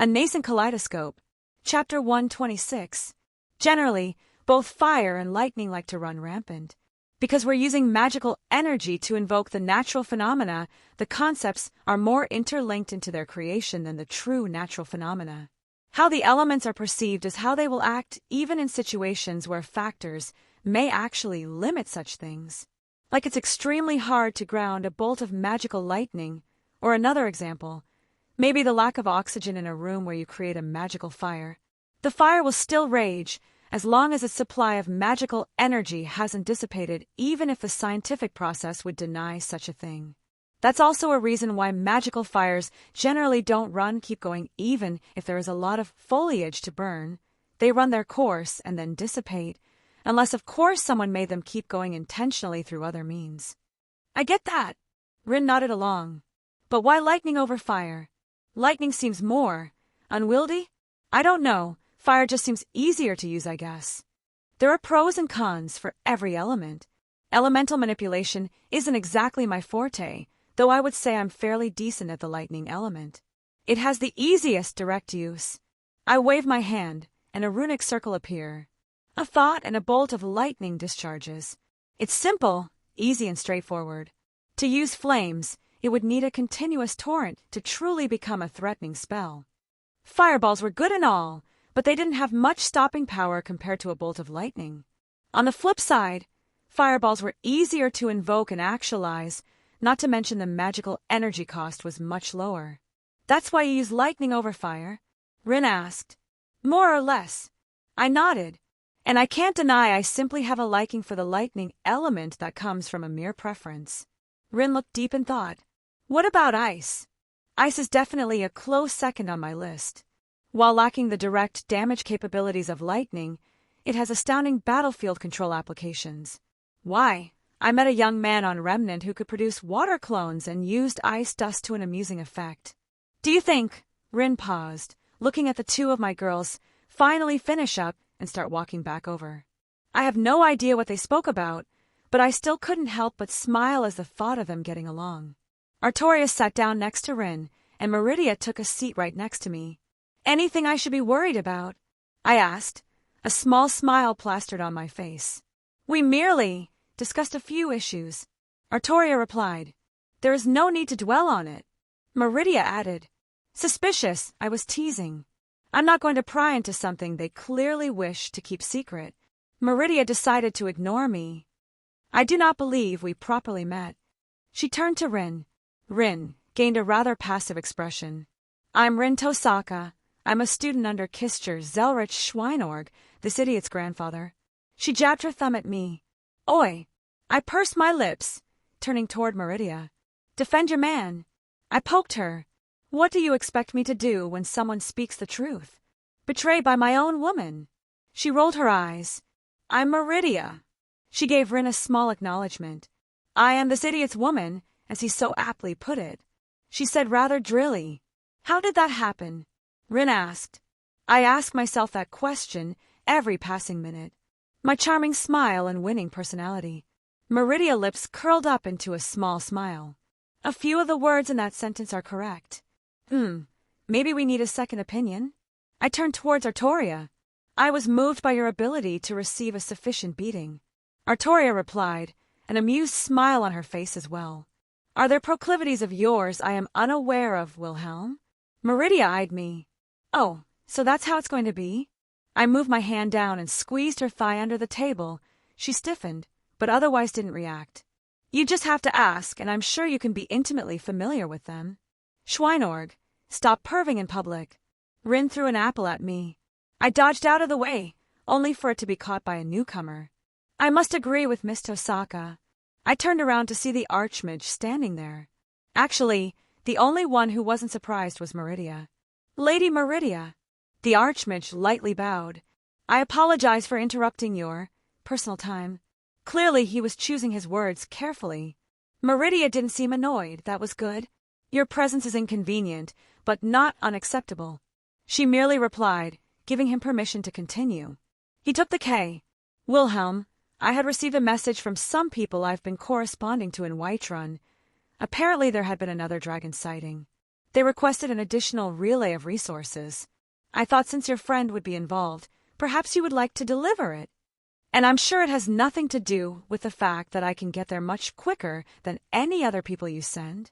A Nascent Kaleidoscope. Chapter 126. Generally, both fire and lightning like to run rampant. Because we're using magical energy to invoke the natural phenomena, the concepts are more interlinked into their creation than the true natural phenomena. How the elements are perceived is how they will act even in situations where factors may actually limit such things. Like it's extremely hard to ground a bolt of magical lightning, or another example, maybe the lack of oxygen in a room where you create a magical fire. The fire will still rage as long as its supply of magical energy hasn't dissipated, even if the scientific process would deny such a thing. That's also a reason why magical fires generally don't keep going even if there is a lot of foliage to burn. They run their course and then dissipate, unless of course someone made them keep going intentionally through other means. I get that. Rin nodded along. But why lightning over fire? Lightning seems more unwieldy? I don't know. Fire just seems easier to use, I guess. There are pros and cons for every element. Elemental manipulation isn't exactly my forte, though I would say I'm fairly decent at the lightning element. It has the easiest direct use. I wave my hand, and a runic circle appears. A thought and a bolt of lightning discharges. It's simple, easy and straightforward. To use flames, it would need a continuous torrent to truly become a threatening spell. Fireballs were good and all, but they didn't have much stopping power compared to a bolt of lightning. On the flip side, fireballs were easier to invoke and actualize, not to mention the magical energy cost was much lower. That's why you use lightning over fire? Rin asked. More or less. I nodded. And I can't deny I simply have a liking for the lightning element that comes from a mere preference. Rin looked deep in thought. What about ice? Ice is definitely a close second on my list. While lacking the direct damage capabilities of lightning, it has astounding battlefield control applications. Why? I met a young man on Remnant who could produce water clones and used ice dust to an amusing effect. Do you think? Rin paused, looking at the two of my girls finally finish up and start walking back over. I have no idea what they spoke about, but I still couldn't help but smile as the thought of them getting along. Artorias sat down next to Rin, and Meridia took a seat right next to me. Anything I should be worried about? I asked, a small smile plastered on my face. We merely discussed a few issues. Artoria replied. There is no need to dwell on it. Meridia added. Suspicious, I was teasing. I'm not going to pry into something they clearly wish to keep secret. Meridia decided to ignore me. I do not believe we properly met. She turned to Rin. Rin gained a rather passive expression. I'm Rin Tosaka. I'm a student under Kister Zelretch Schweinorg, this idiot's grandfather. She jabbed her thumb at me. Oi! I pursed my lips, turning toward Meridia. Defend your man. I poked her. What do you expect me to do when someone speaks the truth? Betrayed by my own woman. She rolled her eyes. I'm Meridia. She gave Rin a small acknowledgement. I am this idiot's woman, as he so aptly put it. She said rather drilly. How did that happen? Rin asked. I ask myself that question every passing minute. My charming smile and winning personality. Meridia's lips curled up into a small smile. A few of the words in that sentence are correct. Maybe we need a second opinion? I turned towards Artoria. I was moved by your ability to receive a sufficient beating. Artoria replied, an amused smile on her face as well. Are there proclivities of yours I am unaware of, Wilhelm? Meridia eyed me. Oh, so that's how it's going to be? I moved my hand down and squeezed her thigh under the table. She stiffened, but otherwise didn't react. You just have to ask, and I'm sure you can be intimately familiar with them. Schweinorg, stop perving in public. Rin threw an apple at me. I dodged out of the way, only for it to be caught by a newcomer. I must agree with Miss Tosaka. I turned around to see the Archmage standing there. Actually, the only one who wasn't surprised was Meridia. Lady Meridia. The Archmage lightly bowed. I apologize for interrupting your personal time. Clearly he was choosing his words carefully. Meridia didn't seem annoyed. That was good. Your presence is inconvenient, but not unacceptable. She merely replied, giving him permission to continue. He took the K. Wilhelm, I had received a message from some people I've been corresponding to in Whiterun. Apparently there had been another dragon sighting. They requested an additional relay of resources. I thought since your friend would be involved, perhaps you would like to deliver it. And I'm sure it has nothing to do with the fact that I can get there much quicker than any other people you send."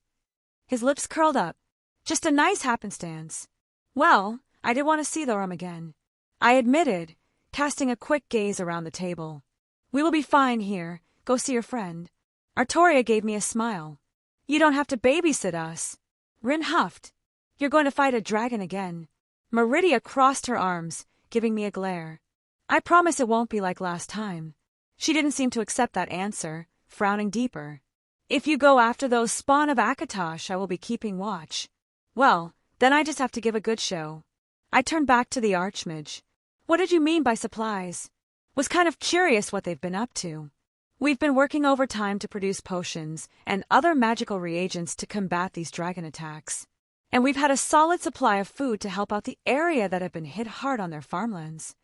His lips curled up. "Just a nice happenstance." "Well, I did want to see the room again," I admitted, casting a quick gaze around the table. "We will be fine here. Go see your friend." Artoria gave me a smile. "You don't have to babysit us." Rin huffed. "You're going to fight a dragon again." Meridia crossed her arms, giving me a glare. "I promise it won't be like last time." She didn't seem to accept that answer, frowning deeper. "If you go after those spawn of Akatosh, I will be keeping watch." "Well, then I just have to give a good show." I turned back to the Archmage. "What did you mean by supplies?" Was kind of curious what they've been up to. "We've been working overtime to produce potions and other magical reagents to combat these dragon attacks. And we've had a solid supply of food to help out the area that have been hit hard on their farmlands."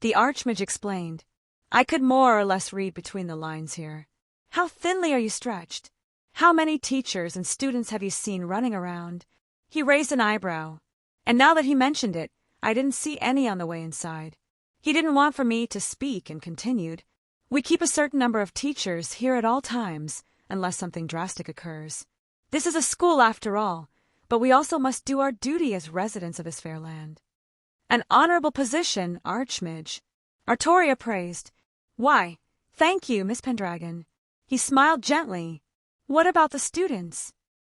The Archmage explained. I could more or less read between the lines here. "How thinly are you stretched? How many teachers and students have you seen running around?" He raised an eyebrow. And now that he mentioned it, I didn't see any on the way inside. He didn't want for me to speak and continued. "We keep a certain number of teachers here at all times, unless something drastic occurs. This is a school after all, but we also must do our duty as residents of this fair land." "An honorable position, Archmage," Artoria praised. "Why, thank you, Miss Pendragon." He smiled gently. "What about the students?"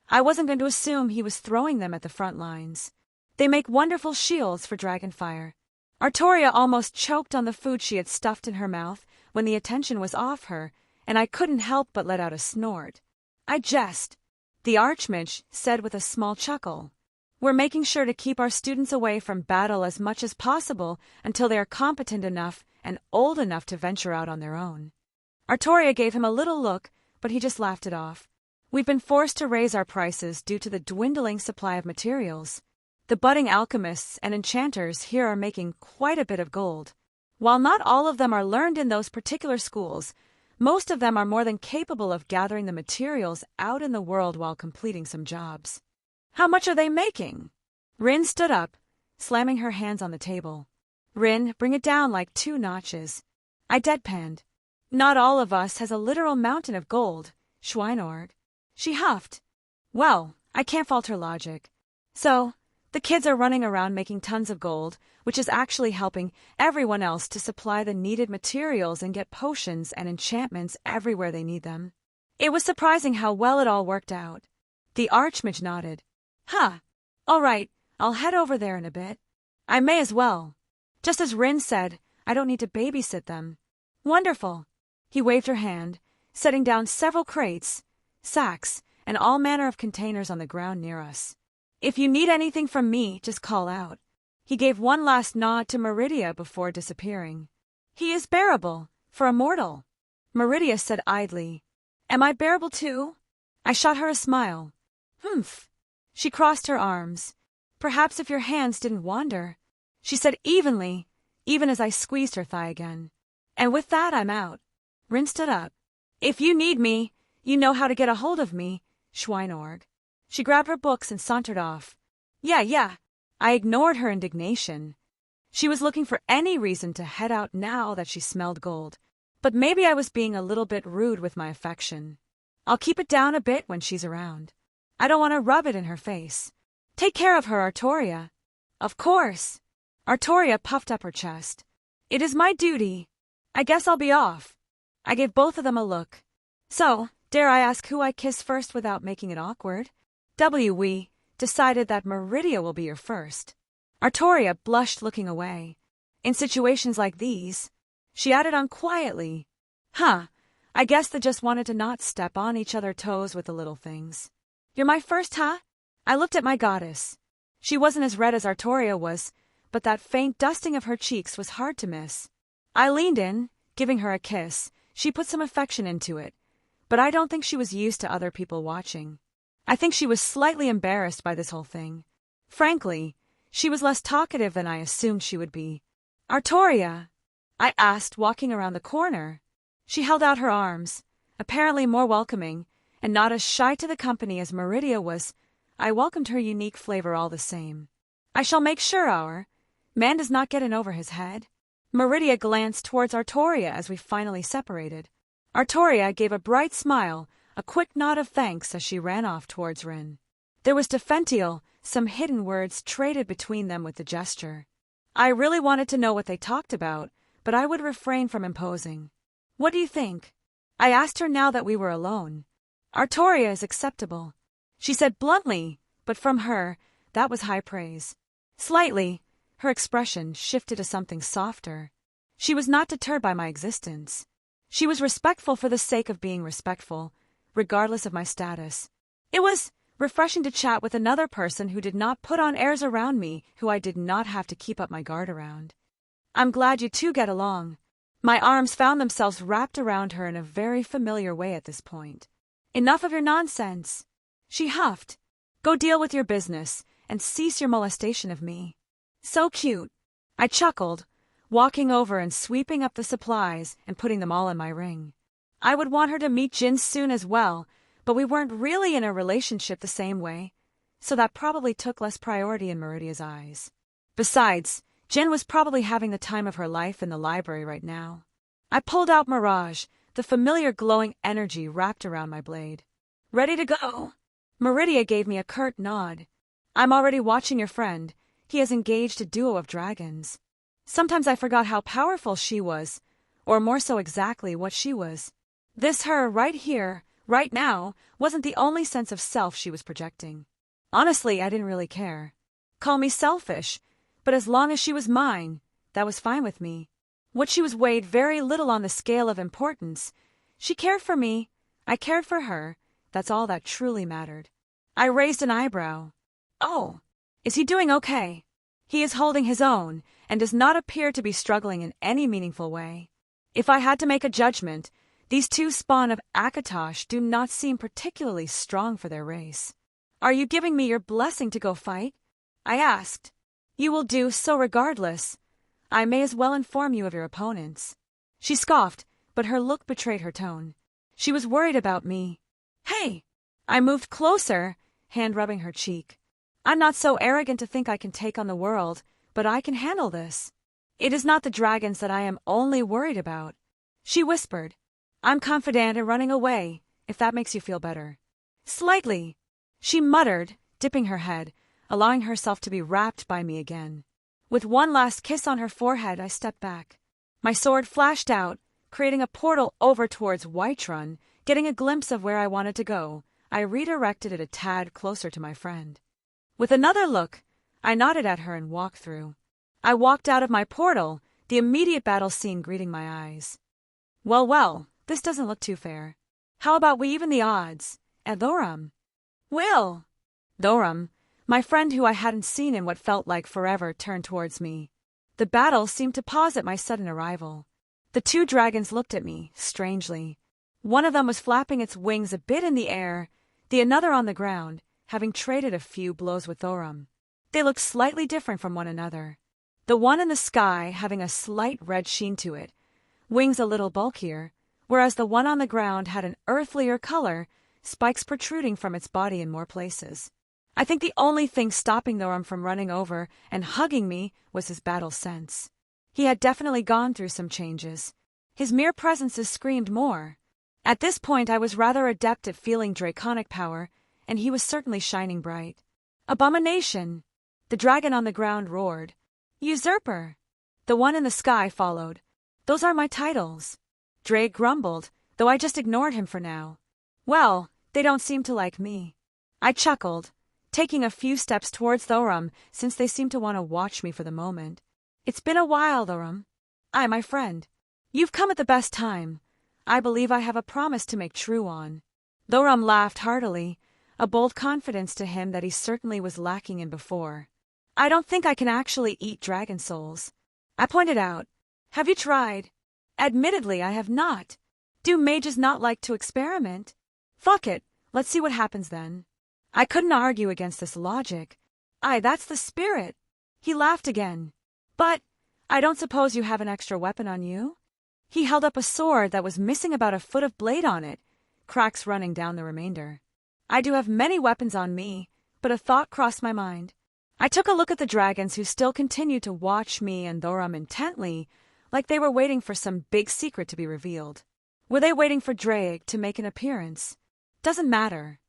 I wasn't going to assume he was throwing them at the front lines. "They make wonderful shields for dragonfire." Artoria almost choked on the food she had stuffed in her mouth when the attention was off her, and I couldn't help but let out a snort. "I jest," the Archmage said with a small chuckle. "We're making sure to keep our students away from battle as much as possible until they are competent enough and old enough to venture out on their own." Artoria gave him a little look, but he just laughed it off. "We've been forced to raise our prices due to the dwindling supply of materials. The budding alchemists and enchanters here are making quite a bit of gold. While not all of them are learned in those particular schools, most of them are more than capable of gathering the materials out in the world while completing some jobs." "How much are they making?" Rin stood up, slamming her hands on the table. "Rin, bring it down like 2 notches. I deadpanned. "Not all of us has a literal mountain of gold, Schweinorg." She huffed. "Well, I can't fault her logic. So, the kids are running around making tons of gold, which is actually helping everyone else to supply the needed materials and get potions and enchantments everywhere they need them." It was surprising how well it all worked out. The Archmage nodded. "Huh. All right, I'll head over there in a bit. I may as well. Just as Rin said, I don't need to babysit them." "Wonderful." He waved her hand, setting down several crates, sacks, and all manner of containers on the ground near us. "If you need anything from me, just call out." He gave one last nod to Meridia before disappearing. "He is bearable, for a mortal," Meridia said idly. "Am I bearable too?" I shot her a smile. "Humph." She crossed her arms. "Perhaps if your hands didn't wander," she said evenly, even as I squeezed her thigh again. "And with that, I'm out." Rin stood up. "If you need me, you know how to get a hold of me, Schweinorg." She grabbed her books and sauntered off. Yeah. I ignored her indignation. She was looking for any reason to head out now that she smelled gold. But maybe I was being a little bit rude with my affection. I'll keep it down a bit when she's around. I don't want to rub it in her face. "Take care of her, Artoria." "Of course." Artoria puffed up her chest. "It is my duty. I guess I'll be off." I gave both of them a look. "So, dare I ask who I kiss first without making it awkward?" We decided that Meridia will be your first." Artoria blushed, looking away. "In situations like these," she added on quietly. "Huh, I guess they just wanted to not step on each other's toes with the little things." "You're my first, huh?" I looked at my goddess. She wasn't as red as Artoria was, but that faint dusting of her cheeks was hard to miss. I leaned in, giving her a kiss. She put some affection into it, but I don't think she was used to other people watching. I think she was slightly embarrassed by this whole thing. Frankly, she was less talkative than I assumed she would be. "Artoria?" I asked, walking around the corner. She held out her arms, apparently more welcoming, and not as shy to the company as Meridia was. I welcomed her unique flavor all the same. I shall make sure our man does not get in over his head. Meridia glanced towards Artoria as we finally separated. Artoria gave a bright smile, a quick nod of thanks as she ran off towards Rin. There was Defentiel, some hidden words traded between them with the gesture. I really wanted to know what they talked about, but I would refrain from imposing. What do you think? I asked her now that we were alone. Artoria is acceptable, she said bluntly, but from her, that was high praise. Slightly, her expression shifted to something softer. She was not deterred by my existence. She was respectful for the sake of being respectful, regardless of my status. It was refreshing to chat with another person who did not put on airs around me, who I did not have to keep up my guard around. I'm glad you two get along. My arms found themselves wrapped around her in a very familiar way at this point. Enough of your nonsense, she huffed. Go deal with your business, and cease your molestation of me. So cute, I chuckled, walking over and sweeping up the supplies and putting them all in my ring. I would want her to meet Jin soon as well, but we weren't really in a relationship the same way, so that probably took less priority in Meridia's eyes. Besides, Jin was probably having the time of her life in the library right now. I pulled out Mirage, the familiar glowing energy wrapped around my blade. Ready to go? Meridia gave me a curt nod. I'm already watching your friend. He has engaged a duo of dragons. Sometimes I forgot how powerful she was, or more so exactly what she was. This her right here, right now, wasn't the only sense of self she was projecting. Honestly, I didn't really care. Call me selfish, but as long as she was mine, that was fine with me. What she was weighed very little on the scale of importance. She cared for me, I cared for her, that's all that truly mattered. I raised an eyebrow. Oh, is he doing okay? He is holding his own, and does not appear to be struggling in any meaningful way. If I had to make a judgment, these two spawn of Akatosh do not seem particularly strong for their race. Are you giving me your blessing to go fight? I asked. You will do so regardless. I may as well inform you of your opponents. She scoffed, but her look betrayed her tone. She was worried about me. Hey! I moved closer, hand rubbing her cheek. I'm not so arrogant to think I can take on the world, but I can handle this. It is not the dragons that I am only worried about. She whispered. I'm confident in running away, if that makes you feel better. Slightly, she muttered, dipping her head, allowing herself to be wrapped by me again. With one last kiss on her forehead, I stepped back. My sword flashed out, creating a portal over towards Whiterun. Getting a glimpse of where I wanted to go, I redirected it a tad closer to my friend. With another look, I nodded at her and walked through. I walked out of my portal, the immediate battle scene greeting my eyes. Well, this doesn't look too fair. How about we even the odds? Thorum. Will! Thorum, my friend who I hadn't seen in what felt like forever, turned towards me. The battle seemed to pause at my sudden arrival. The two dragons looked at me, strangely. One of them was flapping its wings a bit in the air, the other on the ground, having traded a few blows with Thorum. They looked slightly different from one another. The one in the sky having a slight red sheen to it, wings a little bulkier, whereas the one on the ground had an earthlier color, spikes protruding from its body in more places. I think the only thing stopping Thorum from running over and hugging me was his battle sense. He had definitely gone through some changes. His mere presences screamed more. At this point I was rather adept at feeling draconic power, and he was certainly shining bright. Abomination! The dragon on the ground roared. Usurper! The one in the sky followed. Those are my titles. Drake grumbled, though I just ignored him for now. Well, they don't seem to like me. I chuckled, taking a few steps towards Thorum, since they seemed to want to watch me for the moment. It's been a while, Thorum. Aye, my friend. You've come at the best time. I believe I have a promise to make true on. Thorum laughed heartily, a bold confidence to him that he certainly was lacking in before. I don't think I can actually eat dragon souls. I pointed out. Have you tried? Admittedly, I have not. Do mages not like to experiment? Fuck it, let's see what happens then. I couldn't argue against this logic. Aye, that's the spirit. He laughed again. But, I don't suppose you have an extra weapon on you? He held up a sword that was missing about a foot of blade on it, cracks running down the remainder. I do have many weapons on me, but a thought crossed my mind. I took a look at the dragons who still continued to watch me and Thorum intently, like they were waiting for some big secret to be revealed. Were they waiting for Drake to make an appearance? Doesn't matter.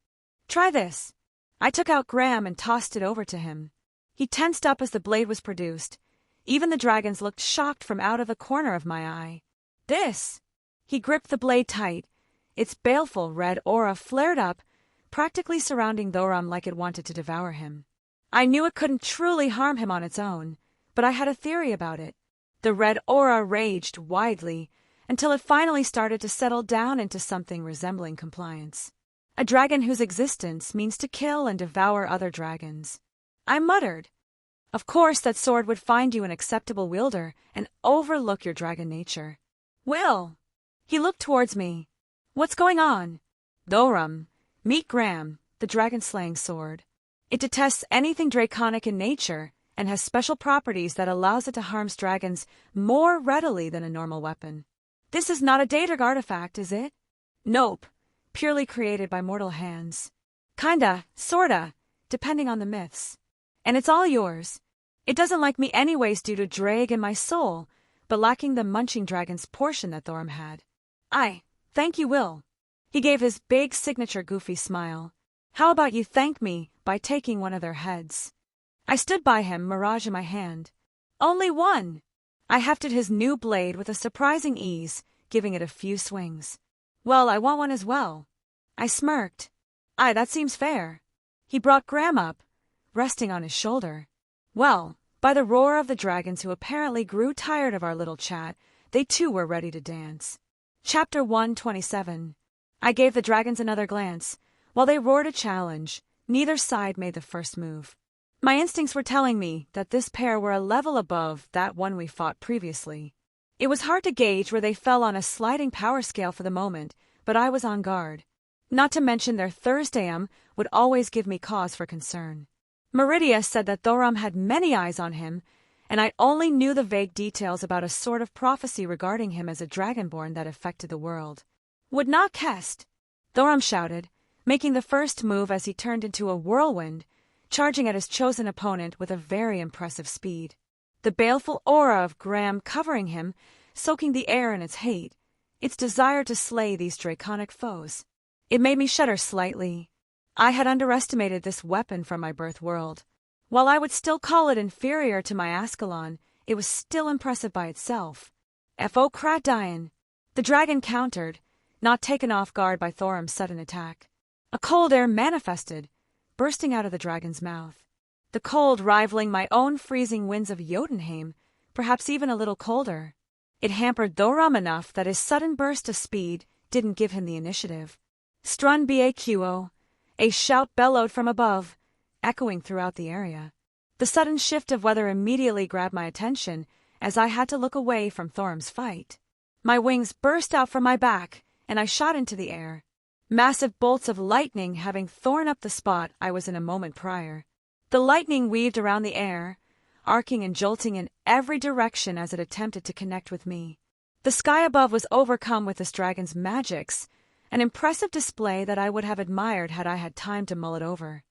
Try this. I took out Graham and tossed it over to him. He tensed up as the blade was produced. Even the dragons looked shocked from out of the corner of my eye. This! He gripped the blade tight. Its baleful red aura flared up, practically surrounding Thorum like it wanted to devour him. I knew it couldn't truly harm him on its own, but I had a theory about it. The red aura raged widely until it finally started to settle down into something resembling compliance. A dragon whose existence means to kill and devour other dragons. I muttered. Of course that sword would find you an acceptable wielder and overlook your dragon nature. Will! He looked towards me. What's going on? Thorum, meet Graham, the dragon-slaying sword. It detests anything draconic in nature and has special properties that allows it to harm dragons more readily than a normal weapon. This is not a Daedric artifact, is it? Nope. Purely created by mortal hands. Kinda, sorta, depending on the myths. And it's all yours. It doesn't like me anyways due to Drag in my soul, but lacking the munching dragon's portion that Thorum had. Thank you, Will. He gave his big signature goofy smile. How about you thank me by taking one of their heads? I stood by him, Mirage in my hand. Only one! I hefted his new blade with a surprising ease, giving it a few swings. Well, I want one as well. I smirked. That seems fair. He brought Graham up, resting on his shoulder. Well, by the roar of the dragons who apparently grew tired of our little chat, they too were ready to dance. Chapter 127. I gave the dragons another glance. While they roared a challenge, neither side made the first move. My instincts were telling me that this pair were a level above that one we fought previously. It was hard to gauge where they fell on a sliding power scale for the moment, but I was on guard. Not to mention their Thursdayum would always give me cause for concern. Meridia said that Thorum had many eyes on him, and I only knew the vague details about a sort of prophecy regarding him as a dragonborn that affected the world. Would not Kest? Thorum shouted, making the first move as he turned into a whirlwind, charging at his chosen opponent with a very impressive speed. The baleful aura of Graham covering him, soaking the air in its hate, its desire to slay these draconic foes. It made me shudder slightly. I had underestimated this weapon from my birth world. While I would still call it inferior to my Ascalon, it was still impressive by itself. F.O. Kradian. The dragon countered, not taken off guard by Thorum's sudden attack. A cold air manifested, bursting out of the dragon's mouth. The cold rivaling my own freezing winds of Jotunheim, perhaps even a little colder. It hampered Thorum enough that his sudden burst of speed didn't give him the initiative. Strun BAQO. A shout bellowed from above, echoing throughout the area. The sudden shift of weather immediately grabbed my attention as I had to look away from Thorum's fight. My wings burst out from my back, and I shot into the air. Massive bolts of lightning having torn up the spot I was in a moment prior. The lightning weaved around the air, arcing and jolting in every direction as it attempted to connect with me. The sky above was overcome with this dragon's magics, an impressive display that I would have admired had I had time to mull it over.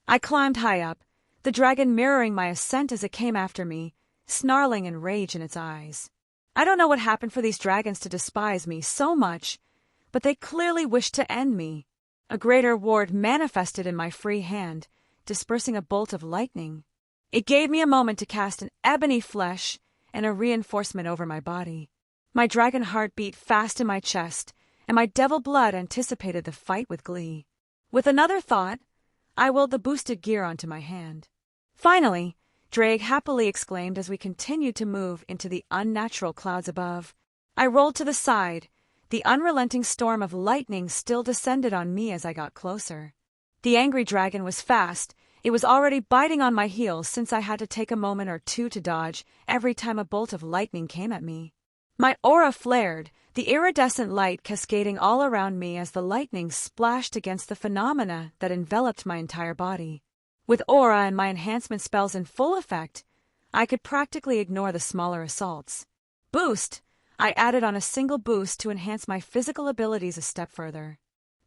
I climbed high up, the dragon mirroring my ascent as it came after me, snarling in rage in its eyes. I don't know what happened for these dragons to despise me so much, but they clearly wished to end me. A greater ward manifested in my free hand, dispersing a bolt of lightning. It gave me a moment to cast an ebony flesh and a reinforcement over my body. My dragon heart beat fast in my chest, and my devil blood anticipated the fight with glee. With another thought, I willed the boosted gear onto my hand. Finally, Drake happily exclaimed as we continued to move into the unnatural clouds above. I rolled to the side. The unrelenting storm of lightning still descended on me as I got closer. The angry dragon was fast. It was already biting on my heels since I had to take a moment or two to dodge every time a bolt of lightning came at me. My aura flared, the iridescent light cascading all around me as the lightning splashed against the phenomena that enveloped my entire body. With aura and my enhancement spells in full effect, I could practically ignore the smaller assaults. Boost! I added on a single boost to enhance my physical abilities a step further.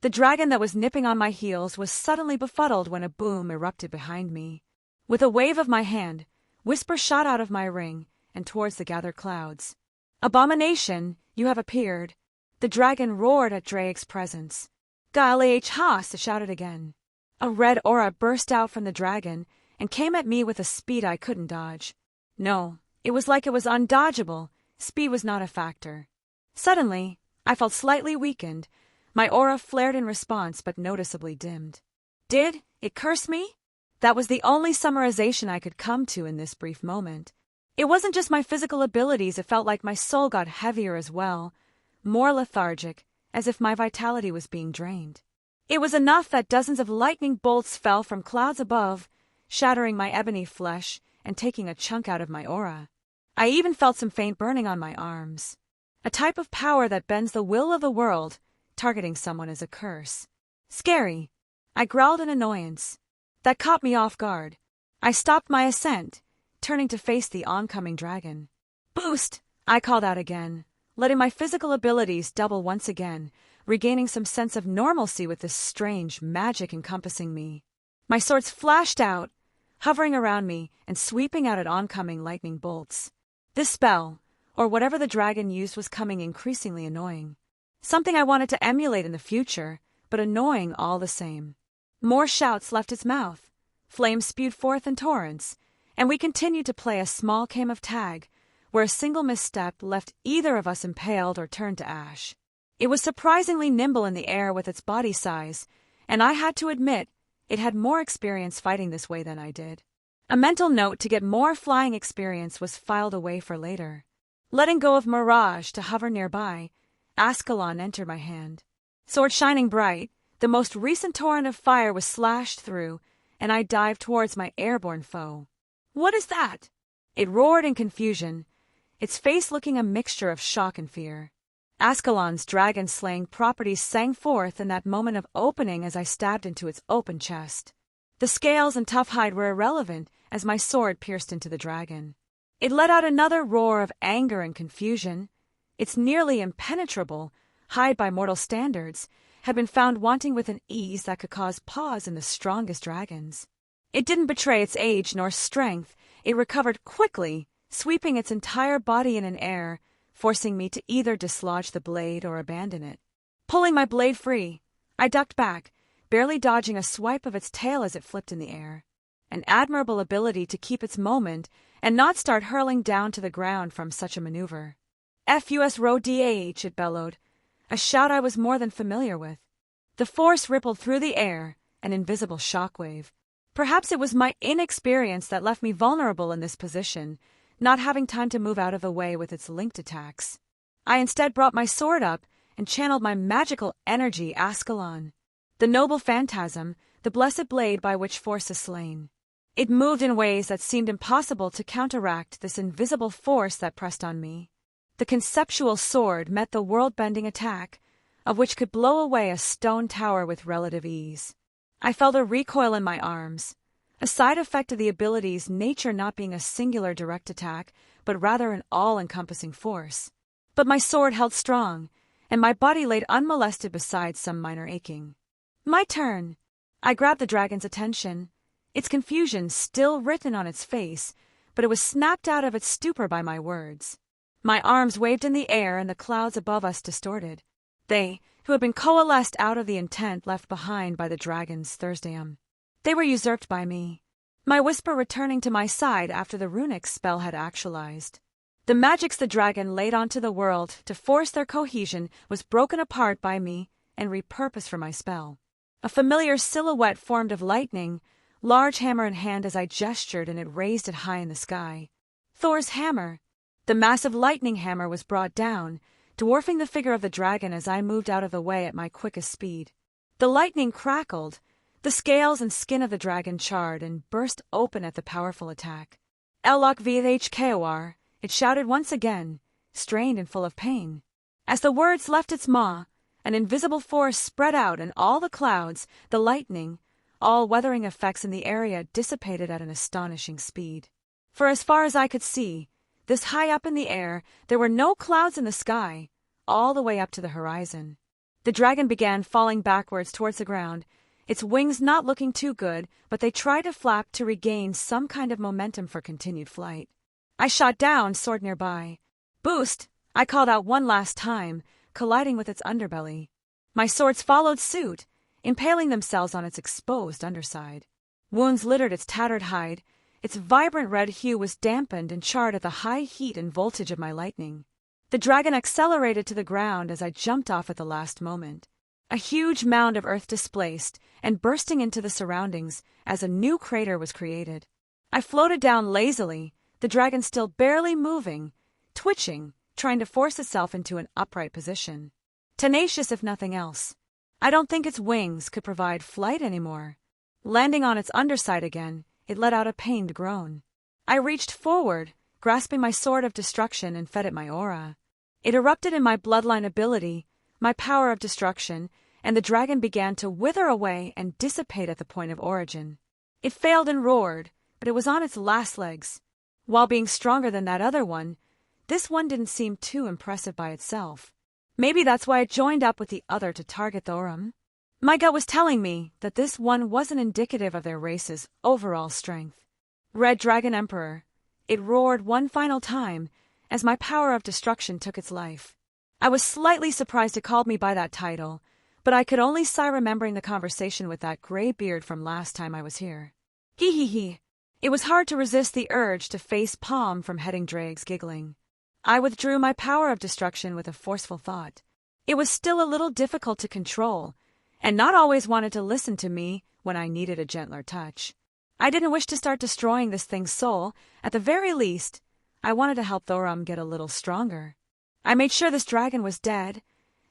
The dragon that was nipping on my heels was suddenly befuddled when a boom erupted behind me. With a wave of my hand, Whisper shot out of my ring and towards the gathered clouds. "Abomination, you have appeared." The dragon roared at Drake's presence. "Galeh Haas!" shouted again. A red aura burst out from the dragon and came at me with a speed I couldn't dodge. No, it was like it was undodgeable. Speed was not a factor. Suddenly, I felt slightly weakened. My aura flared in response but noticeably dimmed. Did it curse me? That was the only summarization I could come to in this brief moment. It wasn't just my physical abilities, it felt like my soul got heavier as well, more lethargic, as if my vitality was being drained. It was enough that dozens of lightning bolts fell from clouds above, shattering my ebony flesh and taking a chunk out of my aura. I even felt some faint burning on my arms. A type of power that bends the will of the world, targeting someone as a curse. Scary. I growled in annoyance. That caught me off guard. I stopped my ascent, turning to face the oncoming dragon. "Boost!" I called out again, letting my physical abilities double once again, regaining some sense of normalcy with this strange magic encompassing me. My swords flashed out, hovering around me and sweeping out at oncoming lightning bolts. This spell, or whatever the dragon used, was coming increasingly annoying. Something I wanted to emulate in the future, but annoying all the same. More shouts left its mouth. Flames spewed forth in torrents, and we continued to play a small game of tag, where a single misstep left either of us impaled or turned to ash. It was surprisingly nimble in the air with its body size, and I had to admit it had more experience fighting this way than I did. A mental note to get more flying experience was filed away for later. Letting go of Mirage to hover nearby, Ascalon entered my hand. Sword shining bright, the most recent torrent of fire was slashed through, and I dived towards my airborne foe. "What is that?" It roared in confusion, its face looking a mixture of shock and fear. Ascalon's dragon-slaying properties sang forth in that moment of opening as I stabbed into its open chest. The scales and tough hide were irrelevant as my sword pierced into the dragon. It let out another roar of anger and confusion. Its nearly impenetrable hide by mortal standards had been found wanting with an ease that could cause pause in the strongest dragons. It didn't betray its age nor strength. It recovered quickly, sweeping its entire body in an air, forcing me to either dislodge the blade or abandon it. Pulling my blade free, I ducked back, barely dodging a swipe of its tail as it flipped in the air. An admirable ability to keep its moment and not start hurling down to the ground from such a maneuver. "FUS Row DAH," it bellowed, a shout I was more than familiar with. The force rippled through the air, an invisible shockwave. Perhaps it was my inexperience that left me vulnerable in this position, not having time to move out of the way with its linked attacks. I instead brought my sword up and channeled my magical energy Ascalon, the noble phantasm, the blessed blade by which force is slain. It moved in ways that seemed impossible to counteract this invisible force that pressed on me. The conceptual sword met the world-bending attack, of which could blow away a stone tower with relative ease. I felt a recoil in my arms, a side effect of the ability's nature not being a singular direct attack, but rather an all-encompassing force. But my sword held strong, and my body laid unmolested beside some minor aching. My turn. I grabbed the dragon's attention, its confusion still written on its face, but it was snapped out of its stupor by my words. My arms waved in the air and the clouds above us distorted. They, who had been coalesced out of the intent left behind by the dragon's Thursdayum. They were usurped by me, my whisper returning to my side after the runic spell had actualized. The magics the dragon laid onto the world to force their cohesion was broken apart by me and repurposed for my spell. A familiar silhouette formed of lightning, large hammer in hand as I gestured, and it raised it high in the sky. Thor's hammer. The massive lightning hammer was brought down, dwarfing the figure of the dragon as I moved out of the way at my quickest speed. The lightning crackled, the scales and skin of the dragon charred and burst open at the powerful attack. "Elok VHKOR," it shouted once again, strained and full of pain. As the words left its maw, an invisible force spread out and all the clouds, the lightning, all weathering effects in the area dissipated at an astonishing speed. For as far as I could see, this high up in the air, there were no clouds in the sky, all the way up to the horizon. The dragon began falling backwards towards the ground, its wings not looking too good, but they tried to flap to regain some kind of momentum for continued flight. I shot down, sword nearby. Boost! I called out one last time, colliding with its underbelly. My swords followed suit, impaling themselves on its exposed underside. Wounds littered its tattered hide. Its vibrant red hue was dampened and charred at the high heat and voltage of my lightning. The dragon accelerated to the ground as I jumped off at the last moment. A huge mound of earth displaced and bursting into the surroundings as a new crater was created. I floated down lazily, the dragon still barely moving, twitching, trying to force itself into an upright position. Tenacious if nothing else. I don't think its wings could provide flight anymore. Landing on its underside again, it let out a pained groan. I reached forward, grasping my sword of destruction, and fed it my aura. It erupted in my bloodline ability, my power of destruction, and the dragon began to wither away and dissipate at the point of origin. It failed and roared, but it was on its last legs. While being stronger than that other one, this one didn't seem too impressive by itself. Maybe that's why it joined up with the other to target Thorum. My gut was telling me that this one wasn't indicative of their race's overall strength. Red Dragon Emperor. It roared one final time as my power of destruction took its life. I was slightly surprised it called me by that title, but I could only sigh remembering the conversation with that gray beard from last time I was here. Hee hee hee. It was hard to resist the urge to face palm from Heading Drags giggling. I withdrew my power of destruction with a forceful thought. It was still a little difficult to control, and not always wanted to listen to me when I needed a gentler touch. I didn't wish to start destroying this thing's soul. At the very least, I wanted to help Thorum get a little stronger. I made sure this dragon was dead.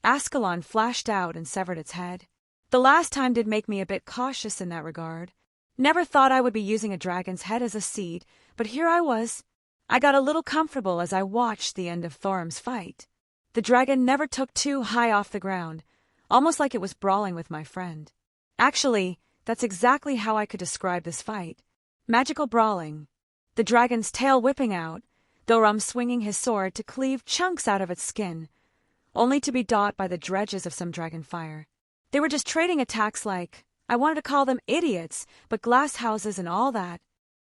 Ascalon flashed out and severed its head. The last time did make me a bit cautious in that regard. Never thought I would be using a dragon's head as a seed, but here I was. I got a little comfortable as I watched the end of Thorum's fight. The dragon never took too high off the ground, almost like it was brawling with my friend. Actually, that's exactly how I could describe this fight. Magical brawling. The dragon's tail whipping out, Thorum swinging his sword to cleave chunks out of its skin, only to be caught by the dredges of some dragon fire. They were just trading attacks like, I wanted to call them idiots, but glass houses and all that.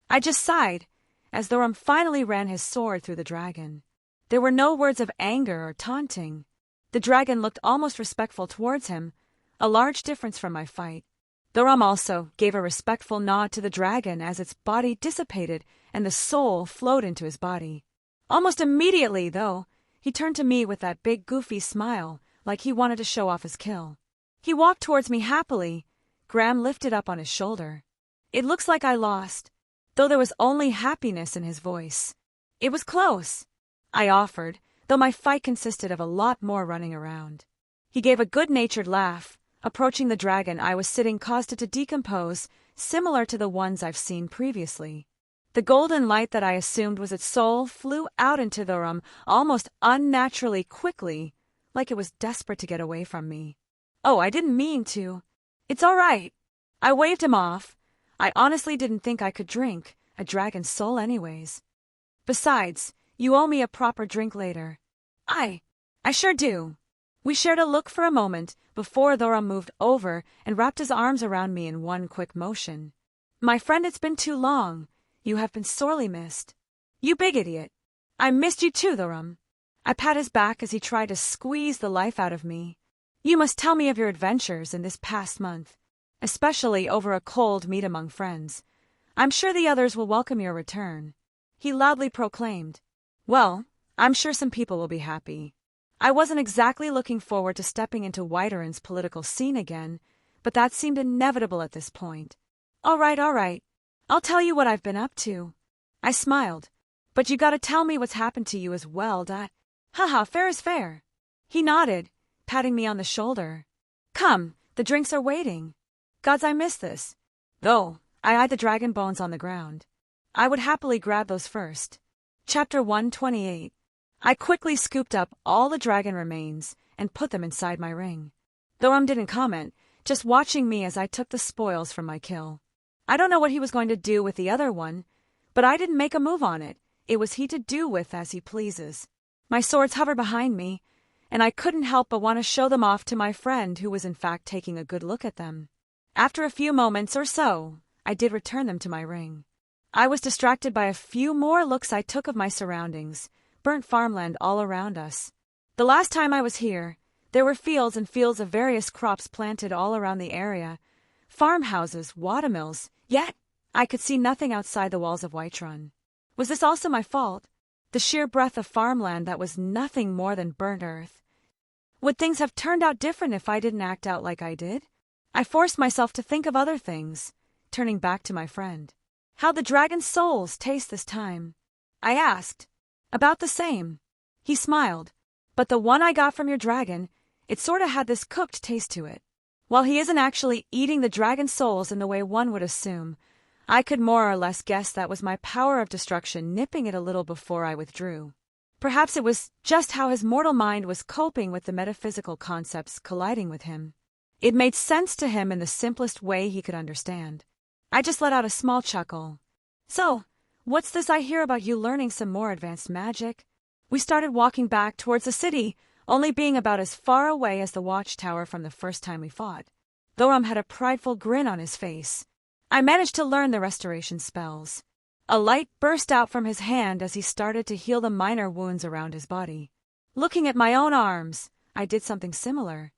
I just sighed as Thorum finally ran his sword through the dragon. There were no words of anger or taunting. The dragon looked almost respectful towards him, a large difference from my fight. Thorum also gave a respectful nod to the dragon as its body dissipated and the soul flowed into his body. Almost immediately, though, he turned to me with that big goofy smile, like he wanted to show off his kill. He walked towards me happily, Graham lifted up on his shoulder. It looks like I lost, though there was only happiness in his voice. It was close, I offered, though my fight consisted of a lot more running around. He gave a good-natured laugh. Approaching the dragon I was sitting caused it to decompose, similar to the ones I've seen previously. The golden light that I assumed was its soul flew out into Thorum almost unnaturally quickly, like it was desperate to get away from me. Oh, I didn't mean to. It's all right. I waved him off. I honestly didn't think I could drink a dragon's soul anyways. Besides, you owe me a proper drink later. I sure do. We shared a look for a moment before Thorum moved over and wrapped his arms around me in one quick motion. My friend, it's been too long. You have been sorely missed. You big idiot. I missed you too, Thorum. I pat his back as he tried to squeeze the life out of me. You must tell me of your adventures in this past month, especially over a cold meet among friends. I'm sure the others will welcome your return. He loudly proclaimed. Well, I'm sure some people will be happy. I wasn't exactly looking forward to stepping into Whiteren's political scene again, but that seemed inevitable at this point. All right. I'll tell you what I've been up to. I smiled. But you gotta tell me what's happened to you as well, Haha, fair is fair. He nodded, patting me on the shoulder. Come, the drinks are waiting. Gods, I miss this. Though, I eyed the dragon bones on the ground. I would happily grab those first. Chapter 128. I quickly scooped up all the dragon remains and put them inside my ring. Thorum didn't comment, just watching me as I took the spoils from my kill. I don't know what he was going to do with the other one, but I didn't make a move on it. It was he to do with as he pleases. My swords hovered behind me, and I couldn't help but want to show them off to my friend who was in fact taking a good look at them. After a few moments or so, I did return them to my ring. I was distracted by a few more looks I took of my surroundings, burnt farmland all around us. The last time I was here, there were fields and fields of various crops planted all around the area, farmhouses, watermills, yet I could see nothing outside the walls of Whiterun. Was this also my fault? The sheer breadth of farmland that was nothing more than burnt earth. Would things have turned out different if I didn't act out like I did? I forced myself to think of other things, turning back to my friend. How'd the dragon's souls taste this time? I asked. About the same. He smiled. But the one I got from your dragon, it sorta had this cooked taste to it. While he isn't actually eating the dragon's souls in the way one would assume, I could more or less guess that was my power of destruction nipping it a little before I withdrew. Perhaps it was just how his mortal mind was coping with the metaphysical concepts colliding with him. It made sense to him in the simplest way he could understand. I just let out a small chuckle. So, what's this I hear about you learning some more advanced magic? We started walking back towards the city, only being about as far away as the watchtower from the first time we fought. Thorum had a prideful grin on his face. I managed to learn the restoration spells. A light burst out from his hand as he started to heal the minor wounds around his body. Looking at my own arms, I did something similar.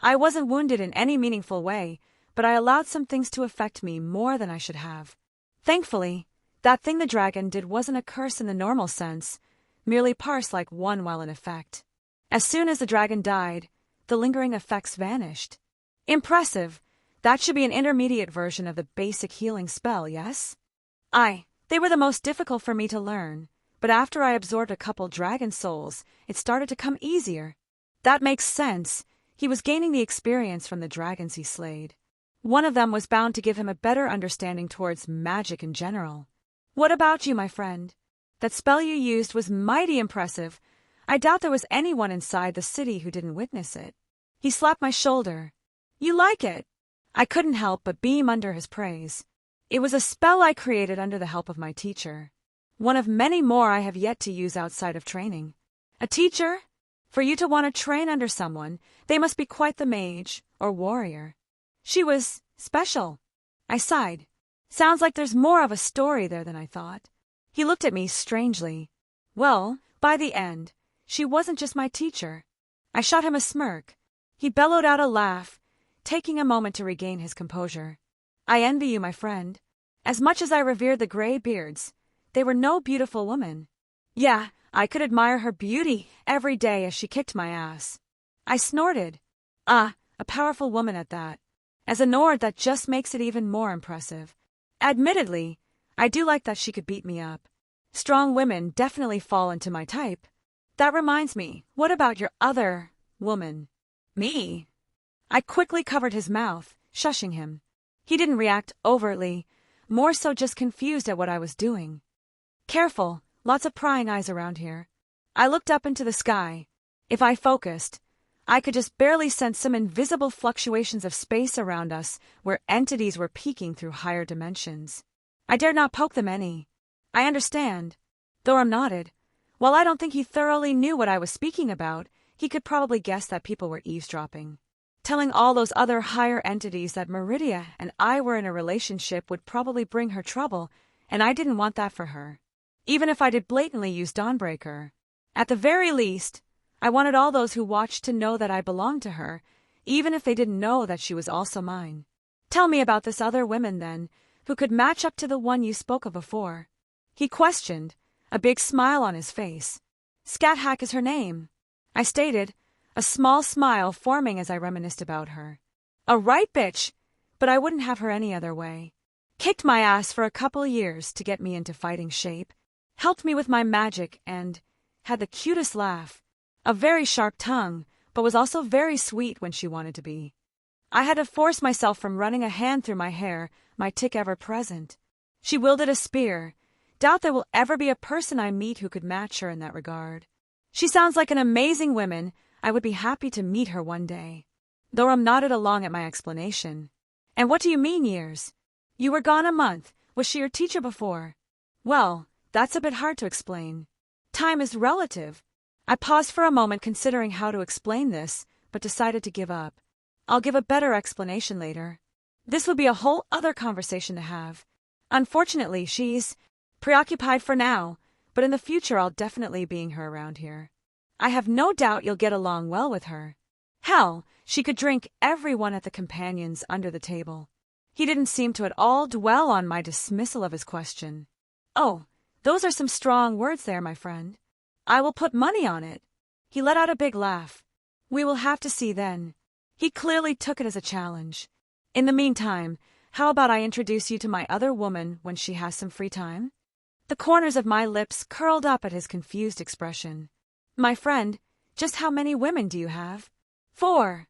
I wasn't wounded in any meaningful way, but I allowed some things to affect me more than I should have. Thankfully, that thing the dragon did wasn't a curse in the normal sense, merely parsed like one while in effect. As soon as the dragon died, the lingering effects vanished. Impressive. That should be an intermediate version of the basic healing spell, yes? They were the most difficult for me to learn, but after I absorbed a couple dragon souls, it started to come easier. That makes sense. He was gaining the experience from the dragons he slayed. One of them was bound to give him a better understanding towards magic in general. What about you, my friend? That spell you used was mighty impressive. I doubt there was anyone inside the city who didn't witness it. He slapped my shoulder. You like it? I couldn't help but beam under his praise. It was a spell I created under the help of my teacher. One of many more I have yet to use outside of training. A teacher? For you to want to train under someone, they must be quite the mage or warrior. She was special. I sighed. Sounds like there's more of a story there than I thought. He looked at me strangely. Well, by the end, she wasn't just my teacher. I shot him a smirk. He bellowed out a laugh, taking a moment to regain his composure. I envy you, my friend. As much as I revered the gray beards, they were no beautiful woman. Yeah, I could admire her beauty every day as she kicked my ass. I snorted. A powerful woman at that. As a Nord, that just makes it even more impressive. Admittedly, I do like that she could beat me up. Strong women definitely fall into my type. That reminds me, what about your other woman? Me? I quickly covered his mouth, shushing him. He didn't react overtly, more so just confused at what I was doing. Careful, lots of prying eyes around here. I looked up into the sky. If I focused, I could just barely sense some invisible fluctuations of space around us where entities were peeking through higher dimensions. I dared not poke them any. I understand. Thorum nodded. While I don't think he thoroughly knew what I was speaking about, he could probably guess that people were eavesdropping. Telling all those other higher entities that Meridia and I were in a relationship would probably bring her trouble, and I didn't want that for her. Even if I did blatantly use Dawnbreaker. At the very least, I wanted all those who watched to know that I belonged to her, even if they didn't know that she was also mine. Tell me about this other woman, then, who could match up to the one you spoke of before. He questioned, a big smile on his face. Scathack is her name. I stated, a small smile forming as I reminisced about her. A right bitch, but I wouldn't have her any other way. Kicked my ass for a couple years to get me into fighting shape, helped me with my magic, and had the cutest laugh. A very sharp tongue, but was also very sweet when she wanted to be. I had to force myself from running a hand through my hair, my tick ever present. She wielded a spear. Doubt there will ever be a person I meet who could match her in that regard. She sounds like an amazing woman. I would be happy to meet her one day. Thorum nodded along at my explanation. And what do you mean, years? You were gone a month. Was she your teacher before? Well, that's a bit hard to explain. Time is relative. I paused for a moment considering how to explain this, but decided to give up. I'll give a better explanation later. This would be a whole other conversation to have. Unfortunately, she's preoccupied for now, but in the future I'll definitely bring her around here. I have no doubt you'll get along well with her. Hell, she could drink everyone at the companions under the table. He didn't seem to at all dwell on my dismissal of his question. Oh, those are some strong words there, my friend. I will put money on it. He let out a big laugh. We will have to see then. He clearly took it as a challenge. In the meantime, how about I introduce you to my other woman when she has some free time? The corners of my lips curled up at his confused expression. My friend, just how many women do you have? 4.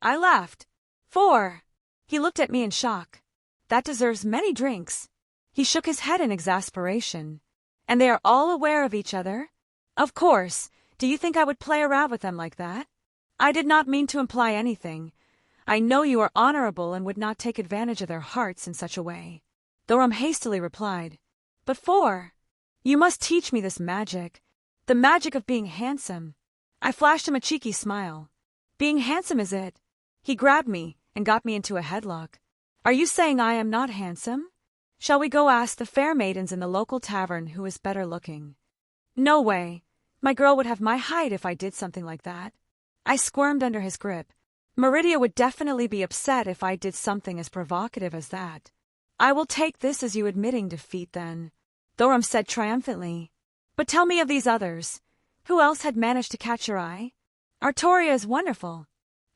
I laughed. 4. He looked at me in shock. That deserves many drinks. He shook his head in exasperation. And they are all aware of each other? Of course. Do you think I would play around with them like that? I did not mean to imply anything. I know you are honorable and would not take advantage of their hearts in such a way. Thoram hastily replied. But 4. You must teach me this magic. The magic of being handsome. I flashed him a cheeky smile. Being handsome is it? He grabbed me and got me into a headlock. Are you saying I am not handsome? Shall we go ask the fair maidens in the local tavern who is better looking? No way. My girl would have my height if I did something like that. I squirmed under his grip. Meridia would definitely be upset if I did something as provocative as that. I will take this as you admitting defeat then, Thoram said triumphantly. But tell me of these others. Who else had managed to catch your eye? Artoria is wonderful.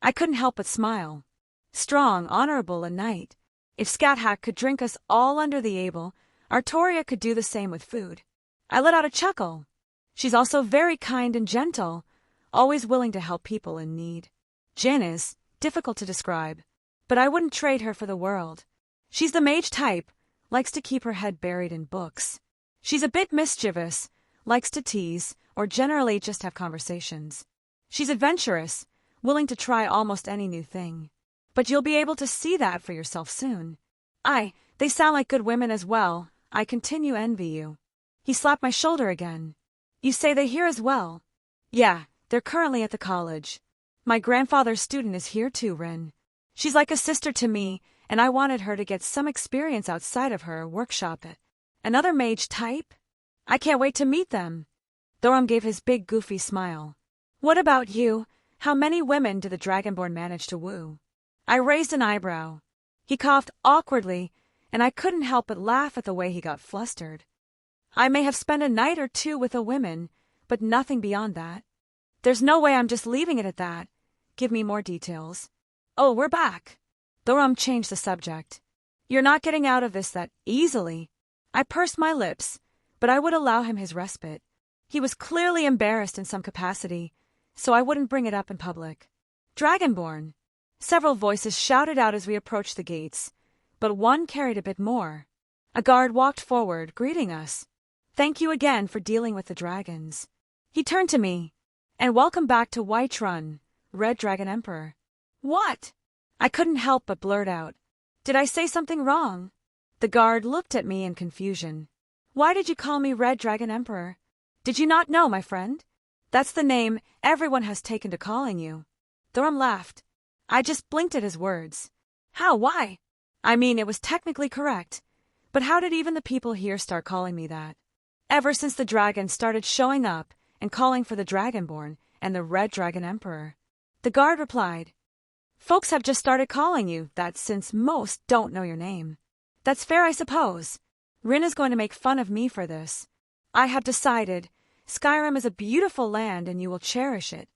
I couldn't help but smile. Strong, honorable, a knight. If Scathach could drink us all under the able, Artoria could do the same with food. I let out a chuckle. She's also very kind and gentle, always willing to help people in need. Jin is difficult to describe, but I wouldn't trade her for the world. She's the mage type, likes to keep her head buried in books. She's a bit mischievous, likes to tease, or generally just have conversations. She's adventurous, willing to try almost any new thing. But you'll be able to see that for yourself soon. They sound like good women as well. I continue envy you. He slapped my shoulder again. You say they here as well? Yeah, they're currently at the college. My grandfather's student is here too, Rin. She's like a sister to me, and I wanted her to get some experience outside of her workshop. Another mage type? I can't wait to meet them. Thoram gave his big goofy smile. What about you? How many women did the Dragonborn manage to woo? I raised an eyebrow. He coughed awkwardly, and I couldn't help but laugh at the way he got flustered. I may have spent a night or two with a woman, but nothing beyond that. There's no way I'm just leaving it at that. Give me more details. Oh, we're back. Thoram changed the subject. You're not getting out of this that easily. I pursed my lips, but I would allow him his respite. He was clearly embarrassed in some capacity, so I wouldn't bring it up in public. Dragonborn. Several voices shouted out as we approached the gates, but one carried a bit more. A guard walked forward, greeting us. Thank you again for dealing with the dragons. He turned to me. And welcome back to Whiterun, Red Dragon Emperor. What? I couldn't help but blurt out. Did I say something wrong? The guard looked at me in confusion. Why did you call me Red Dragon Emperor? Did you not know, my friend? That's the name everyone has taken to calling you. Thoram laughed. I just blinked at his words. How? Why? I mean, it was technically correct. But how did even the people here start calling me that? Ever since the dragons started showing up and calling for the Dragonborn and the Red Dragon Emperor. The guard replied. Folks have just started calling you that since most don't know your name. That's fair, I suppose. Rin is going to make fun of me for this. I have decided Skyrim is a beautiful land and you will cherish it.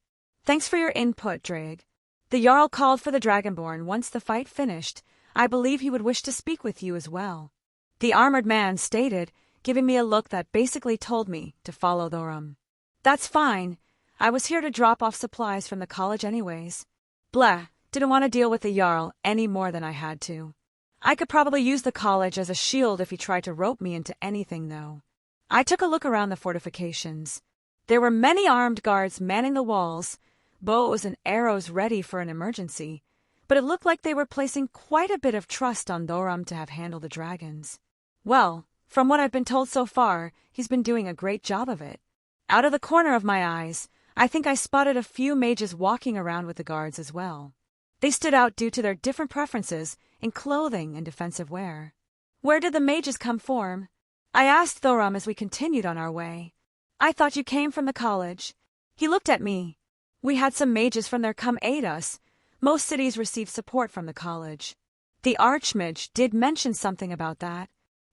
Thanks for your input, Drake. The Jarl called for the Dragonborn once the fight finished. I believe he would wish to speak with you as well. The armored man stated, giving me a look that basically told me to follow Thoram. That's fine. I was here to drop off supplies from the college anyways. Blah, didn't want to deal with the Jarl any more than I had to. I could probably use the college as a shield if he tried to rope me into anything, though. I took a look around the fortifications. There were many armed guards manning the walls, bows and arrows ready for an emergency, but it looked like they were placing quite a bit of trust on Thoram to have handled the dragons. Well, from what I've been told so far, he's been doing a great job of it. Out of the corner of my eyes, I think I spotted a few mages walking around with the guards as well. They stood out due to their different preferences in clothing and defensive wear. Where did the mages come from? I asked Thorum as we continued on our way. I thought you came from the college. He looked at me. We had some mages from there come aid us. Most cities receive support from the college. The Archmage did mention something about that.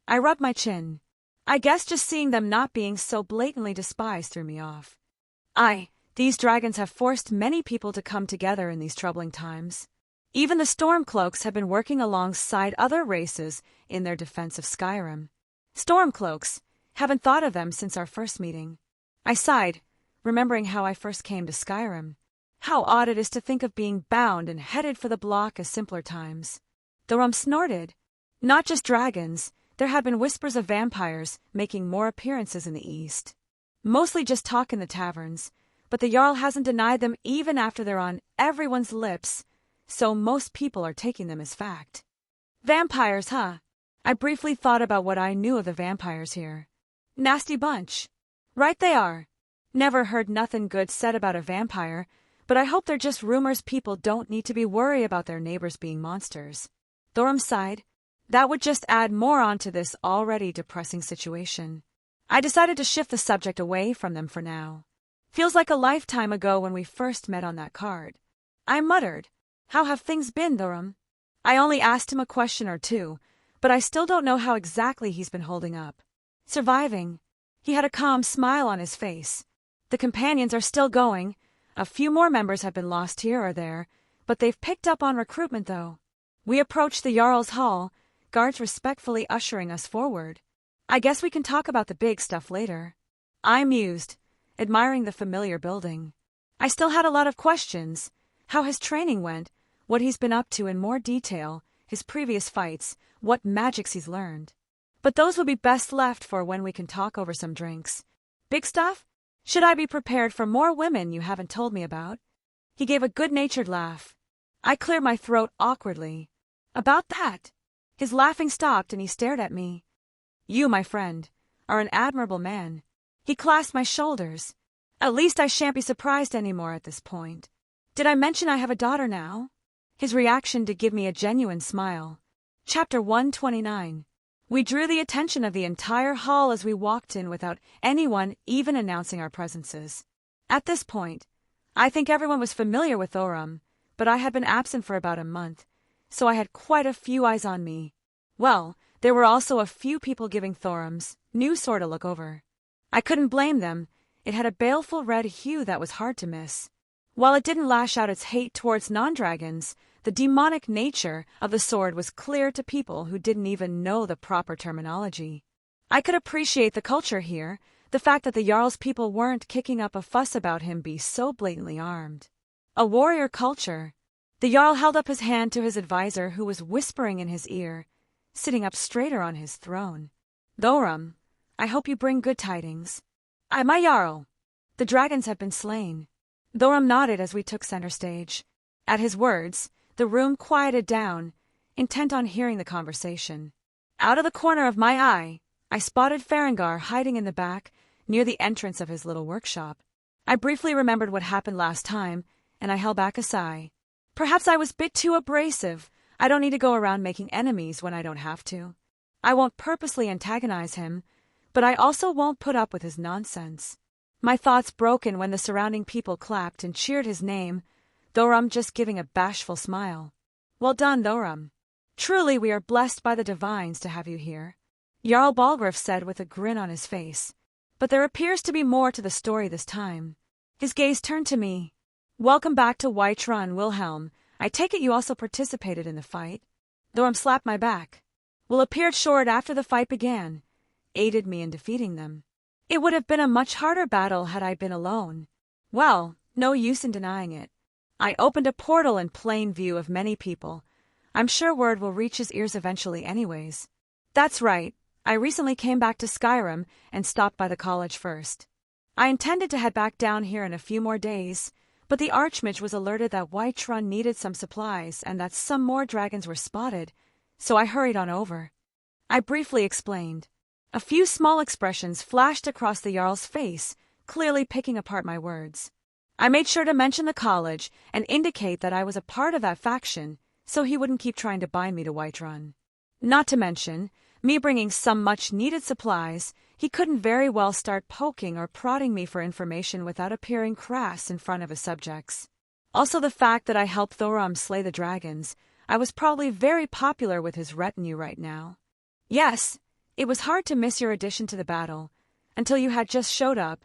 I rubbed my chin. I guess just seeing them not being so blatantly despised threw me off. These dragons have forced many people to come together in these troubling times. Even the Stormcloaks have been working alongside other races in their defense of Skyrim. Stormcloaks, haven't thought of them since our first meeting. I sighed, remembering how I first came to Skyrim. How odd it is to think of being bound and headed for the block as simpler times. Thorum snorted. Not just dragons, there had been whispers of vampires making more appearances in the east. Mostly just talk in the taverns, but the Jarl hasn't denied them even after they're on everyone's lips, so most people are taking them as fact. Vampires, huh? I briefly thought about what I knew of the vampires here. Nasty bunch. Right they are. Never heard nothing good said about a vampire, but I hope they're just rumors. People don't need to be worried about their neighbors being monsters. Thorum sighed. That would just add more onto this already depressing situation. I decided to shift the subject away from them for now. Feels like a lifetime ago when we first met on that card. I muttered. How have things been, Thorum? I only asked him a question or two, but I still don't know how exactly he's been holding up. Surviving. He had a calm smile on his face. The companions are still going. A few more members have been lost here or there, but they've picked up on recruitment though. We approached the Jarl's Hall, guards respectfully ushering us forward. I guess we can talk about the big stuff later. I mused, admiring the familiar building. I still had a lot of questions. How his training went, what he's been up to in more detail, his previous fights, what magics he's learned. But those would be best left for when we can talk over some drinks. Big stuff? Should I be prepared for more women you haven't told me about? He gave a good-natured laugh. I cleared my throat awkwardly. About that? His laughing stopped and he stared at me. You, my friend, are an admirable man. He clasped my shoulders. At least I shan't be surprised anymore at this point. Did I mention I have a daughter now? His reaction did give me a genuine smile. Chapter 129. We drew the attention of the entire hall as we walked in without anyone even announcing our presences. At this point, I think everyone was familiar with Thorum, but I had been absent for about a month, so I had quite a few eyes on me. Well, there were also a few people giving Thorum's new sword a look over. I couldn't blame them. It had a baleful red hue that was hard to miss. While it didn't lash out its hate towards non-dragons, the demonic nature of the sword was clear to people who didn't even know the proper terminology. I could appreciate the culture here, the fact that the Jarl's people weren't kicking up a fuss about him be so blatantly armed. A warrior culture. The Jarl held up his hand to his advisor who was whispering in his ear, sitting up straighter on his throne. Thorum, I hope you bring good tidings. My Jarl. The dragons have been slain. Thorum nodded as we took center stage. At his words, the room quieted down, intent on hearing the conversation. Out of the corner of my eye, I spotted Farengar hiding in the back, near the entrance of his little workshop. I briefly remembered what happened last time, and I held back a sigh. Perhaps I was a bit too abrasive. I don't need to go around making enemies when I don't have to. I won't purposely antagonize him, but I also won't put up with his nonsense. My thoughts broken when the surrounding people clapped and cheered his name, Thorum just giving a bashful smile. Well done, Thorum. Truly we are blessed by the divines to have you here, Jarl Balgruuf said with a grin on his face. But there appears to be more to the story this time. His gaze turned to me. Welcome back to Whiterun, Wilhelm. I take it you also participated in the fight. Thorum slapped my back. Will appeared short after the fight began, aided me in defeating them. It would have been a much harder battle had I been alone. Well, no use in denying it. I opened a portal in plain view of many people. I'm sure word will reach his ears eventually anyways. That's right. I recently came back to Skyrim and stopped by the college first. I intended to head back down here in a few more days, but the Archmage was alerted that Whiterun needed some supplies and that some more dragons were spotted, so I hurried on over. I briefly explained. A few small expressions flashed across the Jarl's face, clearly picking apart my words. I made sure to mention the college and indicate that I was a part of that faction so he wouldn't keep trying to bind me to Whiterun. Not to mention, me bringing some much-needed supplies, he couldn't very well start poking or prodding me for information without appearing crass in front of his subjects. Also the fact that I helped Thoram slay the dragons, I was probably very popular with his retinue right now. Yes, it was hard to miss your addition to the battle. Until you had just showed up,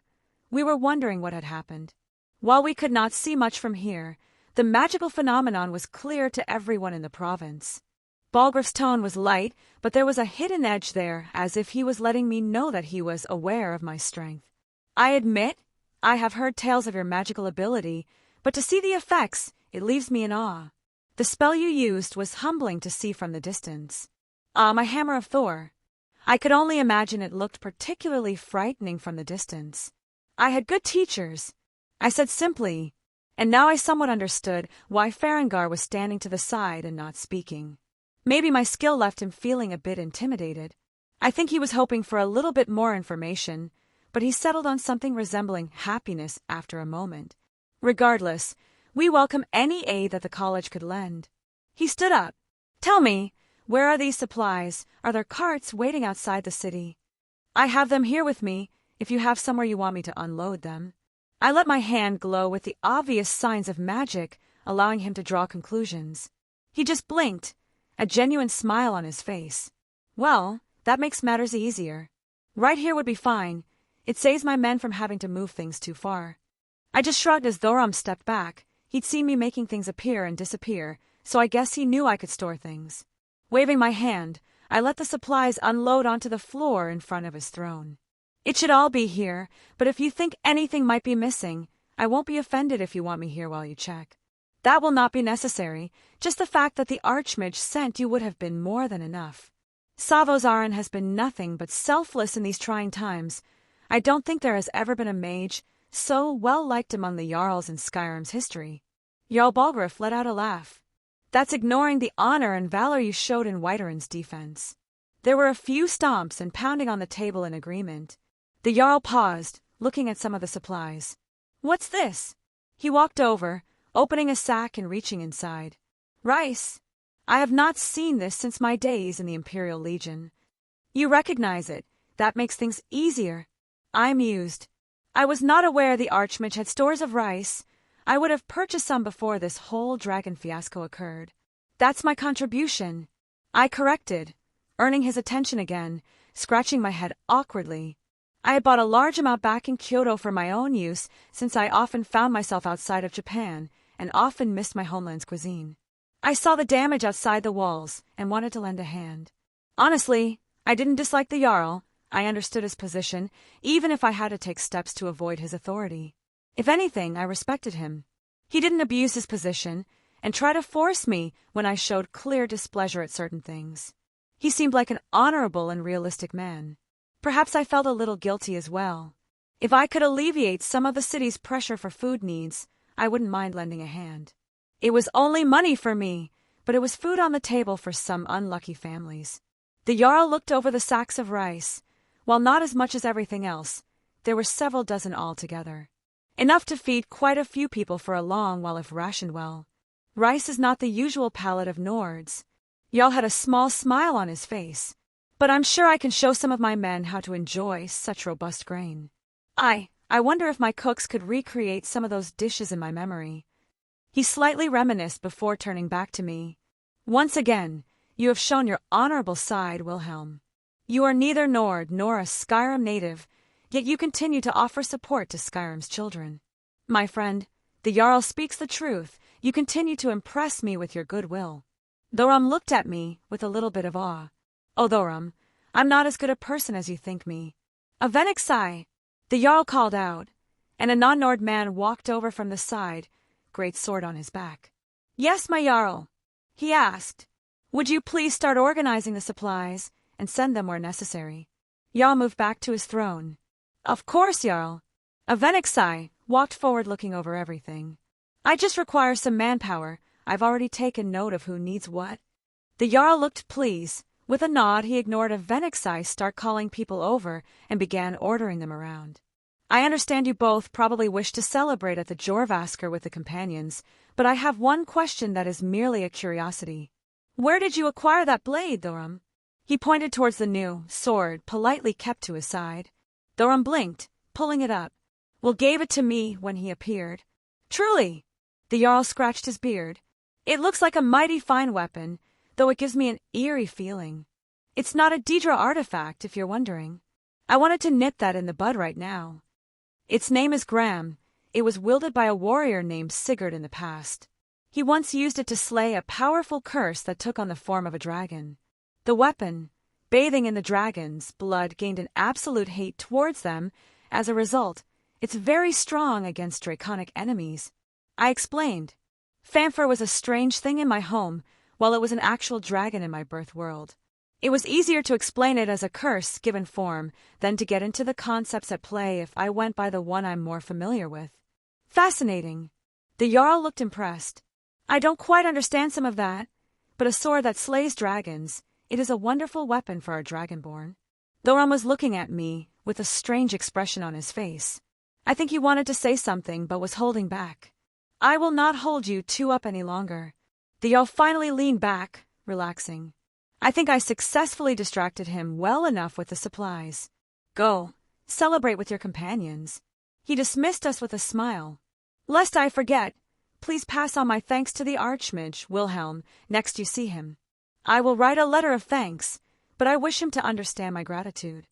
we were wondering what had happened. While we could not see much from here, the magical phenomenon was clear to everyone in the province. Balgruuf's tone was light, but there was a hidden edge there, as if he was letting me know that he was aware of my strength. I admit, I have heard tales of your magical ability, but to see the effects, it leaves me in awe. The spell you used was humbling to see from the distance. My Hammer of Thor. I could only imagine it looked particularly frightening from the distance. I had good teachers, I said simply, and now I somewhat understood why Farengar was standing to the side and not speaking. Maybe my skill left him feeling a bit intimidated. I think he was hoping for a little bit more information, but he settled on something resembling happiness after a moment. Regardless, we welcome any aid that the college could lend. He stood up. Tell me, where are these supplies? Are there carts waiting outside the city? I have them here with me, if you have somewhere you want me to unload them. I let my hand glow with the obvious signs of magic, allowing him to draw conclusions. He just blinked, a genuine smile on his face. Well, that makes matters easier. Right here would be fine. It saves my men from having to move things too far. I just shrugged as Thoram stepped back. He'd seen me making things appear and disappear, so I guess he knew I could store things. Waving my hand, I let the supplies unload onto the floor in front of his throne. It should all be here, but if you think anything might be missing, I won't be offended if you want me here while you check. That will not be necessary. Just the fact that the Archmage sent you would have been more than enough. Savos Aran has been nothing but selfless in these trying times. I don't think there has ever been a mage so well-liked among the Jarls in Skyrim's history. Jarl Balgruuf let out a laugh. That's ignoring the honor and valor you showed in Whiterun's defense. There were a few stomps and pounding on the table in agreement. The Jarl paused, looking at some of the supplies. What's this? He walked over, opening a sack and reaching inside. Rice. I have not seen this since my days in the Imperial Legion. You recognize it. That makes things easier. I mused. I was not aware the Archmage had stores of rice. I would have purchased some before this whole dragon fiasco occurred. That's my contribution. I corrected, earning his attention again, scratching my head awkwardly. I had bought a large amount back in Kyoto for my own use, since I often found myself outside of Japan and often missed my homeland's cuisine. I saw the damage outside the walls and wanted to lend a hand. Honestly, I didn't dislike the Jarl. I understood his position, even if I had to take steps to avoid his authority. If anything, I respected him. He didn't abuse his position and try to force me when I showed clear displeasure at certain things. He seemed like an honorable and realistic man. Perhaps I felt a little guilty as well. If I could alleviate some of the city's pressure for food needs, I wouldn't mind lending a hand. It was only money for me, but it was food on the table for some unlucky families. The Jarl looked over the sacks of rice. While not as much as everything else, there were several dozen altogether. Enough to feed quite a few people for a long while if rationed well. Rice is not the usual palate of Nords. Jarl had a small smile on his face. But I'm sure I can show some of my men how to enjoy such robust grain. I wonder if my cooks could recreate some of those dishes in my memory. He slightly reminisced before turning back to me. Once again, you have shown your honorable side, Wilhelm. You are neither Nord nor a Skyrim native, yet you continue to offer support to Skyrim's children. My friend, the Jarl speaks the truth. You continue to impress me with your goodwill. Thoram looked at me with a little bit of awe. Oh, Thoram, I'm not as good a person as you think me. A Venixai, the Jarl called out, and a non-Nord man walked over from the side, great sword on his back. Yes, my Jarl, he asked. Would you please start organizing the supplies and send them where necessary? Jarl moved back to his throne. Of course, Jarl. A Venixai walked forward looking over everything. I just require some manpower. I've already taken note of who needs what. The Jarl looked pleased. With a nod, he ignored a Venixai start calling people over and began ordering them around. I understand you both probably wish to celebrate at the Jorvasker with the companions, but I have one question that is merely a curiosity. Where did you acquire that blade, Thorum? He pointed towards the new sword politely kept to his side. Thorum blinked, pulling it up. Will gave it to me when he appeared. Truly! The Jarl scratched his beard. It looks like a mighty fine weapon, though it gives me an eerie feeling. It's not a Daedra artifact, if you're wondering. I wanted to nip that in the bud right now. Its name is Graham. It was wielded by a warrior named Sigurd in the past. He once used it to slay a powerful curse that took on the form of a dragon. The weapon, bathing in the dragon's blood, gained an absolute hate towards them. As a result, it's very strong against draconic enemies. I explained. Fanfare was a strange thing in my home, while it was an actual dragon in my birth world. It was easier to explain it as a curse given form than to get into the concepts at play if I went by the one I'm more familiar with. Fascinating. The Jarl looked impressed. I don't quite understand some of that, but a sword that slays dragons, it is a wonderful weapon for a dragonborn. Thorum was looking at me with a strange expression on his face. I think he wanted to say something but was holding back. I will not hold you two up any longer. The Jarl finally leaned back, relaxing. I think I successfully distracted him well enough with the supplies. Go, celebrate with your companions. He dismissed us with a smile. Lest I forget, please pass on my thanks to the Archmage, Wilhelm, next you see him. I will write a letter of thanks, but I wish him to understand my gratitude.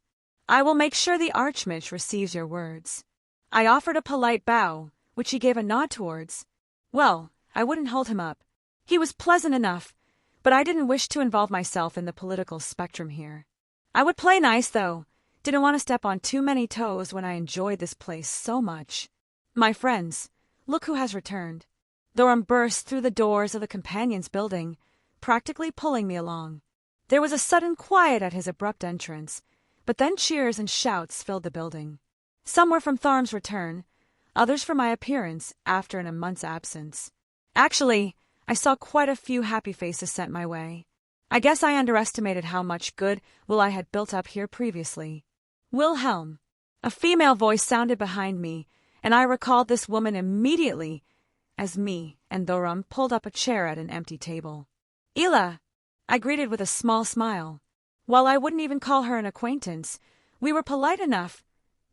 I will make sure the Archmage receives your words. I offered a polite bow, which he gave a nod towards. Well, I wouldn't hold him up. He was pleasant enough, but I didn't wish to involve myself in the political spectrum here. I would play nice, though. Didn't want to step on too many toes when I enjoyed this place so much. My friends, look who has returned. Thorum burst through the doors of the companions' building, practically pulling me along. There was a sudden quiet at his abrupt entrance, but then cheers and shouts filled the building. Some were from Tharm's return, others for my appearance after a month's absence. Actually, I saw quite a few happy faces sent my way. I guess I underestimated how much goodwill I had built up here previously. Wilhelm. A female voice sounded behind me, and I recalled this woman immediately as me and Thorum pulled up a chair at an empty table. Ila, I greeted with a small smile. While I wouldn't even call her an acquaintance, we were polite enough,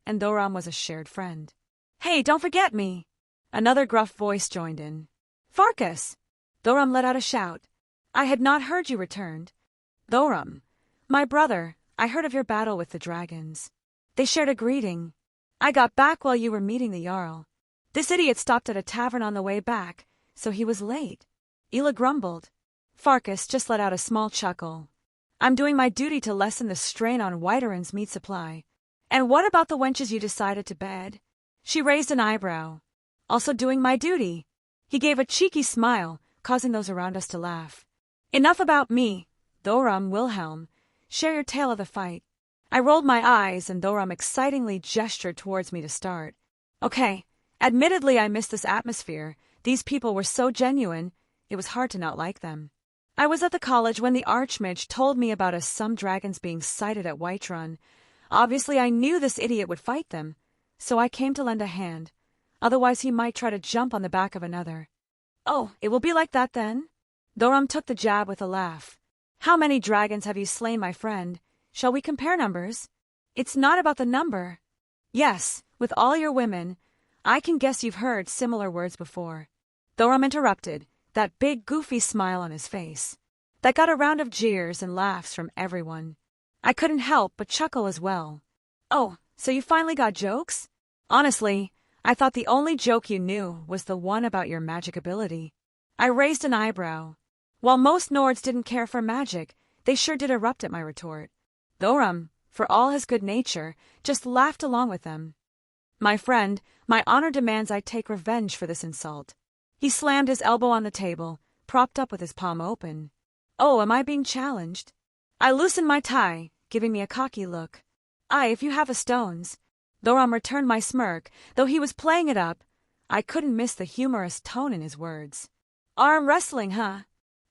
and Thorum was a shared friend. Hey, don't forget me! Another gruff voice joined in. Farkas! Thorum let out a shout. I had not heard you returned. Thorum, my brother, I heard of your battle with the dragons. They shared a greeting. I got back while you were meeting the Jarl. This idiot stopped at a tavern on the way back, so he was late. Ila grumbled. Farkas just let out a small chuckle. I'm doing my duty to lessen the strain on Whiterun's meat supply. And what about the wenches you decided to bed? She raised an eyebrow. Also doing my duty. He gave a cheeky smile, causing those around us to laugh. Enough about me. Thorum, Wilhelm, share your tale of the fight. I rolled my eyes and Thorum excitingly gestured towards me to start. Okay, admittedly I missed this atmosphere. These people were so genuine, it was hard to not like them. I was at the college when the Archmage told me about some dragons being sighted at Whiterun. Obviously I knew this idiot would fight them, so I came to lend a hand. Otherwise he might try to jump on the back of another. Oh, it will be like that then? Thorum took the jab with a laugh. How many dragons have you slain, my friend? Shall we compare numbers? It's not about the number. Yes, with all your women, I can guess you've heard similar words before. Thorum interrupted, that big goofy smile on his face. That got a round of jeers and laughs from everyone. I couldn't help but chuckle as well. Oh, so you finally got jokes? Honestly, I thought the only joke you knew was the one about your magic ability. I raised an eyebrow. While most Nords didn't care for magic, they sure did erupt at my retort. Thorum, for all his good nature, just laughed along with them. My friend, my honor demands I take revenge for this insult. He slammed his elbow on the table, propped up with his palm open. Oh, am I being challenged? I loosened my tie, giving me a cocky look. Aye, if you have a stones. Thorum returned my smirk, though he was playing it up. I couldn't miss the humorous tone in his words. Arm wrestling, huh?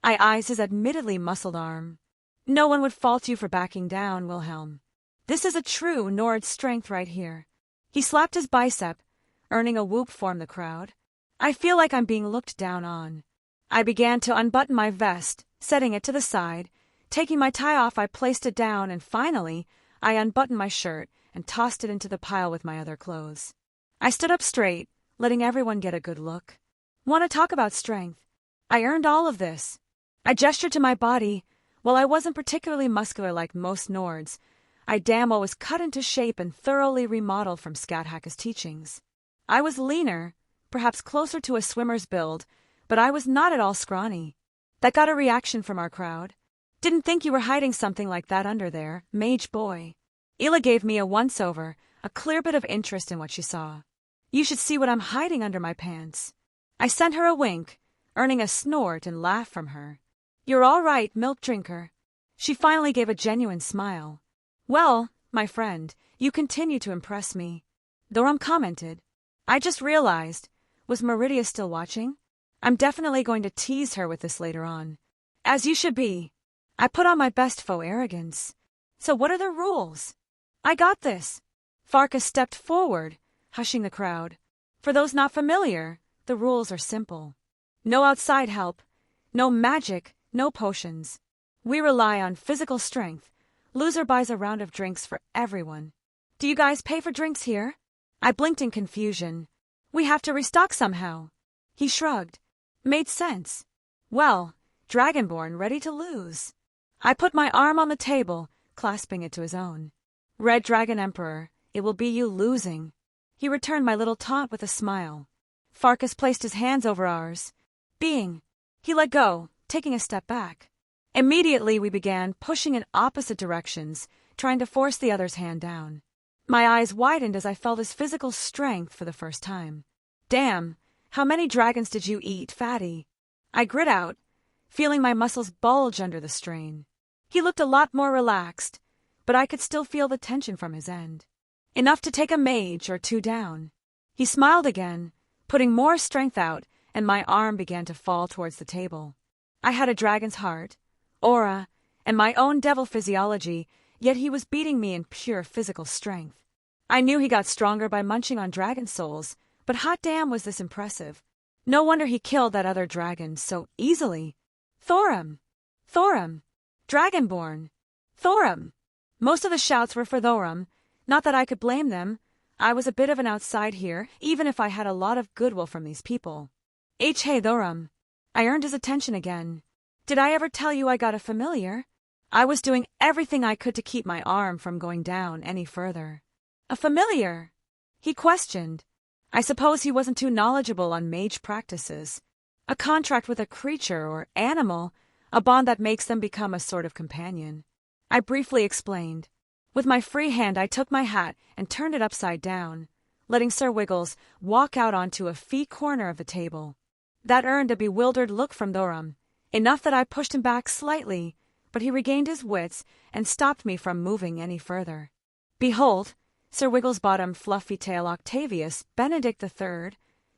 I eyed his admittedly muscled arm. No one would fault you for backing down, Wilhelm. This is a true Nord strength right here. He slapped his bicep, earning a whoop from the crowd. I feel like I'm being looked down on. I began to unbutton my vest, setting it to the side. Taking my tie off, I placed it down, and finally, I unbuttoned my shirt and tossed it into the pile with my other clothes. I stood up straight, letting everyone get a good look. Want to talk about strength? I earned all of this. I gestured to my body. While I wasn't particularly muscular like most Nords, I damn well was cut into shape and thoroughly remodeled from Skathaka's teachings. I was leaner, perhaps closer to a swimmer's build, but I was not at all scrawny. That got a reaction from our crowd. Didn't think you were hiding something like that under there, mage boy. Ela gave me a once-over, a clear bit of interest in what she saw. You should see what I'm hiding under my pants. I sent her a wink, earning a snort and laugh from her. You're all right, milk drinker. She finally gave a genuine smile. Well, my friend, you continue to impress me. Thoram commented. I just realized, was Meridia still watching? I'm definitely going to tease her with this later on. As you should be. I put on my best faux arrogance. So what are the rules? I got this. Farkas stepped forward, hushing the crowd. For those not familiar, the rules are simple. No outside help, no magic, no potions. We rely on physical strength. Loser buys a round of drinks for everyone. Do you guys pay for drinks here? I blinked in confusion. We have to restock somehow. He shrugged. Made sense. Well, Dragonborn ready to lose. I put my arm on the table, clasping it to his own. Red Dragon Emperor, it will be you losing. He returned my little taunt with a smile. Farkas placed his hands over ours. He let go, taking a step back. Immediately we began pushing in opposite directions, trying to force the other's hand down. My eyes widened as I felt his physical strength for the first time. Damn, how many dragons did you eat, fatty? I grit out, feeling my muscles bulge under the strain. He looked a lot more relaxed, but I could still feel the tension from his end. Enough to take a mage or two down. He smiled again, putting more strength out, and my arm began to fall towards the table. I had a dragon's heart, aura, and my own devil physiology, yet he was beating me in pure physical strength. I knew he got stronger by munching on dragon souls, but hot damn was this impressive. No wonder he killed that other dragon so easily. Thoram! Thoram! Dragonborn! Thoram! Most of the shouts were for Thoram. Not that I could blame them. I was a bit of an outside here, even if I had a lot of goodwill from these people. Hey Thoram. I earned his attention again. Did I ever tell you I got a familiar? I was doing everything I could to keep my arm from going down any further. A familiar? He questioned. I suppose he wasn't too knowledgeable on mage practices. A contract with a creature or animal, a bond that makes them become a sort of companion. I briefly explained. With my free hand I took my hat and turned it upside down, letting Sir Wiggles walk out onto a fee corner of the table. That earned a bewildered look from Thoram, enough that I pushed him back slightly, but he regained his wits and stopped me from moving any further. Behold, Sir Wigglesbottom Fluffytail Octavius Benedict III,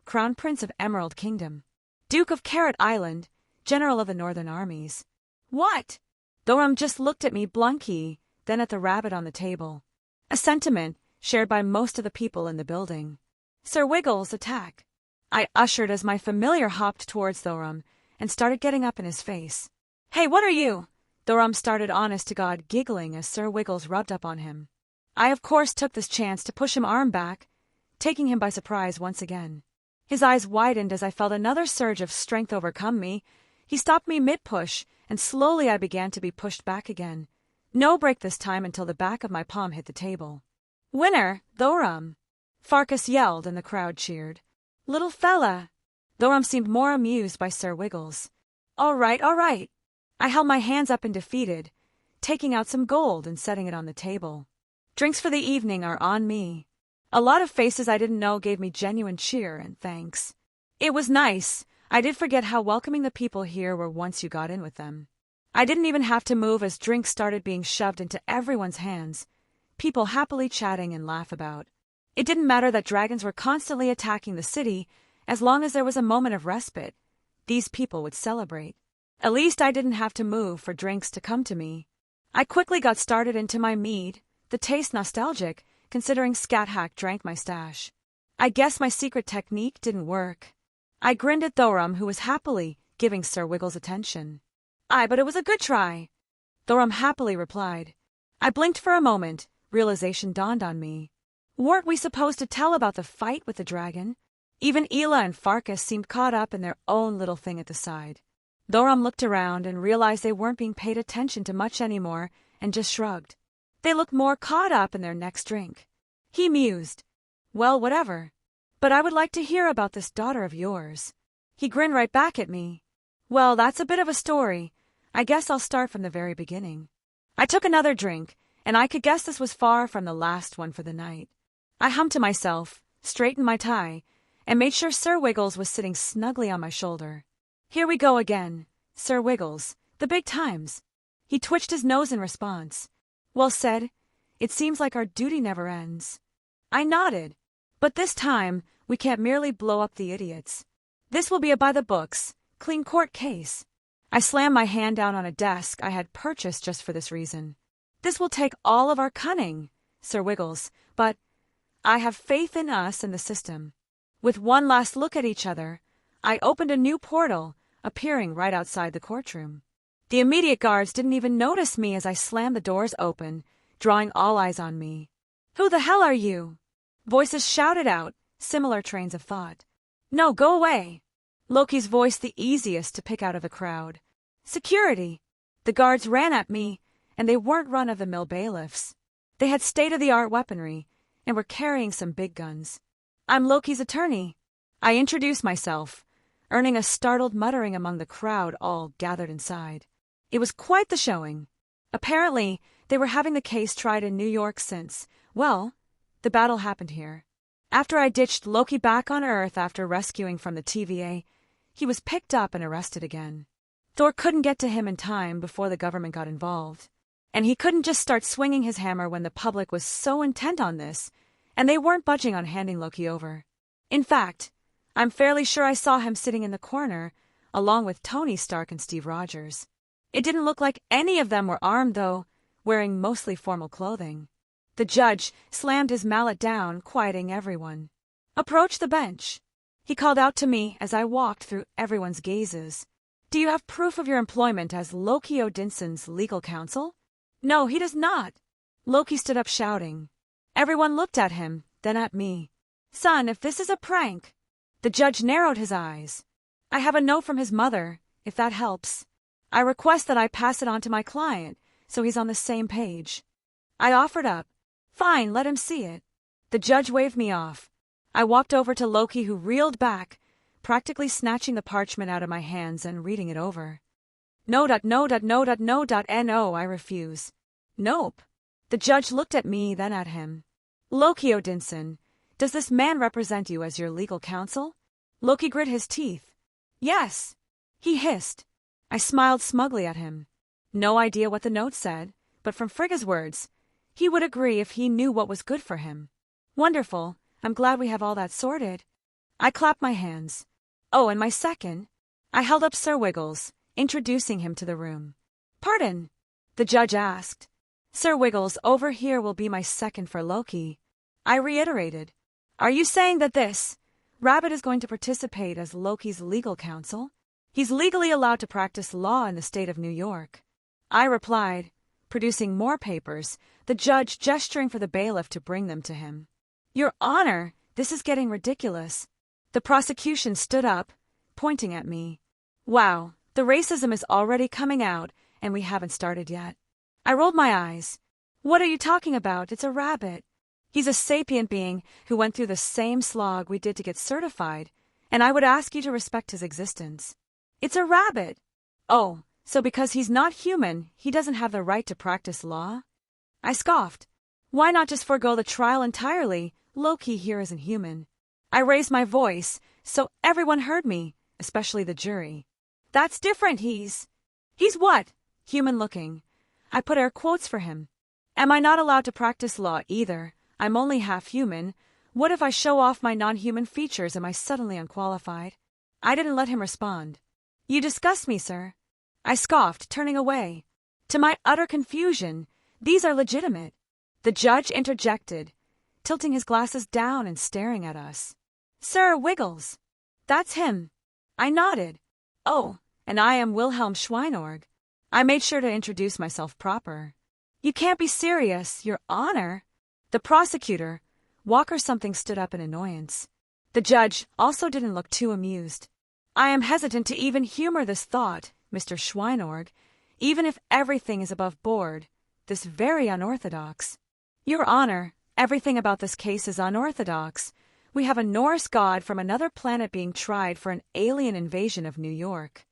Crown Prince of Emerald Kingdom, Duke of Carrot Island, General of the Northern Armies. What? Thoram just looked at me blankly, then at the rabbit on the table. A sentiment shared by most of the people in the building. Sir Wiggles, attack. I ushered as my familiar hopped towards Thoram and started getting up in his face. Hey, what are you? Thoram started honest-to-God giggling as Sir Wiggles rubbed up on him. I of course took this chance to push him arm back, taking him by surprise once again. His eyes widened as I felt another surge of strength overcome me. He stopped me mid-push, and slowly I began to be pushed back again. No break this time until the back of my palm hit the table. Winner, Thoram! Farkas yelled and the crowd cheered. Little fella! Thoram seemed more amused by Sir Wiggles. All right, all right. I held my hands up and defeated, taking out some gold and setting it on the table. Drinks for the evening are on me. A lot of faces I didn't know gave me genuine cheer and thanks. It was nice. I did forget how welcoming the people here were once you got in with them. I didn't even have to move as drinks started being shoved into everyone's hands, people happily chatting and laugh about. It didn't matter that dragons were constantly attacking the city, as long as there was a moment of respite. These people would celebrate. At least I didn't have to move for drinks to come to me. I quickly got started into my mead, the taste nostalgic, considering Scat Hack drank my stash. I guess my secret technique didn't work. I grinned at Thorum, who was happily giving Sir Wiggles attention. "Aye, but it was a good try," Thorum happily replied. I blinked for a moment. Realization dawned on me. Weren't we supposed to tell about the fight with the dragon? Even Ela and Farkas seemed caught up in their own little thing at the side. Thorum looked around and realized they weren't being paid attention to much anymore and just shrugged. They looked more caught up in their next drink. He mused. "Well, whatever. But I would like to hear about this daughter of yours." He grinned right back at me. "Well, that's a bit of a story. I guess I'll start from the very beginning." I took another drink, and I could guess this was far from the last one for the night. I hummed to myself, straightened my tie, and made sure Sir Wiggles was sitting snugly on my shoulder. Here we go again. Sir Wiggles, the big times. He twitched his nose in response. "Well said. It seems like our duty never ends." I nodded. "But this time, we can't merely blow up the idiots. This will be a by-the-books, clean court case." I slammed my hand down on a desk I had purchased just for this reason. "This will take all of our cunning, Sir Wiggles, but I have faith in us and the system." With one last look at each other, I opened a new portal, appearing right outside the courtroom. The immediate guards didn't even notice me as I slammed the doors open, drawing all eyes on me. "Who the hell are you?" Voices shouted out, similar trains of thought. "No, go away." Loki's voice the easiest to pick out of the crowd. "Security." The guards ran at me, and they weren't run-of-the-mill bailiffs. They had state-of-the-art weaponry, and were carrying some big guns. "I'm Loki's attorney." I introduced myself, earning a startled muttering among the crowd all gathered inside. It was quite the showing. Apparently, they were having the case tried in New York since, well, the battle happened here. After I ditched Loki back on Earth after rescuing from the TVA, he was picked up and arrested again. Thor couldn't get to him in time before the government got involved. And he couldn't just start swinging his hammer when the public was so intent on this, and they weren't budging on handing Loki over. In fact, I'm fairly sure I saw him sitting in the corner, along with Tony Stark and Steve Rogers. It didn't look like any of them were armed, though, wearing mostly formal clothing. The judge slammed his mallet down, quieting everyone. "Approach the bench." He called out to me as I walked through everyone's gazes. "Do you have proof of your employment as Loki Odinson's legal counsel?" "No, he does not." Loki stood up shouting. Everyone looked at him, then at me. "Son, if this is a prank..." The judge narrowed his eyes. "I have a note from his mother, if that helps. I request that I pass it on to my client, so he's on the same page." I offered up. "Fine, let him see it." The judge waved me off. I walked over to Loki, who reeled back, practically snatching the parchment out of my hands and reading it over. No, I refuse." "Nope." The judge looked at me, then at him. "Loki Odinson, does this man represent you as your legal counsel?" Loki grit his teeth. "Yes." He hissed. I smiled smugly at him. No idea what the note said, but from Frigga's words, he would agree if he knew what was good for him. "Wonderful. I'm glad we have all that sorted." I clapped my hands. "Oh, and my second?" I held up Sir Wiggles, introducing him to the room. "Pardon?" the judge asked. "Sir Wiggles, over here will be my second for Loki." I reiterated. "Are you saying that this rabbit is going to participate as Loki's legal counsel? He's legally allowed to practice law in the state of New York." I replied, producing more papers, the judge gesturing for the bailiff to bring them to him. "Your Honor, this is getting ridiculous." The prosecution stood up, pointing at me. "Wow, the racism is already coming out, and we haven't started yet." I rolled my eyes. "What are you talking about? It's a rabbit. He's a sapient being who went through the same slog we did to get certified, and I would ask you to respect his existence." "It's a rabbit." "Oh, so because he's not human, he doesn't have the right to practice law?" I scoffed. "Why not just forego the trial entirely? Loki here isn't human." I raised my voice, so everyone heard me, especially the jury. "That's different, he's what? Human-looking." I put air quotes for him. "Am I not allowed to practice law either? I'm only half human. What if I show off my non-human features? Am I suddenly unqualified?" I didn't let him respond. "You disgust me, sir." I scoffed, turning away. To my utter confusion, these are legitimate. The judge interjected. tilting his glasses down and staring at us. "Sir Wiggles." "That's him." I nodded. "Oh, and I am Wilhelm Schweinorg." I made sure to introduce myself proper. "You can't be serious, Your Honor." The prosecutor, Walker something, stood up in annoyance. The judge also didn't look too amused. "I am hesitant to even humor this thought, Mr. Schweinorg, even if everything is above board, this very unorthodox." "Your Honor, everything about this case is unorthodox. We have a Norse god from another planet being tried for an alien invasion of New York,"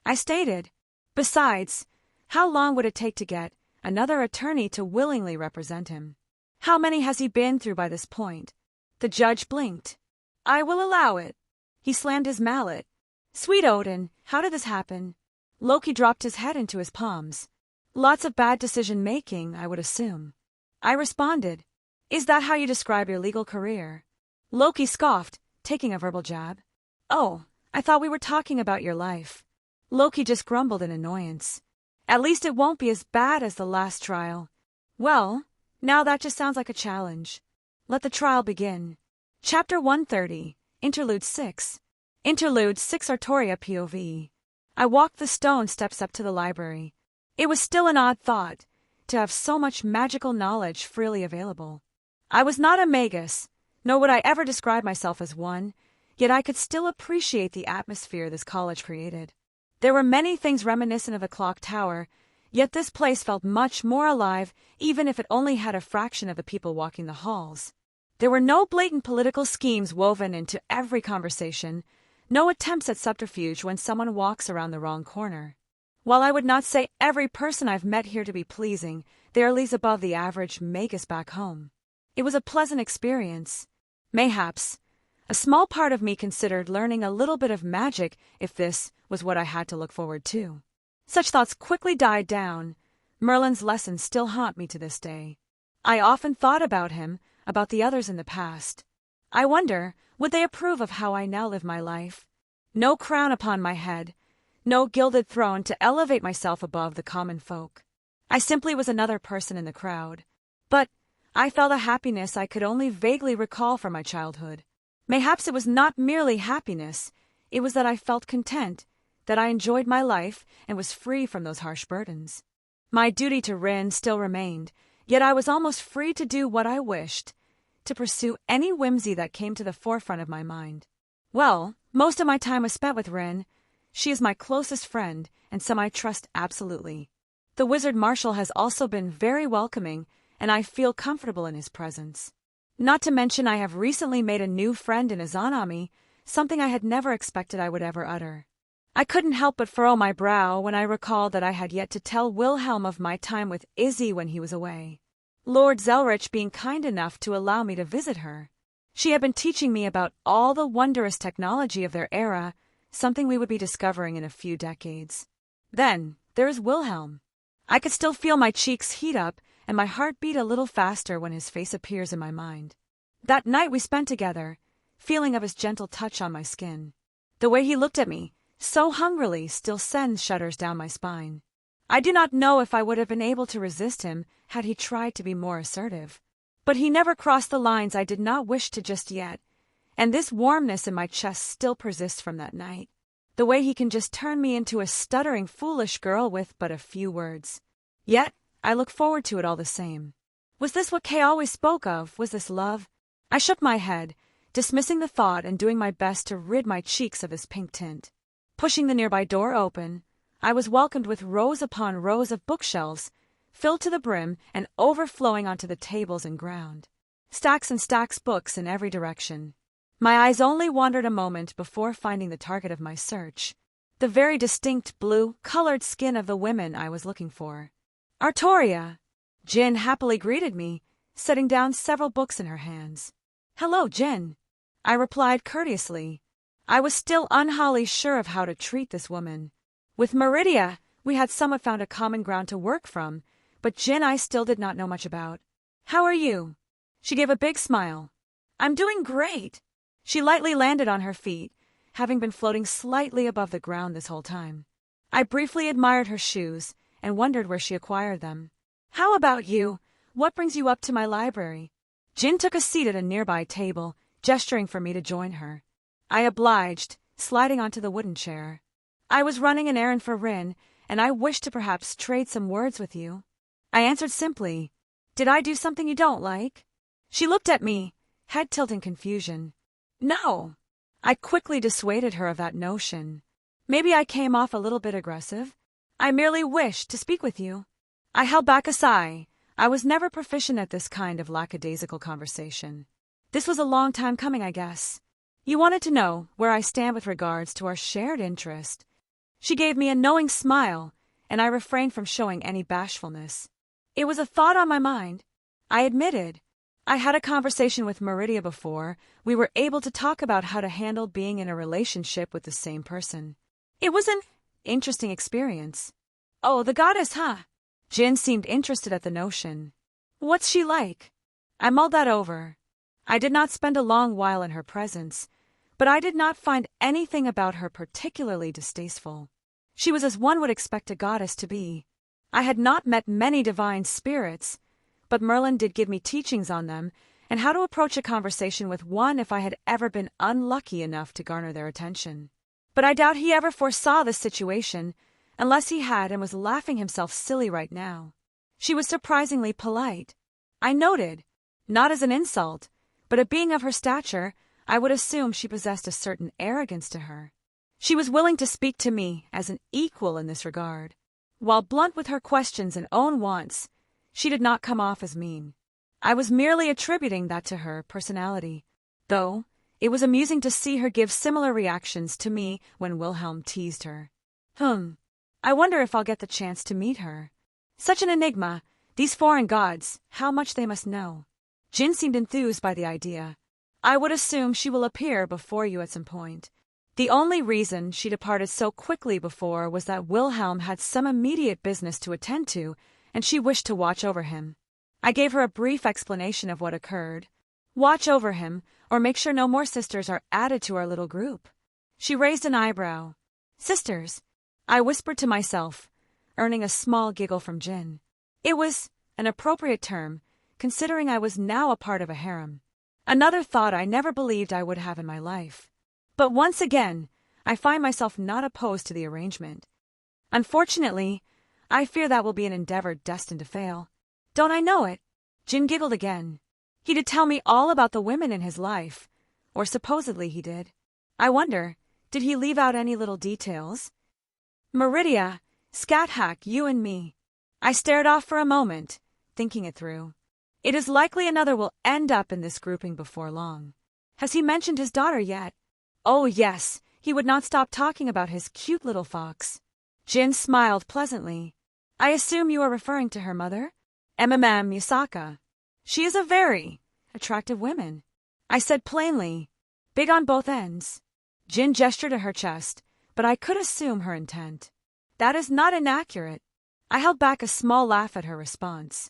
I stated. "Besides, how long would it take to get another attorney to willingly represent him? How many has he been through by this point?" The judge blinked. "I will allow it." He slammed his mallet. "Sweet Odin, how did this happen?" Loki dropped his head into his palms. "Lots of bad decision-making, I would assume." I responded. "Is that how you describe your legal career?" Loki scoffed, taking a verbal jab. "Oh, I thought we were talking about your life." Loki just grumbled in annoyance. "At least it won't be as bad as the last trial." "Well, now that just sounds like a challenge. Let the trial begin." Chapter 130, Interlude 6. Interlude 6, Artoria POV. I walked the stone steps up to the library. It was still an odd thought, to have so much magical knowledge freely available. I was not a magus, nor would I ever describe myself as one, yet I could still appreciate the atmosphere this college created. There were many things reminiscent of a clock tower, yet this place felt much more alive, even if it only had a fraction of the people walking the halls. There were no blatant political schemes woven into every conversation, no attempts at subterfuge when someone walks around the wrong corner. While I would not say every person I've met here to be pleasing, they are at least above the average magus back home. It was a pleasant experience. Mayhaps a small part of me considered learning a little bit of magic if this was what I had to look forward to. Such thoughts quickly died down. Merlin's lessons still haunt me to this day. I often thought about him, about the others in the past. I wonder, would they approve of how I now live my life? No crown upon my head, no gilded throne to elevate myself above the common folk. I simply was another person in the crowd. But I felt a happiness I could only vaguely recall from my childhood. Mayhaps it was not merely happiness, it was that I felt content, that I enjoyed my life and was free from those harsh burdens. My duty to Rin still remained, yet I was almost free to do what I wished, to pursue any whimsy that came to the forefront of my mind. Well, most of my time was spent with Rin. She is my closest friend, and some I trust absolutely. The Wizard Marshal has also been very welcoming, and I feel comfortable in his presence. Not to mention I have recently made a new friend in Izanami, something I had never expected I would ever utter. I couldn't help but furrow my brow when I recalled that I had yet to tell Wilhelm of my time with Izzy when he was away. Lord Zelretch being kind enough to allow me to visit her. She had been teaching me about all the wondrous technology of their era, something we would be discovering in a few decades. Then there is Wilhelm. I could still feel my cheeks heat up and my heart beat a little faster when his face appears in my mind. That night we spent together, feeling of his gentle touch on my skin. The way he looked at me, so hungrily, still sends shudders down my spine. I do not know if I would have been able to resist him had he tried to be more assertive. But he never crossed the lines I did not wish to just yet, and this warmness in my chest still persists from that night. The way he can just turn me into a stuttering, foolish girl with but a few words. Yet, I look forward to it all the same. Was this what Kay always spoke of? Was this love? I shook my head, dismissing the thought and doing my best to rid my cheeks of this pink tint. Pushing the nearby door open, I was welcomed with rows upon rows of bookshelves, filled to the brim and overflowing onto the tables and ground. Stacks and stacks books in every direction. My eyes only wandered a moment before finding the target of my search, the very distinct blue-colored skin of the women I was looking for. Artoria! Jin happily greeted me, setting down several books in her hands. Hello, Jin, I replied courteously. I was still unwholly sure of how to treat this woman. With Meridia, we had somewhat found a common ground to work from, but Jin I still did not know much about. How are you? She gave a big smile. I'm doing great. She lightly landed on her feet, having been floating slightly above the ground this whole time. I briefly admired her shoes and wondered where she acquired them. How about you? What brings you up to my library? Jin took a seat at a nearby table, gesturing for me to join her. I obliged, sliding onto the wooden chair. I was running an errand for Rin, and I wished to perhaps trade some words with you. I answered simply. Did I do something you don't like? She looked at me, head tilt in confusion. No. I quickly dissuaded her of that notion. Maybe I came off a little bit aggressive. I merely wished to speak with you. I held back a sigh. I was never proficient at this kind of lackadaisical conversation. This was a long time coming, I guess. You wanted to know where I stand with regards to our shared interest. She gave me a knowing smile, and I refrained from showing any bashfulness. It was a thought on my mind. I admitted. I had a conversation with Meridia before. We were able to talk about how to handle being in a relationship with the same person. It was an interesting experience. Oh, the goddess, huh? Jin seemed interested at the notion. What's she like? I mulled that over. I did not spend a long while in her presence, but I did not find anything about her particularly distasteful. She was as one would expect a goddess to be. I had not met many divine spirits, but Merlin did give me teachings on them and how to approach a conversation with one if I had ever been unlucky enough to garner their attention. But I doubt he ever foresaw this situation, unless he had and was laughing himself silly right now. She was surprisingly polite. I noted, not as an insult, but a being of her stature, I would assume she possessed a certain arrogance to her. She was willing to speak to me as an equal in this regard. While blunt with her questions and own wants, she did not come off as mean. I was merely attributing that to her personality, though it was amusing to see her give similar reactions to me when Wilhelm teased her. I wonder if I'll get the chance to meet her. Such an enigma, these foreign gods, how much they must know. Jin seemed enthused by the idea. I would assume she will appear before you at some point. The only reason she departed so quickly before was that Wilhelm had some immediate business to attend to, and she wished to watch over him. I gave her a brief explanation of what occurred. Watch over him, or make sure no more sisters are added to our little group. She raised an eyebrow. Sisters, I whispered to myself, earning a small giggle from Jin. It was an appropriate term, considering I was now a part of a harem. Another thought I never believed I would have in my life. But once again, I find myself not opposed to the arrangement. Unfortunately, I fear that will be an endeavor destined to fail. Don't I know it? Jin giggled again. He did tell me all about the women in his life, or supposedly he did. I wonder, did he leave out any little details? Meridia, scat hack, you and me. I stared off for a moment, thinking it through. It is likely another will end up in this grouping before long. Has he mentioned his daughter yet? Oh yes, he would not stop talking about his cute little fox. Jin smiled pleasantly. I assume you are referring to her mother? Yusaka. She is a very attractive woman. I said plainly, big on both ends. Jin gestured to her chest, but I could assume her intent. That is not inaccurate. I held back a small laugh at her response.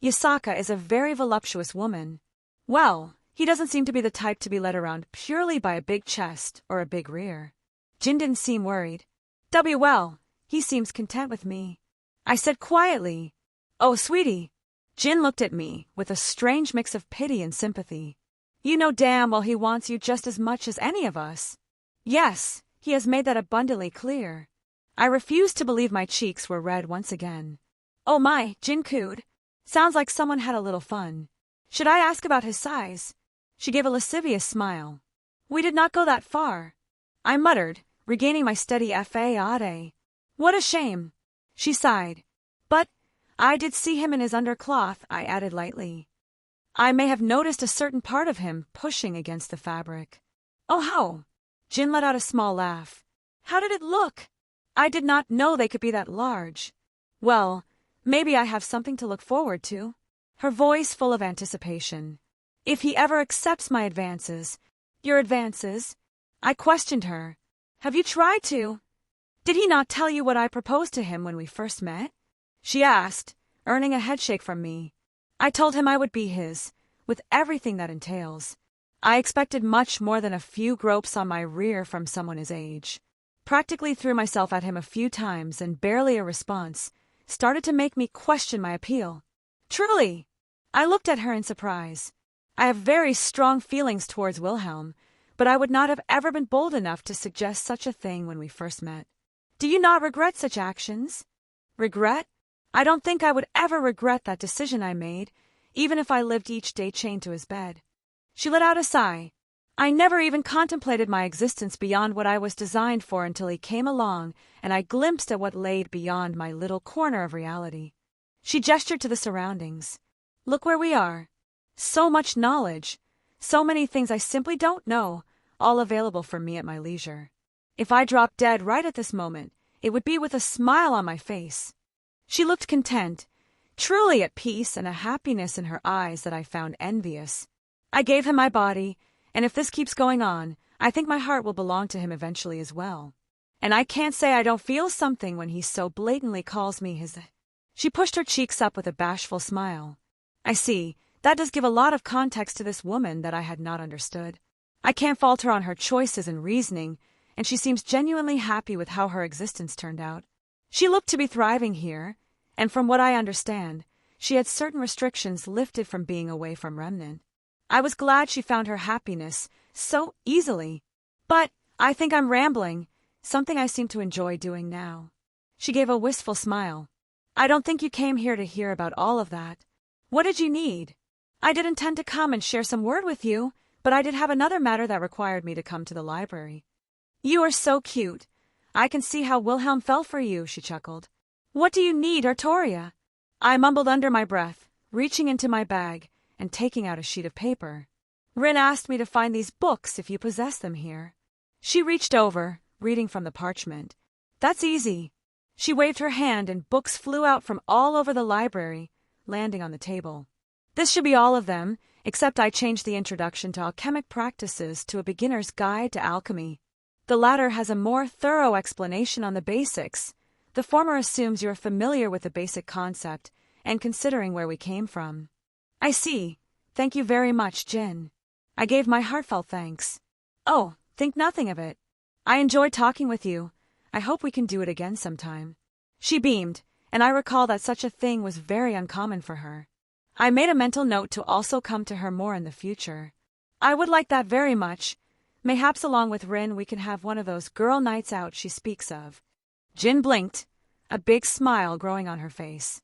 Yusaka is a very voluptuous woman. Well, he doesn't seem to be the type to be led around purely by a big chest or a big rear. Jin didn't seem worried. Well, he seems content with me. I said quietly, Oh, sweetie. Jin looked at me with a strange mix of pity and sympathy. You know damn well he wants you just as much as any of us. Yes, he has made that abundantly clear. I refused to believe my cheeks were red once again. Oh my, Jin cooed. Sounds like someone had a little fun. Should I ask about his size? She gave a lascivious smile. We did not go that far. I muttered, regaining my steady fa. What a shame. She sighed. But I did see him in his undercloth, I added lightly. I may have noticed a certain part of him pushing against the fabric. Oh how? Jin let out a small laugh. How did it look? I did not know they could be that large. Well, maybe I have something to look forward to. Her voice full of anticipation. If he ever accepts my advances. Your advances? I questioned her. Have you tried to? Did he not tell you what I proposed to him when we first met? She asked, earning a headshake from me. I told him I would be his, with everything that entails. I expected much more than a few gropes on my rear from someone his age. Practically threw myself at him a few times and barely a response started to make me question my appeal. Truly! I looked at her in surprise. I have very strong feelings towards Wilhelm, but I would not have ever been bold enough to suggest such a thing when we first met. Do you not regret such actions? Regret? I don't think I would ever regret that decision I made, even if I lived each day chained to his bed. She let out a sigh. I never even contemplated my existence beyond what I was designed for until he came along and I glimpsed at what lay beyond my little corner of reality. She gestured to the surroundings. Look where we are. So much knowledge. So many things I simply don't know, all available for me at my leisure. If I dropped dead right at this moment, it would be with a smile on my face. She looked content, truly at peace, and a happiness in her eyes that I found envious. I gave him my body, and if this keeps going on, I think my heart will belong to him eventually as well. And I can't say I don't feel something when he so blatantly calls me his... She pushed her cheeks up with a bashful smile. I see, that does give a lot of context to this woman that I had not understood. I can't fault her on her choices and reasoning, and she seems genuinely happy with how her existence turned out. She looked to be thriving here, and from what I understand, she had certain restrictions lifted from being away from Remnant. I was glad she found her happiness so easily. But I think I'm rambling, something I seem to enjoy doing now. She gave a wistful smile. I don't think you came here to hear about all of that. What did you need? I did intend to come and share some word with you, but I did have another matter that required me to come to the library. You are so cute. I can see how Wilhelm fell for you, she chuckled. What do you need, Artoria? I mumbled under my breath, reaching into my bag and taking out a sheet of paper. Rin asked me to find these books if you possess them here. She reached over, reading from the parchment. That's easy. She waved her hand and books flew out from all over the library, landing on the table. This should be all of them, except I changed the introduction to alchemic practices to a beginner's guide to alchemy. The latter has a more thorough explanation on the basics. The former assumes you're familiar with the basic concept and considering where we came from. I see. Thank you very much, Jin. I gave my heartfelt thanks. Oh, think nothing of it. I enjoyed talking with you. I hope we can do it again sometime. She beamed, and I recall that such a thing was very uncommon for her. I made a mental note to also come to her more in the future. I would like that very much. Mayhaps along with Rin we can have one of those girl nights out she speaks of. Jin blinked, a big smile growing on her face.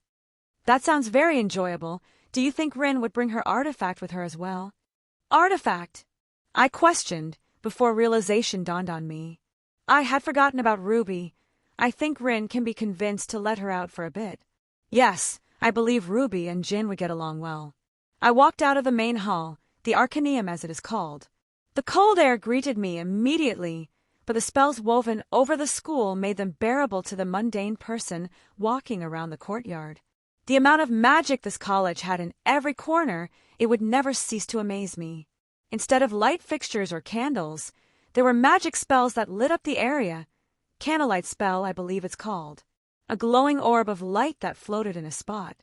That sounds very enjoyable. Do you think Rin would bring her artifact with her as well? Artifact? I questioned, before realization dawned on me. I had forgotten about Ruby. I think Rin can be convinced to let her out for a bit. Yes, I believe Ruby and Jin would get along well. I walked out of the main hall, the Arcaneum as it is called. The cold air greeted me immediately, but the spells woven over the school made them bearable to the mundane person walking around the courtyard. The amount of magic this college had in every corner, it would never cease to amaze me. Instead of light fixtures or candles, there were magic spells that lit up the area. Candlelight spell, I believe it's called. A glowing orb of light that floated in a spot.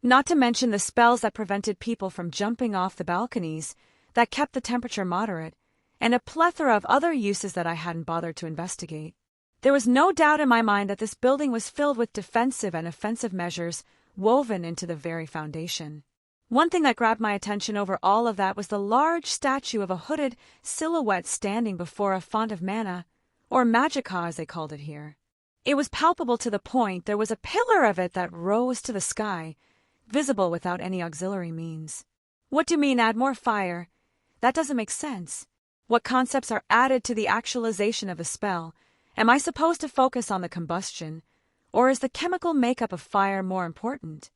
Not to mention the spells that prevented people from jumping off the balconies, that kept the temperature moderate, and a plethora of other uses that I hadn't bothered to investigate. There was no doubt in my mind that this building was filled with defensive and offensive measures woven into the very foundation. One thing that grabbed my attention over all of that was the large statue of a hooded silhouette standing before a font of mana, or magica as they called it here. It was palpable to the point there was a pillar of it that rose to the sky, visible without any auxiliary means. What do you mean add more fire? That doesn't make sense. What concepts are added to the actualization of the spell? Am I supposed to focus on the combustion, or is the chemical makeup of fire more important?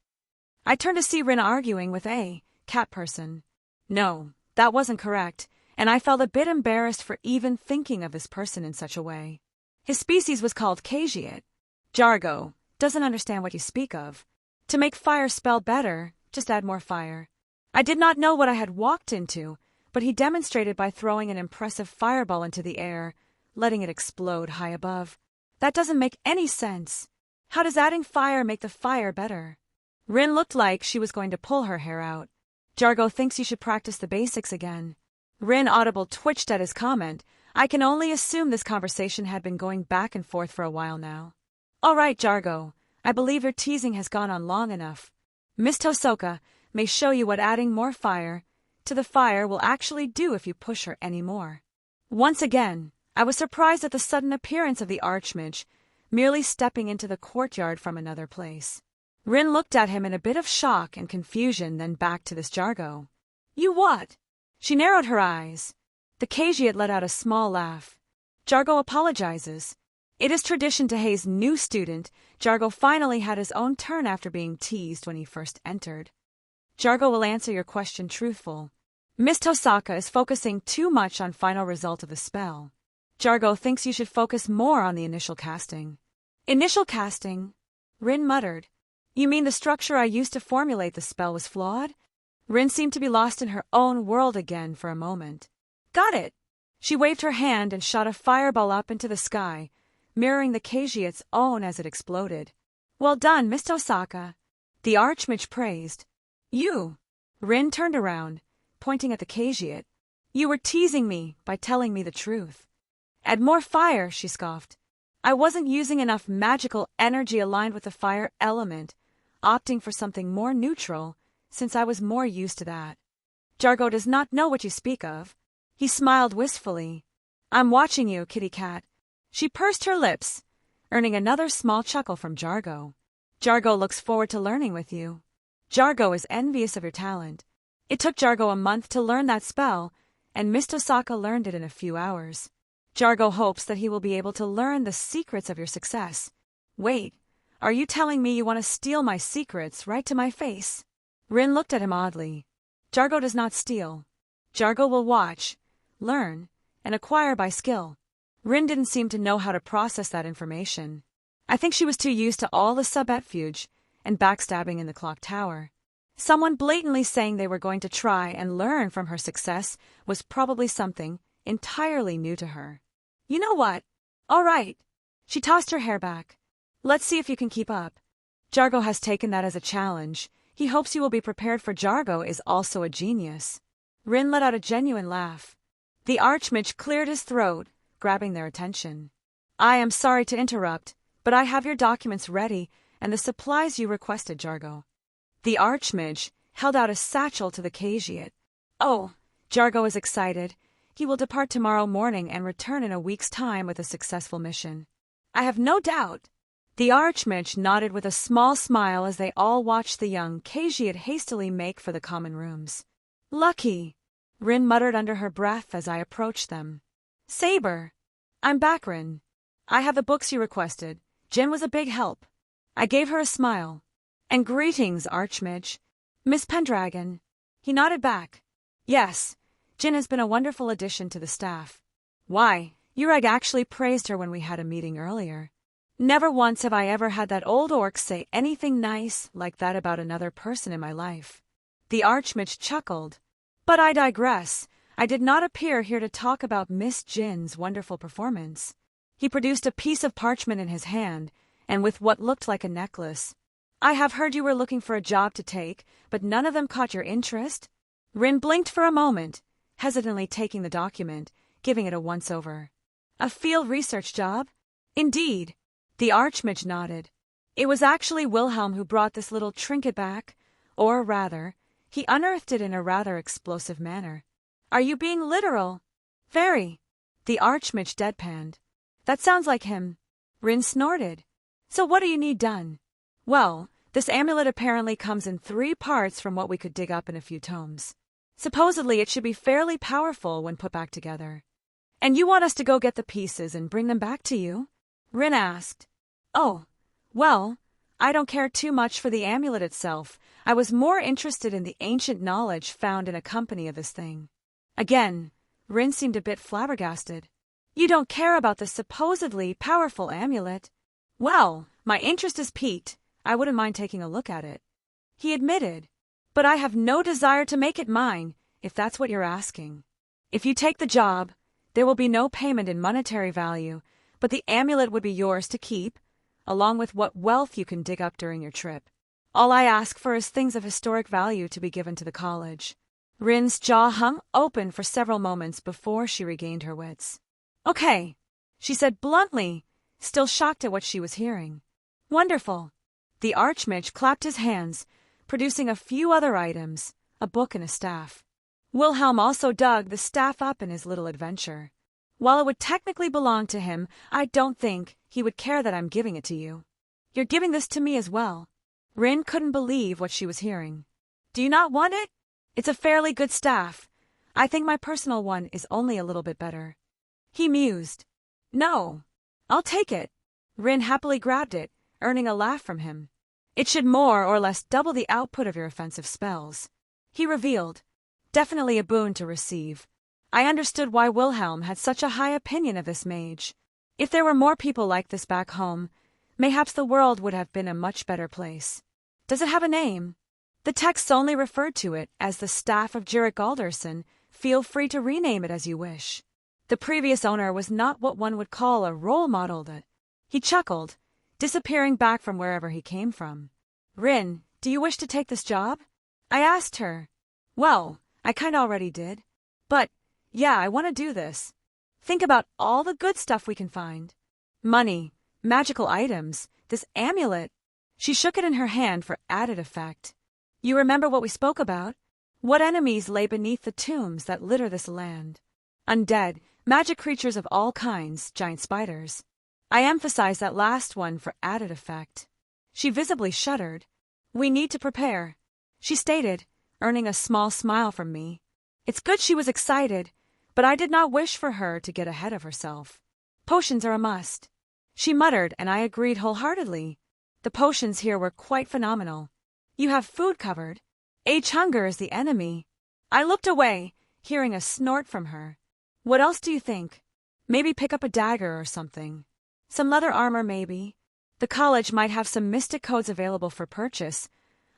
I turned to see Rin arguing with a cat person. No, that wasn't correct, and I felt a bit embarrassed for even thinking of this person in such a way. His species was called Cagiate. Jargo doesn't understand what you speak of. To make fire spell better, just add more fire. I did not know what I had walked into, but he demonstrated by throwing an impressive fireball into the air, letting it explode high above. That doesn't make any sense. How does adding fire make the fire better? Rin looked like she was going to pull her hair out. Jargo thinks you should practice the basics again. Rin audible twitched at his comment. I can only assume this conversation had been going back and forth for a while now. All right, Jargo. I believe your teasing has gone on long enough. Miss Tosoka may show you what adding more fire to the fire will actually do if you push her any more. Once again, I was surprised at the sudden appearance of the Archmage, merely stepping into the courtyard from another place. Rin looked at him in a bit of shock and confusion, then back to this Jargo. You what? She narrowed her eyes. The Cagiate let out a small laugh. Jargo apologizes. It is tradition to haze new student. Jargo finally had his own turn after being teased when he first entered. Jargo will answer your question truthful. Miss Tosaka is focusing too much on final result of the spell. Jargo thinks you should focus more on the initial casting. Initial casting? Rin muttered. You mean the structure I used to formulate the spell was flawed? Rin seemed to be lost in her own world again for a moment. Got it! She waved her hand and shot a fireball up into the sky, mirroring the Cagiate's own as it exploded. Well done, Miss Tosaka. The Archmage praised. You! Rin turned around, pointing at the Cagiate. You were teasing me by telling me the truth. Add more fire, she scoffed. I wasn't using enough magical energy aligned with the fire element, opting for something more neutral, since I was more used to that. Jargo does not know what you speak of. He smiled wistfully. I'm watching you, kitty cat. She pursed her lips, earning another small chuckle from Jargo. Jargo looks forward to learning with you. Jargo is envious of your talent. It took Jargo a month to learn that spell, and Miss Tosaka learned it in a few hours. Jargo hopes that he will be able to learn the secrets of your success. Wait, are you telling me you want to steal my secrets right to my face? Rin looked at him oddly. Jargo does not steal. Jargo will watch, learn, and acquire by skill. Rin didn't seem to know how to process that information. I think she was too used to all the subterfuge and backstabbing in the clock tower. Someone blatantly saying they were going to try and learn from her success was probably something entirely new to her. You know what? All right. She tossed her hair back. Let's see if you can keep up. Jargo has taken that as a challenge. He hopes you will be prepared, for Jargo is also a genius. Rin let out a genuine laugh. The Archmage cleared his throat, grabbing their attention. I am sorry to interrupt, but I have your documents ready and the supplies you requested, Jargo. The Archmage held out a satchel to the Cagiate. Oh, Jargo is excited. He will depart tomorrow morning and return in a week's time with a successful mission. I have no doubt. The Archmage nodded with a small smile as they all watched the young Cagiate hastily make for the common rooms. Lucky, Rin muttered under her breath as I approached them. Saber. I'm back, Rin. I have the books you requested. Jin was a big help. I gave her a smile. And greetings, Archmage. Miss Pendragon. He nodded back. Yes, Jin has been a wonderful addition to the staff. Why, Ureg actually praised her when we had a meeting earlier. Never once have I ever had that old orc say anything nice like that about another person in my life. The Archmage chuckled. But I digress. I did not appear here to talk about Miss Jin's wonderful performance. He produced a piece of parchment in his hand, and with what looked like a necklace. I have heard you were looking for a job to take, but none of them caught your interest? Rin blinked for a moment, hesitantly taking the document, giving it a once-over. A field research job? Indeed. The Archmage nodded. It was actually Wilhelm who brought this little trinket back, or rather, he unearthed it in a rather explosive manner. Are you being literal? Very. The Archmage deadpanned. That sounds like him. Rin snorted. So what do you need done? Well, this amulet apparently comes in 3 parts from what we could dig up in a few tomes. Supposedly it should be fairly powerful when put back together. And you want us to go get the pieces and bring them back to you? Rin asked. Oh, well, I don't care too much for the amulet itself. I was more interested in the ancient knowledge found in a company of this thing. Again, Rin seemed a bit flabbergasted. You don't care about the supposedly powerful amulet? Well, my interest is piqued. I wouldn't mind taking a look at it. He admitted. But I have no desire to make it mine, if that's what you're asking. If you take the job, there will be no payment in monetary value, but the amulet would be yours to keep, along with what wealth you can dig up during your trip. All I ask for is things of historic value to be given to the college. Rin's jaw hung open for several moments before she regained her wits. Okay, she said bluntly, still shocked at what she was hearing. Wonderful. The Archmage clapped his hands, producing a few other items, a book and a staff. Wilhelm also dug the staff up in his little adventure. While it would technically belong to him, I don't think he would care that I'm giving it to you. You're giving this to me as well. Rin couldn't believe what she was hearing. Do you not want it? It's a fairly good staff. I think my personal one is only a little bit better. He mused. No. I'll take it. Rin happily grabbed it, earning a laugh from him. It should more or less double the output of your offensive spells. He revealed. Definitely a boon to receive. I understood why Wilhelm had such a high opinion of this mage. If there were more people like this back home, mayhaps the world would have been a much better place. Does it have a name? The text only referred to it as the Staff of Jurek Alderson. Feel free to rename it as you wish. The previous owner was not what one would call a role model. He chuckled, disappearing back from wherever he came from. Rin, do you wish to take this job? I asked her. Well, I kinda already did. But, yeah, I want to do this. Think about all the good stuff we can find. Money, magical items, this amulet. She shook it in her hand for added effect. You remember what we spoke about? What enemies lay beneath the tombs that litter this land? Undead, magic creatures of all kinds, giant spiders. I emphasized that last one for added effect. She visibly shuddered. We need to prepare, she stated, earning a small smile from me. It's good she was excited, but I did not wish for her to get ahead of herself. Potions are a must. She muttered, and I agreed wholeheartedly. The potions here were quite phenomenal. You have food covered. Age hunger is the enemy. I looked away, hearing a snort from her. What else do you think? Maybe pick up a dagger or something. Some leather armor, maybe. The college might have some mystic codes available for purchase.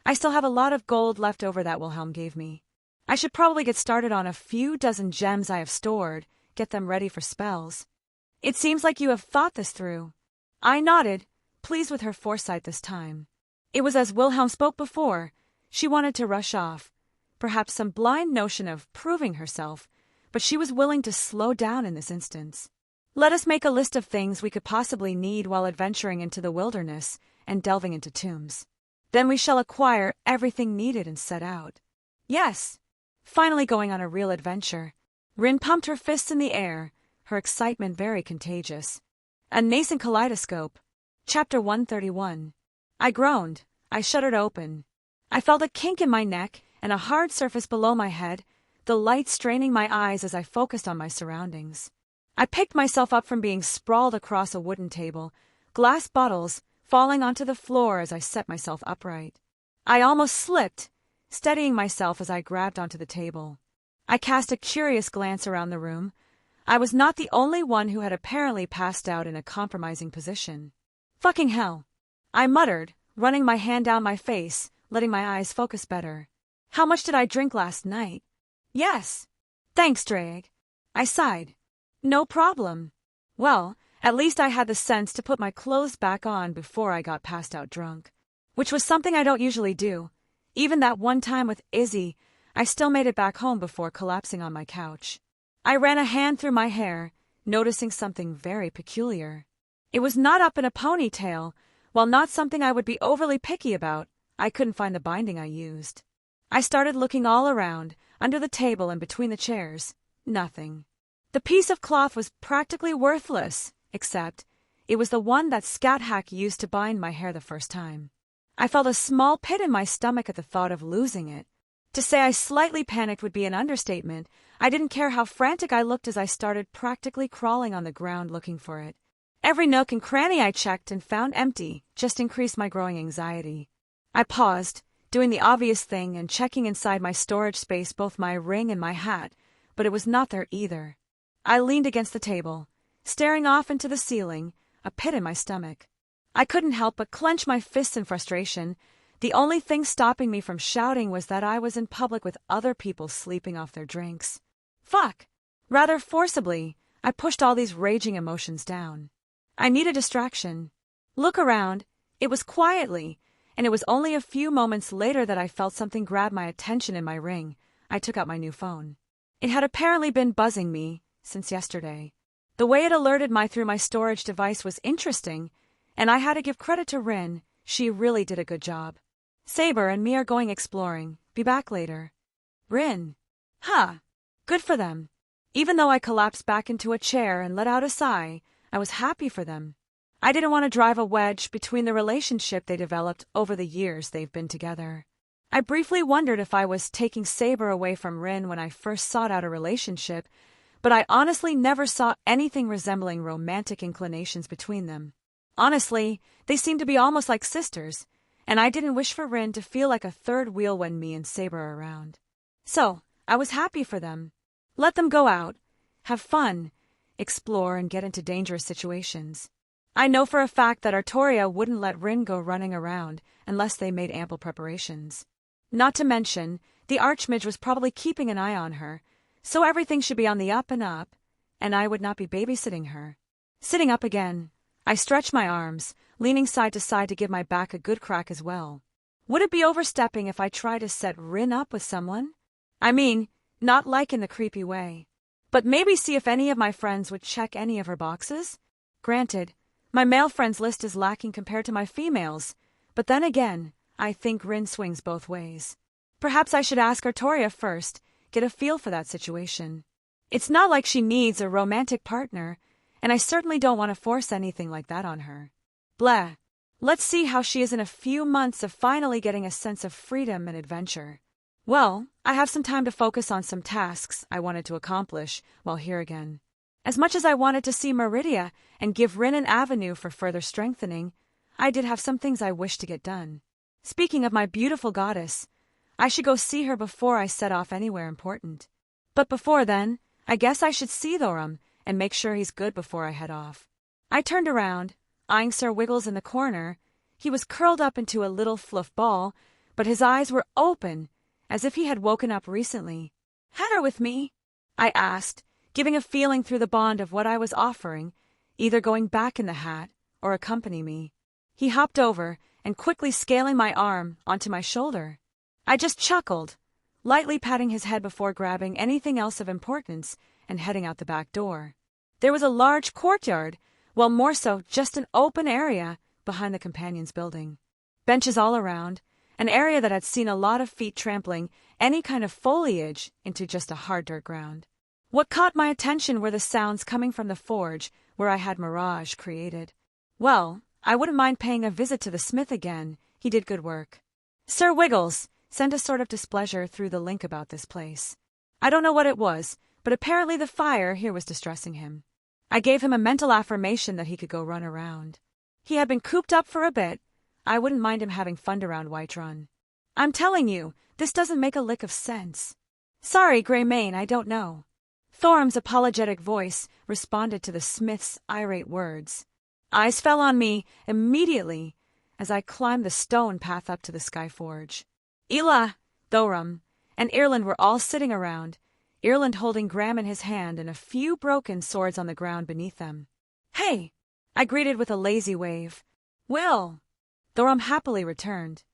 I still have a lot of gold left over that Wilhelm gave me. I should probably get started on a few dozen gems I have stored, get them ready for spells. It seems like you have thought this through. I nodded, pleased with her foresight this time. It was as Wilhelm spoke before. She wanted to rush off, perhaps some blind notion of proving herself, but she was willing to slow down in this instance. Let us make a list of things we could possibly need while adventuring into the wilderness and delving into tombs. Then we shall acquire everything needed and set out. Yes. Finally going on a real adventure. Rin pumped her fists in the air, her excitement very contagious. A Nascent Kaleidoscope. Chapter 131. I groaned. I shuddered open. I felt a kink in my neck and a hard surface below my head, the light straining my eyes as I focused on my surroundings. I picked myself up from being sprawled across a wooden table, glass bottles falling onto the floor as I set myself upright. I almost slipped, steadying myself as I grabbed onto the table. I cast a curious glance around the room. I was not the only one who had apparently passed out in a compromising position. Fucking hell. I muttered, running my hand down my face, letting my eyes focus better. How much did I drink last night? Yes. Thanks, Drake. I sighed. No problem. Well, at least I had the sense to put my clothes back on before I got passed out drunk, which was something I don't usually do. Even that one time with Izzy, I still made it back home before collapsing on my couch. I ran a hand through my hair, noticing something very peculiar. It was not up in a ponytail. While not something I would be overly picky about, I couldn't find the binding I used. I started looking all around, under the table and between the chairs. Nothing. The piece of cloth was practically worthless, except it was the one that Scat Hack used to bind my hair the first time. I felt a small pit in my stomach at the thought of losing it. To say I slightly panicked would be an understatement. I didn't care how frantic I looked as I started practically crawling on the ground looking for it. Every nook and cranny I checked and found empty just increased my growing anxiety. I paused, doing the obvious thing and checking inside my storage space both my ring and my hat, but it was not there either. I leaned against the table, staring off into the ceiling, a pit in my stomach. I couldn't help but clench my fists in frustration. The only thing stopping me from shouting was that I was in public with other people sleeping off their drinks. Fuck! Rather forcibly, I pushed all these raging emotions down. I need a distraction. Look around. It was quietly, and it was only a few moments later that I felt something grab my attention in my ring. I took out my new phone. It had apparently been buzzing me since yesterday. The way it alerted me through my storage device was interesting, and I had to give credit to Rin. She really did a good job. Saber and me are going exploring. Be back later. Rin. Huh. Good for them. Even though I collapsed back into a chair and let out a sigh, I was happy for them. I didn't want to drive a wedge between the relationship they developed over the years they've been together. I briefly wondered if I was taking Saber away from Rin when I first sought out a relationship, but I honestly never saw anything resembling romantic inclinations between them. Honestly, they seemed to be almost like sisters, and I didn't wish for Rin to feel like a third wheel when me and Saber are around. So, I was happy for them. Let them go out, have fun, explore, and get into dangerous situations. I know for a fact that Artoria wouldn't let Rin go running around unless they made ample preparations. Not to mention, the Archmage was probably keeping an eye on her, so everything should be on the up and up, and I would not be babysitting her. Sitting up again, I stretched my arms, leaning side to side to give my back a good crack as well. Would it be overstepping if I tried to set Rin up with someone? I mean, not like in the creepy way, but maybe see if any of my friends would check any of her boxes? Granted, my male friends list is lacking compared to my females, but then again, I think Rin swings both ways. Perhaps I should ask Artoria first, get a feel for that situation. It's not like she needs a romantic partner, and I certainly don't want to force anything like that on her. Blah. Let's see how she is in a few months of finally getting a sense of freedom and adventure. Well, I have some time to focus on some tasks I wanted to accomplish while here again. As much as I wanted to see Meridia and give Rin an avenue for further strengthening, I did have some things I wished to get done. Speaking of my beautiful goddess, I should go see her before I set off anywhere important. But before then, I guess I should see Thorum and make sure he's good before I head off. I turned around, eyeing Sir Wiggles in the corner. He was curled up into a little fluff ball, but his eyes were open, as if he had woken up recently. "Had her with me?" I asked, giving a feeling through the bond of what I was offering, either going back in the hat or accompany me. He hopped over and quickly scaling my arm onto my shoulder. I just chuckled, lightly patting his head before grabbing anything else of importance and heading out the back door. There was a large courtyard, well, more so just an open area behind the companion's building. Benches all around, an area that had seen a lot of feet trampling any kind of foliage into just a hard dirt ground. What caught my attention were the sounds coming from the forge where I had Mirage created. Well, I wouldn't mind paying a visit to the smith again. He did good work. Sir Wiggles sent a sort of displeasure through the link about this place. I don't know what it was, but apparently the fire here was distressing him. I gave him a mental affirmation that he could go run around. He had been cooped up for a bit. I wouldn't mind him having fun around Whiterun. I'm telling you, this doesn't make a lick of sense. Sorry, Greymane, I don't know. Thorum's apologetic voice responded to the smith's irate words. Eyes fell on me immediately as I climbed the stone path up to the Skyforge. Ela, Thorum, and Ireland were all sitting around, Ireland holding Graham in his hand and a few broken swords on the ground beneath them. "Hey!" I greeted with a lazy wave. "Will!" Thorum happily returned.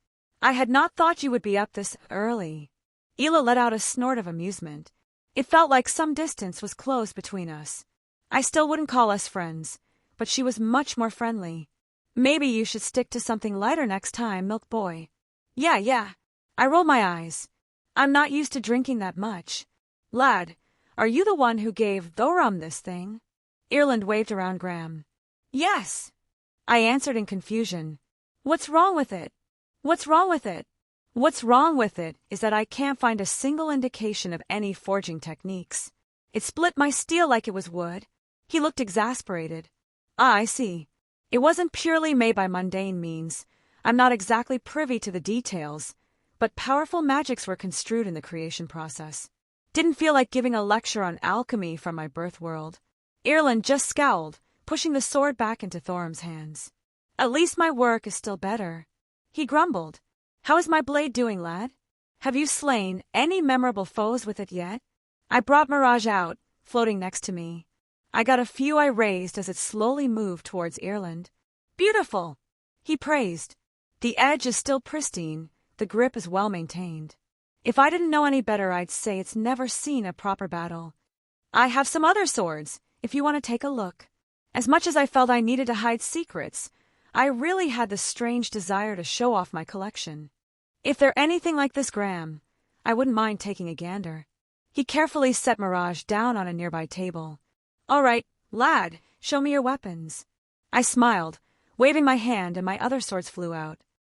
"I had not thought you would be up this early." Ela let out a snort of amusement. It felt like some distance was closed between us. I still wouldn't call us friends, but she was much more friendly. "Maybe you should stick to something lighter next time, Milk Boy." Yeah. I rolled my eyes. I'm not used to drinking that much. "Lad, are you the one who gave Thorum this thing?" Ireland waved around Graham. "Yes," I answered in confusion. "What's wrong with it?" "What's wrong with it?" "What's wrong with it is that I can't find a single indication of any forging techniques. It split my steel like it was wood." He looked exasperated. "I see. It wasn't purely made by mundane means. I'm not exactly privy to the details, but powerful magics were construed in the creation process. Didn't feel like giving a lecture on alchemy from my birth world." Ireland just scowled, pushing the sword back into Thorum's hands. "At least my work is still better." He grumbled. "How is my blade doing, lad? Have you slain any memorable foes with it yet?" I brought Mirage out, floating next to me. I got a few I raised as it slowly moved towards Ireland. "Beautiful," he praised. "The edge is still pristine, the grip is well maintained. If I didn't know any better, I'd say it's never seen a proper battle. I have some other swords, if you want to take a look." As much as I felt I needed to hide secrets, I really had the strange desire to show off my collection. "If they're anything like this, Graham, I wouldn't mind taking a gander." He carefully set Mirage down on a nearby table. "All right, lad, show me your weapons." I smiled, waving my hand, and my other swords flew out.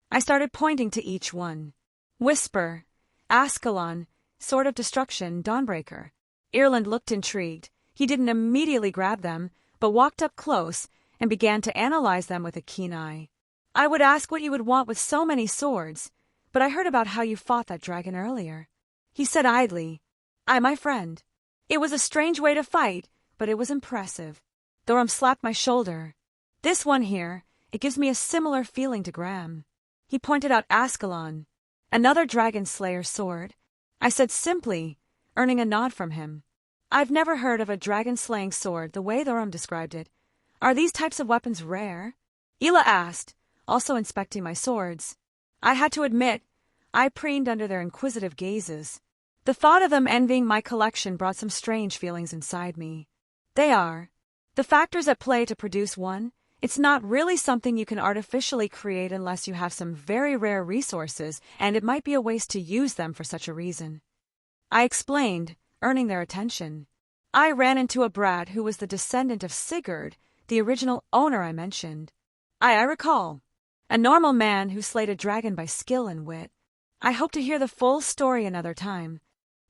I started pointing to each one. Whisper, Ascalon, Sword of Destruction, Dawnbreaker. Ireland looked intrigued. He didn't immediately grab them, but walked up close and began to analyze them with a keen eye. "I would ask what you would want with so many swords, but I heard about how you fought that dragon earlier," he said idly. My friend. It was a strange way to fight, but it was impressive." Thorum slapped my shoulder. "This one here, it gives me a similar feeling to Graham." He pointed out Ascalon, another dragon slayer sword. I said simply, earning a nod from him. "I've never heard of a dragon-slaying sword the way Thorum described it. Are these types of weapons rare?" Ela asked, also inspecting my swords. I had to admit, I preened under their inquisitive gazes. The thought of them envying my collection brought some strange feelings inside me. They are. The factors at play to produce one, it's not really something you can artificially create unless you have some very rare resources, and it might be a waste to use them for such a reason. I explained, earning their attention. I ran into a brat who was the descendant of Sigurd, the original owner I mentioned. I recall. A normal man who slayed a dragon by skill and wit. I hope to hear the full story another time.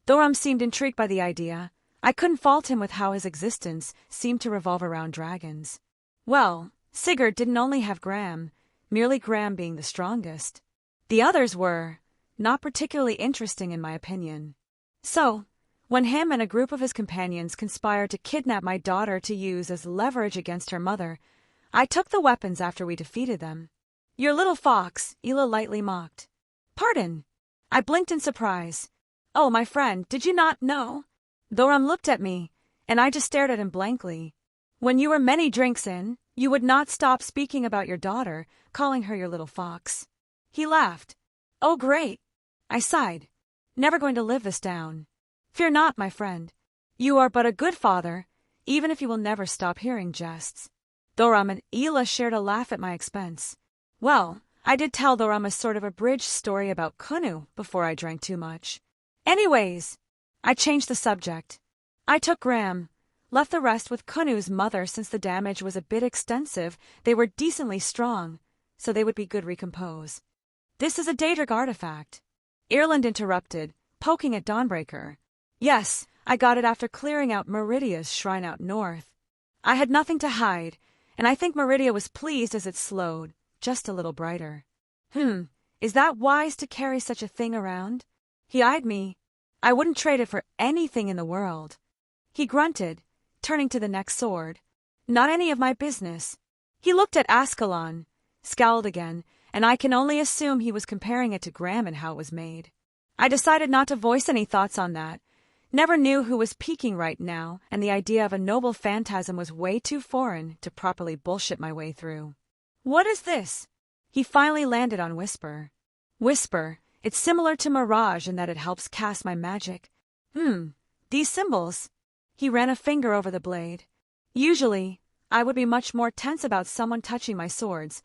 Thorum seemed intrigued by the idea. I couldn't fault him with how his existence seemed to revolve around dragons. Well, Sigurd didn't only have Graham, merely Graham being the strongest. The others were not particularly interesting in my opinion. So, when him and a group of his companions conspired to kidnap my daughter to use as leverage against her mother, I took the weapons after we defeated them. "Your little fox," Ela lightly mocked. "Pardon." I blinked in surprise. "Oh, my friend, did you not know?" Thorum looked at me, and I just stared at him blankly. "When you were many drinks in, you would not stop speaking about your daughter, calling her your little fox." He laughed. "Oh, great." I sighed. Never going to live this down. "Fear not, my friend. You are but a good father, even if you will never stop hearing jests." Thorum and Ela shared a laugh at my expense. Well, I did tell Thorum a sort of abridged story about Kunu before I drank too much. Anyways, I changed the subject. I took Graham, left the rest with Kunu's mother since the damage was a bit extensive. They were decently strong, so they would be good recompose. "This is a Daedric artifact," Ireland interrupted, poking at Dawnbreaker. "Yes, I got it after clearing out Meridia's shrine out north. I had nothing to hide, and I think Meridia was pleased as it slowed, just a little brighter." Is that wise to carry such a thing around?" He eyed me. "I wouldn't trade it for anything in the world." He grunted, turning to the next sword. "Not any of my business." He looked at Ascalon, scowled again, and I can only assume he was comparing it to Graham and how it was made. I decided not to voice any thoughts on that. Never knew who was peaking right now, and the idea of a noble phantasm was way too foreign to properly bullshit my way through. "What is this?" He finally landed on Whisper. "Whisper. It's similar to Mirage in that it helps cast my magic." These symbols." He ran a finger over the blade. "Usually, I would be much more tense about someone touching my swords.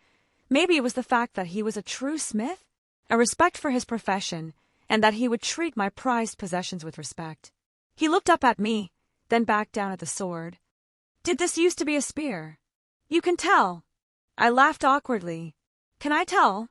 Maybe it was the fact that he was a true smith, a respect for his profession, and that he would treat my prized possessions with respect." He looked up at me, then back down at the sword. "Did this used to be a spear?" "You can tell." I laughed awkwardly. "Can I tell?"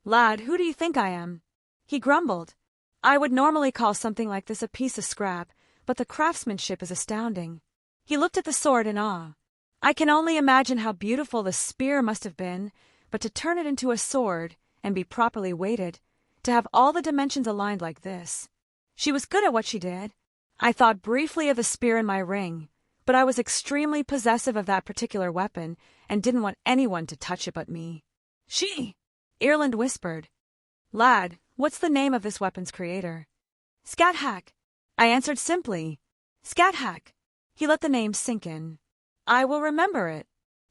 "Lad, who do you think I am?" He grumbled. "I would normally call something like this a piece of scrap, but the craftsmanship is astounding." He looked at the sword in awe. I can only imagine how beautiful the spear must have been, but to turn it into a sword and be properly weighted, to have all the dimensions aligned like this. She was good at what she did. I thought briefly of the spear in my ring, but I was extremely possessive of that particular weapon and didn't want anyone to touch it but me. "She," Ireland whispered. "Lad, what's the name of this weapon's creator?" "Scat-Hack." I answered simply. "Scat-Hack." He let the name sink in. "I will remember it."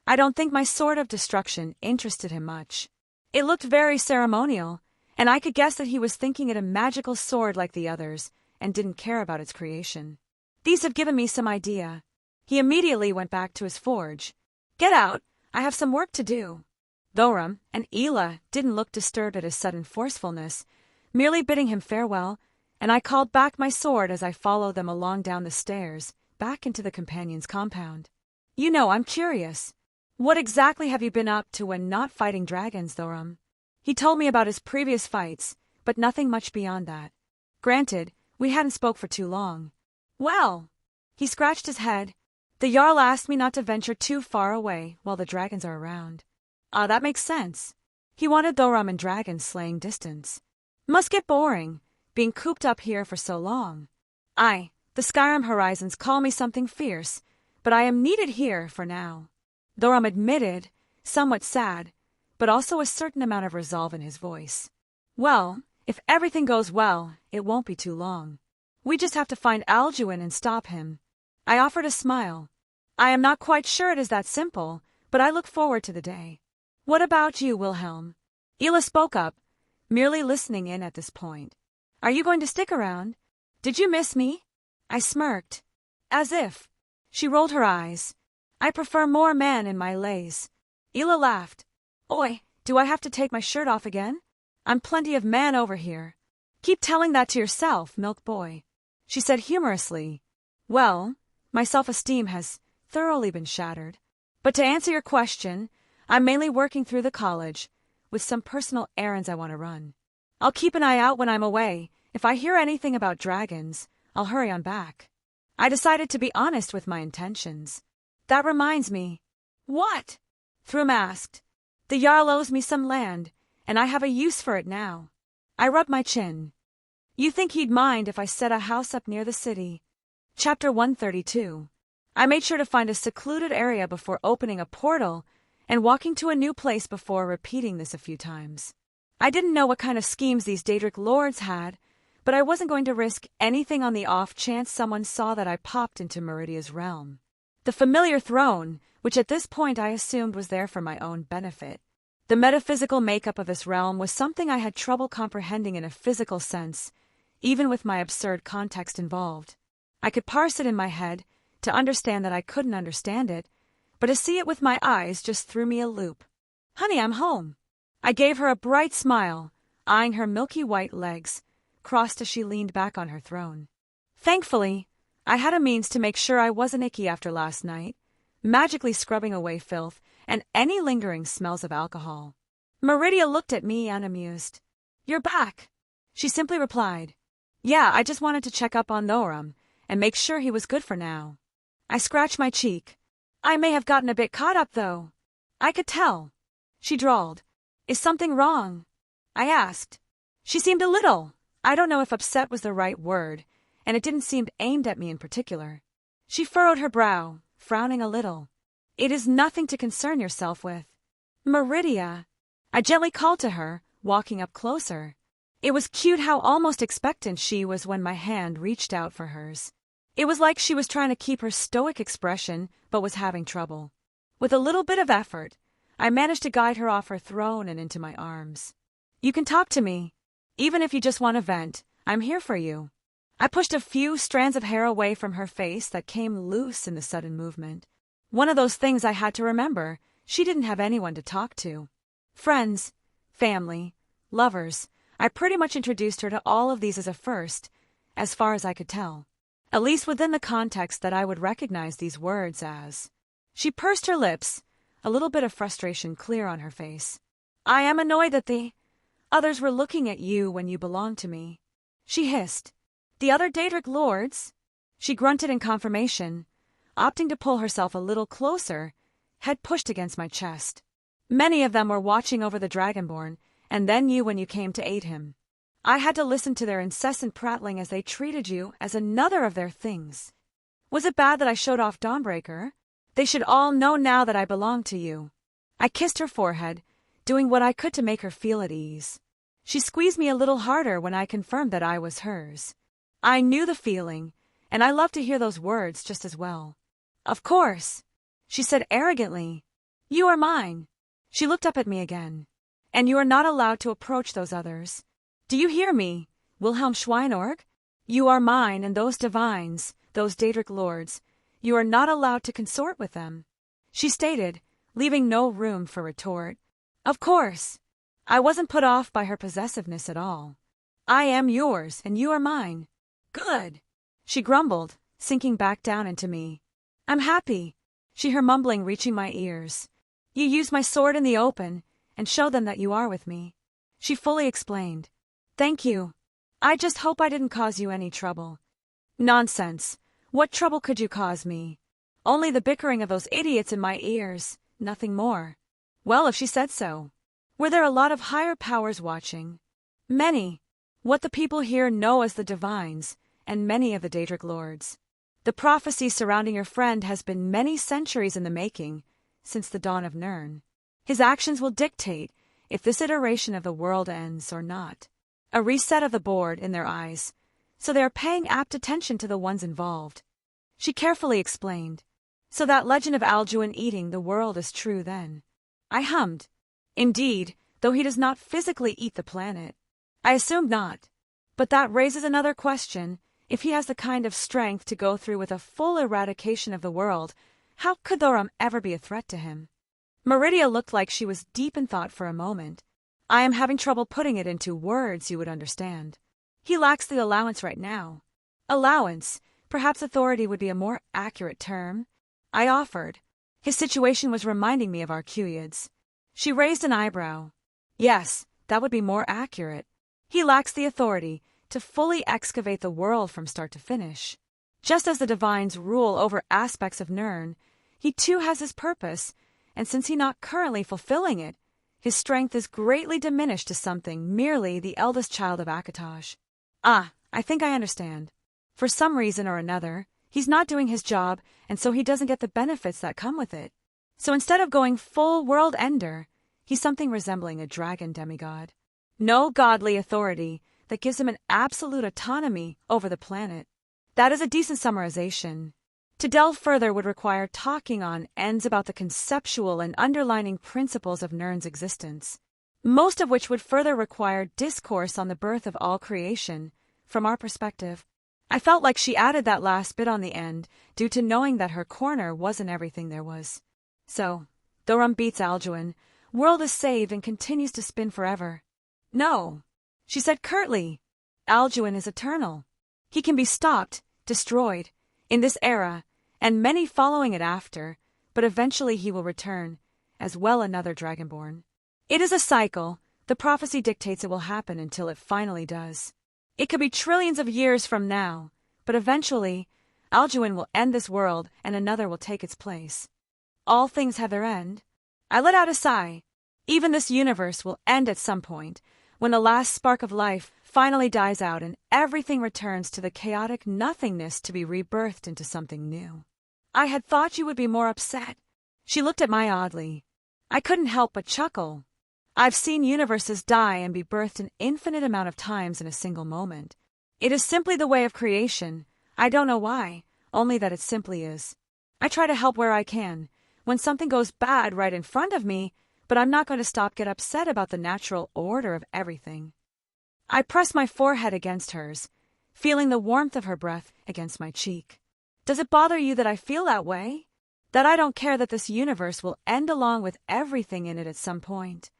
I don't think my sword of destruction interested him much. It looked very ceremonial, and I could guess that he was thinking it a magical sword like the others, and didn't care about its creation. These have given me some idea. He immediately went back to his forge. "Get out, I have some work to do." Thorum and Ela didn't look disturbed at his sudden forcefulness, merely bidding him farewell, and I called back my sword as I followed them along down the stairs, back into the companion's compound. You know, I'm curious. What exactly have you been up to when not fighting dragons, Thorum? He told me about his previous fights, but nothing much beyond that. Granted, we hadn't spoke for too long. Well, he scratched his head. The Jarl asked me not to venture too far away while the dragons are around. That makes sense. He wanted Thorum and dragon slaying distance. Must get boring, being cooped up here for so long. The Skyrim horizons call me something fierce, but I am needed here for now. Thorum admitted, somewhat sad, but also a certain amount of resolve in his voice. Well, if everything goes well, it won't be too long. We just have to find Alduin and stop him. I offered a smile. I am not quite sure it is that simple, but I look forward to the day. What about you, Wilhelm? Ela spoke up, merely listening in at this point. Are you going to stick around? Did you miss me? I smirked. As if. She rolled her eyes. I prefer more man in my lays. Ela laughed. Oi, do I have to take my shirt off again? I'm plenty of man over here. Keep telling that to yourself, milk boy. She said humorously. Well, my self-esteem has thoroughly been shattered. But to answer your question, I'm mainly working through the college, with some personal errands I want to run. I'll keep an eye out when I'm away. If I hear anything about dragons, I'll hurry on back. I decided to be honest with my intentions. That reminds me. What? Thrym asked. The Jarl owes me some land, and I have a use for it now. I rubbed my chin. You think he'd mind if I set a house up near the city? Chapter 132. I made sure to find a secluded area before opening a portal and walking to a new place before repeating this a few times. I didn't know what kind of schemes these Daedric lords had, but I wasn't going to risk anything on the off chance someone saw that I popped into Meridia's realm. The familiar throne, which at this point I assumed was there for my own benefit. The metaphysical makeup of this realm was something I had trouble comprehending in a physical sense, even with my absurd context involved. I could parse it in my head, to understand that I couldn't understand it, but to see it with my eyes just threw me a loop. Honey, I'm home. I gave her a bright smile, eyeing her milky white legs, crossed as she leaned back on her throne. Thankfully, I had a means to make sure I wasn't icky after last night, magically scrubbing away filth and any lingering smells of alcohol. Meridia looked at me unamused. You're back, she simply replied. Yeah, I just wanted to check up on Thorum and make sure he was good for now. I scratched my cheek. I may have gotten a bit caught up, though. I could tell. She drawled. Is something wrong? I asked. She seemed a little. I don't know if upset was the right word, and it didn't seem aimed at me in particular. She furrowed her brow, frowning a little. It is nothing to concern yourself with. Meridia. I gently called to her, walking up closer. It was cute how almost expectant she was when my hand reached out for hers. It was like she was trying to keep her stoic expression, but was having trouble. With a little bit of effort, I managed to guide her off her throne and into my arms. You can talk to me. Even if you just want to vent, I'm here for you. I pushed a few strands of hair away from her face that came loose in the sudden movement. One of those things I had to remember. She didn't have anyone to talk to. Friends, family, lovers. I pretty much introduced her to all of these as a first, as far as I could tell. At least within the context that I would recognize these words as. She pursed her lips, a little bit of frustration clear on her face. I am annoyed that the others were looking at you when you belonged to me. She hissed. The other Daedric lords? She grunted in confirmation, opting to pull herself a little closer, head pushed against my chest. Many of them were watching over the Dragonborn, and then you when you came to aid him. I had to listen to their incessant prattling as they treated you as another of their things. Was it bad that I showed off Dawnbreaker? They should all know now that I belong to you. I kissed her forehead, doing what I could to make her feel at ease. She squeezed me a little harder when I confirmed that I was hers. I knew the feeling, and I loved to hear those words just as well. Of course, she said arrogantly. You are mine. She looked up at me again. And you are not allowed to approach those others. Do you hear me, Wilhelm Schweinorg? You are mine, and those divines, those Daedric lords, you are not allowed to consort with them. She stated, leaving no room for retort. Of course. I wasn't put off by her possessiveness at all. I am yours, and you are mine. Good, she grumbled, sinking back down into me. I'm happy, she heard mumbling, reaching my ears. You used my sword in the open, and show them that you are with me. She fully explained. Thank you. I just hope I didn't cause you any trouble. Nonsense. What trouble could you cause me? Only the bickering of those idiots in my ears, nothing more. Well, if she said so. Were there a lot of higher powers watching? Many. What the people here know as the divines, and many of the Daedric lords. The prophecy surrounding your friend has been many centuries in the making, since the dawn of Nirn. His actions will dictate if this iteration of the world ends or not. A reset of the board in their eyes, so they are paying apt attention to the ones involved. She carefully explained. So that legend of Alduin eating the world is true then. I hummed. Indeed, though he does not physically eat the planet. I assumed not. But that raises another question. If he has the kind of strength to go through with a full eradication of the world, how could Thorum ever be a threat to him? Meridia looked like she was deep in thought for a moment. I am having trouble putting it into words you would understand. He lacks the allowance right now. Allowance, perhaps authority would be a more accurate term. I offered. His situation was reminding me of Arcueids. She raised an eyebrow. Yes, that would be more accurate. He lacks the authority to fully excavate the world from start to finish. Just as the divines rule over aspects of Nirn, he too has his purpose, and since he's not currently fulfilling it, his strength is greatly diminished to something merely the eldest child of Akatosh. Ah, I think I understand. For some reason or another, he's not doing his job, and so he doesn't get the benefits that come with it. So instead of going full world ender, he's something resembling a dragon demigod. No godly authority that gives him an absolute autonomy over the planet. That is a decent summarization. To delve further would require talking on ends about the conceptual and underlying principles of Nirn's existence, most of which would further require discourse on the birth of all creation, from our perspective. I felt like she added that last bit on the end, due to knowing that her corner wasn't everything there was. So, Thorum beats Alduin, world is saved and continues to spin forever. No, she said curtly. Alduin is eternal. He can be stopped, destroyed, in this era, and many following it after, but eventually he will return, as well another Dragonborn. It is a cycle. The prophecy dictates it will happen until it finally does. It could be trillions of years from now, but eventually, Alduin will end this world and another will take its place. All things have their end. I let out a sigh. Even this universe will end at some point, when the last spark of life finally dies out and everything returns to the chaotic nothingness to be rebirthed into something new. I had thought you would be more upset. She looked at me oddly. I couldn't help but chuckle. I've seen universes die and be birthed an infinite amount of times in a single moment. It is simply the way of creation. I don't know why, only that it simply is. I try to help where I can, when something goes bad right in front of me, but I'm not going to get upset about the natural order of everything. I pressed my forehead against hers, feeling the warmth of her breath against my cheek. Does it bother you that I feel that way? That I don't care that this universe will end along with everything in it at some point?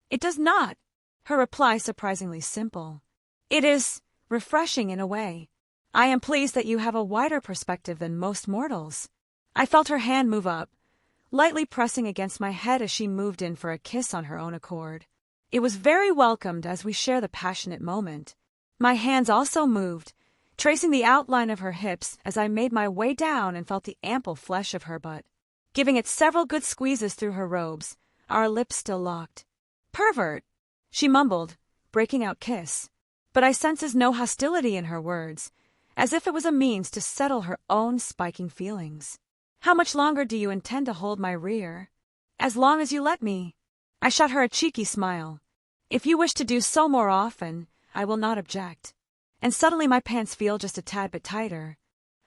It does not. Her reply surprisingly simple. It is refreshing in a way. I am pleased that you have a wider perspective than most mortals. I felt her hand move up, lightly pressing against my head as she moved in for a kiss on her own accord. It was very welcomed as we share the passionate moment. My hands also moved, tracing the outline of her hips as I made my way down and felt the ample flesh of her butt. Giving it several good squeezes through her robes, our lips still locked. Pervert, she mumbled, breaking out kiss. But I senses no hostility in her words, as if it was a means to settle her own spiking feelings. How much longer do you intend to hold my rear? As long as you let me. I shot her a cheeky smile. If you wish to do so more often, I will not object. And suddenly my pants feel just a tad bit tighter.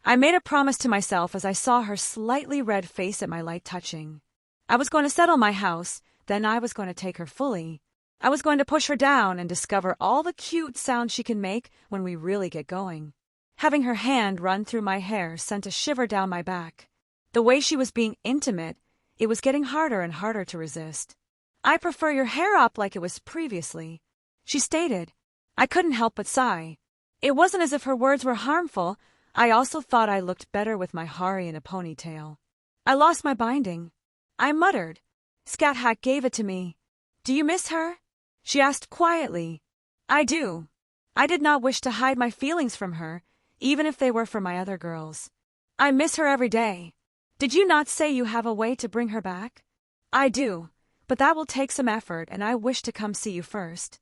I made a promise to myself as I saw her slightly red face at my light touching. I was going to settle my house, then I was going to take her fully. I was going to push her down and discover all the cute sounds she can make when we really get going. Having her hand run through my hair sent a shiver down my back. The way she was being intimate, it was getting harder and harder to resist. I prefer your hair up like it was previously, she stated. I couldn't help but sigh. It wasn't as if her words were harmful. I also thought I looked better with my hari in a ponytail. I lost my binding. I muttered. Scat Hat gave it to me. Do you miss her? She asked quietly. I do. I did not wish to hide my feelings from her, even if they were for my other girls. I miss her every day. Did you not say you have a way to bring her back? I do, but that will take some effort, and I wish to come see you first.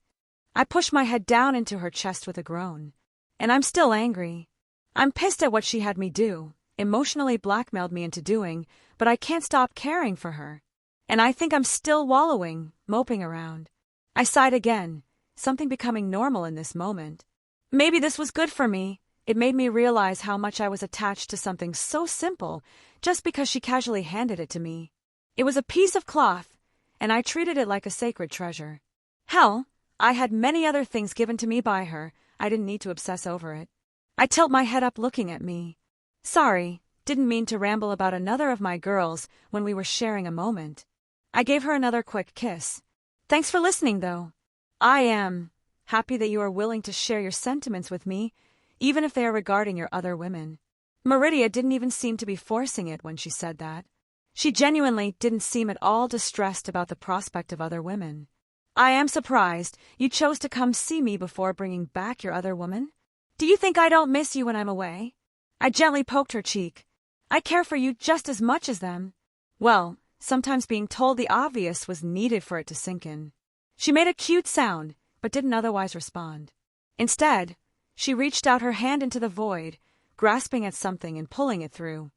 I pushed my head down into her chest with a groan. And I'm still angry. I'm pissed at what she had me do, emotionally blackmailed me into doing, but I can't stop caring for her. And I think I'm still wallowing, moping around. I sighed again, something becoming normal in this moment. Maybe this was good for me. It made me realize how much I was attached to something so simple just because she casually handed it to me. It was a piece of cloth, and I treated it like a sacred treasure. Hell, I had many other things given to me by her. I didn't need to obsess over it. I tilt my head up looking at me. Sorry, didn't mean to ramble about another of my girls when we were sharing a moment. I gave her another quick kiss. Thanks for listening, though. I am happy that you are willing to share your sentiments with me, even if they are regarding your other women. Meridia didn't even seem to be forcing it when she said that. She genuinely didn't seem at all distressed about the prospect of other women. I am surprised you chose to come see me before bringing back your other woman. Do you think I don't miss you when I'm away? I gently poked her cheek. I care for you just as much as them. Well, sometimes being told the obvious was needed for it to sink in. She made a cute sound, but didn't otherwise respond. Instead, she reached out her hand into the void, grasping at something and pulling it through.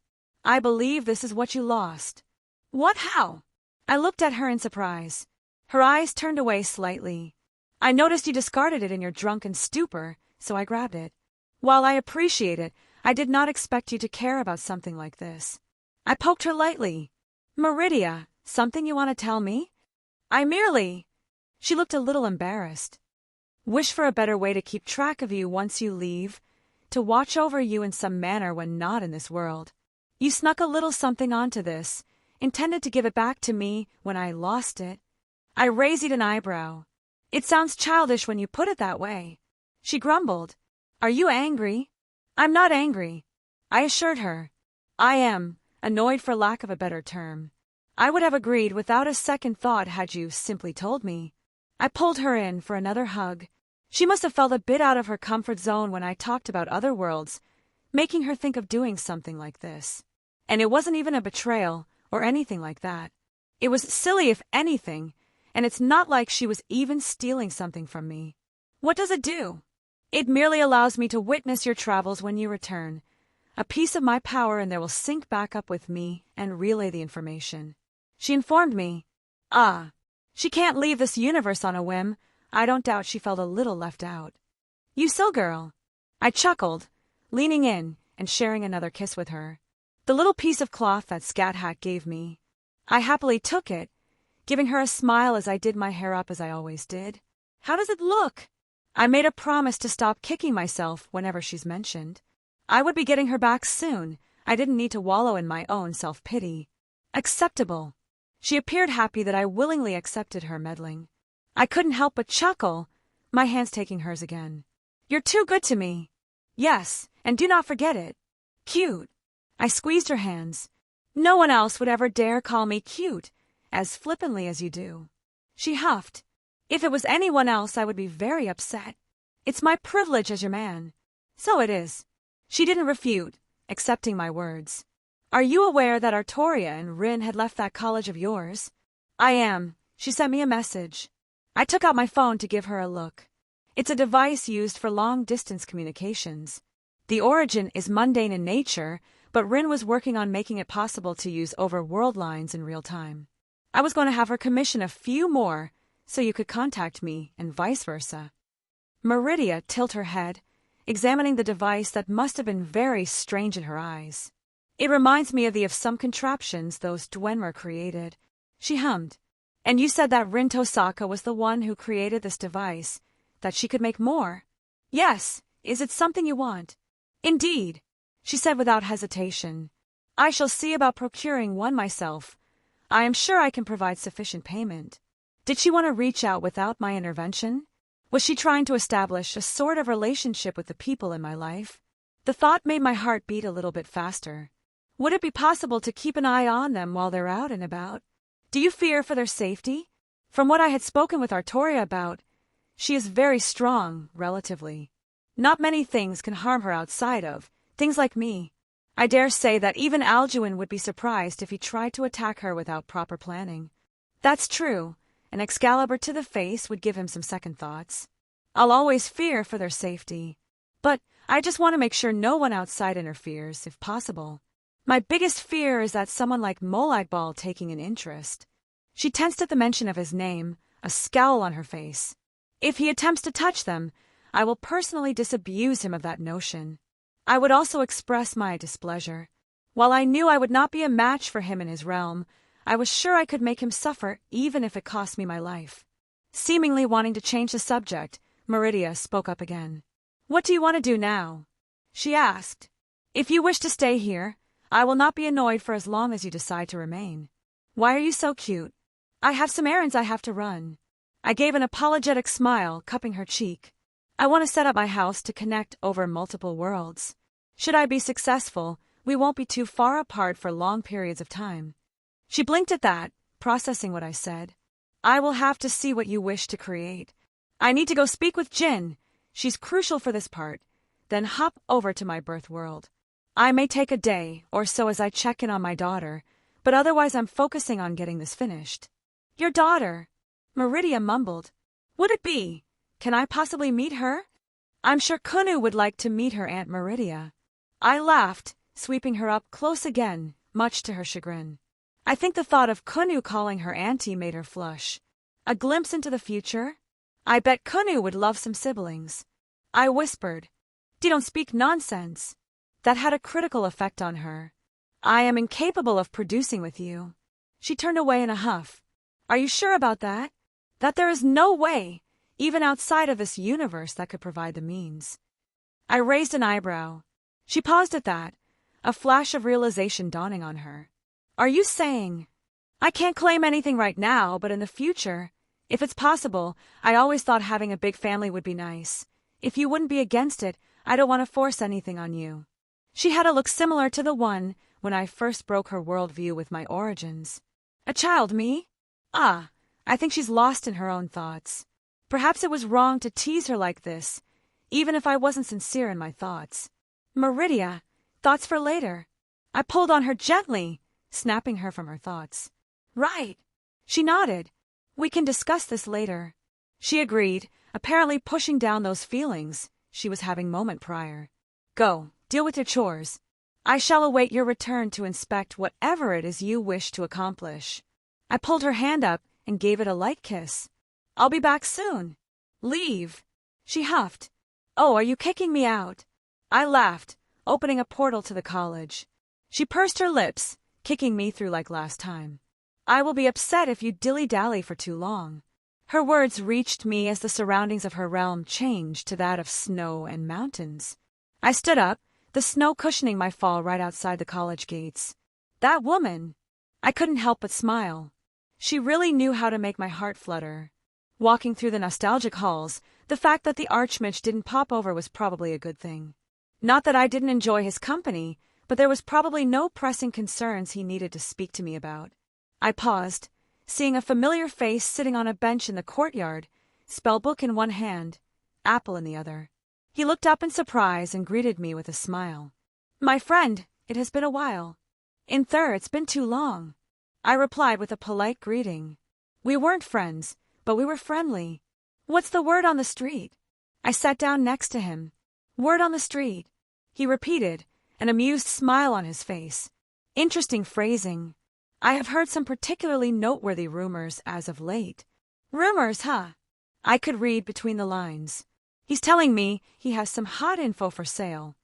I believe this is what you lost. What? How? I looked at her in surprise. Her eyes turned away slightly. I noticed you discarded it in your drunken stupor, so I grabbed it. While I appreciate it, I did not expect you to care about something like this. I poked her lightly. Meridia, something you want to tell me? I merely... She looked a little embarrassed. Wish for a better way to keep track of you once you leave, to watch over you in some manner when not in this world. You snuck a little something onto this, intended to give it back to me when I lost it. I raised an eyebrow. It sounds childish when you put it that way. She grumbled. Are you angry? I'm not angry. I assured her. I am, annoyed for lack of a better term. I would have agreed without a second thought had you simply told me. I pulled her in for another hug. She must have felt a bit out of her comfort zone when I talked about other worlds, making her think of doing something like this. And it wasn't even a betrayal or anything like that. It was silly if anything, and it's not like she was even stealing something from me. What does it do? It merely allows me to witness your travels when you return, a piece of my power, and there will sync back up with me and relay the information. She informed me. She can't leave this universe on a whim. I don't doubt she felt a little left out. You so girl. I chuckled, leaning in and sharing another kiss with her. The little piece of cloth that Scat Hat gave me. I happily took it, giving her a smile as I did my hair up as I always did. How does it look? I made a promise to stop kicking myself whenever she's mentioned. I would be getting her back soon. I didn't need to wallow in my own self-pity. Acceptable. She appeared happy that I willingly accepted her meddling. I couldn't help but chuckle, my hands taking hers again. You're too good to me. Yes, and do not forget it. Cute. I squeezed her hands. No one else would ever dare call me cute, as flippantly as you do. She huffed. If it was anyone else, I would be very upset. It's my privilege as your man. So it is. She didn't refute, accepting my words. Are you aware that Artoria and Rin had left that college of yours? I am. She sent me a message. I took out my phone to give her a look. It's a device used for long-distance communications. The origin is mundane in nature, but Rin was working on making it possible to use over-world lines in real time. I was going to have her commission a few more, so you could contact me, and vice versa. Meridia tilted her head, examining the device that must have been very strange in her eyes. It reminds me of some contraptions those Dwenmer created. She hummed. And you said that Rin Tosaka was the one who created this device, that she could make more? Yes. Is it something you want? Indeed, she said without hesitation. I shall see about procuring one myself. I am sure I can provide sufficient payment. Did she want to reach out without my intervention? Was she trying to establish a sort of relationship with the people in my life? The thought made my heart beat a little bit faster. Would it be possible to keep an eye on them while they're out and about? Do you fear for their safety? From what I had spoken with Artoria about, she is very strong, relatively. Not many things can harm her outside of things like me. I dare say that even Alduin would be surprised if he tried to attack her without proper planning. That's true. An Excalibur to the face would give him some second thoughts. I'll always fear for their safety. But I just want to make sure no one outside interferes, if possible. My biggest fear is that someone like Molightball taking an interest. She tensed at the mention of his name, a scowl on her face. If he attempts to touch them, I will personally disabuse him of that notion. I would also express my displeasure. While I knew I would not be a match for him in his realm, I was sure I could make him suffer even if it cost me my life. Seemingly wanting to change the subject, Meridia spoke up again. "What do you want to do now?" she asked. "If you wish to stay here, I will not be annoyed for as long as you decide to remain. Why are you so cute?" "I have some errands I have to run." I gave an apologetic smile, cupping her cheek. "I want to set up my house to connect over multiple worlds. Should I be successful, we won't be too far apart for long periods of time." She blinked at that, processing what I said. "I will have to see what you wish to create. I need to go speak with Jin. She's crucial for this part. Then hop over to my birth world. I may take a day or so as I check in on my daughter, but otherwise I'm focusing on getting this finished." "Your daughter?" Meridia mumbled. "Would it be? Can I possibly meet her?" "I'm sure Kunu would like to meet her Aunt Meridia." I laughed, sweeping her up close again, much to her chagrin. I think the thought of Kunu calling her auntie made her flush. A glimpse into the future? I bet Kunu would love some siblings. I whispered, "Don't speak nonsense." That had a critical effect on her. "I am incapable of producing with you." She turned away in a huff. "Are you sure about that? That there is no way, even outside of this universe, that could provide the means?" I raised an eyebrow. She paused at that, a flash of realization dawning on her. "Are you saying—" "I can't claim anything right now, but in the future, if it's possible, I always thought having a big family would be nice. If you wouldn't be against it, I don't want to force anything on you." She had a look similar to the one when I first broke her worldview with my origins. "A child, me? Ah, I think she's lost in her own thoughts. Perhaps it was wrong to tease her like this, even if I wasn't sincere in my thoughts." "Meridia, thoughts for later." I pulled on her gently, snapping her from her thoughts. "Right." She nodded. "We can discuss this later." She agreed, apparently pushing down those feelings she was having moment prior. "Go, deal with your chores. I shall await your return to inspect whatever it is you wish to accomplish." I pulled her hand up and gave it a light kiss. "I'll be back soon." "Leave." She huffed. "Oh, are you kicking me out?" I laughed, opening a portal to the college. She pursed her lips, kicking me through like last time. "I will be upset if you dilly-dally for too long." Her words reached me as the surroundings of her realm changed to that of snow and mountains. I stood up, the snow cushioning my fall right outside the college gates. That woman! I couldn't help but smile. She really knew how to make my heart flutter. Walking through the nostalgic halls, the fact that the Archmage didn't pop over was probably a good thing. Not that I didn't enjoy his company, but there was probably no pressing concerns he needed to speak to me about. I paused, seeing a familiar face sitting on a bench in the courtyard, spellbook in one hand, apple in the other. He looked up in surprise and greeted me with a smile. "My friend, it has been a while." "In Thur, it's been too long." I replied with a polite greeting. We weren't friends, but we were friendly. "What's the word on the street?" I sat down next to him. "Word on the street," he repeated, an amused smile on his face. Interesting phrasing. I have heard some particularly noteworthy rumors as of late. Rumors, huh? I could read between the lines. He's telling me he has some hot info for sale.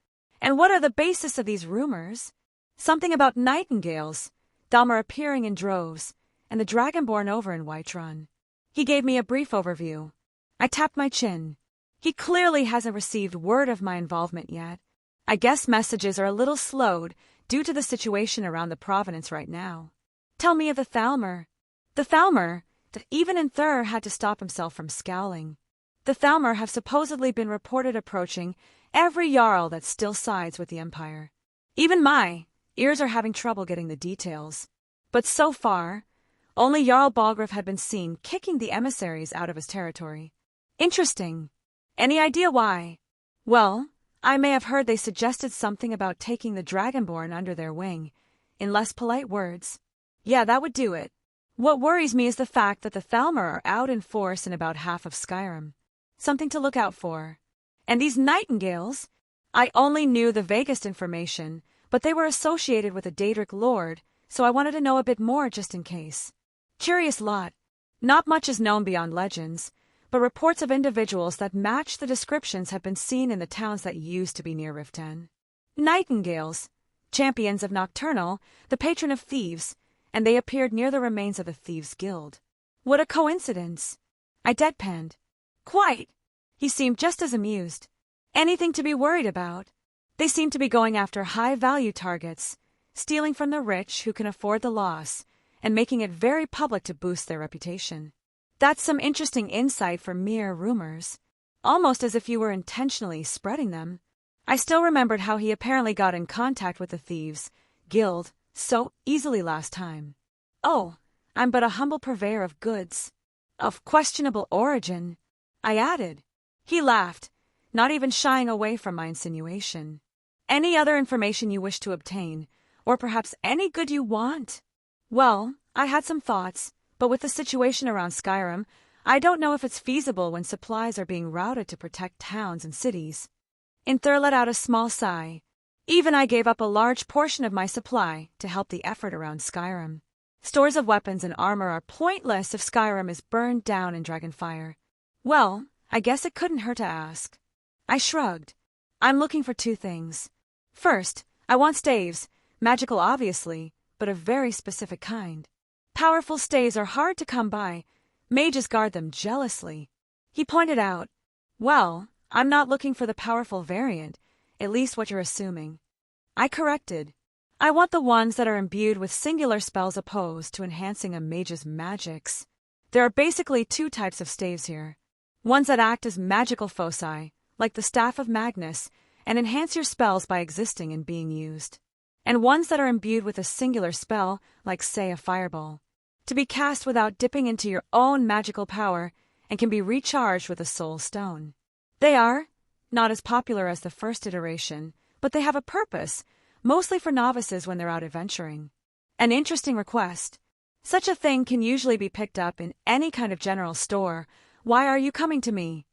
And what are the basis of these rumors? Something about nightingales, Dahmer appearing in droves, and the Dragonborn over in Whiterun. He gave me a brief overview. I tapped my chin. He clearly hasn't received word of my involvement yet. I guess messages are a little slowed due to the situation around the Providence right now. "Tell me of the Thalmer." The Thalmer, that even in Thur had to stop himself from scowling. The Thalmor have supposedly been reported approaching every Jarl that still sides with the Empire. Even my ears are having trouble getting the details. But so far, only Jarl Balgruuf had been seen kicking the emissaries out of his territory. Interesting. Any idea why? Well, I may have heard they suggested something about taking the Dragonborn under their wing, in less polite words. Yeah, that would do it. What worries me is the fact that the Thalmor are out in force in about half of Skyrim. Something to look out for. And these nightingales? I only knew the vaguest information, but they were associated with a Daedric lord, so I wanted to know a bit more just in case. Curious lot. Not much is known beyond legends, but reports of individuals that match the descriptions have been seen in the towns that used to be near Riften. Nightingales, champions of Nocturnal, the patron of thieves, and they appeared near the remains of the Thieves' Guild. What a coincidence! I deadpanned. Quite! He seemed just as amused. Anything to be worried about? They seem to be going after high-value targets, stealing from the rich who can afford the loss, and making it very public to boost their reputation. That's some interesting insight for mere rumors, almost as if you were intentionally spreading them. I still remembered how he apparently got in contact with the Thieves' Guild so easily last time. Oh, I'm but a humble purveyor of goods, of questionable origin, I added. He laughed, not even shying away from my insinuation. Any other information you wish to obtain, or perhaps any good you want? Well, I had some thoughts, but with the situation around Skyrim, I don't know if it's feasible when supplies are being routed to protect towns and cities. Inther let out a small sigh. Even I gave up a large portion of my supply to help the effort around Skyrim. Stores of weapons and armor are pointless if Skyrim is burned down in Dragonfire. Well, I guess it couldn't hurt to ask. I shrugged. I'm looking for two things. First, I want staves, magical obviously, but of very specific kind. Powerful staves are hard to come by. Mages guard them jealously. He pointed out, well, I'm not looking for the powerful variant, at least what you're assuming. I corrected. I want the ones that are imbued with singular spells opposed to enhancing a mage's magics. There are basically two types of staves here. Ones that act as magical foci, like the Staff of Magnus, and enhance your spells by existing and being used. And ones that are imbued with a singular spell, like say a fireball, to be cast without dipping into your own magical power and can be recharged with a soul stone. They are not as popular as the first iteration, but they have a purpose, mostly for novices when they're out adventuring. An interesting request. Such a thing can usually be picked up in any kind of general store. Why are you coming to me?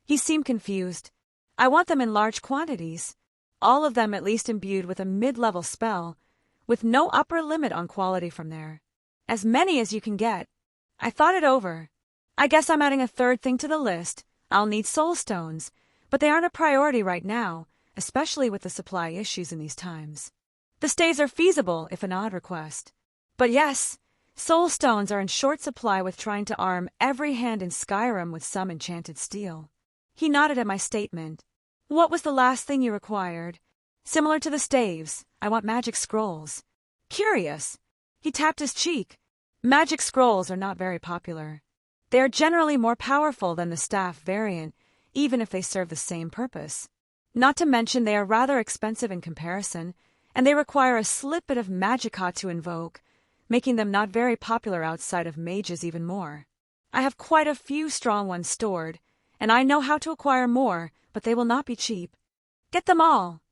He seemed confused. I want them in large quantities, all of them at least imbued with a mid-level spell, with no upper limit on quality from there. As many as you can get. I thought it over. I guess I'm adding a third thing to the list. I'll need soul stones, but they aren't a priority right now, especially with the supply issues in these times. The staves are feasible, if an odd request. But yes, soul stones are in short supply with trying to arm every hand in Skyrim with some enchanted steel. He nodded at my statement. What was the last thing you required? Similar to the staves, I want magic scrolls. Curious. He tapped his cheek. Magic scrolls are not very popular. They are generally more powerful than the staff variant, even if they serve the same purpose. Not to mention they are rather expensive in comparison, and they require a slippet of magicka to invoke, making them not very popular outside of mages even more. I have quite a few strong ones stored, and I know how to acquire more, but they will not be cheap. Get them all,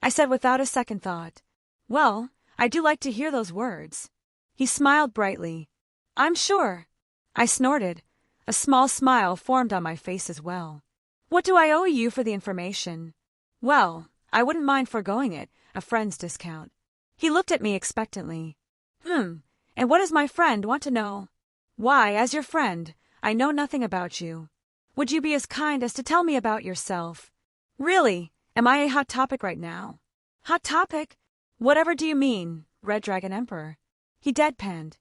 I said without a second thought. Well, I do like to hear those words. He smiled brightly. I'm sure. I snorted. A small smile formed on my face as well. What do I owe you for the information? Well, I wouldn't mind foregoing it, a friend's discount. He looked at me expectantly. And what does my friend want to know? Why, as your friend, I know nothing about you. Would you be as kind as to tell me about yourself? Really, am I a hot topic right now? Hot topic? Whatever do you mean, Red Dragon Emperor? He deadpanned.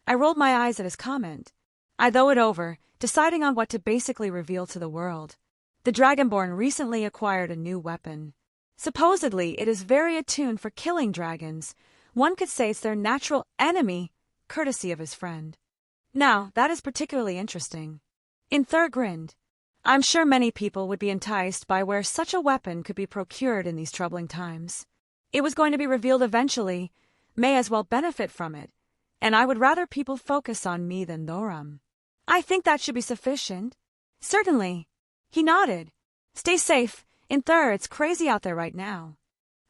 I rolled my eyes at his comment. I thought it over, deciding on what to basically reveal to the world. The Dragonborn recently acquired a new weapon. Supposedly, it is very attuned for killing dragons. One could say it's their natural enemy, courtesy of his friend. Now, that is particularly interesting. Inther grinned. I'm sure many people would be enticed by where such a weapon could be procured in these troubling times. It was going to be revealed eventually, may as well benefit from it, and I would rather people focus on me than Thorum. I think that should be sufficient. Certainly. He nodded. Stay safe. In Thur, it's crazy out there right now.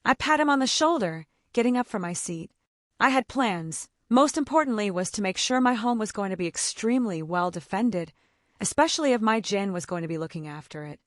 I pat him on the shoulder, getting up from my seat. I had plans. Most importantly was to make sure my home was going to be extremely well defended, especially if my Jinn was going to be looking after it.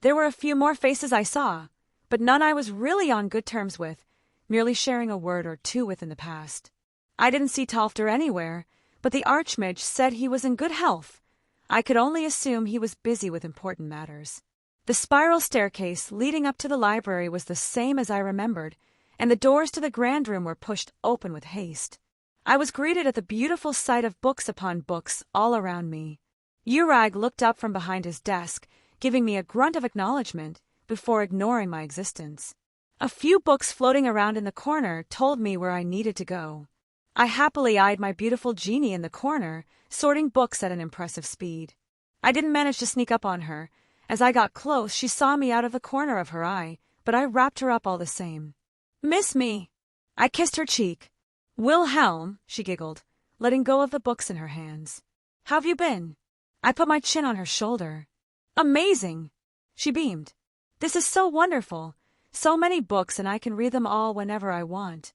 There were a few more faces I saw, but none I was really on good terms with, merely sharing a word or two with in the past. I didn't see Talfter anywhere, but the Archmage said he was in good health. I could only assume he was busy with important matters. The spiral staircase leading up to the library was the same as I remembered, and the doors to the grand room were pushed open with haste. I was greeted at the beautiful sight of books upon books all around me. Urag looked up from behind his desk, giving me a grunt of acknowledgement before ignoring my existence. A few books floating around in the corner told me where I needed to go. I happily eyed my beautiful genie in the corner, sorting books at an impressive speed. I didn't manage to sneak up on her. As I got close, she saw me out of the corner of her eye, but I wrapped her up all the same. "Miss me." I kissed her cheek. "Wilhelm," she giggled, letting go of the books in her hands. "How've you been?" I put my chin on her shoulder. "Amazing!" She beamed. "This is so wonderful. So many books, and I can read them all whenever I want."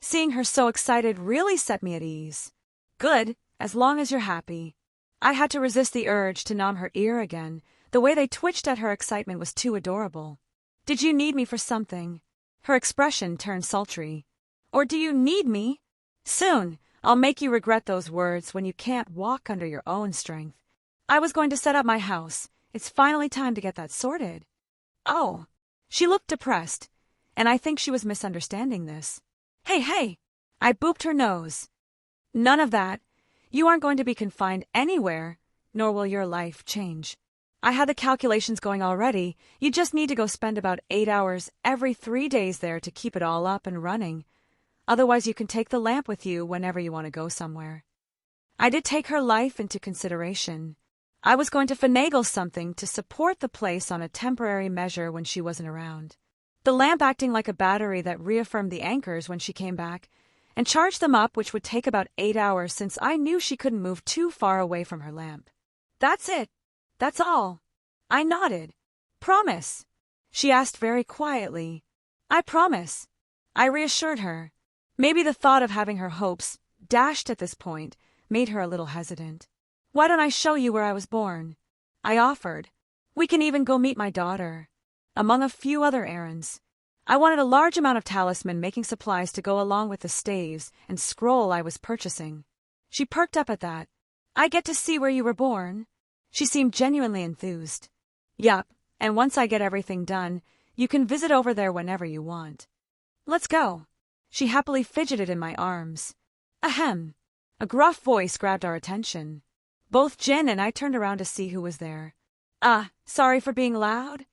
Seeing her so excited really set me at ease. "Good, as long as you're happy." I had to resist the urge to nom her ear again. The way they twitched at her excitement was too adorable. "Did you need me for something?" Her expression turned sultry. "Or do you need me?" "Soon. I'll make you regret those words when you can't walk under your own strength. I was going to set up my house. It's finally time to get that sorted." "Oh." She looked depressed, and I think she was misunderstanding this. Hey. I booped her nose. "None of that. You aren't going to be confined anywhere, nor will your life change. I had the calculations going already. You just need to go spend about 8 hours every 3 days there to keep it all up and running. Otherwise you can take the lamp with you whenever you want to go somewhere." I did take her life into consideration. I was going to finagle something to support the place on a temporary measure when she wasn't around. The lamp acting like a battery that reaffirmed the anchors when she came back, and charged them up, which would take about 8 hours since I knew she couldn't move too far away from her lamp. "That's it. That's all." I nodded. "Promise?" She asked very quietly. "I promise." I reassured her. Maybe the thought of having her hopes dashed at this point made her a little hesitant. "Why don't I show you where I was born?" I offered. "We can even go meet my daughter." Among a few other errands. I wanted a large amount of talisman-making supplies to go along with the staves and scroll I was purchasing. She perked up at that. "I get to see where you were born?" She seemed genuinely enthused. "Yup, and once I get everything done, you can visit over there whenever you want." "Let's go." She happily fidgeted in my arms. "Ahem." A gruff voice grabbed our attention. Both Jin and I turned around to see who was there. Sorry for being loud?"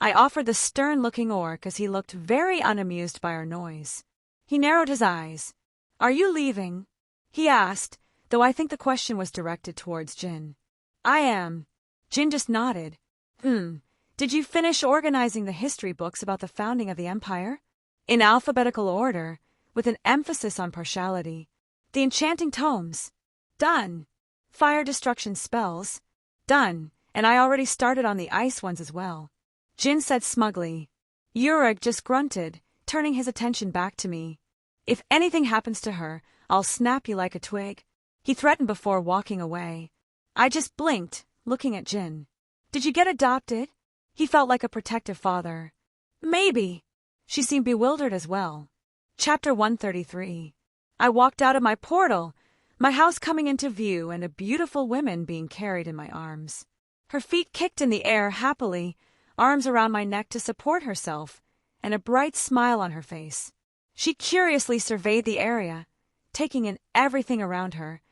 I offered the stern-looking orc as he looked very unamused by our noise. He narrowed his eyes. "Are you leaving?" he asked, though I think the question was directed towards Jin. "I am." Jin just nodded. Did you finish organizing the history books about the founding of the Empire?" "In alphabetical order, with an emphasis on partiality." "The enchanting tomes?" "Done." "Fire destruction spells?" "Done, and I already started on the ice ones as well." Jin said smugly. Urag just grunted, turning his attention back to me. "If anything happens to her, I'll snap you like a twig," he threatened before walking away. I just blinked, looking at Jin. "Did you get adopted?" He felt like a protective father. "Maybe." She seemed bewildered as well. Chapter 133. I walked out of my portal, my house coming into view and a beautiful woman being carried in my arms. Her feet kicked in the air happily, arms around my neck to support herself, and a bright smile on her face. She curiously surveyed the area, taking in everything around her,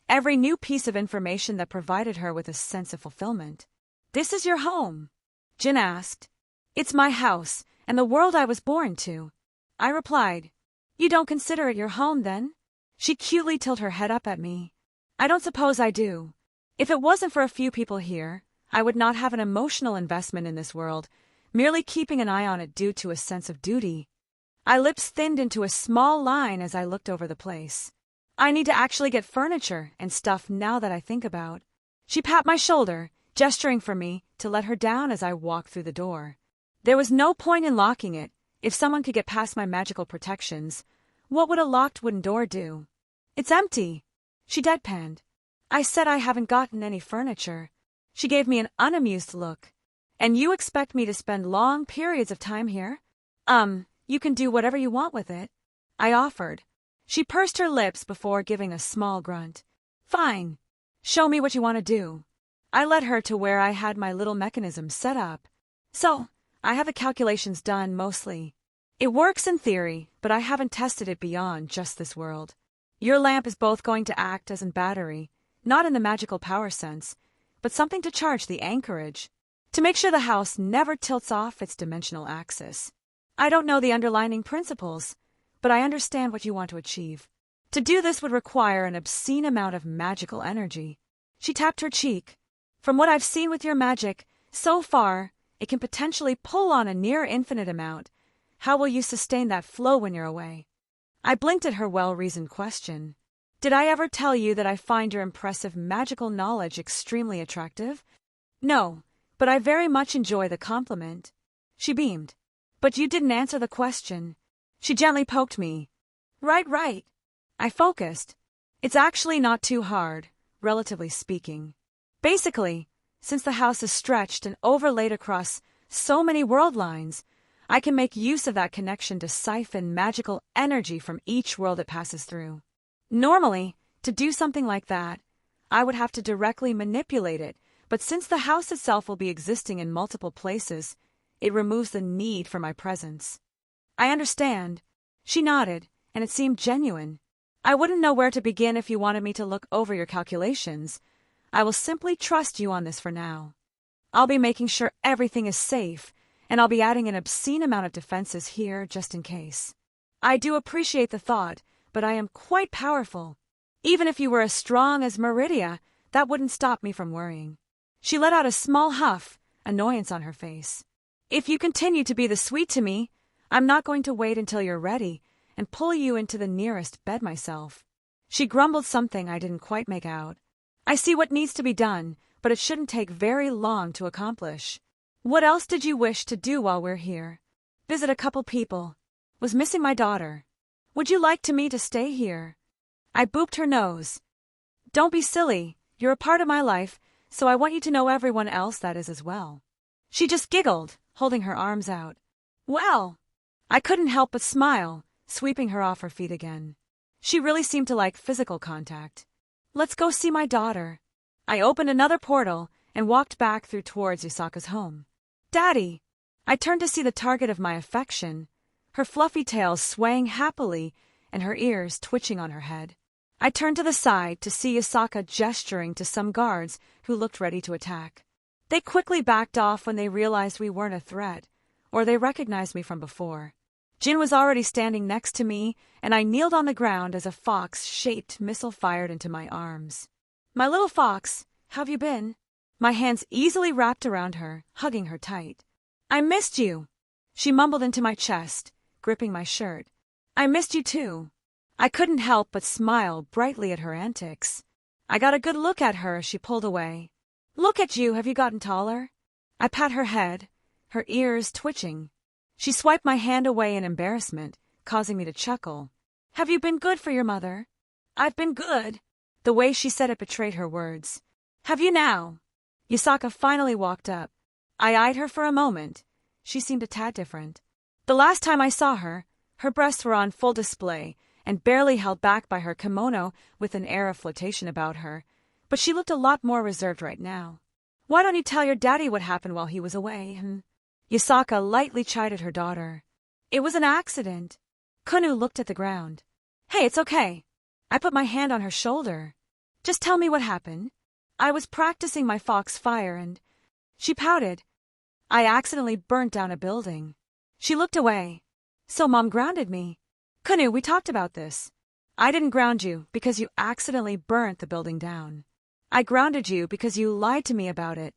every new piece of information that provided her with a sense of fulfillment. "This is your home?" Jin asked. "It's my house, and the world I was born to," I replied. "You don't consider it your home, then?" She cutely tilted her head up at me. "I don't suppose I do. If it wasn't for a few people here, I would not have an emotional investment in this world, merely keeping an eye on it due to a sense of duty. My lips thinned into a small line as I looked over the place. I need to actually get furniture and stuff now that I think about. She pat my shoulder, gesturing for me to let her down as I walked through the door. There was no point in locking it. If someone could get past my magical protections, what would a locked wooden door do? It's empty, she deadpanned. I said I haven't gotten any furniture. She gave me an unamused look. And you expect me to spend long periods of time here? You can do whatever you want with it, I offered. She pursed her lips before giving a small grunt. Fine. Show me what you want to do. I led her to where I had my little mechanism set up. So, I have the calculations done mostly. It works in theory, but I haven't tested it beyond just this world. Your lamp is both going to act as a battery, not in the magical power sense, but something to charge the anchorage, to make sure the house never tilts off its dimensional axis. I don't know the underlying principles, but I understand what you want to achieve. To do this would require an obscene amount of magical energy. She tapped her cheek. From what I've seen with your magic, so far, it can potentially pull on a near infinite amount. How will you sustain that flow when you're away? I blinked at her well-reasoned question. Did I ever tell you that I find your impressive magical knowledge extremely attractive? No, but I very much enjoy the compliment. She beamed. But you didn't answer the question. She gently poked me. Right. I focused. It's actually not too hard, relatively speaking. Basically, since the house is stretched and overlaid across so many world lines, I can make use of that connection to siphon magical energy from each world it passes through. Normally, to do something like that, I would have to directly manipulate it, but since the house itself will be existing in multiple places, it removes the need for my presence. I understand. She nodded, and it seemed genuine. I wouldn't know where to begin if you wanted me to look over your calculations. I will simply trust you on this for now. I'll be making sure everything is safe, and I'll be adding an obscene amount of defenses here just in case. I do appreciate the thought, but I am quite powerful. Even if you were as strong as Meridia, that wouldn't stop me from worrying. She let out a small huff, annoyance on her face. If you continue to be the sweet to me, I'm not going to wait until you're ready and pull you into the nearest bed myself. She grumbled something I didn't quite make out. I see what needs to be done, but it shouldn't take very long to accomplish. What else did you wish to do while we're here? Visit a couple people. Was missing my daughter. Would you like me to stay here? I booped her nose. Don't be silly. You're a part of my life, so I want you to know everyone else that is as well. She just giggled, holding her arms out. Well, I couldn't help but smile, sweeping her off her feet again. She really seemed to like physical contact. Let's go see my daughter. I opened another portal and walked back through towards Yusaka's home. Daddy! I turned to see the target of my affection, her fluffy tail swaying happily and her ears twitching on her head. I turned to the side to see Yusaka gesturing to some guards who looked ready to attack. They quickly backed off when they realized we weren't a threat, or they recognized me from before. Jin was already standing next to me, and I kneeled on the ground as a fox-shaped missile fired into my arms. My little fox, how've you been? My hands easily wrapped around her, hugging her tight. I missed you, she mumbled into my chest, gripping my shirt. I missed you too. I couldn't help but smile brightly at her antics. I got a good look at her as she pulled away. Look at you, have you gotten taller? I pat her head, her ears twitching. She swiped my hand away in embarrassment, causing me to chuckle. Have you been good for your mother? I've been good. The way she said it betrayed her words. Have you now? Yusaka finally walked up. I eyed her for a moment. She seemed a tad different. The last time I saw her, her breasts were on full display and barely held back by her kimono with an air of flirtation about her, but she looked a lot more reserved right now. Why don't you tell your daddy what happened while he was away? Yusaka lightly chided her daughter. It was an accident. Kunu looked at the ground. Hey, it's okay. I put my hand on her shoulder. Just tell me what happened. I was practicing my fox fire and... She pouted. I accidentally burnt down a building. She looked away. So Mom grounded me. Kunu, we talked about this. I didn't ground you because you accidentally burnt the building down. I grounded you because you lied to me about it.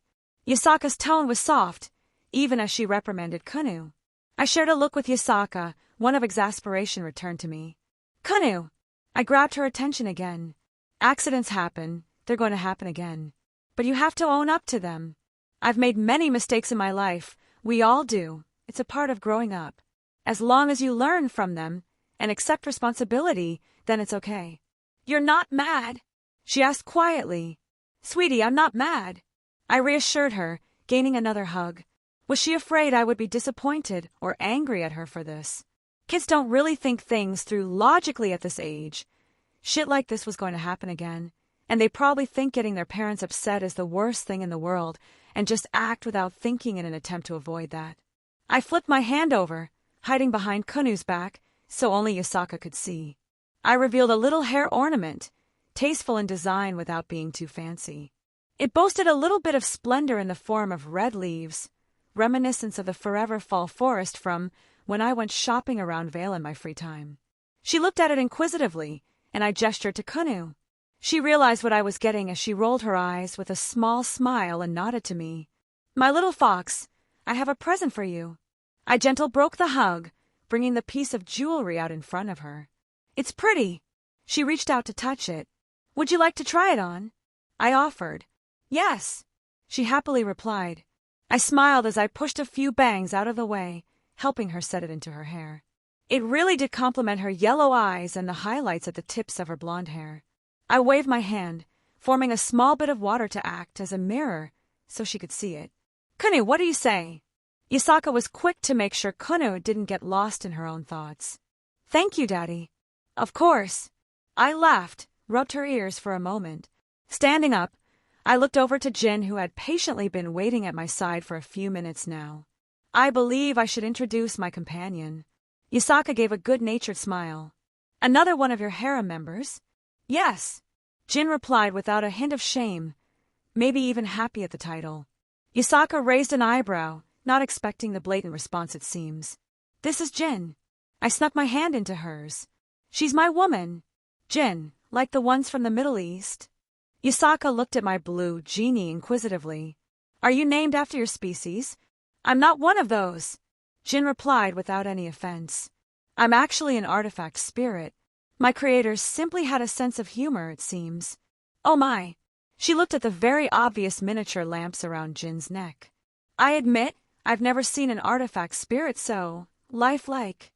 Yasaka's tone was soft, even as she reprimanded Kunu. I shared a look with Yasaka, one of exasperation returned to me. Kunu! I grabbed her attention again. Accidents happen, they're going to happen again. But you have to own up to them. I've made many mistakes in my life, we all do. It's a part of growing up. As long as you learn from them and accept responsibility, then it's okay. You're not mad? She asked quietly. Sweetie, I'm not mad. I reassured her, gaining another hug. Was she afraid I would be disappointed or angry at her for this? Kids don't really think things through logically at this age. Shit like this was going to happen again, and they probably think getting their parents upset is the worst thing in the world and just act without thinking in an attempt to avoid that. I flipped my hand over, hiding behind Kunu's back, so only Yasaka could see. I revealed a little hair ornament, tasteful in design without being too fancy. It boasted a little bit of splendor in the form of red leaves, reminiscence of the forever fall forest from when I went shopping around Vale in my free time. She looked at it inquisitively, and I gestured to Kunu. She realized what I was getting as she rolled her eyes with a small smile and nodded to me. My little fox, I have a present for you. I gentle broke the hug, bringing the piece of jewelry out in front of her. It's pretty. She reached out to touch it. Would you like to try it on? I offered. Yes, she happily replied. I smiled as I pushed a few bangs out of the way, helping her set it into her hair. It really did complement her yellow eyes and the highlights at the tips of her blonde hair. I waved my hand, forming a small bit of water to act as a mirror so she could see it. Kunu, what do you say? Yasaka was quick to make sure Kunu didn't get lost in her own thoughts. Thank you, Daddy. Of course. I laughed, rubbed her ears for a moment. Standing up, I looked over to Jin, who had patiently been waiting at my side for a few minutes now. I believe I should introduce my companion. Yasaka gave a good-natured smile. Another one of your harem members? Yes. Jin replied without a hint of shame, maybe even happy at the title. Yasaka raised an eyebrow, not expecting the blatant response it seems. This is Jin. I snuck my hand into hers. She's my woman. Jin, like the ones from the Middle East. Yasaka looked at my blue genie inquisitively. Are you named after your species? I'm not one of those. Jin replied without any offense. I'm actually an artifact spirit. My creators simply had a sense of humor, it seems. Oh my. She looked at the very obvious miniature lamps around Jin's neck. I admit, I've never seen an artifact spirit so lifelike.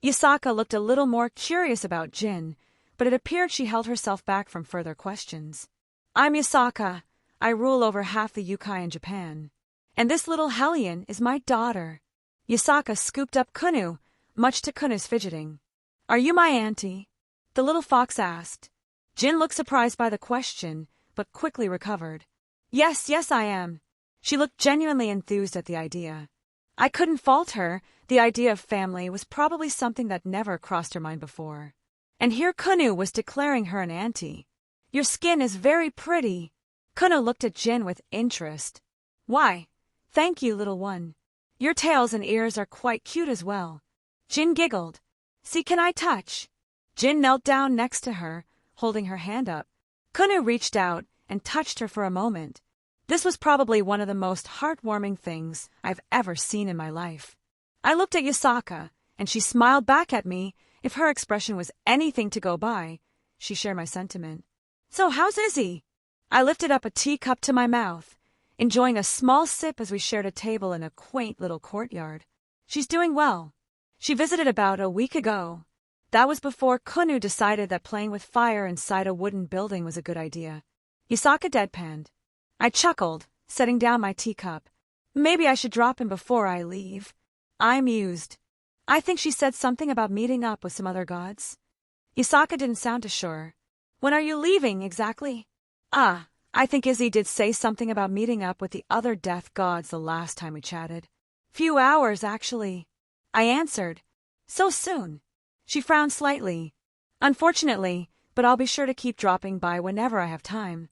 Yasaka looked a little more curious about Jin, but it appeared she held herself back from further questions. I'm Yasaka. I rule over half the Yukai in Japan. And this little hellion is my daughter. Yasaka scooped up Kunu, much to Kunu's fidgeting. Are you my auntie? The little fox asked. Jin looked surprised by the question, but quickly recovered. Yes, I am. She looked genuinely enthused at the idea. I couldn't fault her. The idea of family was probably something that never crossed her mind before. And here Kunu was declaring her an auntie. Your skin is very pretty. Kunu looked at Jin with interest. Why? Thank you, little one. Your tails and ears are quite cute as well. Jin giggled. See, can I touch? Jin knelt down next to her, holding her hand up. Kunu reached out and touched her for a moment. This was probably one of the most heartwarming things I've ever seen in my life. I looked at Yasaka, and she smiled back at me. If her expression was anything to go by, she shared my sentiment. So how's Izzy? I lifted up a teacup to my mouth, enjoying a small sip as we shared a table in a quaint little courtyard. She's doing well. She visited about a week ago. That was before Kunu decided that playing with fire inside a wooden building was a good idea. Yasaka deadpanned. I chuckled, setting down my teacup. Maybe I should drop in before I leave. I mused. I think she said something about meeting up with some other gods. Yasaka didn't sound too sure. When are you leaving, exactly? I think Izzy did say something about meeting up with the other death gods the last time we chatted. Few hours, actually. I answered. So soon. She frowned slightly. Unfortunately, but I'll be sure to keep dropping by whenever I have time.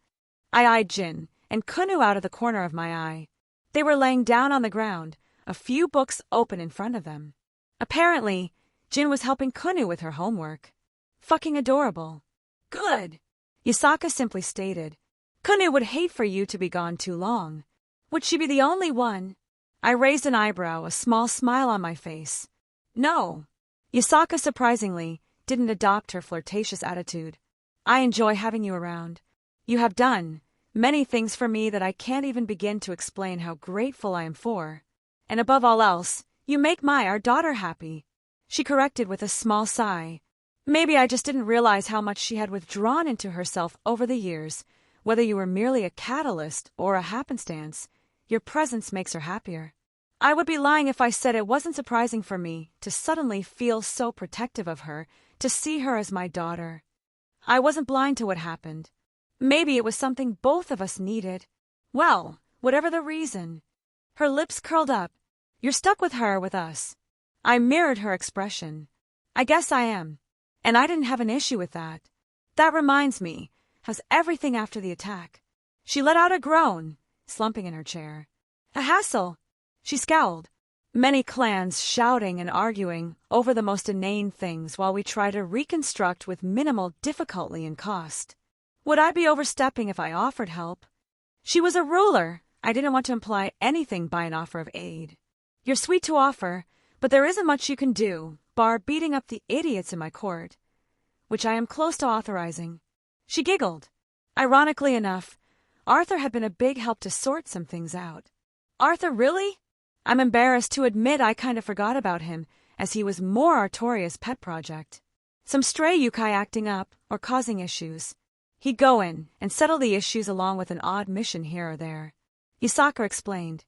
I eyed Jin and Kunu out of the corner of my eye. They were laying down on the ground, a few books open in front of them. Apparently, Jin was helping Kunu with her homework. Fucking adorable. Good. Yasaka simply stated. Kunu would hate for you to be gone too long. Would she be the only one? I raised an eyebrow, a small smile on my face. No. Yasaka, surprisingly, didn't adopt her flirtatious attitude. I enjoy having you around. You have done many things for me that I can't even begin to explain how grateful I am for. And above all else, you make our daughter happy. She corrected with a small sigh. Maybe I just didn't realize how much she had withdrawn into herself over the years. Whether you were merely a catalyst or a happenstance, your presence makes her happier. I would be lying if I said it wasn't surprising for me to suddenly feel so protective of her, to see her as my daughter. I wasn't blind to what happened. Maybe it was something both of us needed. Well, whatever the reason. Her lips curled up. You're stuck with her, with us. I mirrored her expression. I guess I am. And I didn't have an issue with that. That reminds me, how's everything after the attack? She let out a groan, slumping in her chair. A hassle. She scowled. Many clans shouting and arguing over the most inane things while we try to reconstruct with minimal difficulty and cost. Would I be overstepping if I offered help? She was a ruler. I didn't want to imply anything by an offer of aid. You're sweet to offer, but there isn't much you can do, bar beating up the idiots in my court, which I am close to authorizing. She giggled. Ironically enough, Arthur had been a big help to sort some things out. Arthur, really? I'm embarrassed to admit I kind of forgot about him, as he was more Artoria's pet project. Some stray yokai acting up or causing issues. He'd go in and settle the issues along with an odd mission here or there. Yasaka explained.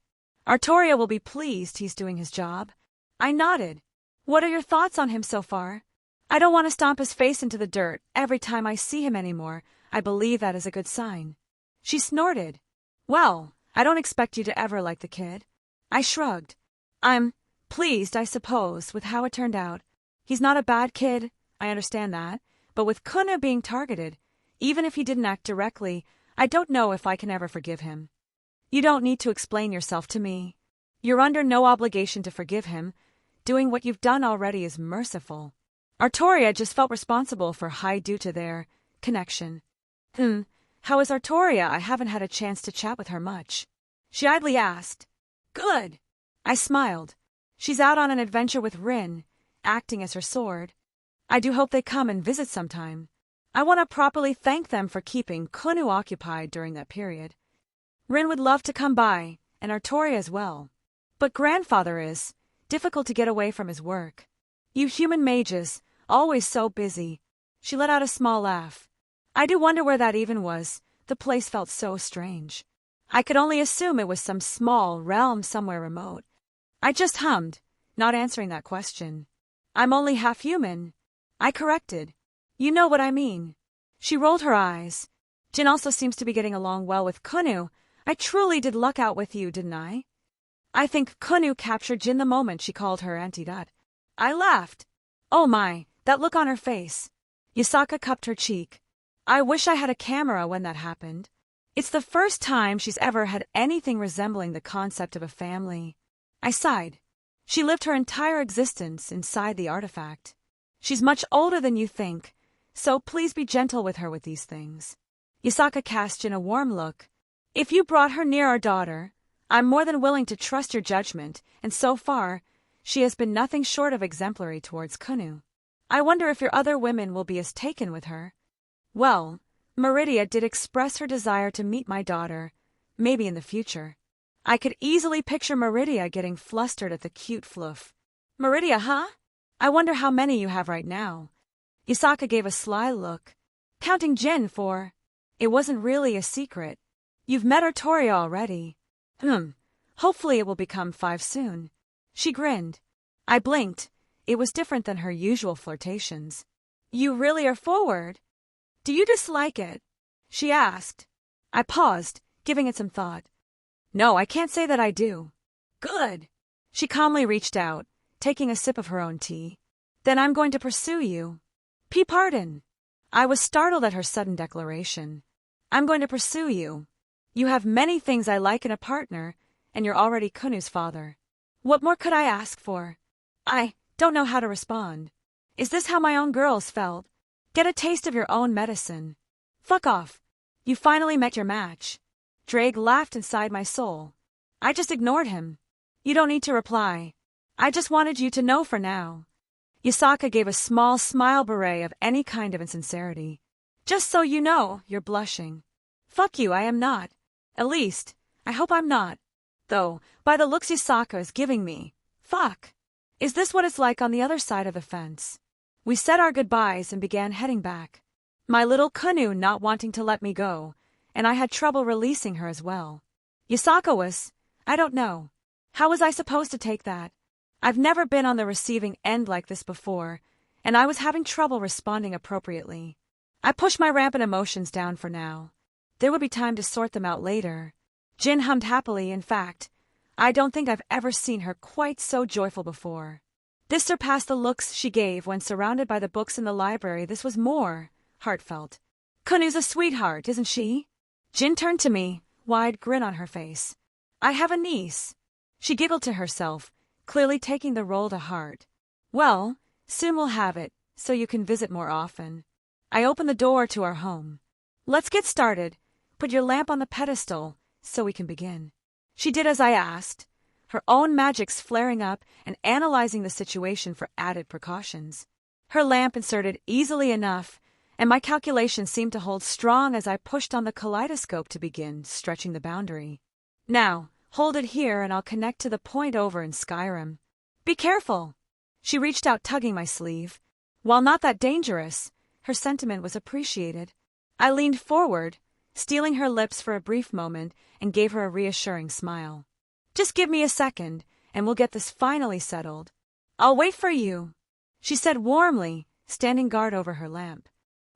Artoria will be pleased he's doing his job. I nodded. What are your thoughts on him so far? I don't want to stomp his face into the dirt every time I see him anymore. I believe that is a good sign. She snorted. Well, I don't expect you to ever like the kid. I shrugged. I'm pleased, I suppose, with how it turned out. He's not a bad kid, I understand that, but with Kuna being targeted, even if he didn't act directly, I don't know if I can ever forgive him. You don't need to explain yourself to me. You're under no obligation to forgive him. Doing what you've done already is merciful. Artoria just felt responsible for Hai due to their connection. How is Artoria? I haven't had a chance to chat with her much. She idly asked. Good. I smiled. She's out on an adventure with Rin, acting as her sword. I do hope they come and visit sometime. I want to properly thank them for keeping Kunu occupied during that period. Rin would love to come by, and Artoria as well. But grandfather is difficult to get away from his work. You human mages, always so busy. She let out a small laugh. I do wonder where that even was. The place felt so strange. I could only assume it was some small realm somewhere remote. I just hummed, not answering that question. I'm only half human. I corrected. You know what I mean. She rolled her eyes. Jin also seems to be getting along well with Kunu. I truly did luck out with you, didn't I? I think Kunu captured Jin the moment she called her Auntie Dot. I laughed. Oh my, that look on her face. Yasaka cupped her cheek. I wish I had a camera when that happened. It's the first time she's ever had anything resembling the concept of a family. I sighed. She lived her entire existence inside the artifact. She's much older than you think, so please be gentle with her with these things. Yasaka cast Jin a warm look. If you brought her near our daughter, I'm more than willing to trust your judgment, and so far, she has been nothing short of exemplary towards Kunu. I wonder if your other women will be as taken with her. Well, Meridia did express her desire to meet my daughter, maybe in the future. I could easily picture Meridia getting flustered at the cute fluff. Meridia, huh? I wonder how many you have right now. Yasaka gave a sly look. Counting Jin for. It wasn't really a secret. You've met Artoria already. Hopefully it will become 5 soon. She grinned. I blinked. It was different than her usual flirtations. You really are forward. Do you dislike it? She asked. I paused, giving it some thought. No, I can't say that I do. Good. She calmly reached out, taking a sip of her own tea. Then I'm going to pursue you. Pardon. I was startled at her sudden declaration. I'm going to pursue you. You have many things I like in a partner, and you're already Kunu's father. What more could I ask for? I don't know how to respond. Is this how my own girls felt? Get a taste of your own medicine. Fuck off. You finally met your match. Drake laughed inside my soul. I just ignored him. You don't need to reply. I just wanted you to know for now. Yasaka gave a small smile beret of any kind of insincerity. Just so you know, you're blushing. Fuck you, I am not. At least, I hope I'm not. Though, by the looks Yasaka is giving me, fuck. Is this what it's like on the other side of the fence? We said our goodbyes and began heading back. My little Kanu not wanting to let me go, and I had trouble releasing her as well. Yasaka was, I don't know. How was I supposed to take that? I've never been on the receiving end like this before, and I was having trouble responding appropriately. I pushed my rampant emotions down for now. There would be time to sort them out later. Jin hummed happily. In fact, I don't think I've ever seen her quite so joyful before. This surpassed the looks she gave when surrounded by the books in the library. This was more heartfelt. Kunu's a sweetheart, isn't she? Jin turned to me, wide grin on her face. I have a niece. She giggled to herself, clearly taking the role to heart. Well, soon we'll have it, so you can visit more often. I opened the door to our home. Let's get started. Put your lamp on the pedestal, so we can begin. She did as I asked, her own magics flaring up and analyzing the situation for added precautions. Her lamp inserted easily enough, and my calculations seemed to hold strong as I pushed on the kaleidoscope to begin stretching the boundary. Now, hold it here and I'll connect to the point over in Skyrim. Be careful! She reached out, tugging my sleeve. While not that dangerous, her sentiment was appreciated. I leaned forward, stealing her lips for a brief moment, and gave her a reassuring smile. Just give me a second, and we'll get this finally settled. I'll wait for you, she said warmly, standing guard over her lamp.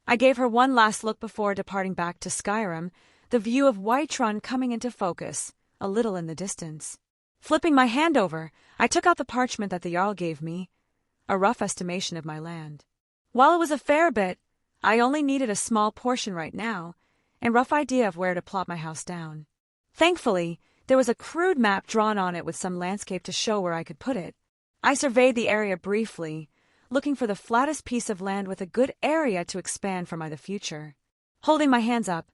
I gave her one last look before departing back to Skyrim, the view of Whiterun coming into focus, a little in the distance. Flipping my hand over, I took out the parchment that the Jarl gave me, a rough estimation of my land. While it was a fair bit, I only needed a small portion right now, and rough idea of where to plot my house down. Thankfully, there was a crude map drawn on it with some landscape to show where I could put it. I surveyed the area briefly, looking for the flattest piece of land with a good area to expand for the future. Holding my hands up,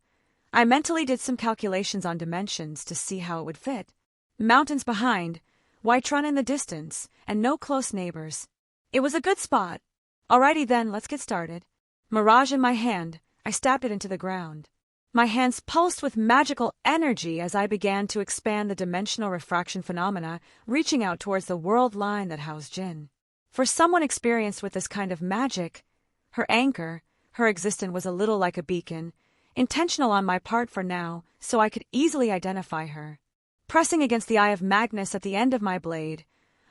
I mentally did some calculations on dimensions to see how it would fit. Mountains behind, Whiterun in the distance, and no close neighbors. It was a good spot. Alrighty then, let's get started. Mirage in my hand, I stabbed it into the ground. My hands pulsed with magical energy as I began to expand the dimensional refraction phenomena, reaching out towards the world line that housed Jin. For someone experienced with this kind of magic, her anchor, her existence was a little like a beacon, intentional on my part for now, so I could easily identify her. Pressing against the eye of Magnus at the end of my blade,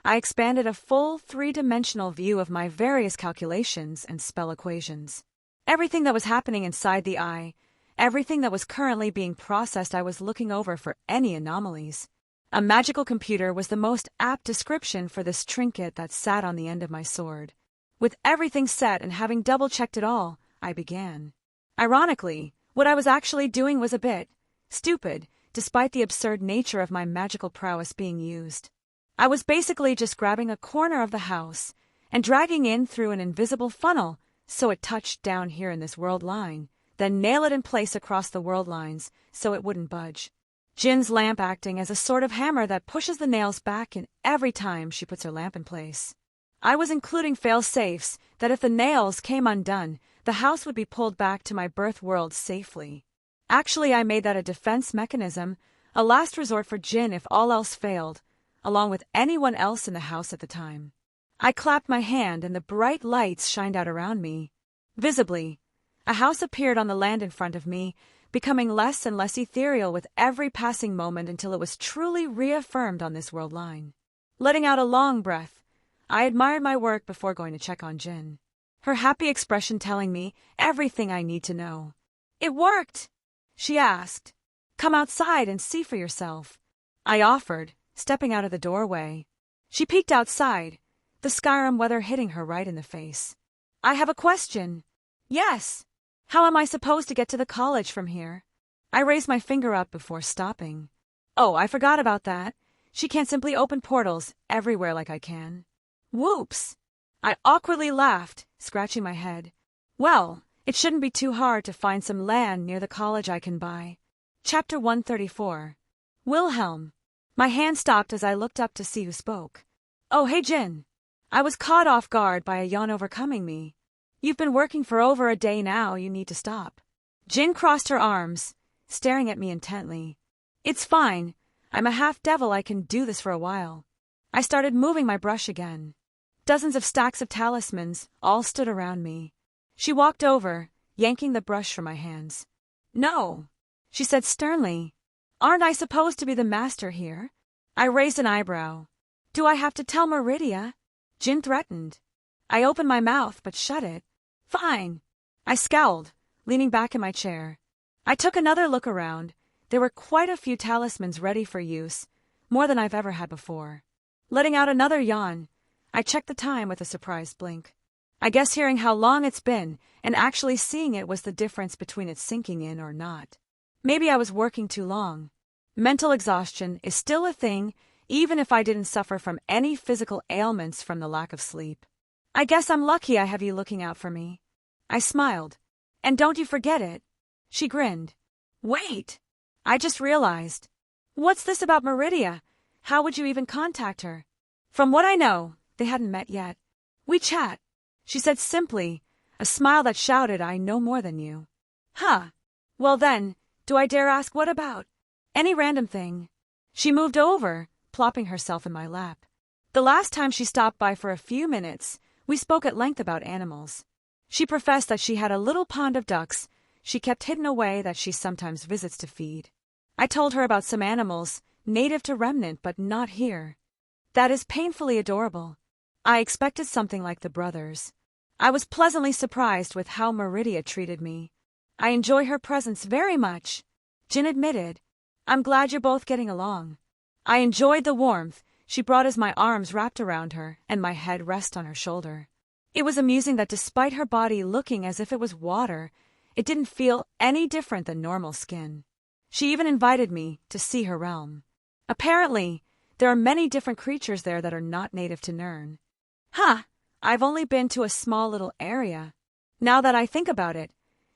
I expanded a full three-dimensional view of my various calculations and spell equations. Everything that was happening inside the eye, everything that was currently being processed, I was looking over for any anomalies. A magical computer was the most apt description for this trinket that sat on the end of my sword. With everything set and having double-checked it all, I began. Ironically, what I was actually doing was a bit stupid, despite the absurd nature of my magical prowess being used. I was basically just grabbing a corner of the house and dragging in through an invisible funnel so it touched down here in this world line, then nail it in place across the world lines so it wouldn't budge. Jin's lamp acting as a sort of hammer that pushes the nails back in every time she puts her lamp in place. I was including fail-safes that if the nails came undone, the house would be pulled back to my birth world safely. Actually, I made that a defense mechanism, a last resort for Jin if all else failed, along with anyone else in the house at the time. I clapped my hand and the bright lights shined out around me. Visibly, a house appeared on the land in front of me, becoming less and less ethereal with every passing moment until it was truly reaffirmed on this world line. Letting out a long breath, I admired my work before going to check on Jin, her happy expression telling me everything I need to know. "It worked," she asked. "Come outside and see for yourself," I offered, stepping out of the doorway. She peeked outside, the Skyrim weather hitting her right in the face. "I have a question." "Yes. How am I supposed to get to the college from here?" I raised my finger up before stopping. "Oh, I forgot about that. She can't simply open portals everywhere like I can." "Whoops!" I awkwardly laughed, scratching my head. "Well, it shouldn't be too hard to find some land near the college I can buy." Chapter 134. Wilhelm. My hand stopped as I looked up to see who spoke. Oh, hey, Jin. I was caught off guard by a yawn overcoming me. You've been working for over a day now, you need to stop. Jin crossed her arms, staring at me intently. It's fine. I'm a half-devil, I can do this for a while. I started moving my brush again. Dozens of stacks of talismans all stood around me. She walked over, yanking the brush from my hands. No, she said sternly. Aren't I supposed to be the master here? I raised an eyebrow. Do I have to tell Meridia? Jin threatened. I opened my mouth but shut it. Fine. I scowled, leaning back in my chair. I took another look around. There were quite a few talismans ready for use, more than I've ever had before. Letting out another yawn, I checked the time with a surprised blink. I guess hearing how long it's been and actually seeing it was the difference between it sinking in or not. Maybe I was working too long. Mental exhaustion is still a thing, even if I didn't suffer from any physical ailments from the lack of sleep. I guess I'm lucky I have you looking out for me. I smiled. And don't you forget it. She grinned. Wait! I just realized. What's this about Meridia? How would you even contact her? From what I know, they hadn't met yet. We chat, she said simply, a smile that shouted, I know more than you. Huh. Well then, do I dare ask what about? Any random thing. She moved over, plopping herself in my lap. The last time she stopped by for a few minutes, we spoke at length about animals. She professed that she had a little pond of ducks she kept hidden away that she sometimes visits to feed. I told her about some animals, native to Remnant but not here. That is painfully adorable. I expected something like the brothers. I was pleasantly surprised with how Meridia treated me. I enjoy her presence very much, Jin admitted. I'm glad you're both getting along. I enjoyed the warmth she brought as my arms wrapped around her and my head rested on her shoulder. It was amusing that despite her body looking as if it was water, it didn't feel any different than normal skin. She even invited me to see her realm. Apparently, there are many different creatures there that are not native to Nirn. Huh, I've only been to a small little area. Now that I think about it,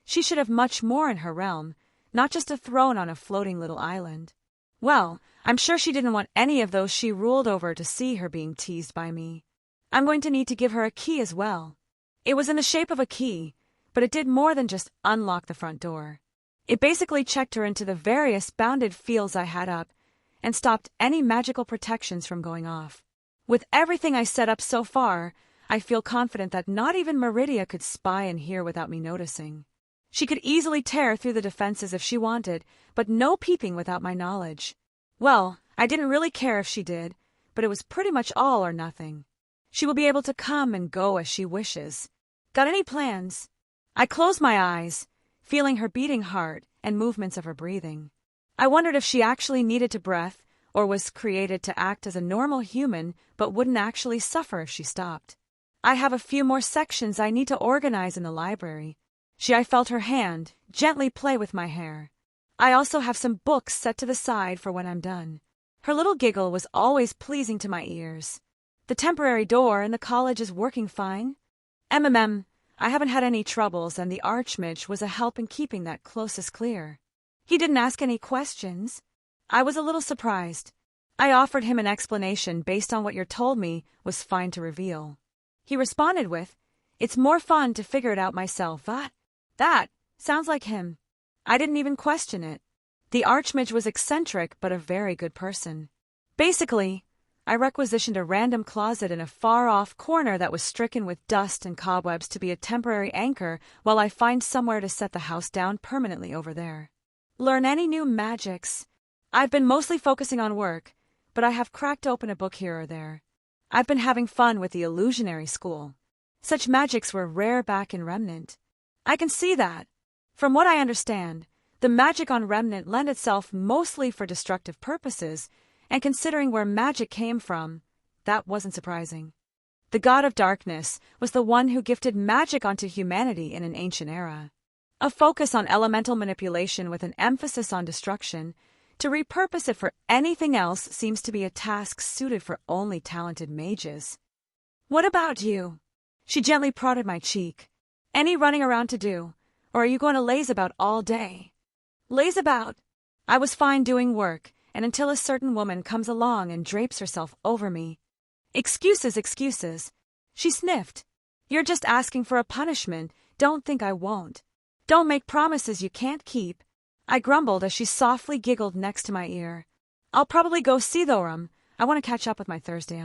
she should have much more in her realm, not just a throne on a floating little island. Well, I'm sure she didn't want any of those she ruled over to see her being teased by me. I'm going to need to give her a key as well. It was in the shape of a key, but it did more than just unlock the front door. It basically checked her into the various bounded fields I had up and stopped any magical protections from going off. With everything I set up so far, I feel confident that not even Meridia could spy and hear without me noticing. She could easily tear through the defenses if she wanted, but no peeping without my knowledge. Well, I didn't really care if she did, but it was pretty much all or nothing. She will be able to come and go as she wishes. Got any plans? I closed my eyes, feeling her beating heart and movements of her breathing. I wondered if she actually needed to breath or was created to act as a normal human but wouldn't actually suffer if she stopped. I have a few more sections I need to organize in the library. I felt her hand gently play with my hair. I also have some books set to the side for when I'm done. Her little giggle was always pleasing to my ears. The temporary door in the college is working fine. I haven't had any troubles, and the Archmage was a help in keeping that closest clear. He didn't ask any questions. I was a little surprised. I offered him an explanation based on what you told me was fine to reveal. He responded with, "It's more fun to figure it out myself." That sounds like him. I didn't even question it. The Archmage was eccentric but a very good person. Basically, I requisitioned a random closet in a far-off corner that was stricken with dust and cobwebs to be a temporary anchor while I find somewhere to set the house down permanently over there. Learn any new magics. I've been mostly focusing on work, but I have cracked open a book here or there. I've been having fun with the illusionary school. Such magics were rare back in Remnant. I can see that. From what I understand, the magic on Remnant lent itself mostly for destructive purposes, and considering where magic came from, that wasn't surprising. The god of darkness was the one who gifted magic onto humanity in an ancient era. A focus on elemental manipulation with an emphasis on destruction, to repurpose it for anything else seems to be a task suited for only talented mages. What about you? She gently prodded my cheek. Any running around to do, or are you going to laze about all day? Laze about? I was fine doing work, and until a certain woman comes along and drapes herself over me. Excuses, excuses. She sniffed. You're just asking for a punishment. Don't think I won't. Don't make promises you can't keep. I grumbled as she softly giggled next to my ear. I'll probably go see though. I want to catch up with my Thursday.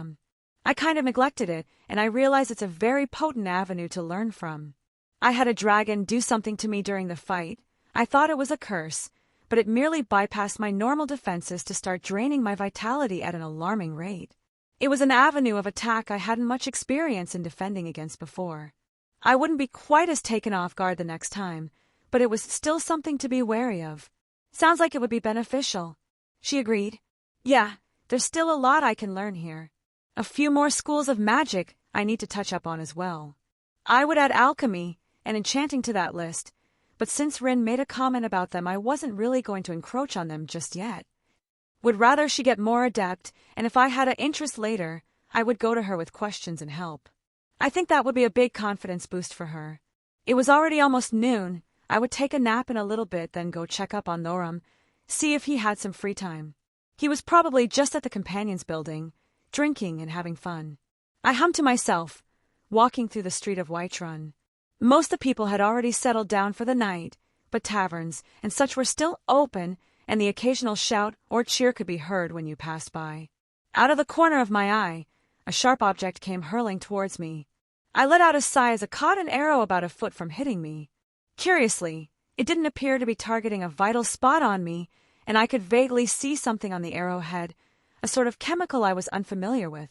I kind of neglected it, and I realize it's a very potent avenue to learn from. I had a dragon do something to me during the fight. I thought it was a curse, but it merely bypassed my normal defenses to start draining my vitality at an alarming rate. It was an avenue of attack I hadn't much experience in defending against before. I wouldn't be quite as taken off guard the next time, but it was still something to be wary of. Sounds like it would be beneficial. She agreed. Yeah, there's still a lot I can learn here. A few more schools of magic I need to touch up on as well. I would add alchemy and enchanting to that list, but since Rin made a comment about them, I wasn't really going to encroach on them just yet. Would rather she get more adept, and if I had an interest later, I would go to her with questions and help. I think that would be a big confidence boost for her. It was already almost noon. I would take a nap in a little bit, then go check up on Noram, see if he had some free time. He was probably just at the companions building, drinking and having fun. I hummed to myself, walking through the street of Whiterun. Most of the people had already settled down for the night, but taverns and such were still open, and the occasional shout or cheer could be heard when you passed by. Out of the corner of my eye, a sharp object came hurling towards me. I let out a sigh as it caught an arrow about a foot from hitting me. Curiously, it didn't appear to be targeting a vital spot on me, and I could vaguely see something on the arrowhead, a sort of chemical I was unfamiliar with.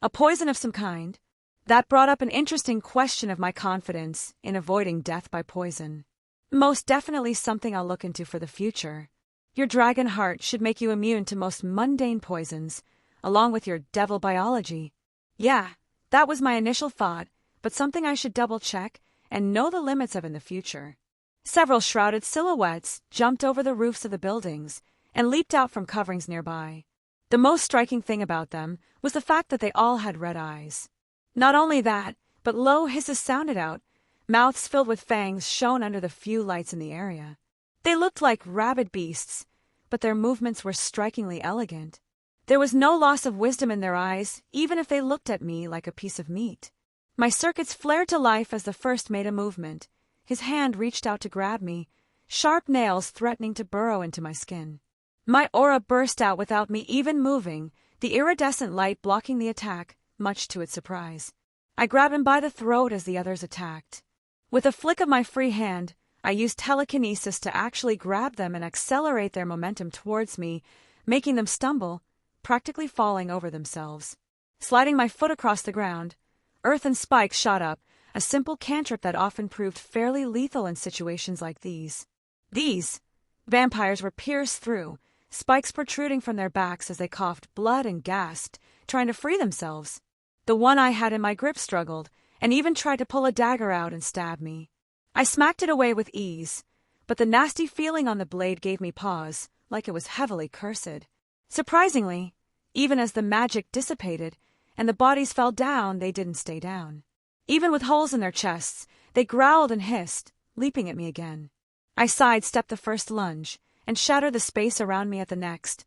A poison of some kind. That brought up an interesting question of my confidence in avoiding death by poison. Most definitely something I'll look into for the future. Your dragon heart should make you immune to most mundane poisons, along with your devil biology. Yeah, that was my initial thought, but something I should double-check and know the limits of in the future. Several shrouded silhouettes jumped over the roofs of the buildings and leaped out from coverings nearby. The most striking thing about them was the fact that they all had red eyes. Not only that, but low hisses sounded out, mouths filled with fangs shone under the few lights in the area. They looked like rabid beasts, but their movements were strikingly elegant. There was no loss of wisdom in their eyes, even if they looked at me like a piece of meat. My circuits flared to life as the first made a movement. His hand reached out to grab me, sharp nails threatening to burrow into my skin. My aura burst out without me even moving, the iridescent light blocking the attack, much to its surprise. I grabbed him by the throat as the others attacked. With a flick of my free hand, I used telekinesis to actually grab them and accelerate their momentum towards me, making them stumble, practically falling over themselves. Sliding my foot across the ground, earth and spikes shot up, a simple cantrip that often proved fairly lethal in situations like these. These vampires were pierced through, spikes protruding from their backs as they coughed blood and gasped, trying to free themselves. The one I had in my grip struggled, and even tried to pull a dagger out and stab me. I smacked it away with ease, but the nasty feeling on the blade gave me pause, like it was heavily cursed. Surprisingly, even as the magic dissipated and the bodies fell down, they didn't stay down. Even with holes in their chests, they growled and hissed, leaping at me again. I sidestepped the first lunge and shattered the space around me at the next,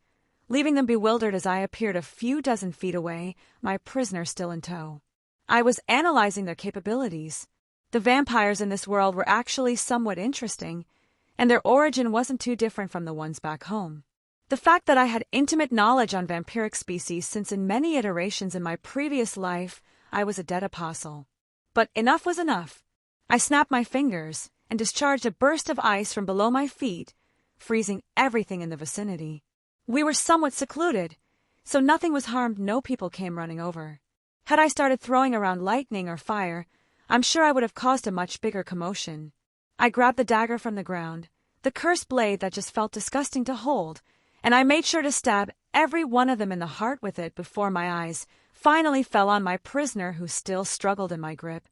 leaving them bewildered as I appeared a few dozen feet away, my prisoner still in tow. I was analyzing their capabilities. The vampires in this world were actually somewhat interesting, and their origin wasn't too different from the ones back home. The fact that I had intimate knowledge on vampiric species since in many iterations in my previous life I was a dead apostle. But enough was enough. I snapped my fingers and discharged a burst of ice from below my feet, freezing everything in the vicinity. We were somewhat secluded, so nothing was harmed, no people came running over. Had I started throwing around lightning or fire, I'm sure I would have caused a much bigger commotion. I grabbed the dagger from the ground, the cursed blade that just felt disgusting to hold, and I made sure to stab every one of them in the heart with it before my eyes finally fell on my prisoner who still struggled in my grip,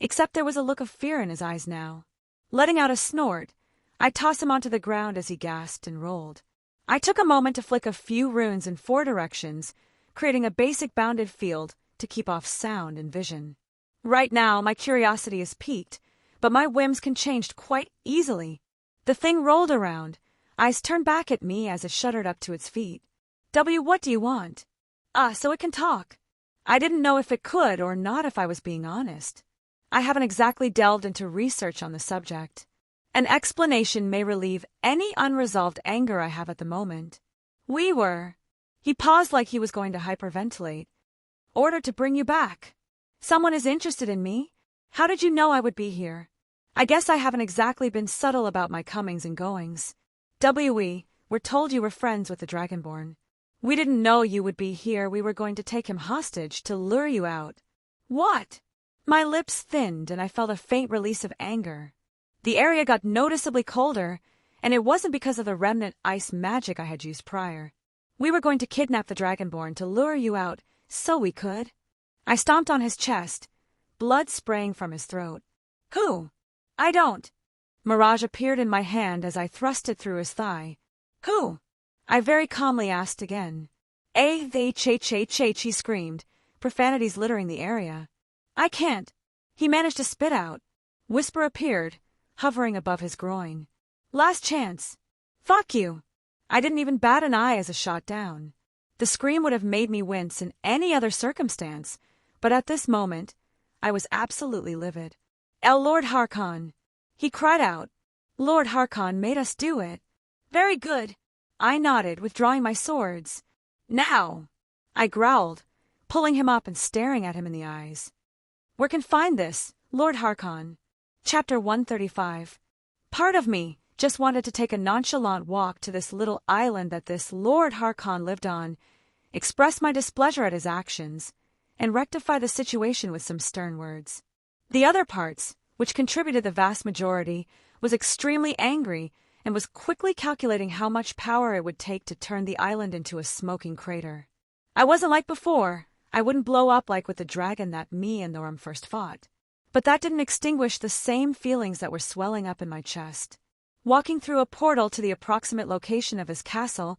except there was a look of fear in his eyes now. Letting out a snort, I tossed him onto the ground as he gasped and rolled. I took a moment to flick a few runes in 4 directions, creating a basic bounded field to keep off sound and vision. Right now, my curiosity is piqued, but my whims can change quite easily. The thing rolled around. Eyes turned back at me as it shuddered up to its feet. What do you want? So it can talk. I didn't know if it could or not if I was being honest. I haven't exactly delved into research on the subject. An explanation may relieve any unresolved anger I have at the moment. He paused like he was going to hyperventilate. Ordered to bring you back. Someone is interested in me? How did you know I would be here? I guess I haven't exactly been subtle about my comings and goings. We're told you were friends with the Dragonborn. We didn't know you would be here. We were going to take him hostage to lure you out. What? My lips thinned and I felt a faint release of anger. The area got noticeably colder, and it wasn't because of the remnant ice magic I had used prior. We were going to kidnap the Dragonborn to lure you out, so we could. I stomped on his chest, blood spraying from his throat. Who? I don't. Mirage appeared in my hand as I thrust it through his thigh. Who? I very calmly asked again. They, he screamed, profanities littering the area. I can't. He managed to spit out. Whisper appeared, hovering above his groin. Last chance. Fuck you. I didn't even bat an eye as it shot down. The scream would have made me wince in any other circumstance, but at this moment, I was absolutely livid. Lord Harkon. He cried out. Lord Harkon made us do it. Very good. I nodded, withdrawing my swords. Now! I growled, pulling him up and staring at him in the eyes. Where can find this, Lord Harkon? Chapter 135. Part of me just wanted to take a nonchalant walk to this little island that this Lord Harkon lived on, express my displeasure at his actions, and rectify the situation with some stern words. The other parts, which contributed the vast majority, was extremely angry and was quickly calculating how much power it would take to turn the island into a smoking crater. I wasn't like before. I wouldn't blow up like with the dragon that me and Noram first fought. But that didn't extinguish the same feelings that were swelling up in my chest. Walking through a portal to the approximate location of his castle,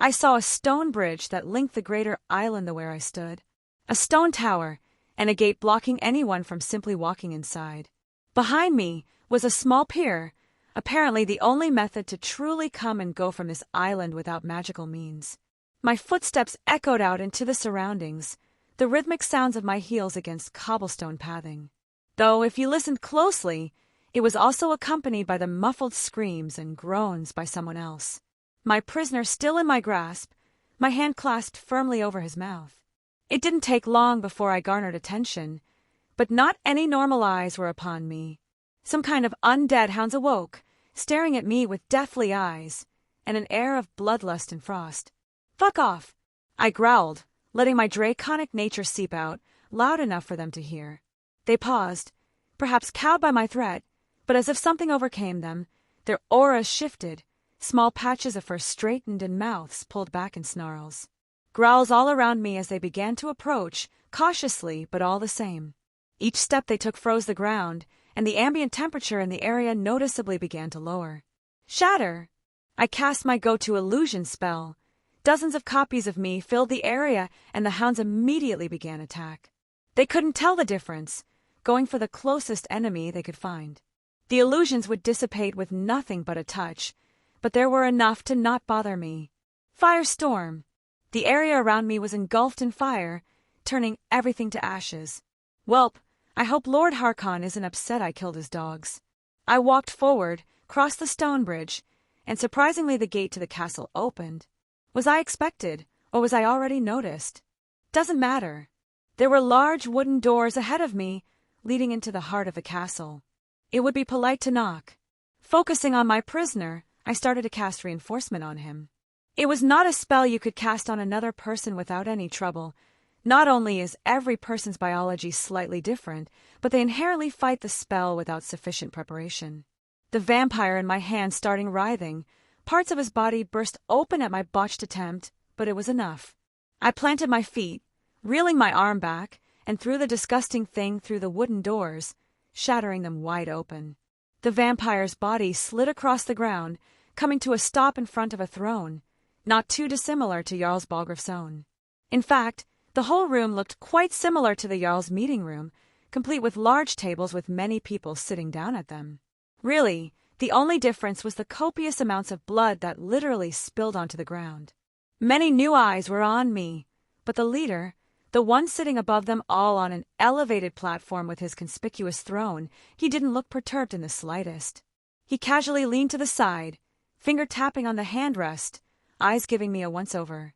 I saw a stone bridge that linked the greater island to where I stood. A stone tower, and a gate blocking anyone from simply walking inside. Behind me was a small pier, apparently the only method to truly come and go from this island without magical means. My footsteps echoed out into the surroundings, the rhythmic sounds of my heels against cobblestone pathing. Though, if you listened closely, it was also accompanied by the muffled screams and groans by someone else. My prisoner still in my grasp, my hand clasped firmly over his mouth. It didn't take long before I garnered attention, but not any normal eyes were upon me. Some kind of undead hounds awoke, staring at me with deathly eyes, and an air of bloodlust and frost. Fuck off! I growled, letting my draconic nature seep out, loud enough for them to hear. They paused, perhaps cowed by my threat, but as if something overcame them, their auras shifted, small patches of fur straightened and mouths pulled back in snarls. Growls all around me as they began to approach, cautiously but all the same. Each step they took froze the ground, and the ambient temperature in the area noticeably began to lower. Shatter! I cast my go-to illusion spell. Dozens of copies of me filled the area, and the hounds immediately began attack. They couldn't tell the difference, going for the closest enemy they could find. The illusions would dissipate with nothing but a touch, but there were enough to not bother me. Firestorm! The area around me was engulfed in fire, turning everything to ashes. Welp, I hope Lord Harkon isn't upset I killed his dogs. I walked forward, crossed the stone bridge, and surprisingly the gate to the castle opened. Was I expected, or was I already noticed? Doesn't matter. There were large wooden doors ahead of me, leading into the heart of the castle. It would be polite to knock. Focusing on my prisoner, I started to cast reinforcement on him. It was not a spell you could cast on another person without any trouble. Not only is every person's biology slightly different, but they inherently fight the spell without sufficient preparation. The vampire in my hand starting writhing, parts of his body burst open at my botched attempt, but it was enough. I planted my feet, reeling my arm back, and threw the disgusting thing through the wooden doors, shattering them wide open. The vampire's body slid across the ground, coming to a stop in front of a throne, not too dissimilar to Jarl's Balgriff's own. In fact, the whole room looked quite similar to the Jarl's meeting room, complete with large tables with many people sitting down at them. Really, The only difference was the copious amounts of blood that literally spilled onto the ground. Many new eyes were on me, but the leader, the one sitting above them all on an elevated platform with his conspicuous throne, he didn't look perturbed in the slightest. He casually leaned to the side, finger tapping on the handrest, eyes giving me a once-over.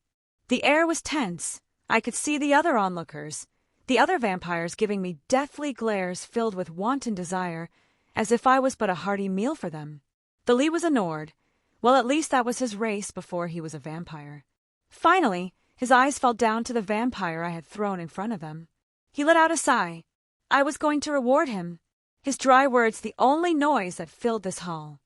The air was tense. I could see the other onlookers, the other vampires giving me deathly glares filled with wanton desire, as if I was but a hearty meal for them. The Lee was a Nord. Well, at least that was his race before he was a vampire. Finally, his eyes fell down to the vampire I had thrown in front of them. He let out a sigh. I was going to reward him. His dry words the only noise that filled this hall.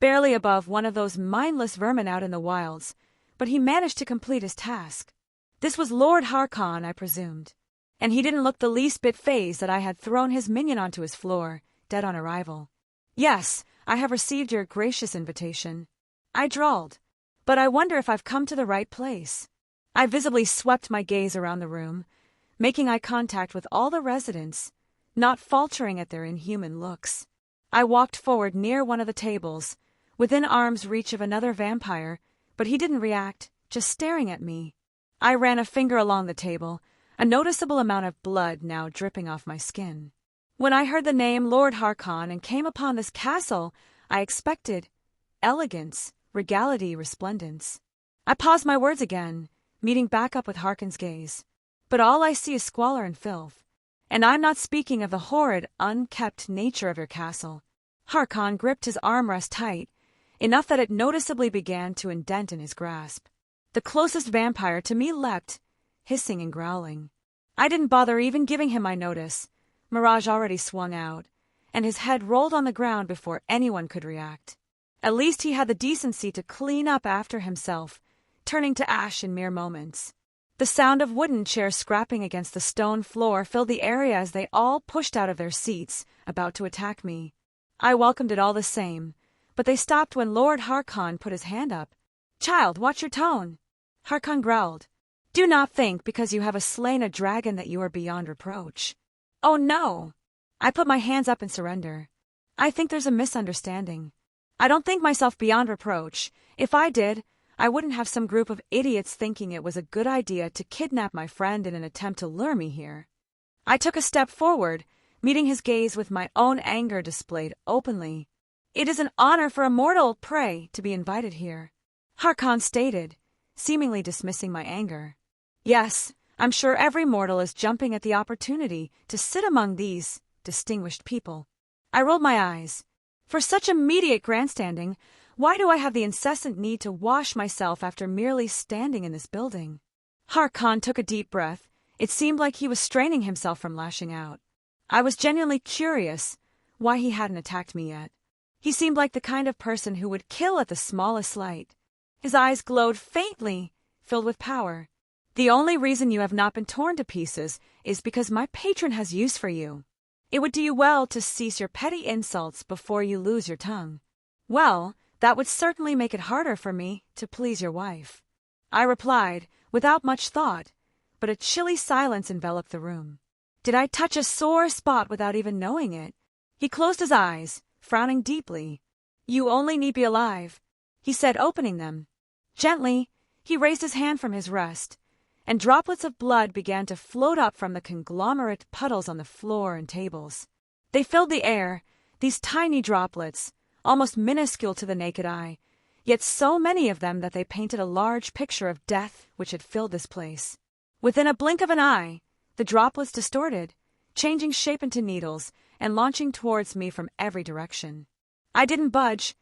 Barely above one of those mindless vermin out in the wilds, but he managed to complete his task. This was Lord Harkon, I presumed. And he didn't look the least bit fazed that I had thrown his minion onto his floor, dead on arrival. Yes, I have received your gracious invitation. I drawled. But I wonder if I've come to the right place. I visibly swept my gaze around the room, making eye contact with all the residents, not faltering at their inhuman looks. I walked forward near one of the tables, within arm's reach of another vampire, but he didn't react, just staring at me. I ran a finger along the table, a noticeable amount of blood now dripping off my skin. When I heard the name Lord Harkon and came upon this castle, I expected elegance, regality, resplendence. I paused my words again, meeting back up with Harkon's gaze. But all I see is squalor and filth. And I'm not speaking of the horrid, unkept nature of your castle. Harkon gripped his armrest tight, enough that it noticeably began to indent in his grasp. The closest vampire to me leapt, hissing and growling. I didn't bother even giving him my notice. Mirage already swung out, and his head rolled on the ground before anyone could react. At least he had the decency to clean up after himself, turning to ash in mere moments. The sound of wooden chairs scrapping against the stone floor filled the area as they all pushed out of their seats, about to attack me. I welcomed it all the same, but they stopped when Lord Harkon put his hand up. "Child, watch your tone." Harkon growled. "Do not think because you have slain a dragon that you are beyond reproach." "Oh no!" I put my hands up in surrender. "I think there's a misunderstanding. I don't think myself beyond reproach. If I did, I wouldn't have some group of idiots thinking it was a good idea to kidnap my friend in an attempt to lure me here." I took a step forward, meeting his gaze with my own anger displayed openly. "It is an honor for a mortal prey to be invited here," Harkon stated, seemingly dismissing my anger. "Yes, I'm sure every mortal is jumping at the opportunity to sit among these distinguished people." I rolled my eyes. For such immediate grandstanding, why do I have the incessant need to wash myself after merely standing in this building? Harkon took a deep breath. It seemed like he was straining himself from lashing out. I was genuinely curious why he hadn't attacked me yet. He seemed like the kind of person who would kill at the smallest slight. His eyes glowed faintly, filled with power. "The only reason you have not been torn to pieces is because my patron has use for you. It would do you well to cease your petty insults before you lose your tongue." "Well, that would certainly make it harder for me to please your wife," I replied, without much thought, but a chilly silence enveloped the room. Did I touch a sore spot without even knowing it? He closed his eyes, frowning deeply. "You only need be alive," he said, opening them. Gently, he raised his hand from his rest, and droplets of blood began to float up from the conglomerate puddles on the floor and tables. They filled the air, these tiny droplets, almost minuscule to the naked eye, yet so many of them that they painted a large picture of death which had filled this place. Within a blink of an eye, the droplets distorted, changing shape into needles and launching towards me from every direction. I didn't budge.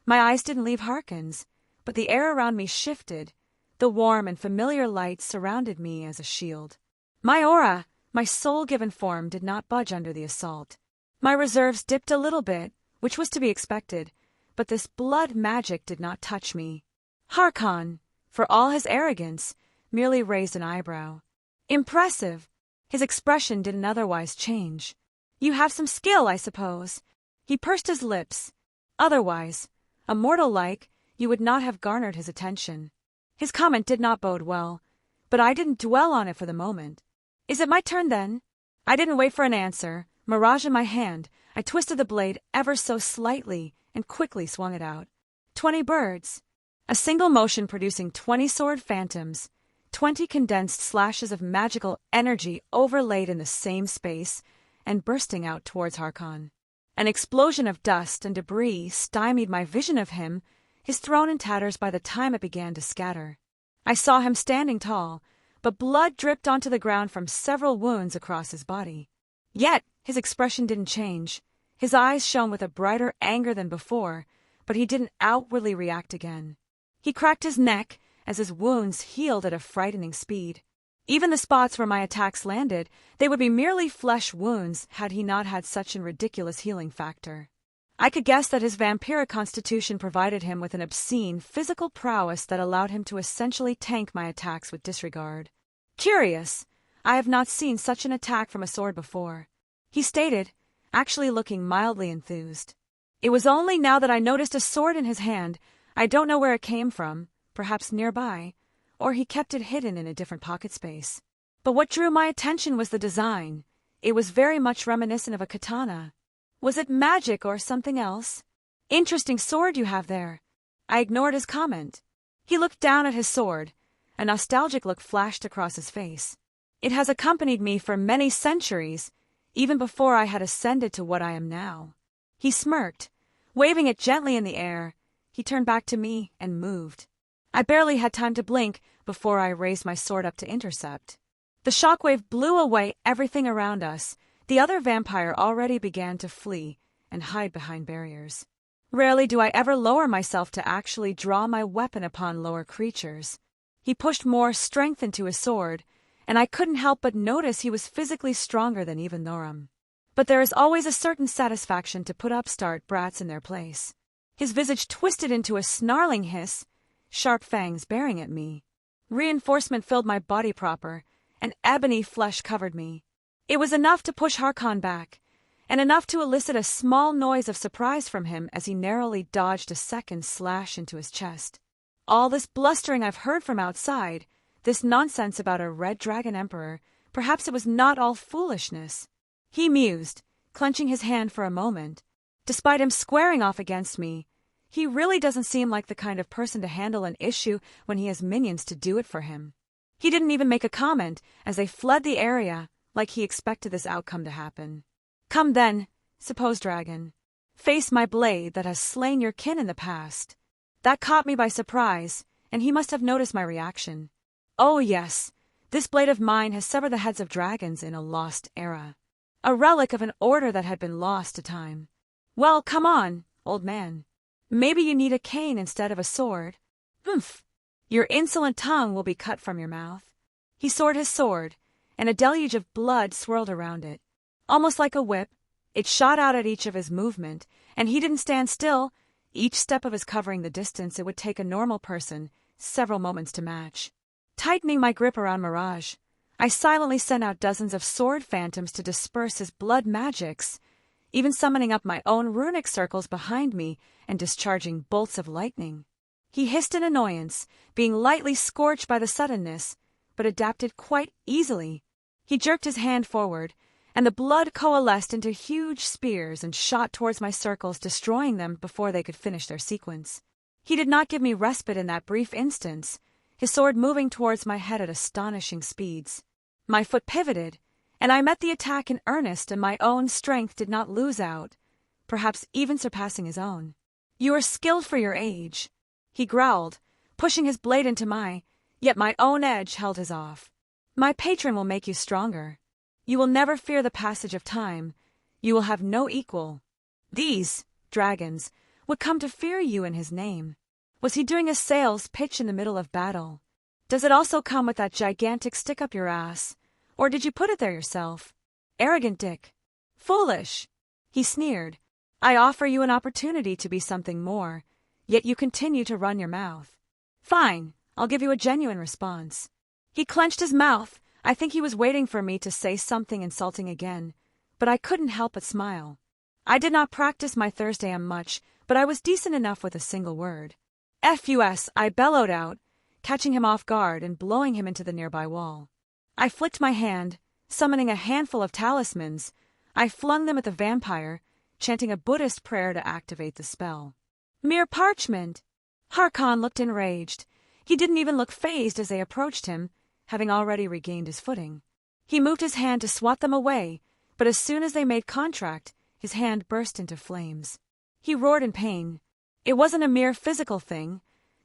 My eyes didn't leave Harkon's, but the air around me shifted. The warm and familiar light surrounded me as a shield. My aura, my soul-given form, did not budge under the assault. My reserves dipped a little bit, which was to be expected, but this blood magic did not touch me. Harkon, for all his arrogance, merely raised an eyebrow. "Impressive." His expression didn't otherwise change. "You have some skill, I suppose." He pursed his lips. Otherwise, a mortal like, you would not have garnered his attention. His comment did not bode well, but I didn't dwell on it for the moment. "Is it my turn then?" I didn't wait for an answer. Mirage in my hand, I twisted the blade ever so slightly and quickly swung it out. 20 birds. A single motion producing 20 sword phantoms, 20 condensed slashes of magical energy overlaid in the same space and bursting out towards Harkon. An explosion of dust and debris stymied my vision of him, his throne in tatters by the time it began to scatter. I saw him standing tall, but blood dripped onto the ground from several wounds across his body. Yet his expression didn't change. His eyes shone with a brighter anger than before, but he didn't outwardly react again. He cracked his neck as his wounds healed at a frightening speed. Even the spots where my attacks landed, they would be merely flesh wounds had he not had such a ridiculous healing factor. I could guess that his vampiric constitution provided him with an obscene physical prowess that allowed him to essentially tank my attacks with disregard. Curious, I have not seen such an attack from a sword before, he stated, actually looking mildly enthused. It was only now that I noticed a sword in his hand. I don't know where it came from, perhaps nearby, or he kept it hidden in a different pocket space. But what drew my attention was the design. It was very much reminiscent of a katana. Was it magic or something else? Interesting sword you have there. I ignored his comment. He looked down at his sword. A nostalgic look flashed across his face. It has accompanied me for many centuries, even before I had ascended to what I am now. He smirked, waving it gently in the air. He turned back to me and moved. I barely had time to blink before I raised my sword up to intercept. The shockwave blew away everything around us. The other vampire already began to flee and hide behind barriers. Rarely do I ever lower myself to actually draw my weapon upon lower creatures. He pushed more strength into his sword, and I couldn't help but notice he was physically stronger than even Noram. But there is always a certain satisfaction to put upstart brats in their place. His visage twisted into a snarling hiss, sharp fangs bearing at me. Reinforcement filled my body proper, and ebony flesh covered me. It was enough to push Harkon back, and enough to elicit a small noise of surprise from him as he narrowly dodged a second slash into his chest. All this blustering I've heard from outside, this nonsense about a red dragon emperor, perhaps it was not all foolishness. He mused, clenching his hand for a moment. Despite him squaring off against me, he really doesn't seem like the kind of person to handle an issue when he has minions to do it for him. He didn't even make a comment as they fled the area, like he expected this outcome to happen. Come then, suppose dragon. Face my blade that has slain your kin in the past. That caught me by surprise, and he must have noticed my reaction. Oh yes, this blade of mine has severed the heads of dragons in a lost era. A relic of an order that had been lost to time. Well, come on, old man. Maybe you need a cane instead of a sword. Humph! Your insolent tongue will be cut from your mouth. He soared his sword, and a deluge of blood swirled around it. Almost like a whip, it shot out at each of his movement, and he didn't stand still. Each step of his covering the distance it would take a normal person several moments to match. Tightening my grip around Mirage, I silently sent out dozens of sword phantoms to disperse his blood magics, even summoning up my own runic circles behind me and discharging bolts of lightning. He hissed in annoyance, being lightly scorched by the suddenness, but adapted quite easily. He jerked his hand forward, and the blood coalesced into huge spears and shot towards my circles, destroying them before they could finish their sequence. He did not give me respite in that brief instance, his sword moving towards my head at astonishing speeds. My foot pivoted, and I met the attack in earnest, and my own strength did not lose out, perhaps even surpassing his own. You are skilled for your age, he growled, pushing his blade into mine, yet my own edge held his off. My patron will make you stronger. You will never fear the passage of time. You will have no equal. These dragons would come to fear you in his name. Was he doing a sales pitch in the middle of battle? Does it also come with that gigantic stick up your ass? Or did you put it there yourself? Arrogant dick. Foolish. He sneered. I offer you an opportunity to be something more, yet you continue to run your mouth. Fine, I'll give you a genuine response. He clenched his mouth. I think he was waiting for me to say something insulting again, but I couldn't help but smile. I did not practice my Thursday much, but I was decent enough with a single word. F.U.S., I bellowed out, catching him off guard and blowing him into the nearby wall. I flicked my hand, summoning a handful of talismans. I flung them at the vampire, chanting a Buddhist prayer to activate the spell. Mere parchment! Harkon looked enraged. He didn't even look fazed as they approached him, having already regained his footing. He moved his hand to swat them away, but as soon as they made contact, his hand burst into flames. He roared in pain. It wasn't a mere physical thing.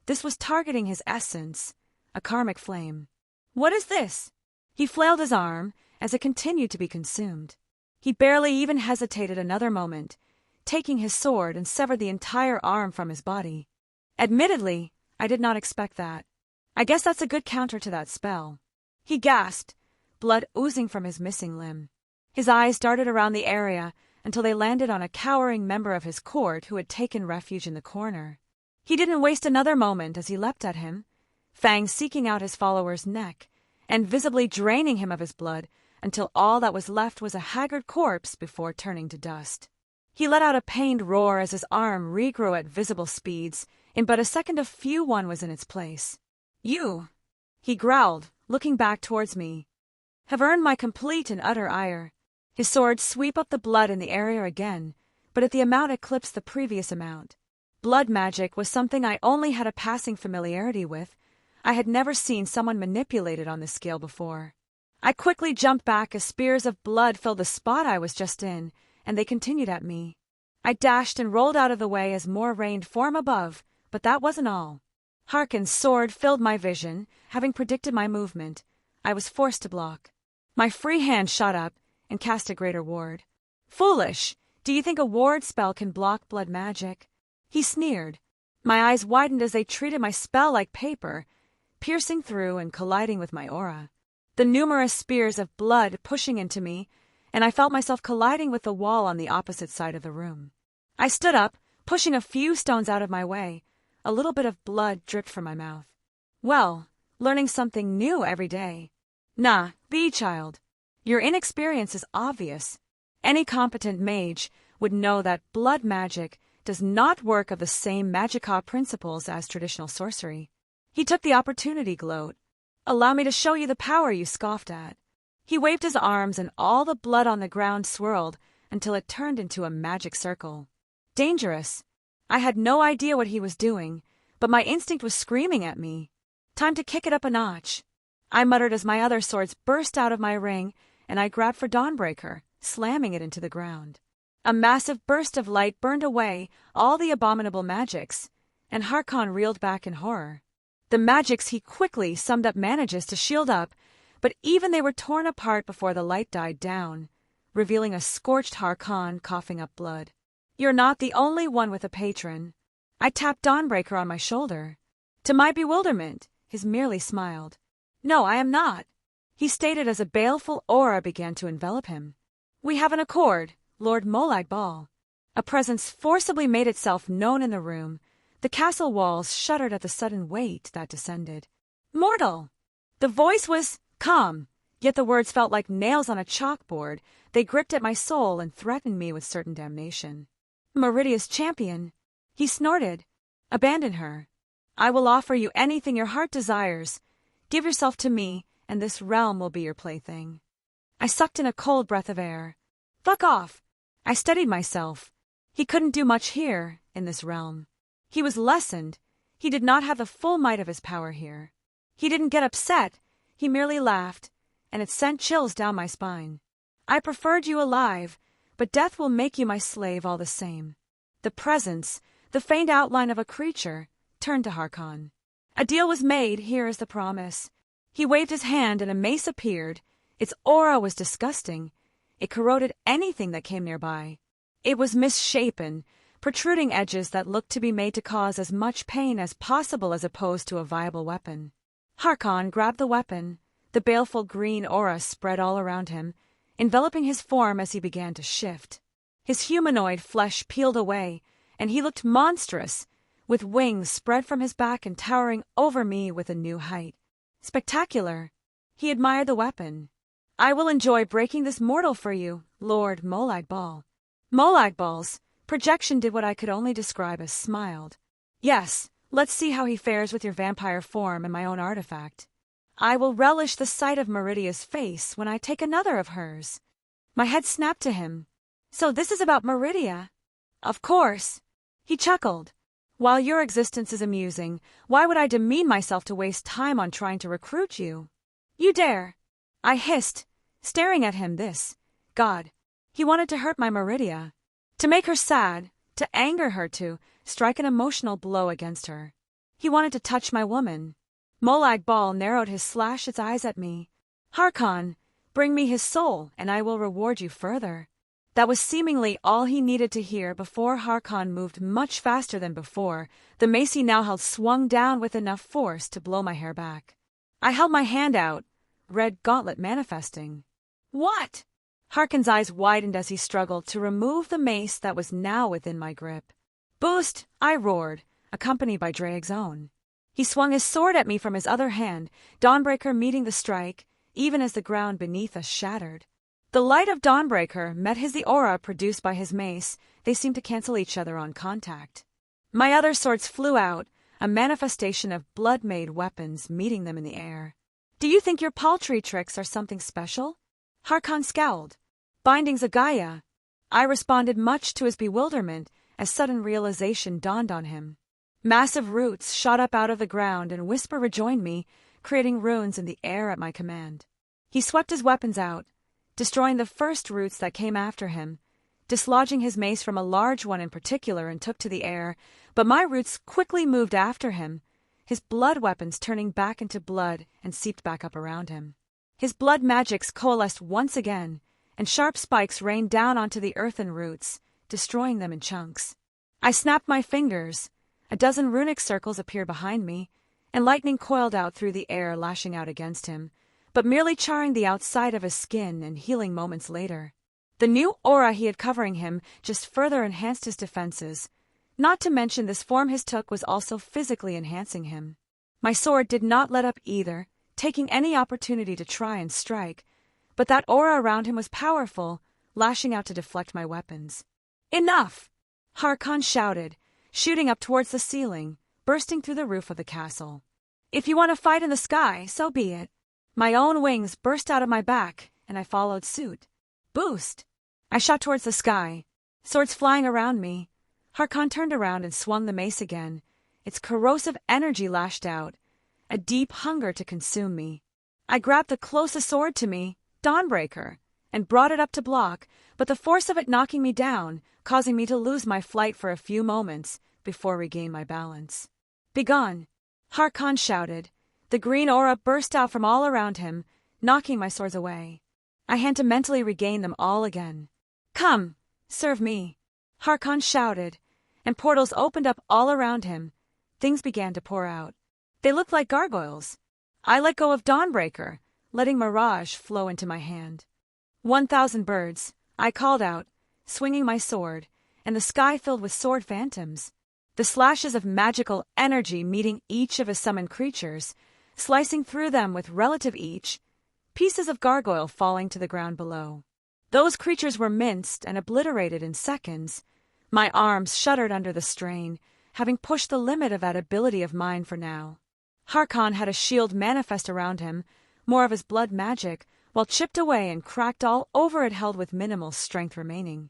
This was targeting his essence, a karmic flame. What is this? He flailed his arm as it continued to be consumed. He barely even hesitated another moment, taking his sword and severed the entire arm from his body. Admittedly, I did not expect that. I guess that's a good counter to that spell. He gasped, blood oozing from his missing limb. His eyes darted around the area until they landed on a cowering member of his court who had taken refuge in the corner. He didn't waste another moment as he leapt at him, fangs seeking out his follower's neck and visibly draining him of his blood until all that was left was a haggard corpse before turning to dust. He let out a pained roar as his arm regrew at visible speeds. In but a second a few one was in its place. You, he growled, looking back towards me, have earned my complete and utter ire. His sword swept up the blood in the area again, but at the amount eclipsed the previous amount. Blood magic was something I only had a passing familiarity with. I had never seen someone manipulated on this scale before. I quickly jumped back as spears of blood filled the spot I was just in, and they continued at me. I dashed and rolled out of the way as more rained from above, but that wasn't all. Harkon's sword filled my vision, having predicted my movement. I was forced to block. My free hand shot up and cast a greater ward. Foolish! Do you think a ward spell can block blood magic? He sneered. My eyes widened as they treated my spell like paper, piercing through and colliding with my aura. The numerous spears of blood pushing into me, and I felt myself colliding with the wall on the opposite side of the room. I stood up, pushing a few stones out of my way. A little bit of blood dripped from my mouth. Well, learning something new every day. Nah, child. Your inexperience is obvious. Any competent mage would know that blood magic does not work of the same magica principles as traditional sorcery. He took the opportunity gloat. Allow me to show you the power you scoffed at. He waved his arms and all the blood on the ground swirled until it turned into a magic circle. Dangerous. I had no idea what he was doing, but my instinct was screaming at me. Time to kick it up a notch. I muttered as my other swords burst out of my ring, and I grabbed for Dawnbreaker, slamming it into the ground. A massive burst of light burned away all the abominable magics, and Harkon reeled back in horror. The magics he quickly summed up manages to shield up, but even they were torn apart before the light died down, revealing a scorched Harkon coughing up blood. You're not the only one with a patron. I tapped Dawnbreaker on my shoulder. To my bewilderment, he merely smiled. No, I am not, he stated as a baleful aura began to envelop him. We have an accord, Lord Molag Bal. A presence forcibly made itself known in the room. The castle walls shuddered at the sudden weight that descended. Mortal! The voice was calm, yet the words felt like nails on a chalkboard. They gripped at my soul and threatened me with certain damnation. Meridia's champion, he snorted. Abandon her. I will offer you anything your heart desires. Give yourself to me, and this realm will be your plaything. I sucked in a cold breath of air. Fuck off. I steadied myself. He couldn't do much here, in this realm. He was lessened. He did not have the full might of his power here. He didn't get upset. He merely laughed, and it sent chills down my spine. I preferred you alive, but death will make you my slave all the same. The presence, the faint outline of a creature, turned to Harkon. A deal was made, here is the promise. He waved his hand and a mace appeared. Its aura was disgusting. It corroded anything that came nearby. It was misshapen, protruding edges that looked to be made to cause as much pain as possible as opposed to a viable weapon. Harkon grabbed the weapon. The baleful green aura spread all around him, enveloping his form as he began to shift. His humanoid flesh peeled away, and he looked monstrous, with wings spread from his back and towering over me with a new height. Spectacular. He admired the weapon. I will enjoy breaking this mortal for you, Lord Molag Bal. Molag Bal's projection did what I could only describe as smiled. Yes, let's see how he fares with your vampire form and my own artifact. I will relish the sight of Meridia's face when I take another of hers. My head snapped to him. So this is about Meridia? Of course. He chuckled. While your existence is amusing, why would I demean myself to waste time on trying to recruit you? You dare. I hissed, staring at him. God. He wanted to hurt my Meridia. To make her sad, to anger her, to strike an emotional blow against her. He wanted to touch my woman. Molag Bal narrowed its eyes at me. Harkon, bring me his soul, and I will reward you further. That was seemingly all he needed to hear before Harkon moved much faster than before. The mace he now held swung down with enough force to blow my hair back. I held my hand out, red gauntlet manifesting. What? Harkon's eyes widened as he struggled to remove the mace that was now within my grip. Boost! I roared, accompanied by Draeg's own. He swung his sword at me from his other hand, Dawnbreaker meeting the strike, even as the ground beneath us shattered. The light of Dawnbreaker met the aura produced by his mace. They seemed to cancel each other on contact. My other swords flew out, a manifestation of blood-made weapons meeting them in the air. Do you think your paltry tricks are something special? Harkon scowled. Bindings of Gaia. I responded, much to his bewilderment, as sudden realization dawned on him. Massive roots shot up out of the ground and Whisper rejoined me, creating runes in the air at my command. He swept his weapons out, destroying the first roots that came after him, dislodging his mace from a large one in particular and took to the air, but my roots quickly moved after him, his blood weapons turning back into blood and seeped back up around him. His blood magics coalesced once again, and sharp spikes rained down onto the earthen roots, destroying them in chunks. I snapped my fingers. A dozen runic circles appeared behind me, and lightning coiled out through the air, lashing out against him, but merely charring the outside of his skin and healing moments later. The new aura he had covering him just further enhanced his defenses. Not to mention this form his took was also physically enhancing him. My sword did not let up either, taking any opportunity to try and strike, but that aura around him was powerful, lashing out to deflect my weapons. Enough! Harkon shouted, shooting up towards the ceiling, bursting through the roof of the castle. If you want to fight in the sky, so be it. My own wings burst out of my back, and I followed suit. Boost! I shot towards the sky, swords flying around me. Harkon turned around and swung the mace again. Its corrosive energy lashed out, a deep hunger to consume me. I grabbed the closest sword to me, Dawnbreaker, and brought it up to block, but the force of it knocking me down, causing me to lose my flight for a few moments before regaining my balance. Begone! Harkon shouted. The green aura burst out from all around him, knocking my swords away. I had to mentally regain them all again. Come, serve me! Harkon shouted, and portals opened up all around him. Things began to pour out. They looked like gargoyles. I let go of Dawnbreaker, letting Mirage flow into my hand. 1,000 birds, I called out, swinging my sword, and the sky filled with sword phantoms. The slashes of magical energy meeting each of his summoned creatures, slicing through them with relative each, pieces of gargoyle falling to the ground below. Those creatures were minced and obliterated in seconds. My arms shuddered under the strain, having pushed the limit of that ability of mine for now. Harkon had a shield manifest around him, more of his blood magic, while chipped away and cracked all over it held with minimal strength remaining.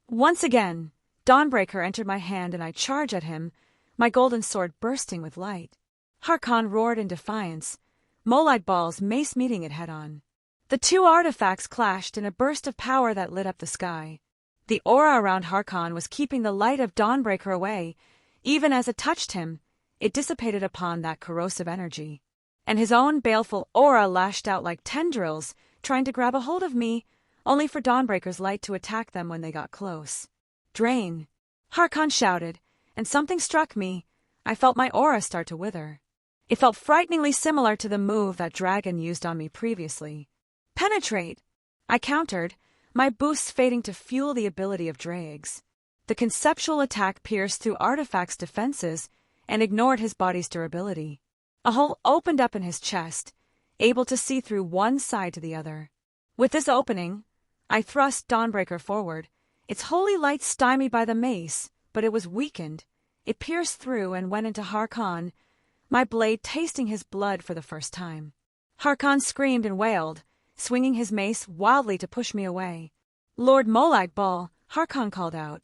Once again, Dawnbreaker entered my hand and I charged at him, my golden sword bursting with light. Harkon roared in defiance, Molag Bal's mace meeting it head-on. The two artifacts clashed in a burst of power that lit up the sky. The aura around Harkon was keeping the light of Dawnbreaker away. Even as it touched him, it dissipated upon that corrosive energy. And his own baleful aura lashed out like tendrils, trying to grab a hold of me, only for Dawnbreaker's light to attack them when they got close. Drain! Harkon shouted, and something struck me. I felt my aura start to wither. It felt frighteningly similar to the move that dragon used on me previously. Penetrate! I countered, my boosts fading to fuel the ability of Draeg's. The conceptual attack pierced through Artifact's defenses and ignored his body's durability. A hole opened up in his chest, able to see through one side to the other. With this opening, I thrust Dawnbreaker forward, its holy light stymied by the mace, but it was weakened. It pierced through and went into Harkon, my blade tasting his blood for the first time. Harkon screamed and wailed, swinging his mace wildly to push me away. Lord Molag Bal, Harkon called out.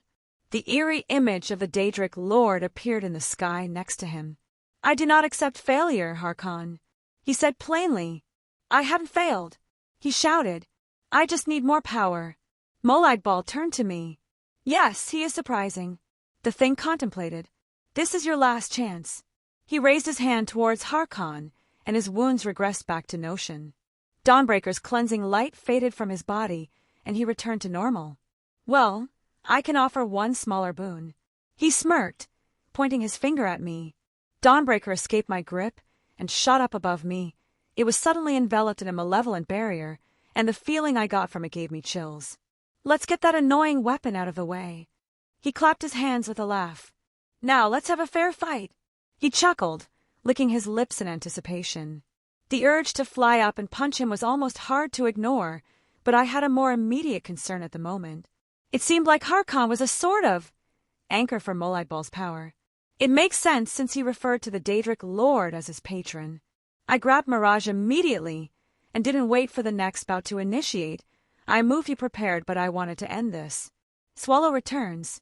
The eerie image of the Daedric Lord appeared in the sky next to him. I do not accept failure, Harkon, he said plainly. I haven't failed, he shouted. I just need more power. Molag Bal turned to me. Yes, he is surprising. The thing contemplated. This is your last chance. He raised his hand towards Harkon, and his wounds regressed back to Notion. Dawnbreaker's cleansing light faded from his body, and he returned to normal. Well, I can offer one smaller boon. He smirked, pointing his finger at me. Dawnbreaker escaped my grip and shot up above me. It was suddenly enveloped in a malevolent barrier, and the feeling I got from it gave me chills. Let's get that annoying weapon out of the way. He clapped his hands with a laugh. Now let's have a fair fight. He chuckled, licking his lips in anticipation. The urge to fly up and punch him was almost hard to ignore, but I had a more immediate concern at the moment. It seemed like Harkon was a sort of anchor for Molag Bal's power. It makes sense since he referred to the Daedric Lord as his patron. I grabbed Mirage immediately and didn't wait for the next bout to initiate. I moved prepared, but I wanted to end this. Swallow returns.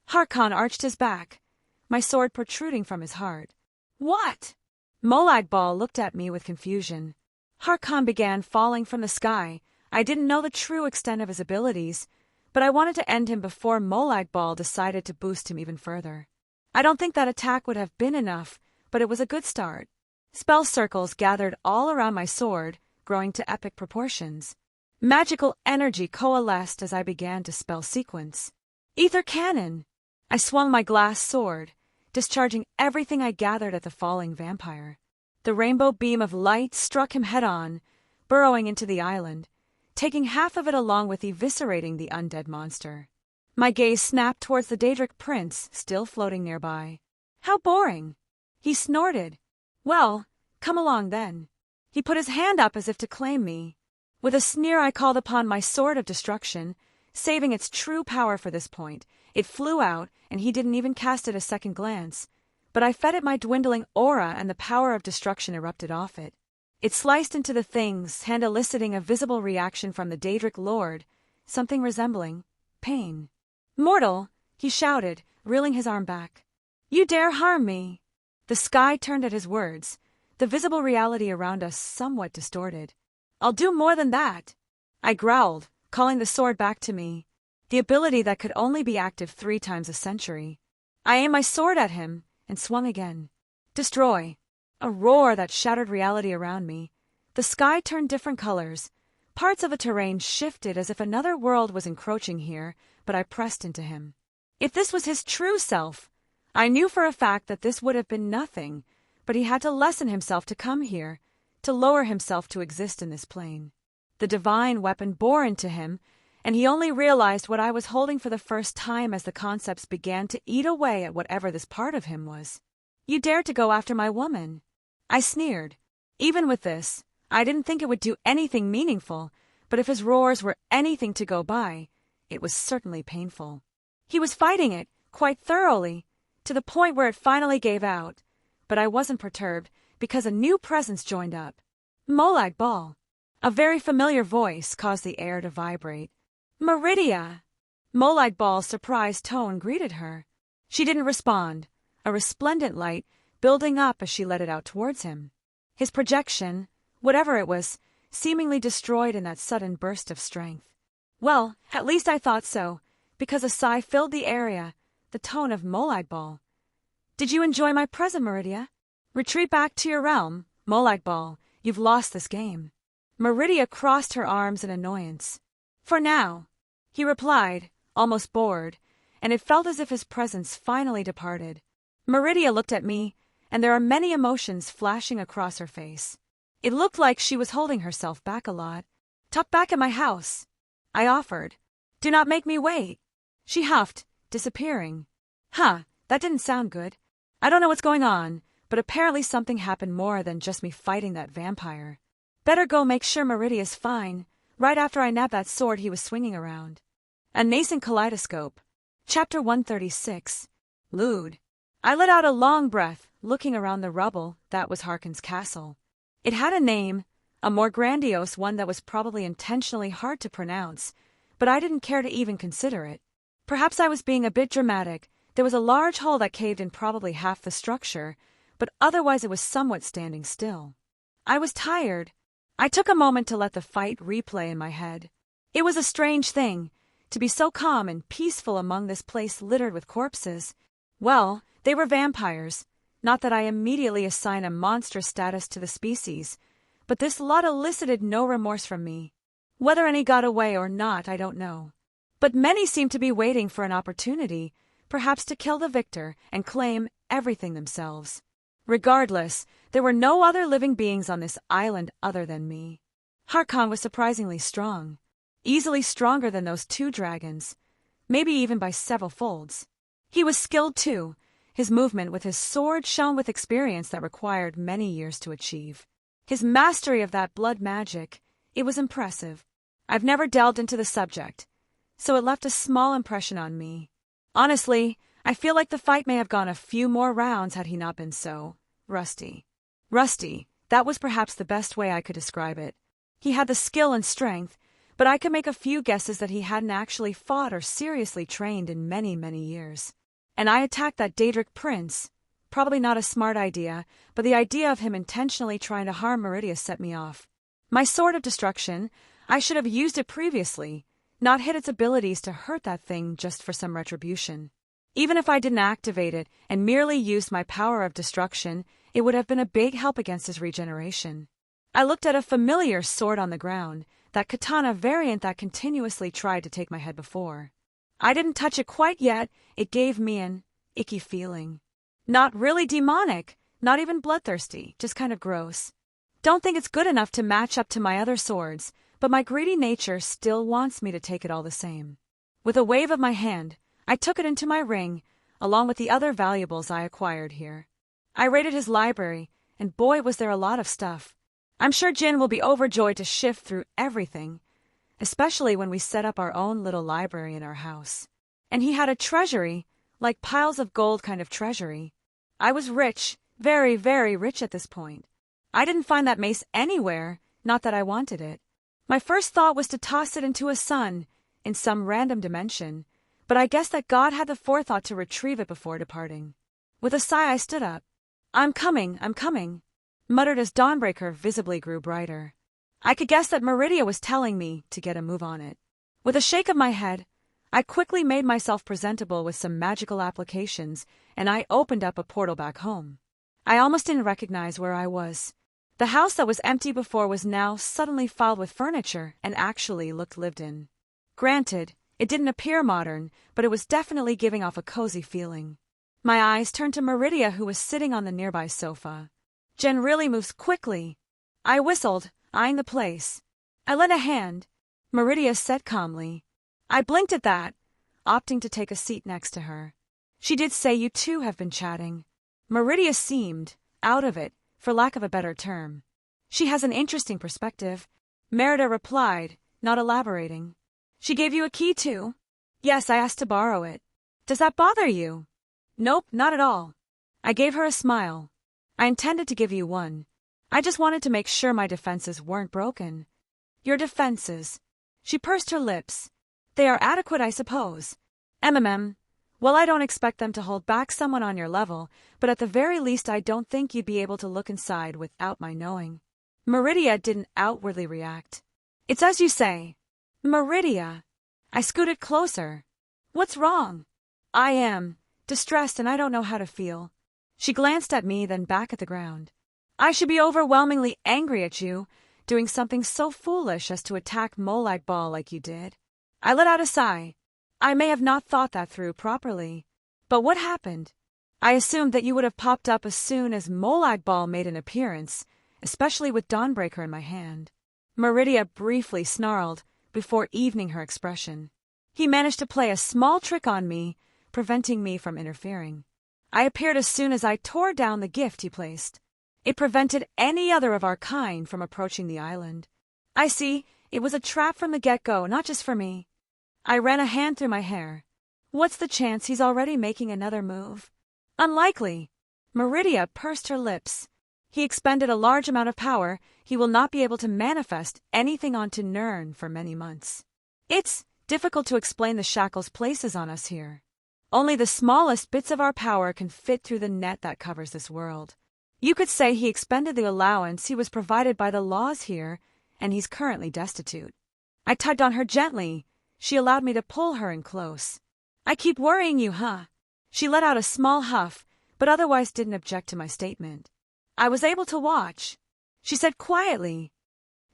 Harkon arched his back, my sword protruding from his heart. What? Molag Bal looked at me with confusion. Harkon began falling from the sky. I didn't know the true extent of his abilities, but I wanted to end him before Molag Bal decided to boost him even further. I don't think that attack would have been enough, but it was a good start. Spell circles gathered all around my sword, growing to epic proportions. Magical energy coalesced as I began to spell sequence. Ether cannon! I swung my glass sword, discharging everything I gathered at the falling vampire. The rainbow beam of light struck him head-on, burrowing into the island, taking half of it along with eviscerating the undead monster. My gaze snapped towards the Daedric prince, still floating nearby. How boring! He snorted. Well, come along then. He put his hand up as if to claim me. With a sneer I called upon my sword of destruction, saving its true power for this point. It flew out, and he didn't even cast it a second glance. But I fed it my dwindling aura, and the power of destruction erupted off it. It sliced into the things, hand eliciting a visible reaction from the Daedric Lord, something resembling pain. Mortal, he shouted, reeling his arm back. You dare harm me! The sky turned at his words, the visible reality around us somewhat distorted. I'll do more than that! I growled, calling the sword back to me, the ability that could only be active 3 times a century. I aimed my sword at him and swung again. Destroy! A roar that shattered reality around me. The sky turned different colors. Parts of the terrain shifted as if another world was encroaching here, but I pressed into him. If this was his true self, I knew for a fact that this would have been nothing, but he had to lessen himself to come here, to lower himself to exist in this plane. The divine weapon bore into him, and he only realized what I was holding for the first time as the concepts began to eat away at whatever this part of him was. You dared to go after my woman. I sneered. Even with this, I didn't think it would do anything meaningful, but if his roars were anything to go by, it was certainly painful. He was fighting it, quite thoroughly, to the point where it finally gave out, but I wasn't perturbed because a new presence joined up. Molag Bal. A very familiar voice caused the air to vibrate. Meridia! Molag Bal's surprised tone greeted her. She didn't respond, a resplendent light building up as she let it out towards him. His projection, whatever it was, seemingly destroyed in that sudden burst of strength. Well, at least I thought so, because a sigh filled the area, the tone of Molag Bal. Did you enjoy my present, Meridia? Retreat back to your realm, Molag Bal. You've lost this game. Meridia crossed her arms in annoyance. For now, he replied, almost bored, and it felt as if his presence finally departed. Meridia looked at me, and there are many emotions flashing across her face. It looked like she was holding herself back a lot. Tuck back at my house, I offered. Do not make me wait. She huffed, disappearing. Huh, that didn't sound good. I don't know what's going on, but apparently something happened more than just me fighting that vampire. Better go make sure Meridia's fine, right after I nab that sword he was swinging around. A Nascent Kaleidoscope. Chapter 136. Lewd. I let out a long breath, looking around the rubble that was Harkon's castle. It had a name, a more grandiose one that was probably intentionally hard to pronounce, but I didn't care to even consider it. Perhaps I was being a bit dramatic. There was a large hole that caved in probably half the structure, but otherwise it was somewhat standing still. I was tired. I took a moment to let the fight replay in my head. It was a strange thing, to be so calm and peaceful among this place littered with corpses. Well, they were vampires. Not that I immediately assign a monstrous status to the species, but this lot elicited no remorse from me. Whether any got away or not, I don't know. But many seemed to be waiting for an opportunity, perhaps to kill the victor and claim everything themselves. Regardless, there were no other living beings on this island other than me. Harkon was surprisingly strong, easily stronger than those 2 dragons, maybe even by several folds. He was skilled too. His movement with his sword shone with experience that required many years to achieve. His mastery of that blood magic, it was impressive. I've never delved into the subject, so it left a small impression on me. Honestly, I feel like the fight may have gone a few more rounds had he not been so rusty. Rusty, that was perhaps the best way I could describe it. He had the skill and strength, but I could make a few guesses that he hadn't actually fought or seriously trained in many, many years. And I attacked that Daedric prince. Probably not a smart idea, but the idea of him intentionally trying to harm Meridia set me off. My sword of destruction, I should have used it previously, not hid its abilities to hurt that thing just for some retribution. Even if I didn't activate it and merely used my power of destruction, it would have been a big help against his regeneration. I looked at a familiar sword on the ground, that katana variant that continuously tried to take my head before. I didn't touch it quite yet. It gave me an icky feeling. Not really demonic, not even bloodthirsty, just kind of gross. Don't think it's good enough to match up to my other swords, but my greedy nature still wants me to take it all the same. With a wave of my hand, I took it into my ring, along with the other valuables I acquired here. I raided his library, and boy was there a lot of stuff. I'm sure Jin will be overjoyed to shift through everything, especially when we set up our own little library in our house. And he had a treasury, like piles of gold kind of treasury. I was rich, very, very rich at this point. I didn't find that mace anywhere, not that I wanted it. My first thought was to toss it into a sun, in some random dimension, but I guess that God had the forethought to retrieve it before departing. With a sigh I stood up. I'm coming, muttered as Dawnbreaker visibly grew brighter. I could guess that Meridia was telling me to get a move on it. With a shake of my head, I quickly made myself presentable with some magical applications, and I opened up a portal back home. I almost didn't recognize where I was. The house that was empty before was now suddenly filled with furniture and actually looked lived in. Granted, it didn't appear modern, but it was definitely giving off a cozy feeling. My eyes turned to Meridia, who was sitting on the nearby sofa. Jen really moves quickly. I whistled, eyeing the place. I lent a hand. Meridia said calmly. I blinked at that, opting to take a seat next to her. She did say you two have been chatting. Meridia seemed out of it, for lack of a better term. She has an interesting perspective. Merida replied, not elaborating. She gave you a key too? Yes, I asked to borrow it. Does that bother you? Nope, not at all. I gave her a smile. I intended to give you one. I just wanted to make sure my defenses weren't broken. Your defenses. She pursed her lips. They are adequate, I suppose. Well, I don't expect them to hold back someone on your level, but at the very least I don't think you'd be able to look inside without my knowing. Meridia didn't outwardly react. It's as you say. Meridia. I scooted closer. What's wrong? I am distressed and I don't know how to feel. She glanced at me, then back at the ground. I should be overwhelmingly angry at you, doing something so foolish as to attack Molite Ball like you did. I let out a sigh. I may have not thought that through properly. But what happened? I assumed that you would have popped up as soon as Molite Ball made an appearance, especially with Dawnbreaker in my hand. Meridia briefly snarled, before evening her expression. He managed to play a small trick on me, preventing me from interfering. I appeared as soon as I tore down the gift he placed. It prevented any other of our kind from approaching the island. I see, it was a trap from the get-go, not just for me. I ran a hand through my hair. What's the chance he's already making another move? Unlikely. Meridia pursed her lips. He expended a large amount of power. He will not be able to manifest anything onto Nirn for many months. It's Difficult to explain the shackles places on us here. Only the smallest bits of our power can fit through the net that covers this world. You could say he expended the allowance he was provided by the laws here, and he's currently destitute. I tugged on her gently. She allowed me to pull her in close. I keep worrying you, huh? She let out a small huff, but otherwise didn't object to my statement. I was able to watch. She said quietly,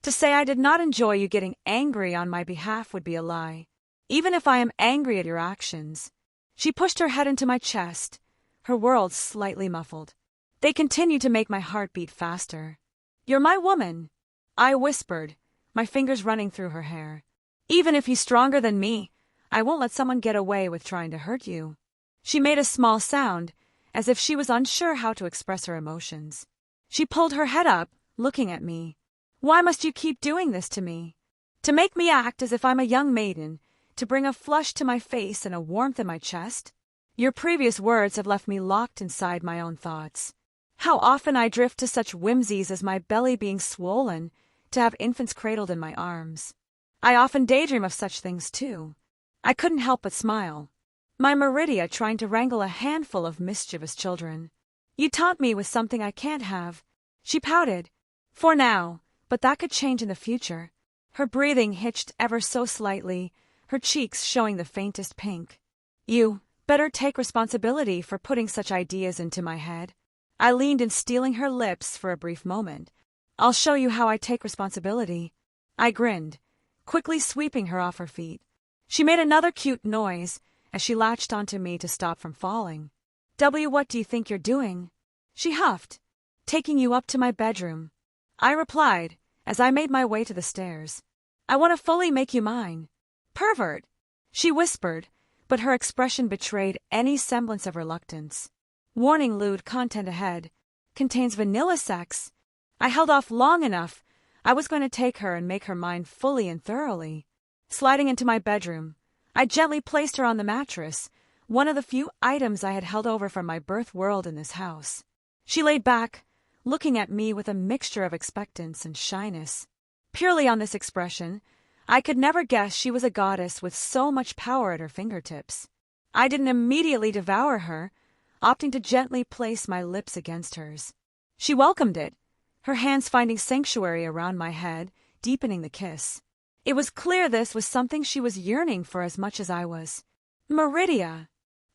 to say I did not enjoy you getting angry on my behalf would be a lie, even if I am angry at your actions. She pushed her head into my chest, her words slightly muffled. They continued to make my heart beat faster. You're my woman, I whispered, my fingers running through her hair. Even if he's stronger than me, I won't let someone get away with trying to hurt you. She made a small sound, as if she was unsure how to express her emotions. She pulled her head up, looking at me. Why must you keep doing this to me? To make me act as if I'm a young maiden, to bring a flush to my face and a warmth in my chest? Your previous words have left me locked inside my own thoughts. How often I drift to such whimsies as my belly being swollen, to have infants cradled in my arms. I often daydream of such things too. I couldn't help but smile. My Meridia trying to wrangle a handful of mischievous children. You taunt me with something I can't have. She pouted. For now, but that could change in the future. Her breathing hitched ever so slightly, her cheeks showing the faintest pink. You better take responsibility for putting such ideas into my head. I leaned in, stealing her lips for a brief moment. I'll show you how I take responsibility. I grinned, quickly sweeping her off her feet. She made another cute noise as she latched onto me to stop from falling. What do you think you're doing? She huffed. Taking you up to my bedroom. I replied as I made my way to the stairs. I want to fully make you mine. Pervert, she whispered, but her expression betrayed any semblance of reluctance. Warning: lewd content ahead. Contains vanilla sex. I held off long enough. I was going to take her and make her mine fully and thoroughly. Sliding into my bedroom, I gently placed her on the mattress, one of the few items I had held over from my birth world in this house. She laid back, looking at me with a mixture of expectance and shyness. Purely on this expression, I could never guess she was a goddess with so much power at her fingertips. I didn't immediately devour her, opting to gently place my lips against hers. She welcomed it, her hands finding sanctuary around my head, deepening the kiss. It was clear this was something she was yearning for as much as I was. Meridia,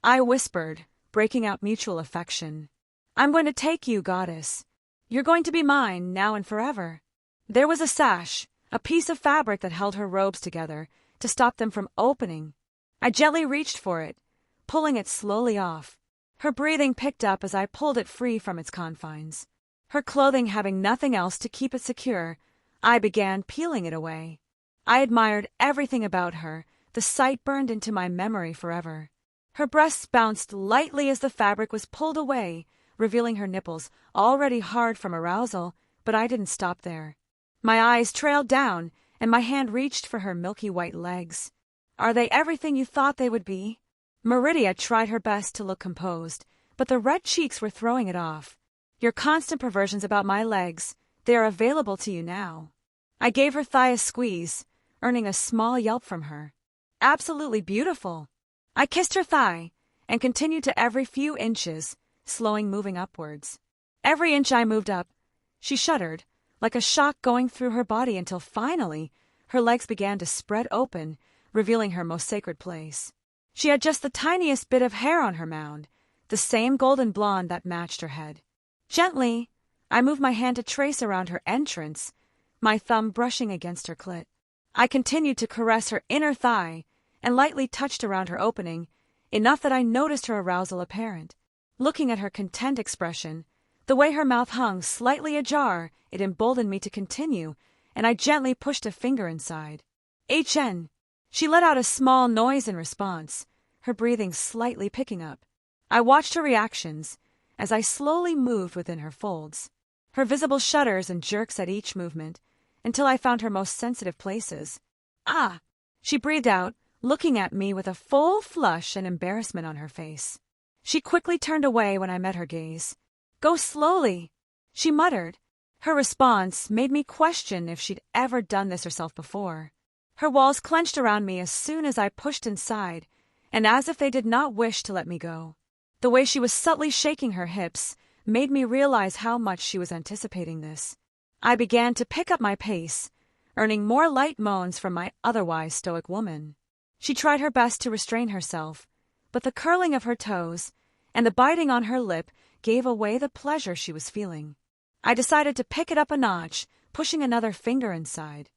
I whispered, breaking out mutual affection. I'm going to take you, goddess. You're going to be mine, now and forever. There was a sash, a piece of fabric that held her robes together, to stop them from opening. I gently reached for it, pulling it slowly off. Her breathing picked up as I pulled it free from its confines. Her clothing having nothing else to keep it secure, I began peeling it away. I admired everything about her, the sight burned into my memory forever. Her breasts bounced lightly as the fabric was pulled away, revealing her nipples, already hard from arousal, but I didn't stop there. My eyes trailed down, and my hand reached for her milky white legs. Are they everything you thought they would be? Meridia tried her best to look composed, but the red cheeks were throwing it off. Your constant perversions about my legs, they are available to you now. I gave her thigh a squeeze, earning a small yelp from her. Absolutely beautiful. I kissed her thigh, and continued to every few inches, slowing moving upwards. Every inch I moved up, she shuddered, like a shock going through her body until finally, her legs began to spread open, revealing her most sacred place. She had just the tiniest bit of hair on her mound, the same golden blonde that matched her head. Gently, I moved my hand to trace around her entrance, my thumb brushing against her clit. I continued to caress her inner thigh and lightly touched around her opening, enough that I noticed her arousal apparent. Looking at her content expression, the way her mouth hung slightly ajar, it emboldened me to continue, and I gently pushed a finger inside. HN. She let out a small noise in response, her breathing slightly picking up. I watched her reactions as I slowly moved within her folds, her visible shudders and jerks at each movement, until I found her most sensitive places. Ah! She breathed out, looking at me with a full flush and embarrassment on her face. She quickly turned away when I met her gaze. Go slowly, she muttered. Her response made me question if she'd ever done this herself before. Her walls clenched around me as soon as I pushed inside, and as if they did not wish to let me go. The way she was subtly shaking her hips made me realize how much she was anticipating this. I began to pick up my pace, earning more light moans from my otherwise stoic woman. She tried her best to restrain herself, but the curling of her toes and the biting on her lip gave away the pleasure she was feeling. I decided to pick it up a notch, pushing another finger inside.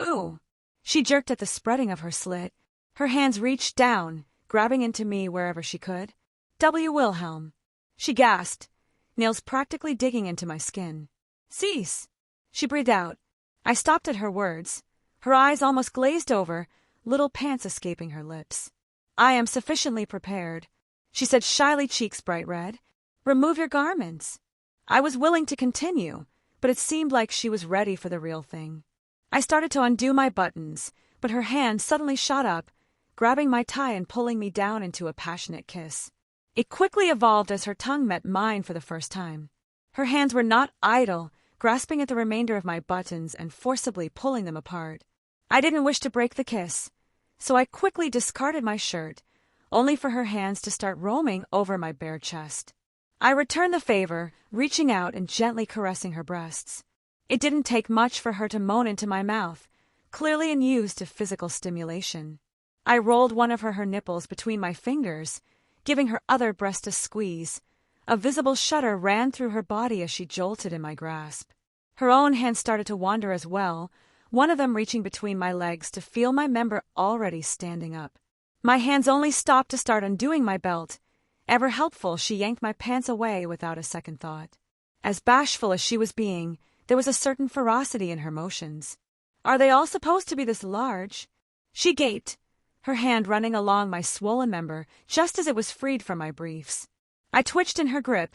Ooh! She jerked at the spreading of her slit. Her hands reached down, grabbing into me wherever she could. W. Wilhelm. She gasped, nails practically digging into my skin. Cease! She breathed out. I stopped at her words. Her eyes almost glazed over, little pants escaping her lips. I am sufficiently prepared, she said shyly, cheeks bright red. Remove your garments. I was willing to continue, but it seemed like she was ready for the real thing. I started to undo my buttons, but her hand suddenly shot up, grabbing my tie and pulling me down into a passionate kiss. It quickly evolved as her tongue met mine for the first time. Her hands were not idle, grasping at the remainder of my buttons and forcibly pulling them apart. I didn't wish to break the kiss, so I quickly discarded my shirt, only for her hands to start roaming over my bare chest. I returned the favor, reaching out and gently caressing her breasts. It didn't take much for her to moan into my mouth, clearly unused to physical stimulation. I rolled one of her nipples between my fingers, giving her other breast a squeeze. A visible shudder ran through her body as she jolted in my grasp. Her own hands started to wander as well, one of them reaching between my legs to feel my member already standing up. My hands only stopped to start undoing my belt. Ever helpful, she yanked my pants away without a second thought. As bashful as she was being, there was a certain ferocity in her motions. Are they all supposed to be this large? She gaped, her hand running along my swollen member just as it was freed from my briefs. I twitched in her grip.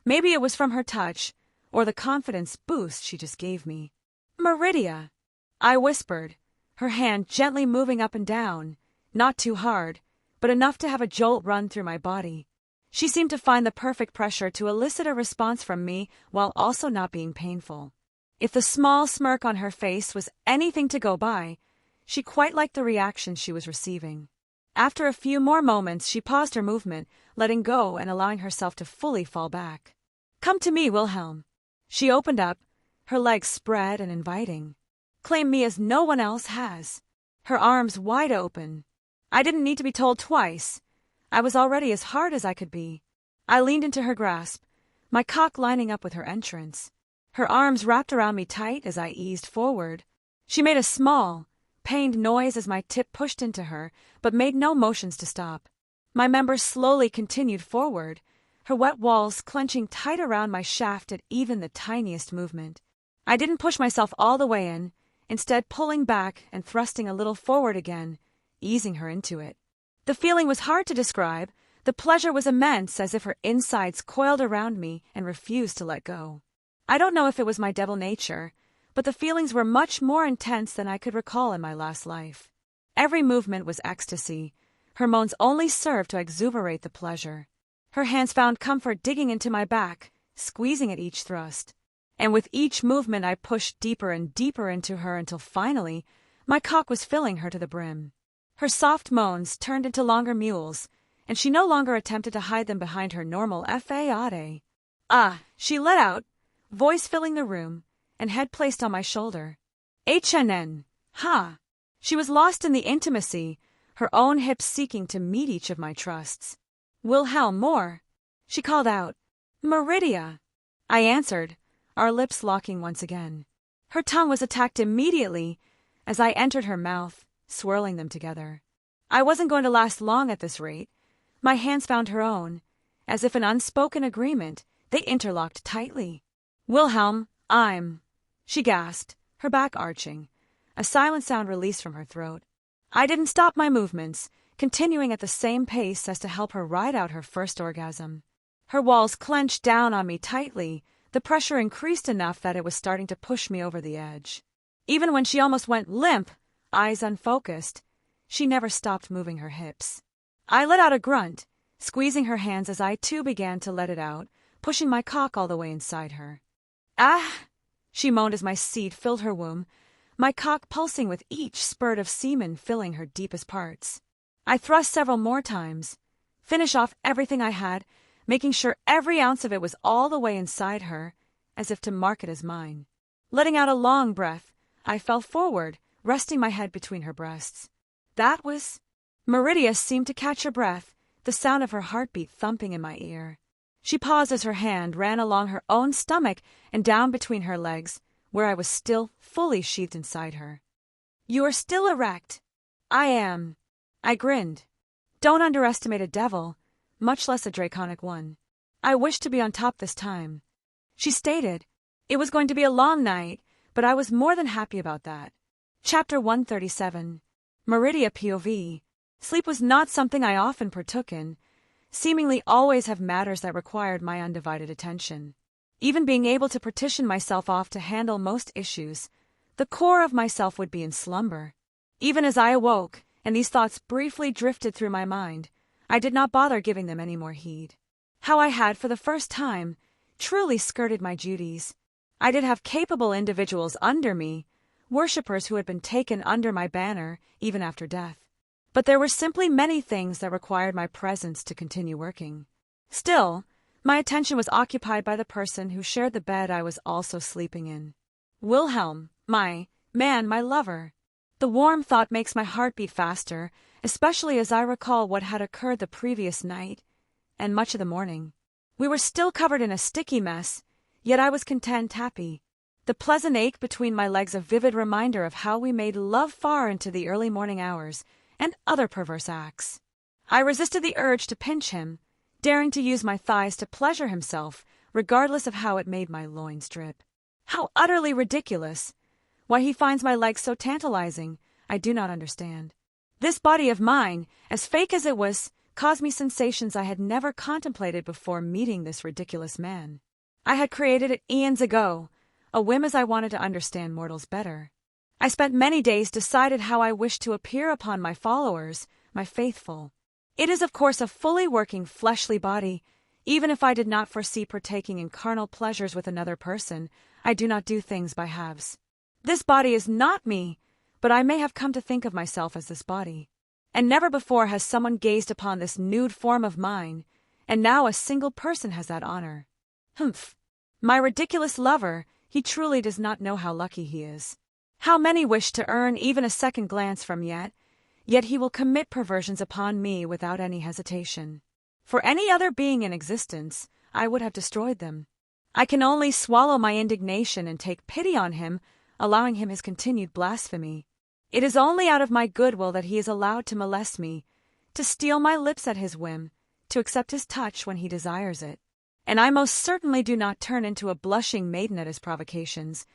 Maybe it was from her touch, or the confidence boost she just gave me. Meridia, I whispered, her hand gently moving up and down, not too hard, but enough to have a jolt run through my body. She seemed to find the perfect pressure to elicit a response from me while also not being painful. If the small smirk on her face was anything to go by, she quite liked the reaction she was receiving. After a few more moments, she paused her movement, letting go and allowing herself to fully fall back. Come to me, Wilhelm. She opened up, her legs spread and inviting. Claim me as no one else has. Her arms wide open. I didn't need to be told twice. I was already as hard as I could be. I leaned into her grasp, my cock lining up with her entrance. Her arms wrapped around me tight as I eased forward. She made a small, pained noise as my tip pushed into her, but made no motions to stop. My members slowly continued forward, her wet walls clenching tight around my shaft at even the tiniest movement. I didn't push myself all the way in, instead pulling back and thrusting a little forward again, easing her into it. The feeling was hard to describe. The pleasure was immense, as if her insides coiled around me and refused to let go. I don't know if it was my devil nature, but the feelings were much more intense than I could recall in my last life. Every movement was ecstasy. Her moans only served to exuberate the pleasure. Her hands found comfort digging into my back, squeezing at each thrust. And with each movement I pushed deeper and deeper into her until finally, my cock was filling her to the brim. Her soft moans turned into longer mewls, and she no longer attempted to hide them behind her normal fa-ade. Ah, she let out, voice filling the room, and head placed on my shoulder. HNN, ha! She was lost in the intimacy, her own hips seeking to meet each of my trusts. Wilhelm, more! She called out. Meridia! I answered, our lips locking once again. Her tongue was attacked immediately as I entered her mouth, swirling them together. I wasn't going to last long at this rate. My hands found her own. As if an unspoken agreement, they interlocked tightly. Wilhelm, she gasped, her back arching. A silent sound released from her throat. I didn't stop my movements, continuing at the same pace as to help her ride out her first orgasm. Her walls clenched down on me tightly. The pressure increased enough that it was starting to push me over the edge. Even when she almost went limp, eyes unfocused, she never stopped moving her hips. I let out a grunt, squeezing her hands as I too began to let it out, pushing my cock all the way inside her. Ah! She moaned as my seed filled her womb. my cock pulsing with each spurt of semen filling her deepest parts. I thrust several more times, finish off everything I had, making sure every ounce of it was all the way inside her, as if to mark it as mine. Letting out a long breath, I fell forward, resting my head between her breasts. That was... Meridia seemed to catch her breath, the sound of her heartbeat thumping in my ear. She paused as her hand ran along her own stomach and down between her legs, where I was still fully sheathed inside her. "You are still erect." "I am." I grinned. Don't underestimate a devil, much less a draconic one. I wished to be on top this time. She stated, it was going to be a long night, but I was more than happy about that. Chapter 137. Meridia POV. Sleep was not something I often partook in, seemingly always have matters that required my undivided attention. Even being able to partition myself off to handle most issues, the core of myself would be in slumber. Even as I awoke, and these thoughts briefly drifted through my mind, I did not bother giving them any more heed. How I had, for the first time, truly skirted my duties. I did have capable individuals under me, worshippers who had been taken under my banner even after death. But there were simply many things that required my presence to continue working. Still, my attention was occupied by the person who shared the bed I was also sleeping in. Wilhelm, my lover. The warm thought makes my heart beat faster, especially as I recall what had occurred the previous night, and much of the morning. We were still covered in a sticky mess, yet I was content, happy. The pleasant ache between my legs a vivid reminder of how we made love far into the early morning hours, and other perverse acts. I resisted the urge to pinch him, daring to use my thighs to pleasure himself, regardless of how it made my loins drip. How utterly ridiculous! Why he finds my legs so tantalizing, I do not understand. This body of mine, as fake as it was, caused me sensations I had never contemplated before meeting this ridiculous man. I had created it eons ago, a whim as I wanted to understand mortals better. I spent many days decided how I wished to appear upon my followers, my faithful. It is of course a fully working fleshly body. Even if I did not foresee partaking in carnal pleasures with another person, I do not do things by halves. This body is not me, but I may have come to think of myself as this body. And never before has someone gazed upon this nude form of mine, and now a single person has that honor. Humph! My ridiculous lover, he truly does not know how lucky he is. How many wish to earn even a second glance from yet he will commit perversions upon me without any hesitation. For any other being in existence, I would have destroyed them. I can only swallow my indignation and take pity on him, allowing him his continued blasphemy. It is only out of my goodwill that he is allowed to molest me, to steal my lips at his whim, to accept his touch when he desires it. And I most certainly do not turn into a blushing maiden at his provocations,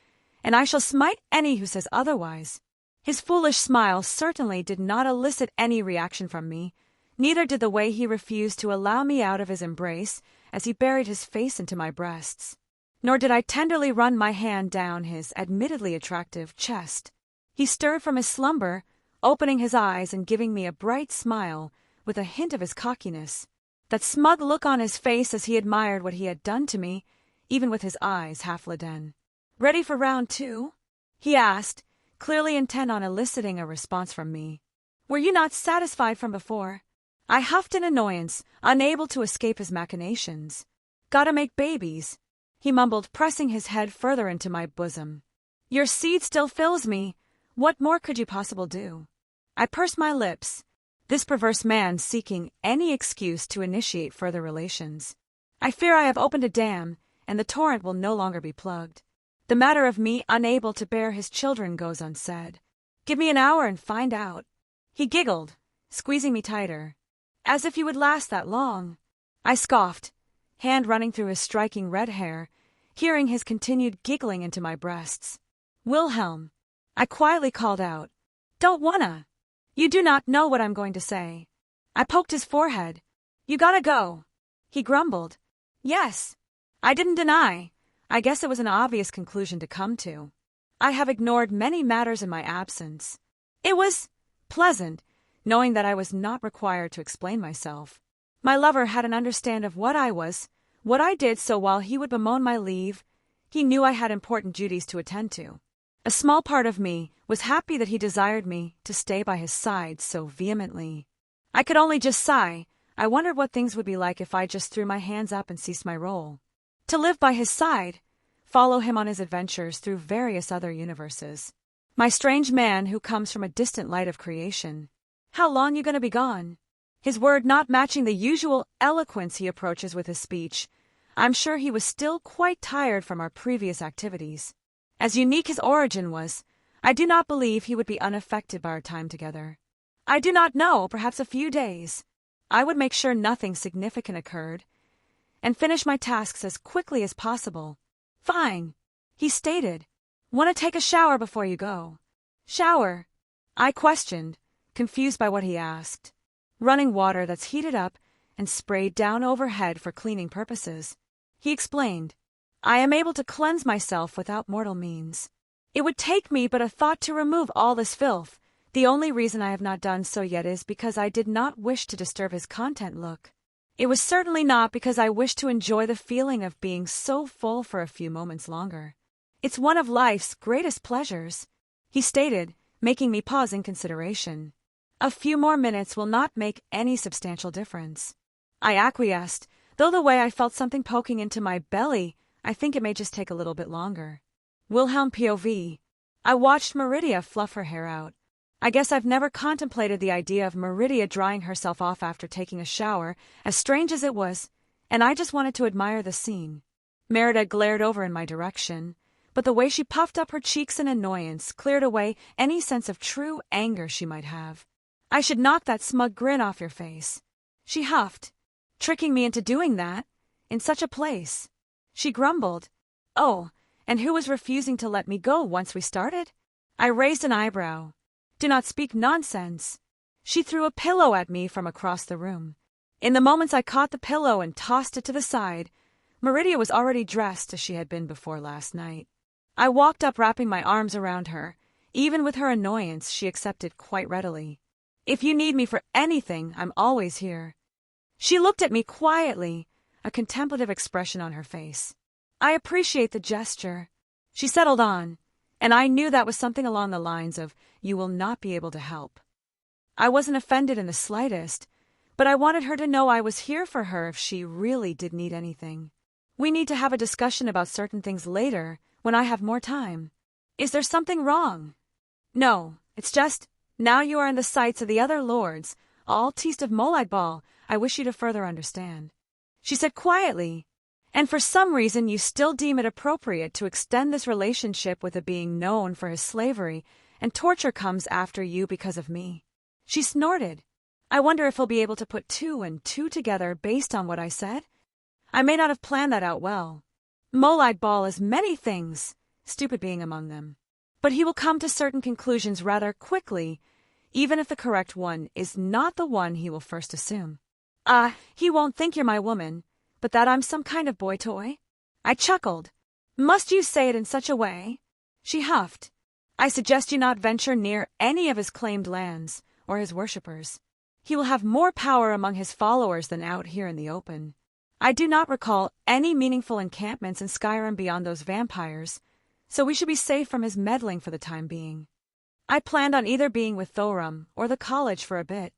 and I shall smite any who says otherwise. His foolish smile certainly did not elicit any reaction from me, neither did the way he refused to allow me out of his embrace as he buried his face into my breasts. Nor did I tenderly run my hand down his admittedly attractive chest. He stirred from his slumber, opening his eyes and giving me a bright smile with a hint of his cockiness. That smug look on his face as he admired what he had done to me, even with his eyes half leaden. "Ready for round 2? He asked, clearly intent on eliciting a response from me. "Were you not satisfied from before?" I huffed in annoyance, unable to escape his machinations. "Gotta make babies," he mumbled, pressing his head further into my bosom. "Your seed still fills me. What more could you possibly do?" I pursed my lips, this perverse man seeking any excuse to initiate further relations. I fear I have opened a dam, and the torrent will no longer be plugged. The matter of me unable to bear his children goes unsaid. Give me an hour and find out. He giggled, squeezing me tighter. "As if you would last that long." I scoffed, hand running through his striking red hair, hearing his continued giggling into my breasts. "Wilhelm," I quietly called out. "Don't wanna. You do not know what I'm going to say." I poked his forehead. "You gotta go." He grumbled. "Yes." I didn't deny. I guess it was an obvious conclusion to come to. I have ignored many matters in my absence. It was pleasant, knowing that I was not required to explain myself. My lover had an understanding of what I was, what I did, so while he would bemoan my leave, he knew I had important duties to attend to. A small part of me was happy that he desired me to stay by his side so vehemently. I could only just sigh. I wondered what things would be like if I just threw my hands up and ceased my role. To live by his side, follow him on his adventures through various other universes. My strange man who comes from a distant light of creation. How long you gonna be gone? His word not matching the usual eloquence he approaches with his speech. I'm sure he was still quite tired from our previous activities. As unique his origin was, I do not believe he would be unaffected by our time together. I do not know, perhaps a few days. I would make sure nothing significant occurred, and finish my tasks as quickly as possible. Fine, he stated. Want to take a shower before you go? Shower? I questioned, confused by what he asked. Running water that's heated up and sprayed down overhead for cleaning purposes. He explained, I am able to cleanse myself without mortal means. It would take me but a thought to remove all this filth. The only reason I have not done so yet is because I did not wish to disturb his content look. It was certainly not because I wished to enjoy the feeling of being so full for a few moments longer. It's one of life's greatest pleasures, he stated, making me pause in consideration. A few more minutes will not make any substantial difference. I acquiesced, though the way I felt something poking into my belly, I think it may just take a little bit longer. Wilhelm POV. I watched Meridia fluff her hair out. I guess I've never contemplated the idea of Meridia drying herself off after taking a shower, as strange as it was, and I just wanted to admire the scene. Merida glared over in my direction, but the way she puffed up her cheeks in annoyance cleared away any sense of true anger she might have. I should knock that smug grin off your face. She huffed, tricking me into doing that, in such a place. She grumbled, Oh, and who was refusing to let me go once we started? I raised an eyebrow. Do not speak nonsense. She threw a pillow at me from across the room. In the moments I caught the pillow and tossed it to the side, Meridia was already dressed as she had been before last night. I walked up wrapping my arms around her. Even with her annoyance, she accepted quite readily. If you need me for anything, I'm always here. She looked at me quietly, a contemplative expression on her face. I appreciate the gesture. She settled on, and I knew that was something along the lines of, you will not be able to help. I wasn't offended in the slightest, but I wanted her to know I was here for her if she really did need anything. We need to have a discussion about certain things later, when I have more time. Is there something wrong? No, it's just, now you are in the sights of the other lords, all teased of Molide Ball, I wish you to further understand. She said quietly, and for some reason you still deem it appropriate to extend this relationship with a being known for his slavery, and torture comes after you because of me. She snorted. I wonder if he'll be able to put two and two together based on what I said? I may not have planned that out well. Molide Ball is many things, stupid being among them. But he will come to certain conclusions rather quickly, even if the correct one is not the one he will first assume. He won't think you're my woman, but that I'm some kind of boy toy? I chuckled. Must you say it in such a way? She huffed. I suggest you not venture near any of his claimed lands, or his worshippers. He will have more power among his followers than out here in the open. I do not recall any meaningful encampments in Skyrim beyond those vampires, so we should be safe from his meddling for the time being. I planned on either being with Thorum or the college for a bit.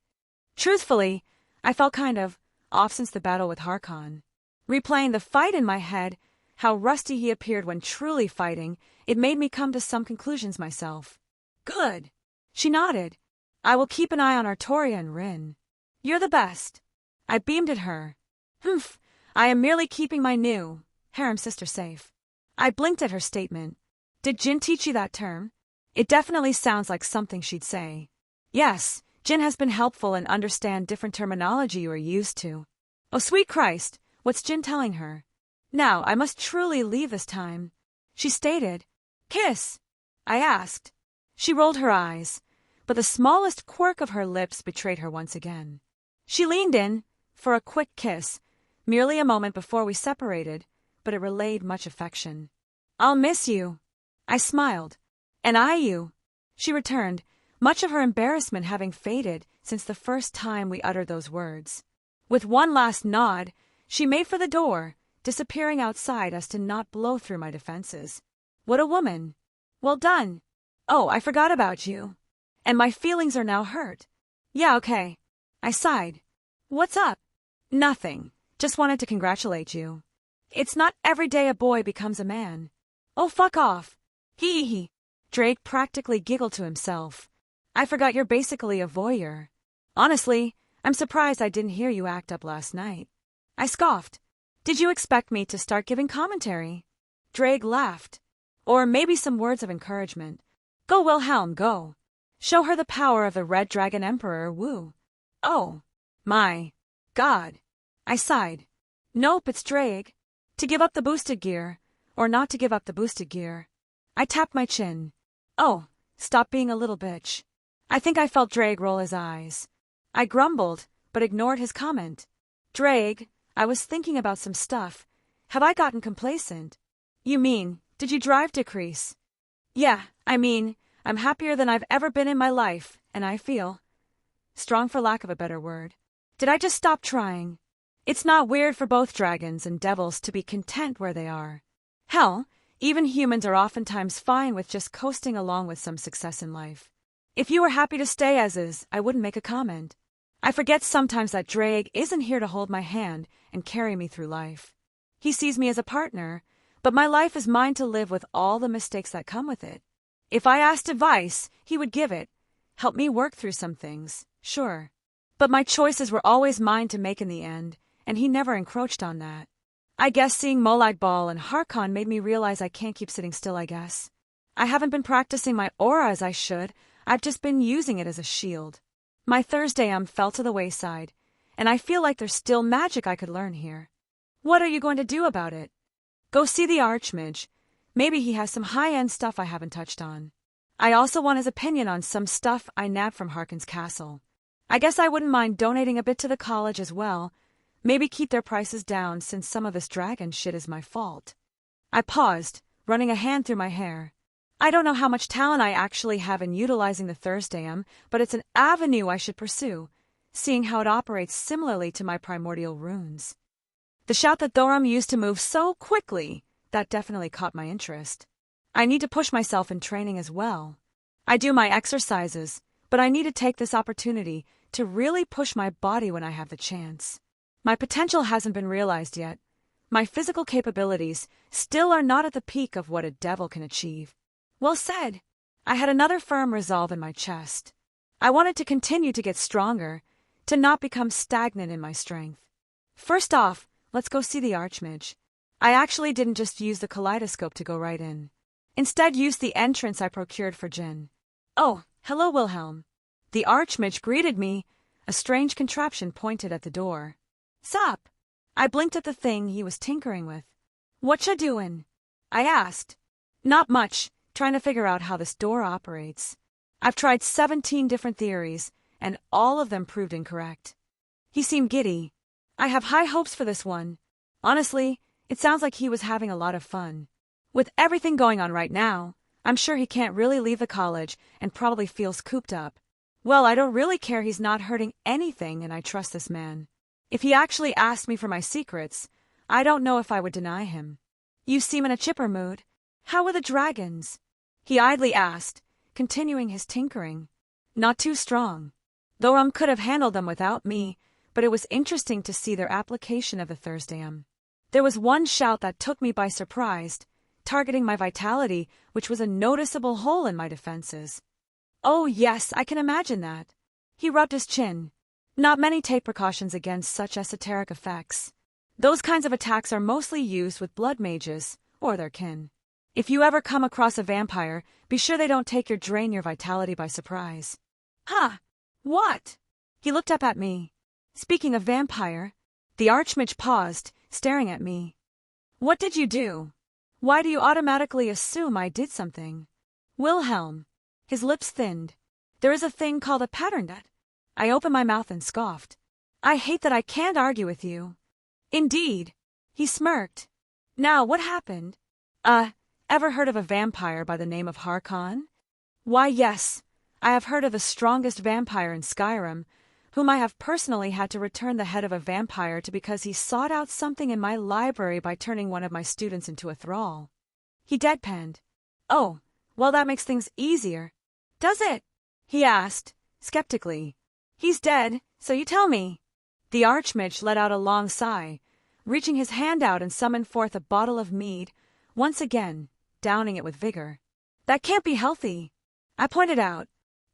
Truthfully, I felt kind of off since the battle with Harkon. Replaying the fight in my head, how rusty he appeared when truly fighting, it made me come to some conclusions myself. Good. She nodded. I will keep an eye on Artoria and Rin. You're the best. I beamed at her. Humph. I am merely keeping my new harem sister safe. I blinked at her statement. Did Jin teach you that term? It definitely sounds like something she'd say. Yes, Jin has been helpful and understand different terminology you are used to. Oh, sweet Christ, what's Jin telling her? Now, I must truly leave this time. She stated. Kiss? I asked. She rolled her eyes, but the smallest quirk of her lips betrayed her once again. She leaned in for a quick kiss, merely a moment before we separated, but it relayed much affection. I'll miss you. I smiled. And I you. She returned, much of her embarrassment having faded since the first time we uttered those words. With one last nod, she made for the door, disappearing outside as to not blow through my defenses. What a woman! Well done. Oh, I forgot about you. And my feelings are now hurt. Yeah, okay. I sighed. What's up? Nothing. Just wanted to congratulate you. It's not every day a boy becomes a man. Oh, fuck off. Hee hee. Drake practically giggled to himself. I forgot you're basically a voyeur. Honestly, I'm surprised I didn't hear you act up last night. I scoffed. Did you expect me to start giving commentary? Drake laughed. Or maybe some words of encouragement. Go, Wilhelm, go. Show her the power of the Red Dragon Emperor, woo. Oh, my God. I sighed. Nope, it's Drake. To give up the boosted gear, or not to give up the boosted gear. I tapped my chin. Oh, stop being a little bitch. I think I felt Drake roll his eyes. I grumbled, but ignored his comment. Drake, I was thinking about some stuff. Have I gotten complacent? You mean, did you drive decrease? Yeah, I'm happier than I've ever been in my life, and I feel strong for lack of a better word. Did I just stop trying? It's not weird for both dragons and devils to be content where they are. Hell, even humans are oftentimes fine with just coasting along with some success in life. If you were happy to stay as is, I wouldn't make a comment. I forget sometimes that Drake isn't here to hold my hand and carry me through life. He sees me as a partner, but my life is mine to live with all the mistakes that come with it. If I asked advice, he would give it. Help me work through some things, sure. But my choices were always mine to make in the end, and he never encroached on that. I guess seeing Molag Bal and Harkon made me realize I can't keep sitting still, I guess. I haven't been practicing my aura as I should. I've just been using it as a shield. My Thursday fell to the wayside, and I feel like there's still magic I could learn here. What are you going to do about it? Go see the Archmage. Maybe he has some high-end stuff I haven't touched on. I also want his opinion on some stuff I nabbed from Harkon's castle. I guess I wouldn't mind donating a bit to the college as well. Maybe keep their prices down since some of this dragon shit is my fault. I paused, running a hand through my hair. I don't know how much talent I actually have in utilizing the Thursdayum, but it's an avenue I should pursue, seeing how it operates similarly to my primordial runes. The shout that Thorum used to move so quickly, that definitely caught my interest. I need to push myself in training as well. I do my exercises, but I need to take this opportunity to really push my body when I have the chance. My potential hasn't been realized yet. My physical capabilities still are not at the peak of what a devil can achieve. Well said. I had another firm resolve in my chest. I wanted to continue to get stronger, to not become stagnant in my strength. First off, let's go see the Archmage. I actually didn't just use the kaleidoscope to go right in. Instead, used the entrance I procured for Jin. Oh, hello, Wilhelm. The Archmage greeted me. A strange contraption pointed at the door. Sup? I blinked at the thing he was tinkering with. Whatcha doin'? I asked. Not much. Trying to figure out how this door operates. I've tried 17 different theories, and all of them proved incorrect. He seemed giddy. I have high hopes for this one. Honestly, it sounds like he was having a lot of fun. With everything going on right now, I'm sure he can't really leave the college and probably feels cooped up. Well, I don't really care he's not hurting anything, and I trust this man. If he actually asked me for my secrets, I don't know if I would deny him. You seem in a chipper mood. How are the dragons? He idly asked, continuing his tinkering. Not too strong. Thorum could have handled them without me, but it was interesting to see their application of the Thursdayum. There was one shout that took me by surprise, targeting my vitality, which was a noticeable hole in my defenses. Oh yes, I can imagine that. He rubbed his chin. Not many take precautions against such esoteric effects. Those kinds of attacks are mostly used with blood mages, or their kin. If you ever come across a vampire, be sure they don't take your drain your vitality by surprise. Huh? What? He looked up at me. Speaking of vampire, the Archmage paused, staring at me. What did you do? Why do you automatically assume I did something? Wilhelm. His lips thinned. There is a thing called a pattern that... I opened my mouth and scoffed. I hate that I can't argue with you. Indeed. He smirked. Now, what happened? Ever heard of a vampire by the name of Harkon? Why, yes. I have heard of the strongest vampire in Skyrim, whom I have personally had to return the head of a vampire to because he sought out something in my library by turning one of my students into a thrall. He deadpanned. Oh, Well, that makes things easier. Does it? He asked, skeptically. He's dead, so you tell me. The Archmage let out a long sigh, reaching his hand out and summoned forth a bottle of mead, once again, downing it with vigor. That can't be healthy, I pointed out.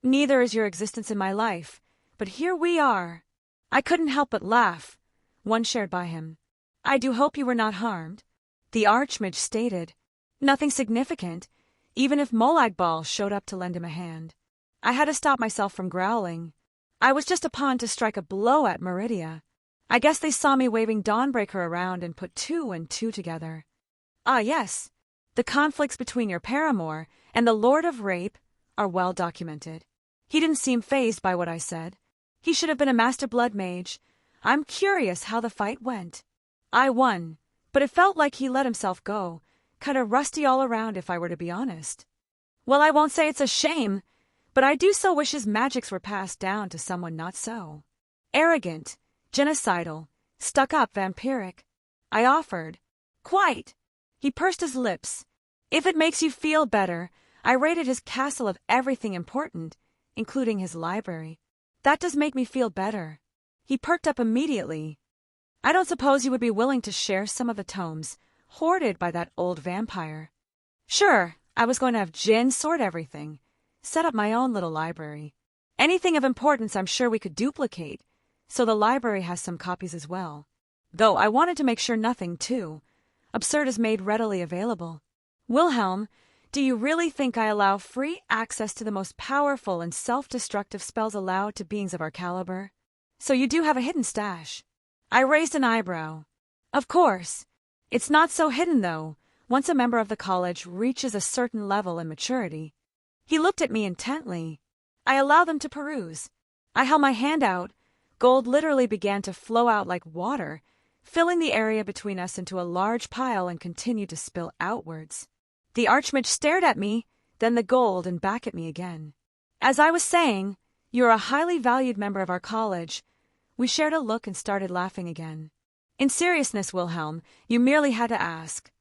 Neither is your existence in my life, but here we are. I couldn't help but laugh, one shared by him. I do hope you were not harmed, the Archmage stated. Nothing significant, even if Molagbal showed up to lend him a hand. I had to stop myself from growling. I was just a pawn to strike a blow at Meridia. I guess they saw me waving Dawnbreaker around and put 2 and 2 together. Ah, yes. The conflicts between your paramour and the Lord of Rape are well documented. He didn't seem fazed by what I said. He should have been a master blood mage. I'm curious how the fight went. I won, but it felt like he let himself go, kinda rusty all around if I were to be honest. Well, I won't say it's a shame, but I do so wish his magics were passed down to someone not so. Arrogant, genocidal, stuck-up vampiric. I offered. Quite. He pursed his lips. If it makes you feel better, I raided his castle of everything important, including his library. That does make me feel better. He perked up immediately. I don't suppose you would be willing to share some of the tomes hoarded by that old vampire. Sure, I was going to have Jin sort everything, set up my own little library. Anything of importance I'm sure we could duplicate, so the library has some copies as well. Though I wanted to make sure nothing, too, absurd is made readily available. Wilhelm, do you really think I allow free access to the most powerful and self-destructive spells allowed to beings of our caliber? So you do have a hidden stash. I raised an eyebrow. Of course. It's not so hidden, though, once a member of the college reaches a certain level in maturity. He looked at me intently. I allowed them to peruse. I held my hand out. Gold literally began to flow out like water, filling the area between us into a large pile and continued to spill outwards. The Archmage stared at me, then the gold and back at me again. As I was saying, you're a highly valued member of our college. We shared a look and started laughing again. In seriousness, Wilhelm, you merely had to ask.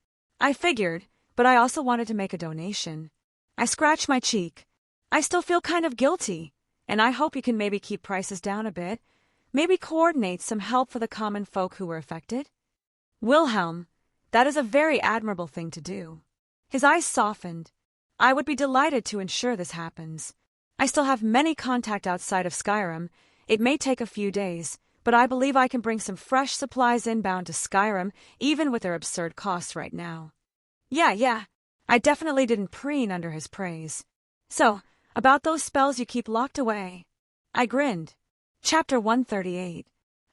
I figured, but I also wanted to make a donation. I scratched my cheek. I still feel kind of guilty, and I hope you can maybe keep prices down a bit, maybe coordinate some help for the common folk who were affected. Wilhelm, that is a very admirable thing to do. His eyes softened. I would be delighted to ensure this happens. I still have many contacts outside of Skyrim. It may take a few days, but I believe I can bring some fresh supplies inbound to Skyrim, even with their absurd costs right now. Yeah. I definitely didn't preen under his praise. So, about those spells you keep locked away. I grinned. Chapter 138.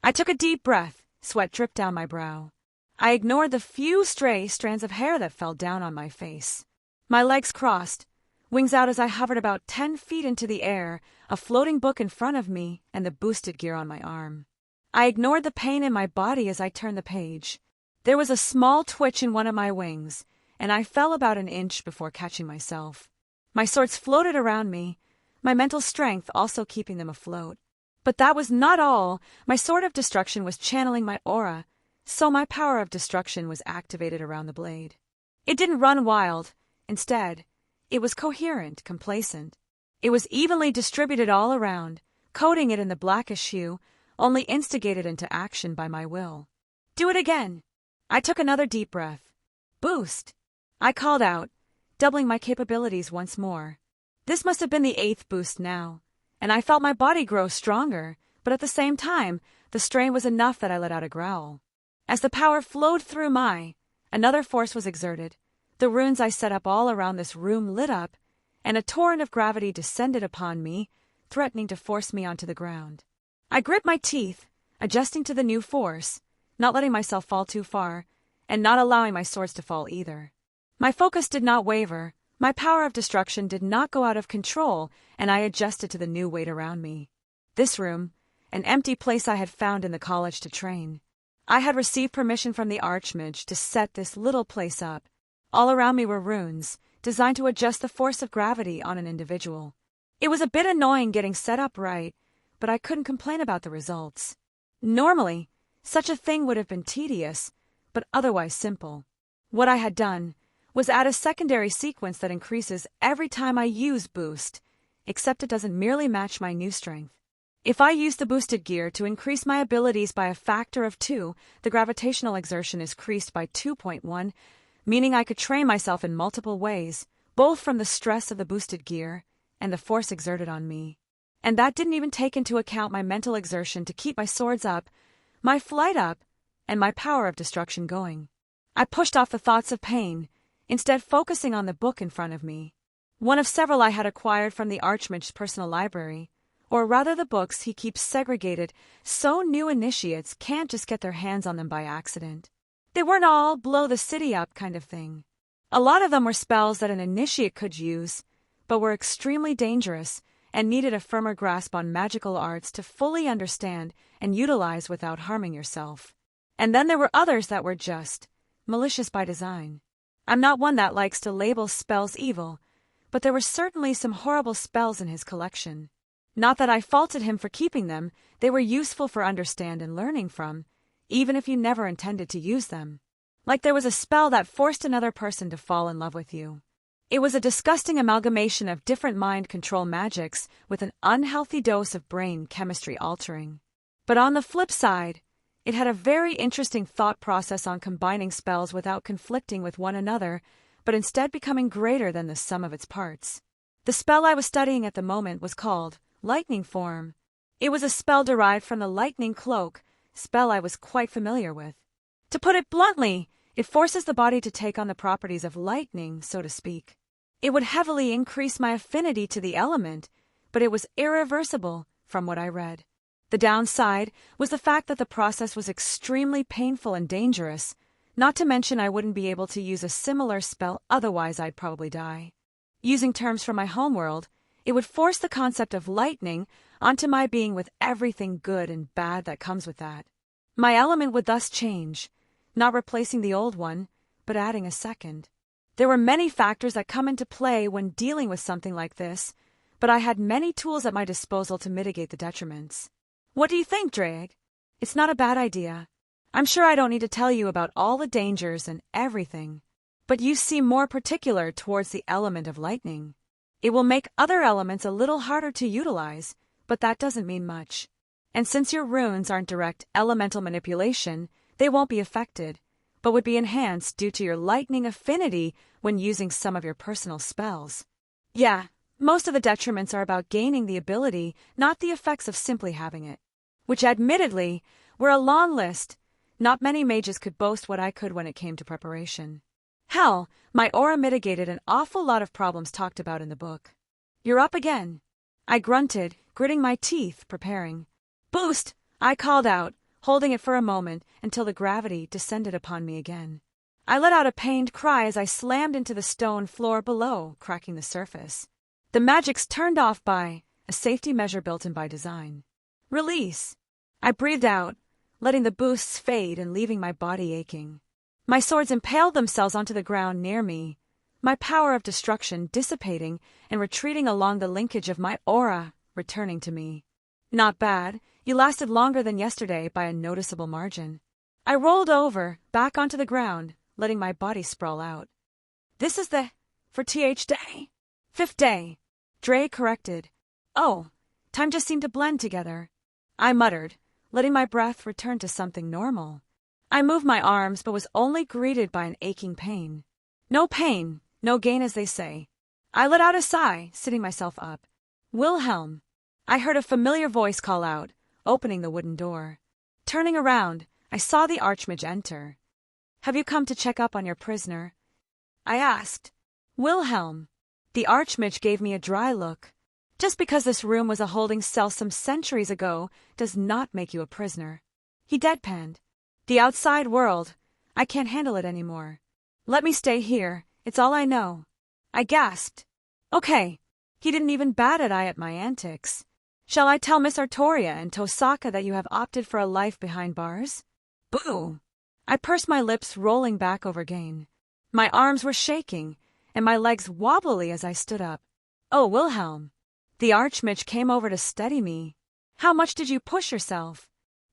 I took a deep breath, sweat dripped down my brow. I ignored the few stray strands of hair that fell down on my face. My legs crossed, wings out as I hovered about 10 feet into the air, a floating book in front of me and the boosted gear on my arm. I ignored the pain in my body as I turned the page. There was a small twitch in one of my wings, and I fell about an inch before catching myself. My swords floated around me, my mental strength also keeping them afloat. But that was not all. My sword of destruction was channeling my aura, so my power of destruction was activated around the blade. It didn't run wild. Instead, it was coherent, complacent. It was evenly distributed all around, coating it in the blackish hue, only instigated into action by my will. Do it again. I took another deep breath. Boost. I called out, doubling my capabilities once more. This must have been the 8th boost now, and I felt my body grow stronger, but at the same time, the strain was enough that I let out a growl. As the power flowed through another force was exerted. The runes I set up all around this room lit up, and a torrent of gravity descended upon me, threatening to force me onto the ground. I gripped my teeth, adjusting to the new force, not letting myself fall too far, and not allowing my swords to fall either. My focus did not waver, my power of destruction did not go out of control, and I adjusted to the new weight around me. This room, an empty place I had found in the college to train. I had received permission from the Archmage to set this little place up. All around me were runes, designed to adjust the force of gravity on an individual. It was a bit annoying getting set up right, but I couldn't complain about the results. Normally, such a thing would have been tedious, but otherwise simple. What I had done was add a secondary sequence that increases every time I use boost, except it doesn't merely match my new strength. If I use the boosted gear to increase my abilities by a factor of 2, the gravitational exertion is increased by 2.1, meaning I could train myself in multiple ways, both from the stress of the boosted gear and the force exerted on me. And that didn't even take into account my mental exertion to keep my swords up, my flight up, and my power of destruction going. I pushed off the thoughts of pain, instead focusing on the book in front of me. One of several I had acquired from the Archmage's personal library, or rather the books he keeps segregated so new initiates can't just get their hands on them by accident. They weren't all blow the city up kind of thing. A lot of them were spells that an initiate could use, but were extremely dangerous and needed a firmer grasp on magical arts to fully understand and utilize without harming yourself. And then there were others that were just malicious by design. I'm not one that likes to label spells evil, but there were certainly some horrible spells in his collection. Not that I faulted him for keeping them, they were useful for understand and learning from, even if you never intended to use them. Like there was a spell that forced another person to fall in love with you. It was a disgusting amalgamation of different mind control magics with an unhealthy dose of brain chemistry altering. But on the flip side, it had a very interesting thought process on combining spells without conflicting with one another, but instead becoming greater than the sum of its parts. The spell I was studying at the moment was called Lightning Form. It was a spell derived from the Lightning Cloak, spell I was quite familiar with. To put it bluntly, it forces the body to take on the properties of lightning, so to speak. It would heavily increase my affinity to the element, but it was irreversible from what I read. The downside was the fact that the process was extremely painful and dangerous, not to mention I wouldn't be able to use a similar spell, otherwise I'd probably die. Using terms from my homeworld, it would force the concept of lightning onto my being with everything good and bad that comes with that. My element would thus change, not replacing the old one, but adding a second. There were many factors that come into play when dealing with something like this, but I had many tools at my disposal to mitigate the detriments. What do you think, Drake? It's not a bad idea. I'm sure I don't need to tell you about all the dangers and everything, but you seem more particular towards the element of lightning. It will make other elements a little harder to utilize, but that doesn't mean much. And since your runes aren't direct elemental manipulation, they won't be affected, but would be enhanced due to your lightning affinity when using some of your personal spells. Yeah, most of the detriments are about gaining the ability, not the effects of simply having it. Which admittedly were a long list. Not many mages could boast what I could when it came to preparation. Hell, my aura mitigated an awful lot of problems talked about in the book. You're up again. I grunted, gritting my teeth, preparing. Boost! I called out, holding it for a moment until the gravity descended upon me again. I let out a pained cry as I slammed into the stone floor below, cracking the surface. The magic's turned off by a safety measure built in by design. Release. I breathed out, letting the boosts fade and leaving my body aching. My swords impaled themselves onto the ground near me, my power of destruction dissipating and retreating along the linkage of my aura, returning to me. Not bad. You lasted longer than yesterday by a noticeable margin. I rolled over, back onto the ground, letting my body sprawl out. This is the for TH day. 5th day. Dre corrected. Oh, time just seemed to blend together. I muttered, letting my breath return to something normal. I moved my arms but was only greeted by an aching pain. No pain, no gain as they say. I let out a sigh, sitting myself up. Wilhelm. I heard a familiar voice call out, opening the wooden door. Turning around, I saw the Archmage enter. Have you come to check up on your prisoner? I asked. Wilhelm. The Archmage gave me a dry look. Just because this room was a holding cell some centuries ago does not make you a prisoner. He deadpanned. The outside world. I can't handle it anymore. Let me stay here. It's all I know. I gasped. Okay. He didn't even bat an eye at my antics. Shall I tell Miss Artoria and Tosaka that you have opted for a life behind bars? Boo! I pursed my lips, rolling back over gain. My arms were shaking, and my legs wobbly as I stood up. Oh, Wilhelm. The Archmage came over to steady me. How much did you push yourself?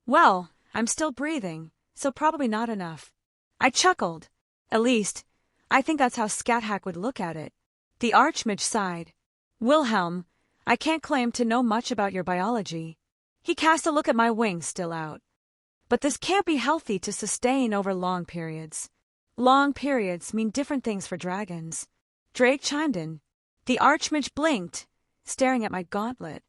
Well, I'm still breathing, so probably not enough. I chuckled. At least, I think that's how Scathack would look at it. The Archmage sighed. Wilhelm, I can't claim to know much about your biology. He cast a look at my wings still out. But this can't be healthy to sustain over long periods. Long periods mean different things for dragons. Drake chimed in. The Archmage blinked, staring at my gauntlet.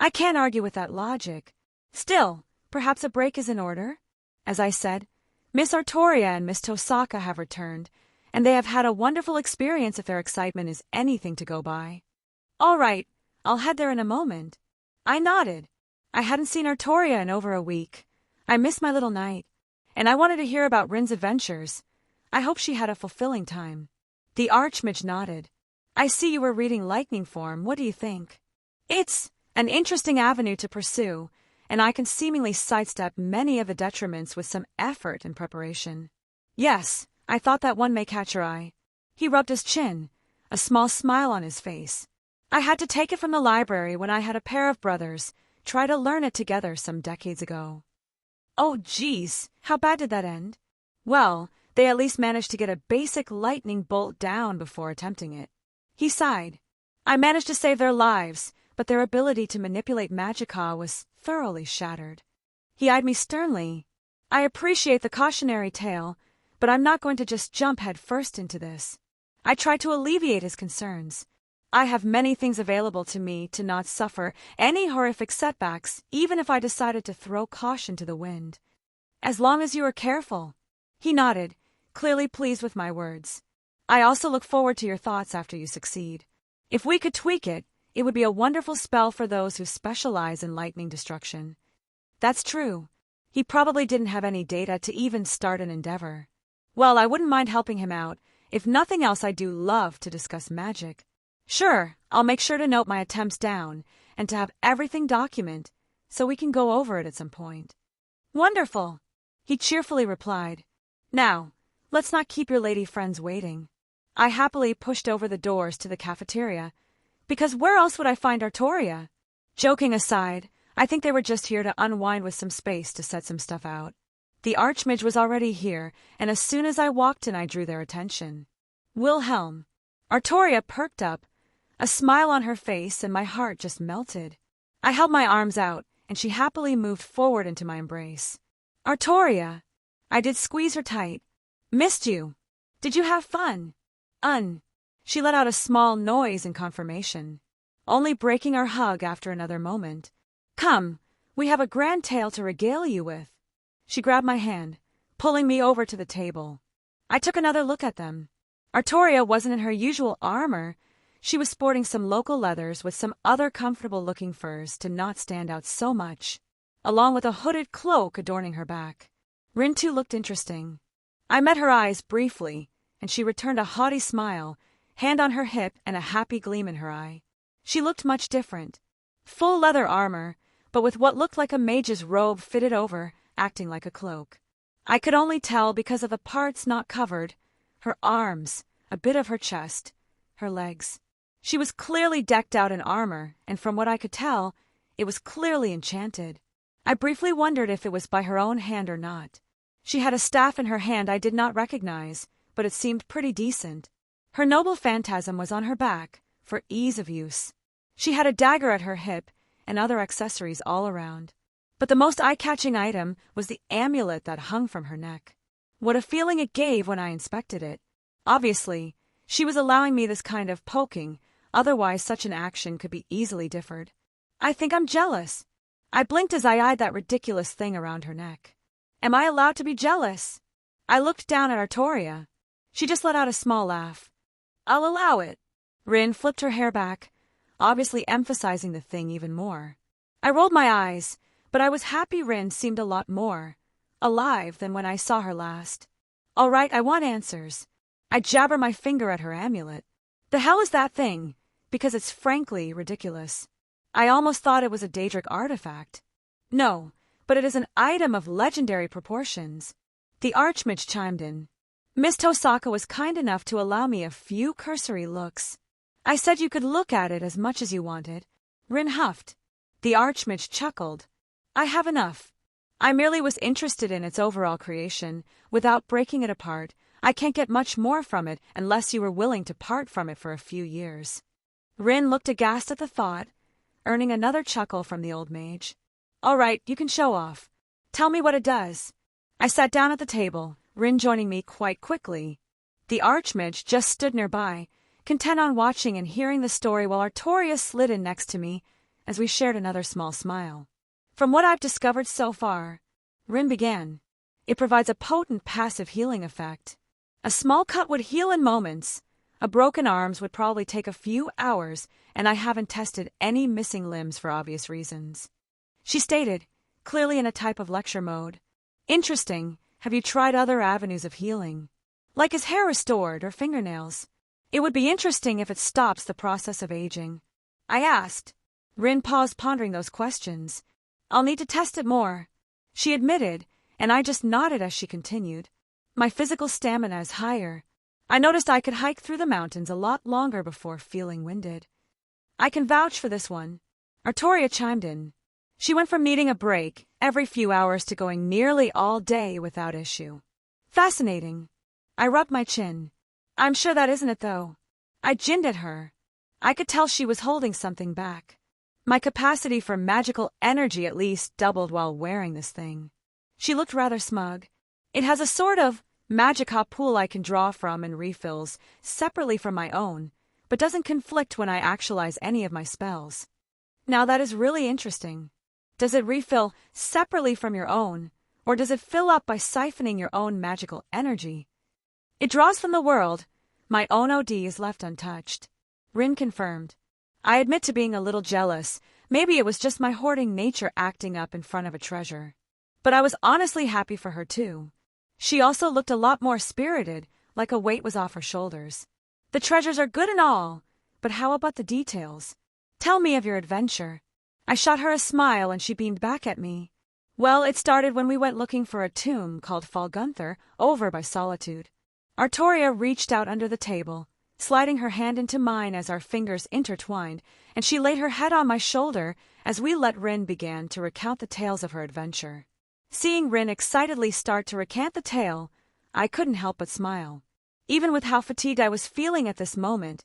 I can't argue with that logic. Still, perhaps a break is in order? As I said, Miss Artoria and Miss Tosaka have returned, and they have had a wonderful experience if their excitement is anything to go by. All right, I'll head there in a moment. I nodded. I hadn't seen Artoria in over a week. I missed my little knight, and I wanted to hear about Rin's adventures. I hope she had a fulfilling time. The Archmage nodded. I see you were reading Lightning Form. What do you think? It's an interesting avenue to pursue, and I can seemingly sidestep many of the detriments with some effort and preparation. Yes, I thought that one may catch your eye. He rubbed his chin, a small smile on his face. I had to take it from the library when I had a pair of brothers try to learn it together some decades ago. Oh, geez, how bad did that end? Well, they at least managed to get a basic lightning bolt down before attempting it. He sighed. I managed to save their lives, but their ability to manipulate magicka was thoroughly shattered. He eyed me sternly. I appreciate the cautionary tale, but I'm not going to just jump head first into this. I tried to alleviate his concerns. I have many things available to me to not suffer any horrific setbacks, even if I decided to throw caution to the wind. As long as you are careful. He nodded, clearly pleased with my words. I also look forward to your thoughts after you succeed. If we could tweak it, it would be a wonderful spell for those who specialize in lightning destruction. That's true. He probably didn't have any data to even start an endeavor. Well, I wouldn't mind helping him out. If nothing else, I do love to discuss magic. Sure, I'll make sure to note my attempts down and to have everything documented so we can go over it at some point. Wonderful, he cheerfully replied. Now, let's not keep your lady friends waiting. I happily pushed over the doors to the cafeteria, because where else would I find Artoria? Joking aside, I think they were just here to unwind with some space to set some stuff out. The Archmage was already here, and as soon as I walked in I drew their attention. Wilhelm. Artoria perked up, a smile on her face, and my heart just melted. I held my arms out, and she happily moved forward into my embrace. Artoria. I did squeeze her tight. Missed you. Did you have fun? She let out a small noise in confirmation, only breaking our hug after another moment. Come, we have a grand tale to regale you with. She grabbed my hand, pulling me over to the table. I took another look at them. Artoria wasn't in her usual armor. She was sporting some local leathers with some other comfortable-looking furs to not stand out so much, along with a hooded cloak adorning her back. Rin too looked interesting. I met her eyes briefly, and she returned a haughty smile, hand on her hip and a happy gleam in her eye. She looked much different. Full leather armor, but with what looked like a mage's robe fitted over, acting like a cloak. I could only tell because of the parts not covered, her arms, a bit of her chest, her legs. She was clearly decked out in armor, and from what I could tell, it was clearly enchanted. I briefly wondered if it was by her own hand or not. She had a staff in her hand I did not recognize, but it seemed pretty decent. Her noble phantasm was on her back, for ease of use. She had a dagger at her hip, and other accessories all around. But the most eye-catching item was the amulet that hung from her neck. What a feeling it gave when I inspected it. Obviously, she was allowing me this kind of poking, otherwise such an action could be easily differed. I think I'm jealous. I blinked as I eyed that ridiculous thing around her neck. Am I allowed to be jealous? I looked down at Artoria. She just let out a small laugh. I'll allow it. Rin flipped her hair back, obviously emphasizing the thing even more. I rolled my eyes, but I was happy Rin seemed a lot more alive than when I saw her last. All right, I want answers. I jabber my finger at her amulet. The hell is that thing? Because it's frankly ridiculous. I almost thought it was a Daedric artifact. No, but it is an item of legendary proportions. The Archmage chimed in. Miss Tosaka was kind enough to allow me a few cursory looks. I said you could look at it as much as you wanted. Rin huffed. The Archmage chuckled. I have enough. I merely was interested in its overall creation. Without breaking it apart, I can't get much more from it unless you were willing to part from it for a few years." Rin looked aghast at the thought, earning another chuckle from the old mage. "All right, you can show off. Tell me what it does." I sat down at the table, Rin joining me quite quickly. The archmage just stood nearby, content on watching and hearing the story while Artoria slid in next to me as we shared another small smile. "From what I've discovered so far," Rin began, "it provides a potent passive healing effect. A small cut would heal in moments. A broken arms would probably take a few hours, and I haven't tested any missing limbs for obvious reasons." She stated, clearly in a type of lecture mode. "Interesting. Have you tried other avenues of healing? Like his hair restored or fingernails? It would be interesting if it stops the process of aging." I asked. Rin paused pondering those questions. "I'll need to test it more," she admitted, and I just nodded as she continued. "My physical stamina is higher. I noticed I could hike through the mountains a lot longer before feeling winded." "I can vouch for this one," Artoria chimed in. She went from needing a break every few hours to going nearly all day without issue. "Fascinating." I rubbed my chin. "I'm sure that isn't it, though." I ginned at her. I could tell she was holding something back. My capacity for magical energy at least doubled while wearing this thing. She looked rather smug. "It has a sort of magica pool I can draw from and refills separately from my own, but doesn't conflict when I actualize any of my spells." "Now that is really interesting. Does it refill separately from your own, or does it fill up by siphoning your own magical energy?" "It draws from the world. My own OD is left untouched," Rin confirmed. I admit to being a little jealous. Maybe it was just my hoarding nature acting up in front of a treasure. But I was honestly happy for her too. She also looked a lot more spirited, like a weight was off her shoulders. "The treasures are good and all, but how about the details? Tell me of your adventure." I shot her a smile and she beamed back at me. "Well, it started when we went looking for a tomb called Falgunther over by Solitude." Artoria reached out under the table, sliding her hand into mine as our fingers intertwined, and she laid her head on my shoulder as we let Rin begin to recount the tales of her adventure. Seeing Rin excitedly start to recant the tale, I couldn't help but smile. Even with how fatigued I was feeling at this moment,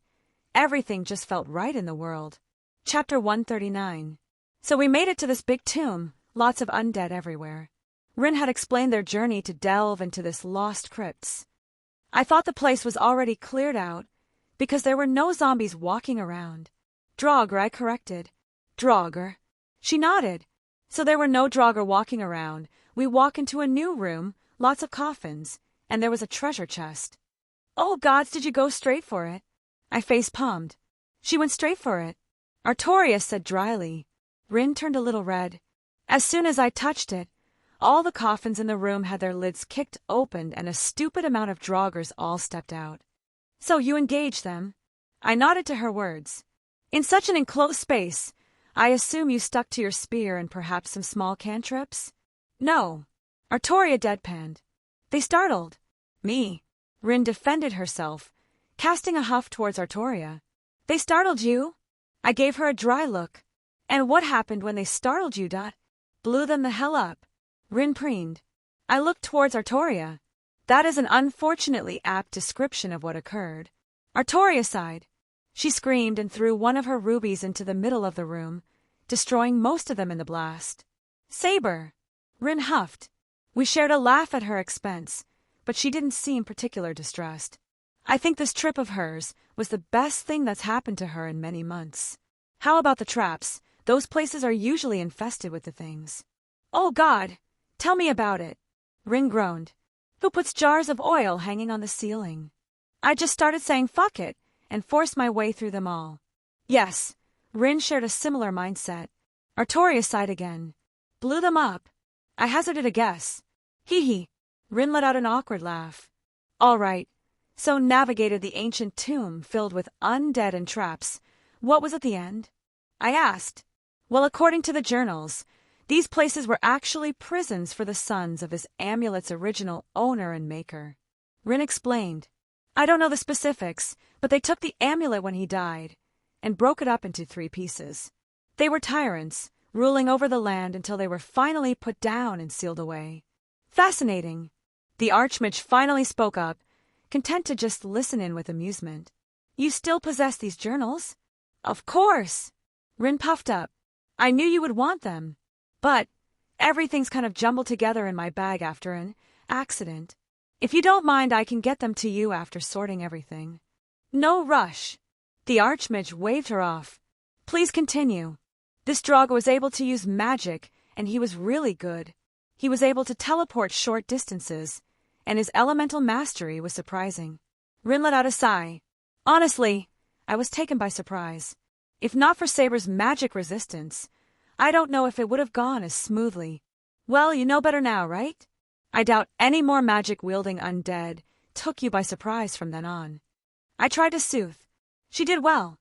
everything just felt right in the world. Chapter 139. So we made it to this big tomb, lots of undead everywhere. Rin had explained their journey to delve into this lost crypts. I thought the place was already cleared out, because there were no zombies walking around. "Draugr," I corrected. "Draugr." She nodded. "So there were no Draugr walking around. We walk into a new room, lots of coffins, and there was a treasure chest." "Oh gods, did you go straight for it?" I face-palmed. "She went straight for it," Artoria said dryly. Rin turned a little red. "As soon as I touched it, all the coffins in the room had their lids kicked open and a stupid amount of Draugrs all stepped out." "So you engaged them?" I nodded to her words. "In such an enclosed space, I assume you stuck to your spear and perhaps some small cantrips?" "No." Artoria deadpanned. "They startled me." Rin defended herself, casting a huff towards Artoria. "They startled you?" I gave her a dry look. "And what happened when they startled you, Dot?" "Blew them the hell up," Rin preened. I looked towards Artoria. "That is an unfortunately apt description of what occurred." Artoria sighed. She screamed and threw one of her rubies into the middle of the room, destroying most of them in the blast. "Saber!" Rin huffed. We shared a laugh at her expense, but she didn't seem particularly distressed. "I think this trip of hers was the best thing that's happened to her in many months." "How about the traps? Those places are usually infested with the things." "Oh God! Tell me about it." Rin groaned. "Who puts jars of oil hanging on the ceiling?" I just started saying fuck it and forced my way through them all. Yes, Rin shared a similar mindset. Artoria sighed again. "Blew them up." I hazarded a guess. "Hee hee." Rin let out an awkward laugh. "All right. So navigated the ancient tomb filled with undead and traps. What was at the end?" I asked. "Well, according to the journals, these places were actually prisons for the sons of this amulet's original owner and maker." Rin explained. "I don't know the specifics, but they took the amulet when he died and broke it up into 3 pieces. They were tyrants, ruling over the land until they were finally put down and sealed away." "Fascinating." The Archmage finally spoke up, content to just listen in with amusement. You still possess these journals? Of course! Rin puffed up. I knew you would want them. But everything's kind of jumbled together in my bag after an accident. If you don't mind, I can get them to you after sorting everything. No rush. The Archmage waved her off. Please continue. This Draugr was able to use magic, and he was really good. He was able to teleport short distances, and his elemental mastery was surprising. Rin let out a sigh. Honestly, I was taken by surprise. If not for Saber's magic resistance, I don't know if it would have gone as smoothly. Well, you know better now, right? I doubt any more magic-wielding undead took you by surprise from then on. I tried to soothe. She did well.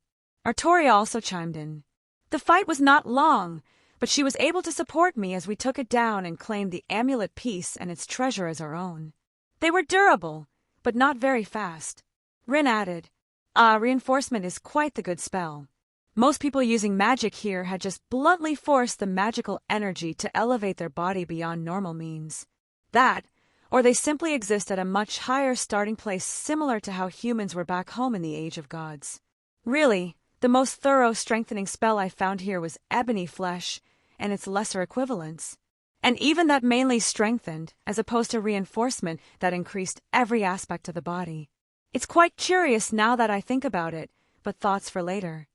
Artoria also chimed in. The fight was not long, but she was able to support me as we took it down and claimed the amulet piece and its treasure as our own. They were durable, but not very fast. Rin added, reinforcement is quite the good spell. Most people using magic here had just bluntly forced the magical energy to elevate their body beyond normal means. That, or they simply exist at a much higher starting place similar to how humans were back home in the Age of Gods. Really, the most thorough strengthening spell I found here was Ebony Flesh and its lesser equivalents. And even that mainly strengthened, as opposed to reinforcement that increased every aspect of the body. It's quite curious now that I think about it, but thoughts for later.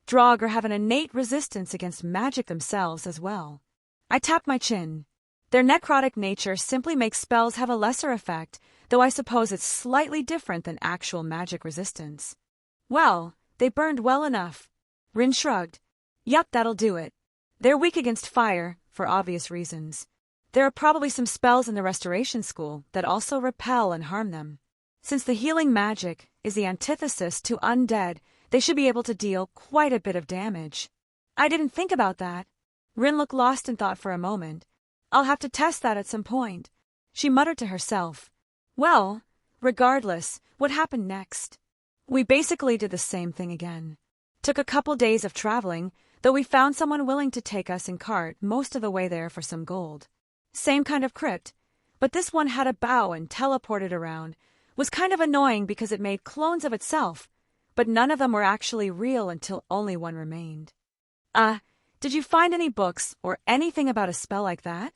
Draugr have an innate resistance against magic themselves as well. I tapped my chin. Their necrotic nature simply makes spells have a lesser effect, though I suppose it's slightly different than actual magic resistance. Well, they burned well enough. Rin shrugged. Yup, that'll do it. They're weak against fire, for obvious reasons. There are probably some spells in the Restoration School that also repel and harm them. Since the healing magic is the antithesis to undead, they should be able to deal quite a bit of damage. I didn't think about that. Rin looked lost in thought for a moment. I'll have to test that at some point. She muttered to herself. Well, regardless, what happened next? We basically did the same thing again. Took a couple days of traveling, though we found someone willing to take us in cart most of the way there for some gold. Same kind of crypt, but this one had a bow and teleported around. Was kind of annoying because it made clones of itself, but none of them were actually real until only one remained. Did you find any books or anything about a spell like that?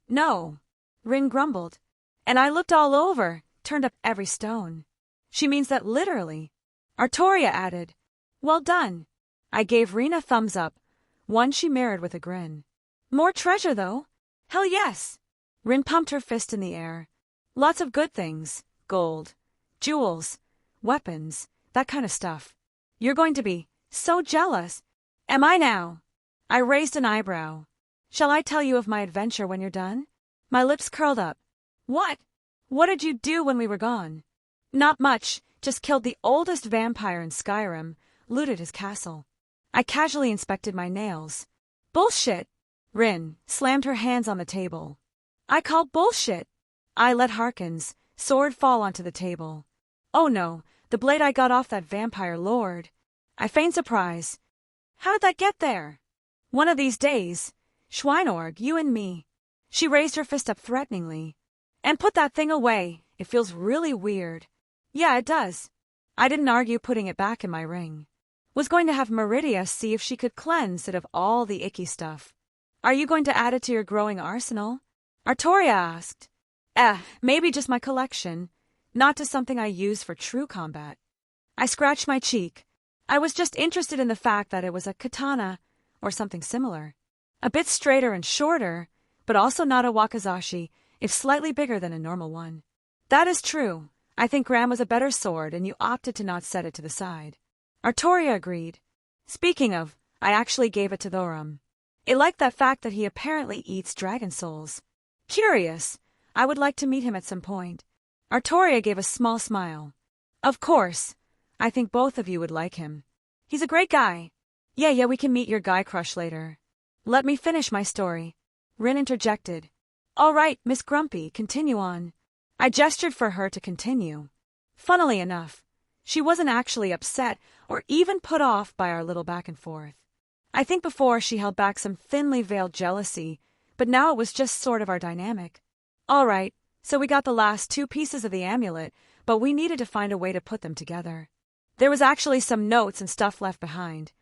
No, Rin grumbled. And I looked all over, turned up every stone. She means that literally. Artoria added, Well done. I gave Rin a thumbs up, one she mirrored with a grin. More treasure, though? Hell yes. Rin pumped her fist in the air. Lots of good things. Gold, jewels, weapons, that kind of stuff. You're going to be so jealous. Am I now? I raised an eyebrow. Shall I tell you of my adventure when you're done? My lips curled up. What? What did you do when we were gone? Not much, just killed the oldest vampire in Skyrim, looted his castle. I casually inspected my nails. Bullshit! Rin slammed her hands on the table. I call bullshit. I let Harkin's sword fall onto the table. Oh no, the blade I got off that vampire lord. I feigned surprise. How did that get there? One of these days, Schweinorg, you and me. She raised her fist up threateningly. And put that thing away. It feels really weird. Yeah, it does. I didn't argue putting it back in my ring. Was going to have Meridia see if she could cleanse it of all the icky stuff. Are you going to add it to your growing arsenal? Artoria asked. Maybe just my collection, not to something I use for true combat. I scratched my cheek. I was just interested in the fact that it was a katana, or something similar. A bit straighter and shorter, but also not a wakizashi, if slightly bigger than a normal one. That is true. I think Gram was a better sword, and you opted to not set it to the side. Artoria agreed. Speaking of, I actually gave it to Thorum. It liked that fact that he apparently eats dragon souls. Curious. I would like to meet him at some point. Artoria gave a small smile. Of course. I think both of you would like him. He's a great guy. Yeah, we can meet your guy crush later. Let me finish my story. Rin interjected. All right, Miss Grumpy, continue on. I gestured for her to continue. Funnily enough, she wasn't actually upset or even put off by our little back and forth. I think before she held back some thinly veiled jealousy, but now it was just sort of our dynamic. All right, So we got the last 2 pieces of the amulet, but we needed to find a way to put them together. There was actually some notes and stuff left behind.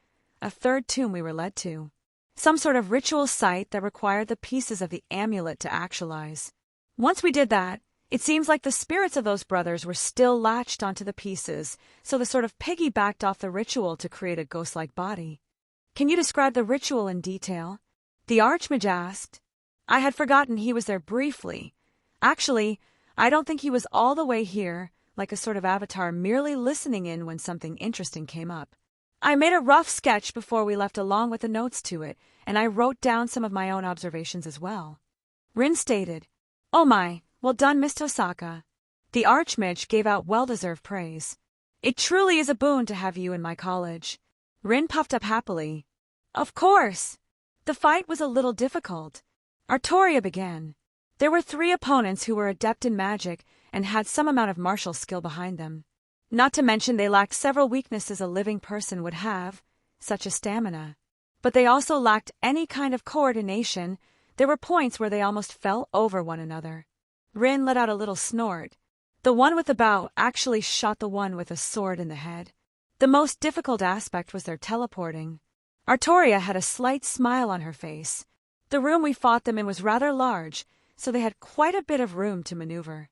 A 3rd tomb we were led to. Some sort of ritual site that required the pieces of the amulet to actualize. Once we did that, it seems like the spirits of those brothers were still latched onto the pieces, so they sort of piggybacked off the ritual to create a ghost-like body. Can you describe the ritual in detail? The Archmage asked. I had forgotten he was there briefly. Actually, I don't think he was all the way here, like a sort of avatar merely listening in when something interesting came up. I made a rough sketch before we left along with the notes to it, and I wrote down some of my own observations as well. Rin stated, "Oh my, well done, Miss Tosaka." The Archmage gave out well-deserved praise. "It truly is a boon to have you in my college." Rin puffed up happily. "Of course." The fight was a little difficult. Artoria began. There were 3 opponents who were adept in magic and had some amount of martial skill behind them. Not to mention they lacked several weaknesses a living person would have, such as stamina. But they also lacked any kind of coordination. There were points where they almost fell over one another. Rin let out a little snort. The one with the bow actually shot the one with a sword in the head. The most difficult aspect was their teleporting. Artoria had a slight smile on her face. The room we fought them in was rather large, so they had quite a bit of room to maneuver.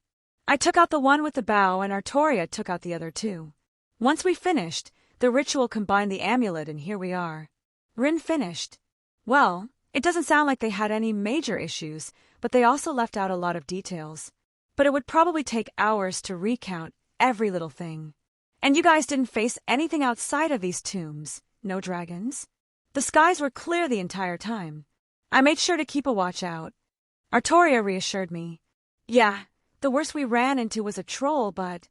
I took out the one with the bow and Artoria took out the other 2. Once we finished, the ritual combined the amulet and here we are. Rin finished. Well, it doesn't sound like they had any major issues, but they also left out a lot of details. But it would probably take hours to recount every little thing. And you guys didn't face anything outside of these tombs, no dragons? The skies were clear the entire time. I made sure to keep a watch out. Artoria reassured me. Yeah, the worst we ran into was a troll, but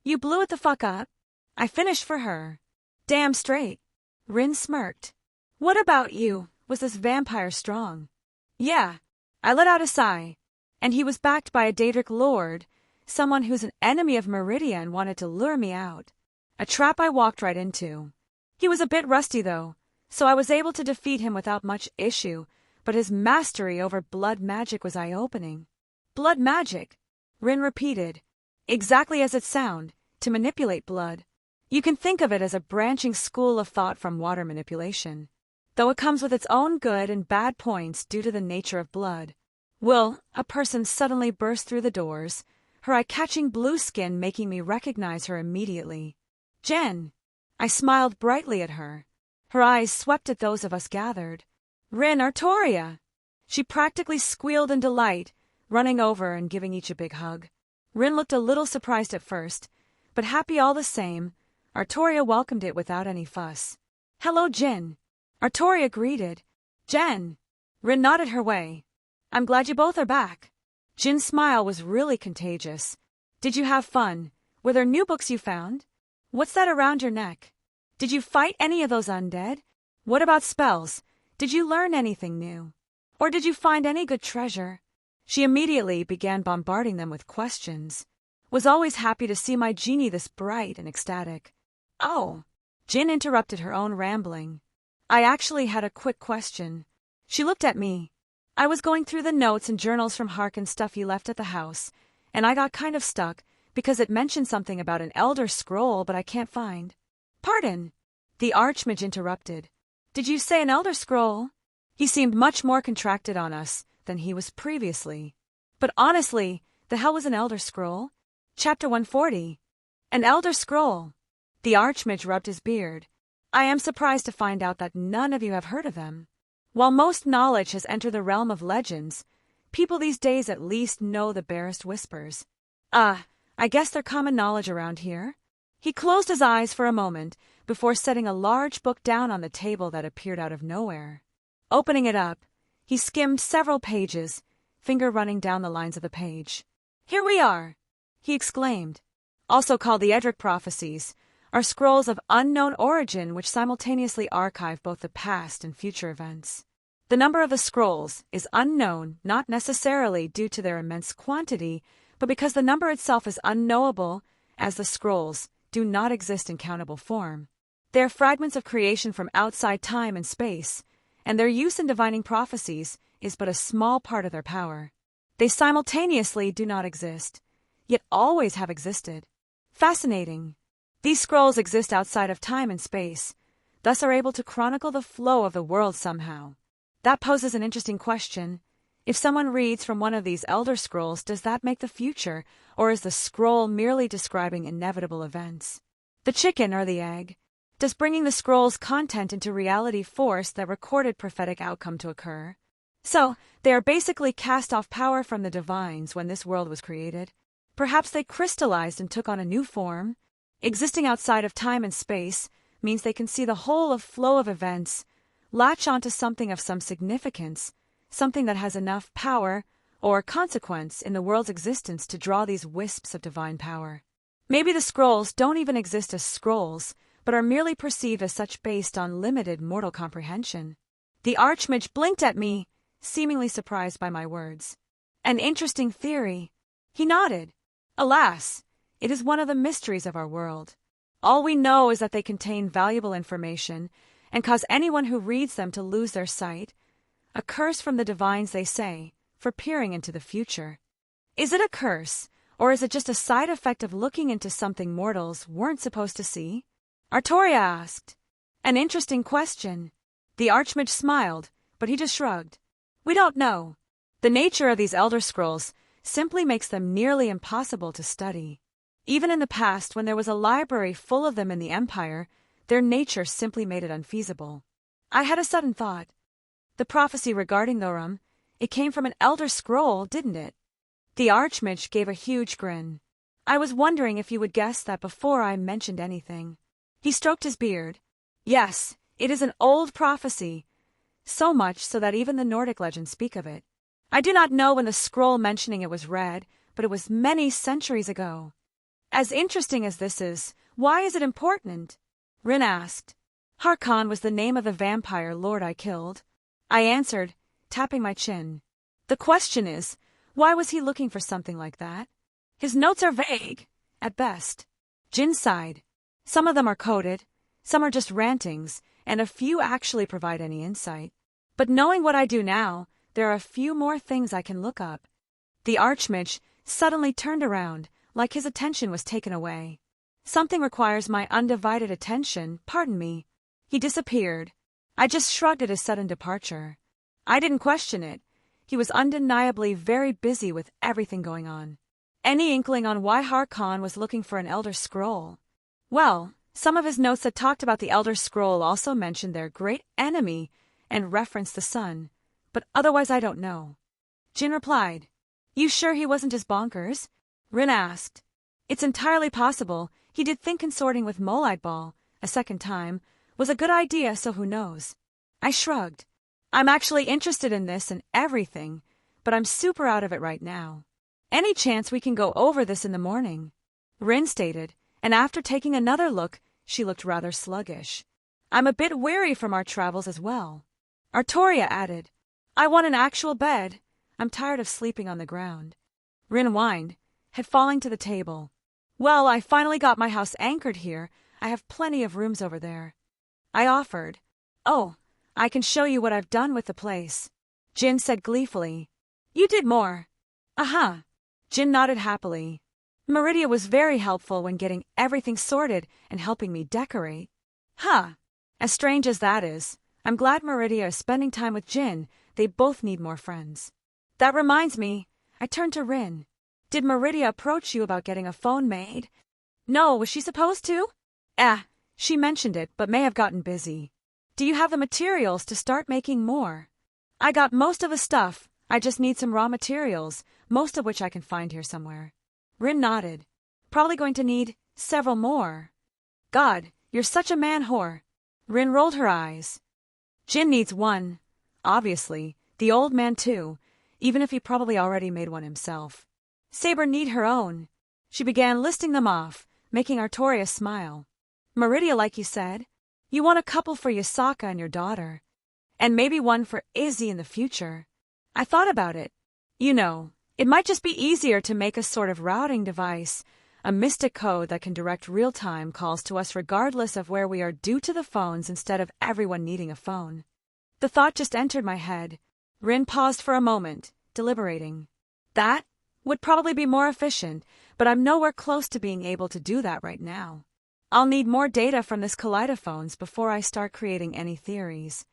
you blew it the fuck up. I finished for her. Damn straight. Rin smirked. What about you? Was this vampire strong? Yeah. I let out a sigh. And he was backed by a Daedric lord, someone who's an enemy of Meridia and wanted to lure me out. A trap I walked right into. He was a bit rusty though, so I was able to defeat him without much issue, but his mastery over blood magic was eye-opening. Blood magic, Rin repeated, exactly as it sounds, to manipulate blood. You can think of it as a branching school of thought from water manipulation, though it comes with its own good and bad points due to the nature of blood. Will, a person suddenly burst through the doors, her eye-catching blue skin making me recognize her immediately. Jen! I smiled brightly at her. Her eyes swept at those of us gathered. Rin, Artoria! She practically squealed in delight, running over and giving each a big hug. Rin looked a little surprised at first, but happy all the same. Artoria welcomed it without any fuss. Hello, Jin. Artoria greeted. Jen. Rin nodded her way. I'm glad you both are back. Jin's smile was really contagious. Did you have fun? Were there new books you found? What's that around your neck? Did you fight any of those undead? What about spells? Did you learn anything new? Or did you find any good treasure? She immediately began bombarding them with questions. Was always happy to see my genie this bright and ecstatic. Oh, Jin interrupted her own rambling. I actually had a quick question. She looked at me. I was going through the notes and journals from Hark and stuff you left at the house, and I got kind of stuck because it mentioned something about an elder scroll, but I can't find. Pardon? The Archmage interrupted. Did you say an elder scroll? He seemed much more contracted on us than he was previously. But honestly, the hell was an elder scroll? Chapter 140. An elder scroll. The Archmage rubbed his beard. I am surprised to find out that none of you have heard of them. While most knowledge has entered the realm of legends, people these days at least know the barest whispers. I guess they're common knowledge around here. He closed his eyes for a moment before setting a large book down on the table that appeared out of nowhere. Opening it up, he skimmed several pages, finger running down the lines of the page. Here we are, he exclaimed. Also called the Edric Prophecies, are scrolls of unknown origin which simultaneously archive both the past and future events. The number of the scrolls is unknown not necessarily due to their immense quantity, but because the number itself is unknowable, as the scrolls do not exist in countable form. They are fragments of creation from outside time and space, and their use in divining prophecies is but a small part of their power. They simultaneously do not exist, yet always have existed. Fascinating. These scrolls exist outside of time and space, thus are able to chronicle the flow of the world somehow. That poses an interesting question. If someone reads from one of these elder scrolls, does that make the future, or is the scroll merely describing inevitable events? The chicken or the egg? Does bringing the scroll's content into reality force that recorded prophetic outcome to occur? So, they are basically cast off power from the divines when this world was created. Perhaps they crystallized and took on a new form. Existing outside of time and space means they can see the whole flow of events, latch onto something of some significance, something that has enough power or consequence in the world's existence to draw these wisps of divine power. Maybe the scrolls don't even exist as scrolls, but are merely perceived as such based on limited mortal comprehension. The Archmage blinked at me, seemingly surprised by my words. An interesting theory. He nodded. Alas, it is one of the mysteries of our world. All we know is that they contain valuable information and cause anyone who reads them to lose their sight. A curse from the divines, they say, for peering into the future. Is it a curse, or is it just a side effect of looking into something mortals weren't supposed to see? Artoria asked. An interesting question. The Archmage smiled, but he just shrugged. We don't know. The nature of these elder scrolls simply makes them nearly impossible to study. Even in the past, when there was a library full of them in the Empire, their nature simply made it unfeasible. I had a sudden thought. The prophecy regarding Thorum, it came from an elder scroll, didn't it? The Archmage gave a huge grin. I was wondering if you would guess that before I mentioned anything. He stroked his beard. Yes, it is an old prophecy, so much so that even the Nordic legends speak of it. I do not know when the scroll mentioning it was read, but it was many centuries ago. As interesting as this is, why is it important? Rin asked. Harkon was the name of the vampire lord I killed. I answered, tapping my chin. The question is, why was he looking for something like that? His notes are vague, at best. Jin sighed. Some of them are coded, some are just rantings, and a few actually provide any insight. But knowing what I do now, there are a few more things I can look up. The Archmage suddenly turned around, like his attention was taken away. Something requires my undivided attention, pardon me. He disappeared. I just shrugged at his sudden departure. I didn't question it. He was undeniably very busy with everything going on. Any inkling on why Harkon was looking for an Elder Scroll? Well, some of his notes that talked about the Elder Scroll also mentioned their great enemy and referenced the sun, but otherwise I don't know. Jin replied. You sure he wasn't just bonkers? Rin asked. It's entirely possible. He did think consorting with Molide Ball, a second time, was a good idea, so who knows? I shrugged. I'm actually interested in this and everything, but I'm super out of it right now. Any chance we can go over this in the morning? Rin stated, and after taking another look, she looked rather sluggish. I'm a bit weary from our travels as well. Artoria added, I want an actual bed. I'm tired of sleeping on the ground. Rin whined, head falling to the table. Well, I finally got my house anchored here. I have plenty of rooms over there. I offered. Oh, I can show you what I've done with the place. Jin said gleefully. You did more. Aha. Jin nodded happily. Meridia was very helpful when getting everything sorted and helping me decorate. Huh. As strange as that is, I'm glad Meridia is spending time with Jin. They both need more friends. That reminds me, I turned to Rin. Did Meridia approach you about getting a phone made? No, was she supposed to? She mentioned it, but may have gotten busy. Do you have the materials to start making more? I got most of the stuff. I just need some raw materials, most of which I can find here somewhere. Rin nodded. Probably going to need several more. God, you're such a man-whore. Rin rolled her eyes. Jin needs one. Obviously, the old man too, even if he probably already made one himself. Saber need her own. She began listing them off, making Artoria smile. Meridia, like you said. You want a couple for Yasaka and your daughter. And maybe one for Izzy in the future. I thought about it. You know, it might just be easier to make a sort of routing device, a mystic code that can direct real-time calls to us regardless of where we are due to the phones instead of everyone needing a phone. The thought just entered my head. Rin paused for a moment, deliberating. That would probably be more efficient, but I'm nowhere close to being able to do that right now. I'll need more data from this kaleidophones before I start creating any theories.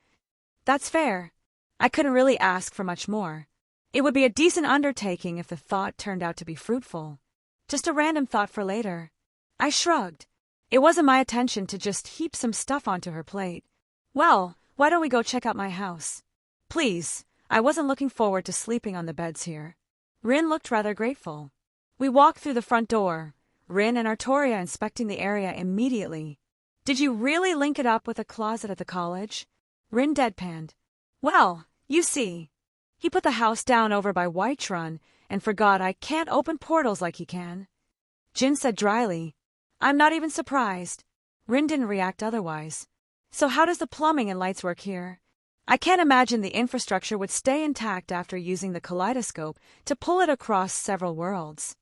That's fair. I couldn't really ask for much more. It would be a decent undertaking if the thought turned out to be fruitful. Just a random thought for later. I shrugged. It wasn't my intention to just heap some stuff onto her plate. Well, why don't we go check out my house? Please, I wasn't looking forward to sleeping on the beds here. Rin looked rather grateful. We walked through the front door, Rin and Artoria inspecting the area immediately. Did you really link it up with a closet at the college? Rin deadpanned. Well, you see. He put the house down over by Whiterun and forgot I can't open portals like he can. Jin said dryly. I'm not even surprised. Rin didn't react otherwise. So how does the plumbing and lights work here? I can't imagine the infrastructure would stay intact after using the kaleidoscope to pull it across several worlds.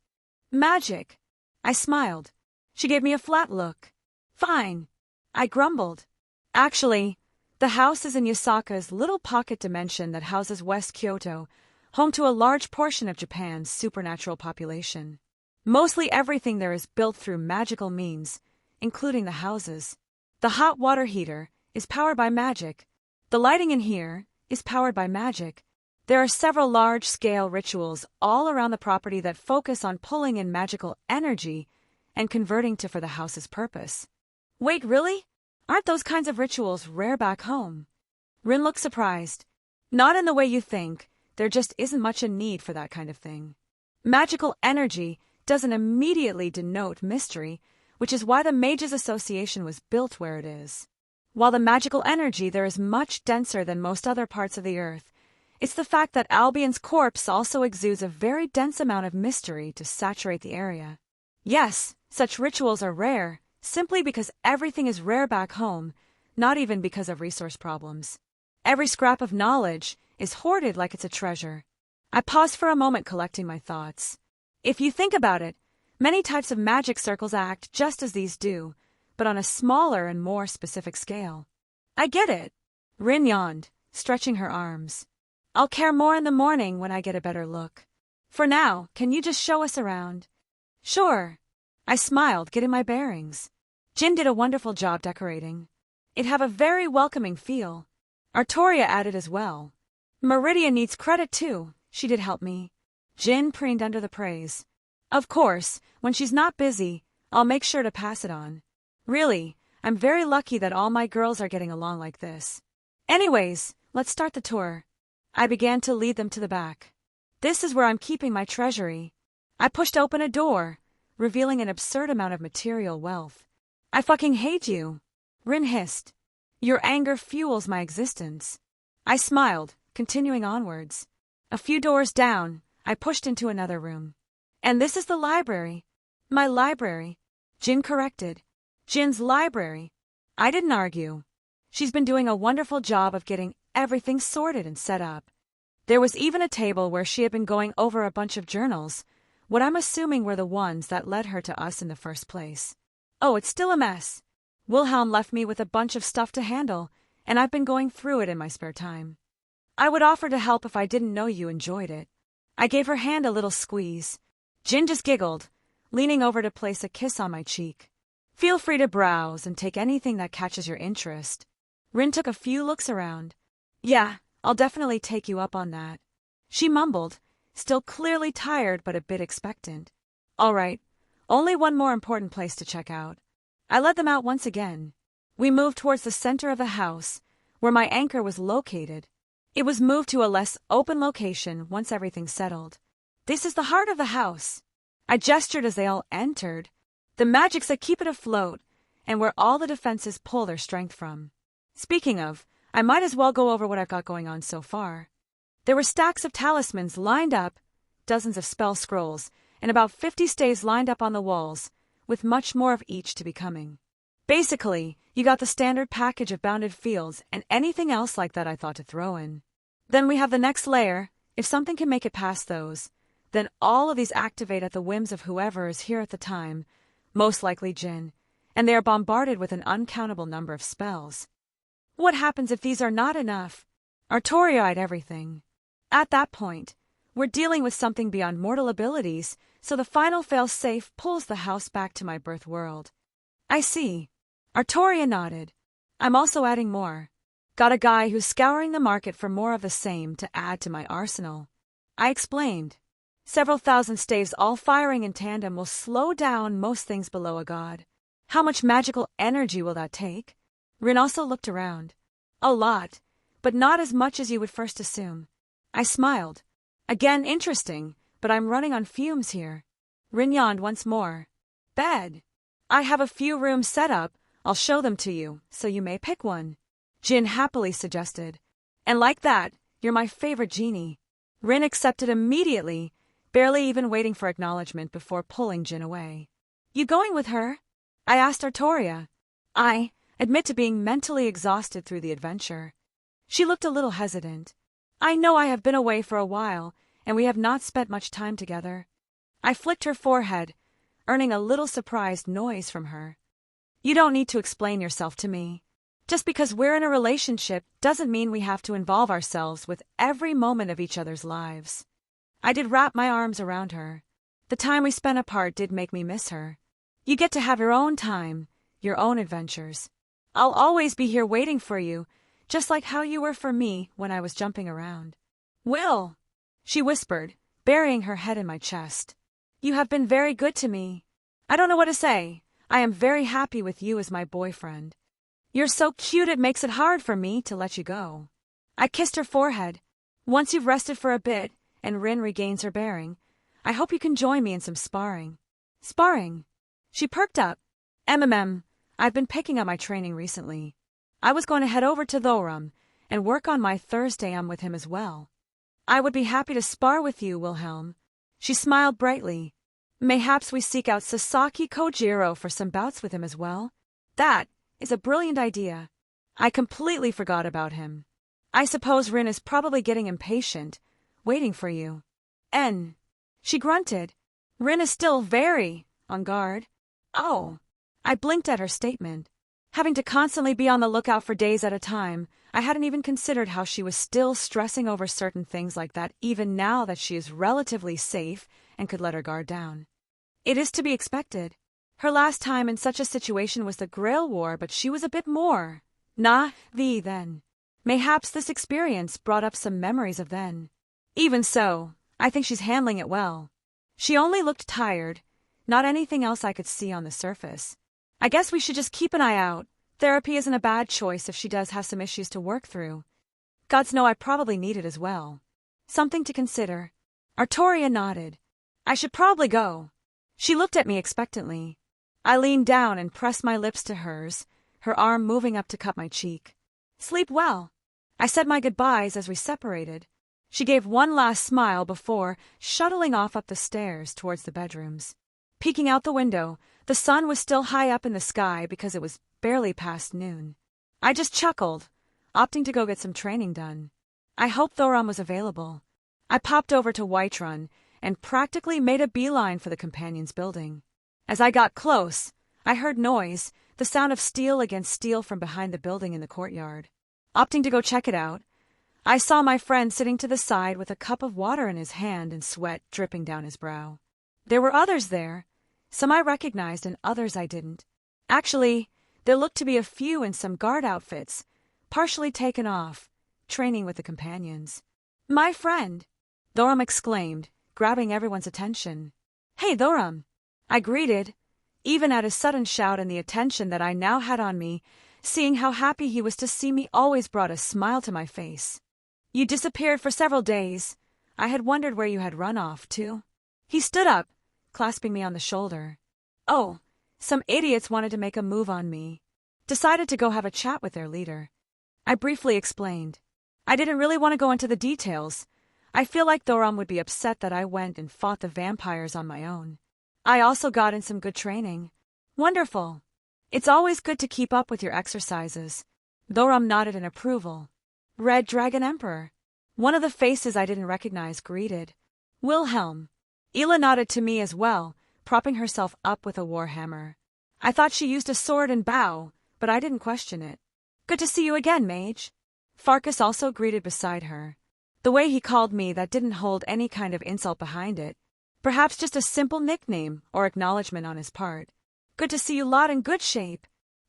Magic. I smiled. She gave me a flat look. Fine. I grumbled. Actually, the house is in Yasaka's little pocket dimension that houses West Kyoto, home to a large portion of Japan's supernatural population. Mostly everything there is built through magical means, including the houses. The hot water heater is powered by magic. The lighting in here is powered by magic. There are several large-scale rituals all around the property that focus on pulling in magical energy and converting to for the house's purpose. Wait, really? Aren't those kinds of rituals rare back home? Rin looked surprised. Not in the way you think. There just isn't much a need for that kind of thing. Magical energy doesn't immediately denote mystery, which is why the Mages Association was built where it is. While the magical energy there is much denser than most other parts of the earth, it's the fact that Albion's corpse also exudes a very dense amount of mystery to saturate the area. Yes, such rituals are rare, simply because everything is rare back home, not even because of resource problems. Every scrap of knowledge is hoarded like it's a treasure. I paused for a moment collecting my thoughts. If you think about it, many types of magic circles act just as these do, but on a smaller and more specific scale. I get it. Rin yawned, stretching her arms. I'll care more in the morning when I get a better look. For now, can you just show us around? Sure. I smiled, getting my bearings. Jin did a wonderful job decorating. It have a very welcoming feel. Artoria added as well. Meridia needs credit too. She did help me. Jin preened under the praise. Of course, when she's not busy, I'll make sure to pass it on. Really, I'm very lucky that all my girls are getting along like this. Anyways, let's start the tour. I began to lead them to the back. This is where I'm keeping my treasury. I pushed open a door, revealing an absurd amount of material wealth. I fucking hate you. Rin hissed. Your anger fuels my existence. I smiled, continuing onwards. A few doors down, I pushed into another room. And this is the library. My library. Jin corrected. Jin's library. I didn't argue. She's been doing a wonderful job of getting everything sorted and set up. There was even a table where she had been going over a bunch of journals, what I'm assuming were the ones that led her to us in the first place. Oh, it's still a mess. Wilhelm left me with a bunch of stuff to handle, and I've been going through it in my spare time. I would offer to help if I didn't know you enjoyed it. I gave her hand a little squeeze. Jin just giggled, leaning over to place a kiss on my cheek. Feel free to browse and take anything that catches your interest. Rin took a few looks around. Yeah, I'll definitely take you up on that. She mumbled, still clearly tired but a bit expectant. All right, only one more important place to check out. I led them out once again. We moved towards the center of the house, where my anchor was located. It was moved to a less open location once everything settled. This is the heart of the house. I gestured as they all entered. The magics that keep it afloat, and where all the defenses pull their strength from. Speaking of, I might as well go over what I've got going on so far. There were stacks of talismans lined up, dozens of spell scrolls, and about 50 staves lined up on the walls, with much more of each to be coming. Basically, you got the standard package of bounded fields and anything else like that I thought to throw in. Then we have the next layer. If something can make it past those, then all of these activate at the whims of whoever is here at the time, most likely Jin, and they are bombarded with an uncountable number of spells. What happens if these are not enough? Artoria-eyed everything. At that point, We're dealing with something beyond mortal abilities, so the final fail-safe pulls the house back to my birth world. I see. Artoria nodded. I'm also adding more. Got a guy who's scouring the market for more of the same to add to my arsenal. I explained. Several thousand staves all firing in tandem will slow down most things below a god. How much magical energy will that take? Rin also looked around. A lot, but not as much as you would first assume. I smiled. Again, interesting, but I'm running on fumes here. Rin yawned once more. Bed. I have a few rooms set up. I'll show them to you, so you may pick one. Jin happily suggested. And like that, you're my favorite genie. Rin accepted immediately, barely even waiting for acknowledgement before pulling Jin away. You going with her? I asked Artoria. I admit to being mentally exhausted through the adventure. She looked a little hesitant. I know I have been away for a while, and we have not spent much time together. I flicked her forehead, earning a little surprised noise from her. You don't need to explain yourself to me. Just because we're in a relationship doesn't mean we have to involve ourselves with every moment of each other's lives. I did wrap my arms around her. The time we spent apart did make me miss her. You get to have your own time, your own adventures. I'll always be here waiting for you, just like how you were for me when I was jumping around. Will, she whispered, burying her head in my chest. You have been very good to me. I don't know what to say. I am very happy with you as my boyfriend. You're so cute it makes it hard for me to let you go. I kissed her forehead. Once you've rested for a bit, and Rin regains her bearing, I hope you can join me in some sparring. Sparring? She perked up. I've been picking up my training recently. I was going to head over to Thorum and work on my Thursday with him as well. I would be happy to spar with you, Wilhelm. She smiled brightly. Mayhaps we seek out Sasaki Kojiro for some bouts with him as well. That is a brilliant idea. I completely forgot about him. I suppose Rin is probably getting impatient, waiting for you. She grunted. Rin is still very on guard. Oh. I blinked at her statement. Having to constantly be on the lookout for days at a time, I hadn't even considered how she was still stressing over certain things like that even now that she is relatively safe and could let her guard down. It is to be expected. Her last time in such a situation was the Grail War, but she was a bit more then. Mayhaps this experience brought up some memories of then. Even so, I think she's handling it well. She only looked tired, not anything else I could see on the surface. I guess we should just keep an eye out. Therapy isn't a bad choice if she does have some issues to work through. Gods know I probably need it as well. Something to consider. Artoria nodded. I should probably go. She looked at me expectantly. I leaned down and pressed my lips to hers, her arm moving up to cup my cheek. Sleep well. I said my goodbyes as we separated. She gave one last smile before shuttling off up the stairs towards the bedrooms. Peeking out the window, the sun was still high up in the sky because it was barely past noon. I just chuckled, opting to go get some training done. I hoped Thorum was available. I popped over to Whiterun and practically made a beeline for the Companions building. As I got close, I heard noise, the sound of steel against steel from behind the building in the courtyard. Opting to go check it out, I saw my friend sitting to the side with a cup of water in his hand and sweat dripping down his brow. There were others there. Some I recognized and others I didn't. Actually, there looked to be a few in some guard outfits, partially taken off, training with the Companions. My friend! Thorum exclaimed, grabbing everyone's attention. Hey, Thorum! I greeted, even at his sudden shout and the attention that I now had on me, seeing how happy he was to see me always brought a smile to my face. You disappeared for several days. I had wondered where you had run off to. He stood up, clasping me on the shoulder. Oh, some idiots wanted to make a move on me. Decided to go have a chat with their leader. I briefly explained. I didn't really want to go into the details. I feel like Thorum would be upset that I went and fought the vampires on my own. I also got in some good training. Wonderful. It's always good to keep up with your exercises. Thorum nodded in approval. Red Dragon Emperor. One of the faces I didn't recognize greeted. Wilhelm. Ela nodded to me as well, propping herself up with a warhammer. I thought she used a sword and bow, but I didn't question it. Good to see you again, mage. Farkas also greeted beside her. The way he called me that didn't hold any kind of insult behind it. Perhaps just a simple nickname or acknowledgement on his part. Good to see you lot in good shape.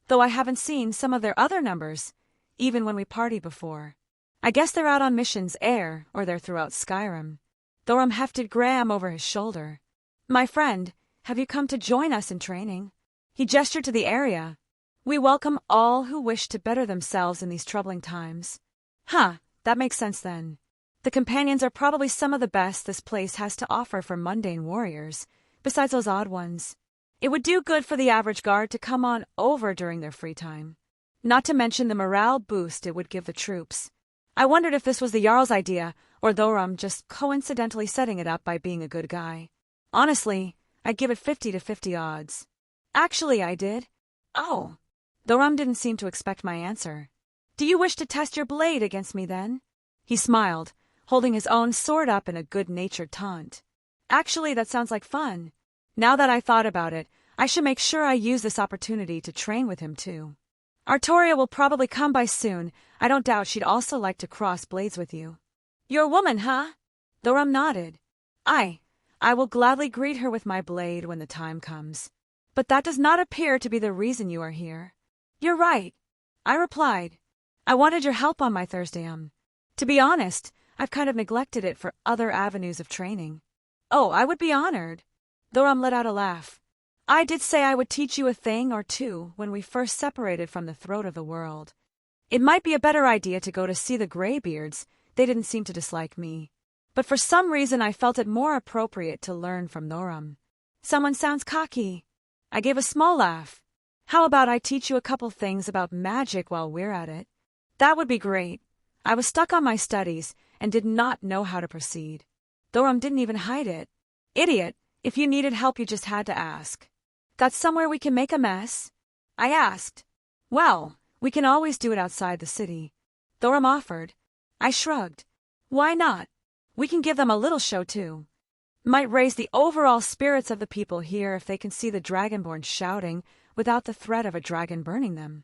Though I haven't seen some of their other numbers, even when we partied before. I guess they're out on missions air, or they're throughout Skyrim. Thorum hefted Graham over his shoulder. My friend, have you come to join us in training? He gestured to the area. We welcome all who wish to better themselves in these troubling times. Huh, that makes sense then. The companions are probably some of the best this place has to offer for mundane warriors, besides those odd ones. It would do good for the average guard to come on over during their free time. Not to mention the morale boost it would give the troops. I wondered if this was the Jarl's idea, or Thorum just coincidentally setting it up by being a good guy. Honestly, I'd give it 50-50 odds. Actually, I did. Oh. Thorum didn't seem to expect my answer. Do you wish to test your blade against me then? He smiled, holding his own sword up in a good-natured taunt. Actually, that sounds like fun. Now that I thought about it, I should make sure I use this opportunity to train with him too. Artoria will probably come by soon. I don't doubt she'd also like to cross blades with you. You're a woman, huh? Thorum nodded. I will gladly greet her with my blade when the time comes. But that does not appear to be the reason you are here. You're right, I replied. I wanted your help on my Thursday. To be honest, I've kind of neglected it for other avenues of training. Oh, I would be honored. Thorum let out a laugh. I did say I would teach you a thing or two when we first separated from the throat of the world. It might be a better idea to go to see the Greybeards. They didn't seem to dislike me. But for some reason I felt it more appropriate to learn from Thorum. Someone sounds cocky. I gave a small laugh. How about I teach you a couple things about magic while we're at it? That would be great. I was stuck on my studies and did not know how to proceed. Thorum didn't even hide it. Idiot, if you needed help you just had to ask. Got somewhere we can make a mess? I asked. Well, we can always do it outside the city. Thorum offered. I shrugged. Why not? We can give them a little show too. Might raise the overall spirits of the people here if they can see the Dragonborn shouting without the threat of a dragon burning them.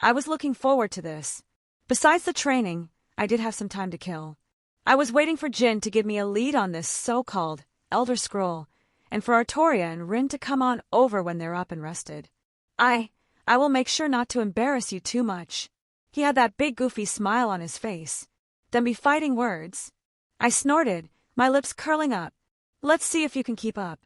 I was looking forward to this. Besides the training, I did have some time to kill. I was waiting for Jin to give me a lead on this so-called Elder Scroll, and for Artoria and Rin to come on over when they're up and rested. I will make sure not to embarrass you too much. He had that big goofy smile on his face. Then be fighting words. I snorted, my lips curling up. Let's see if you can keep up.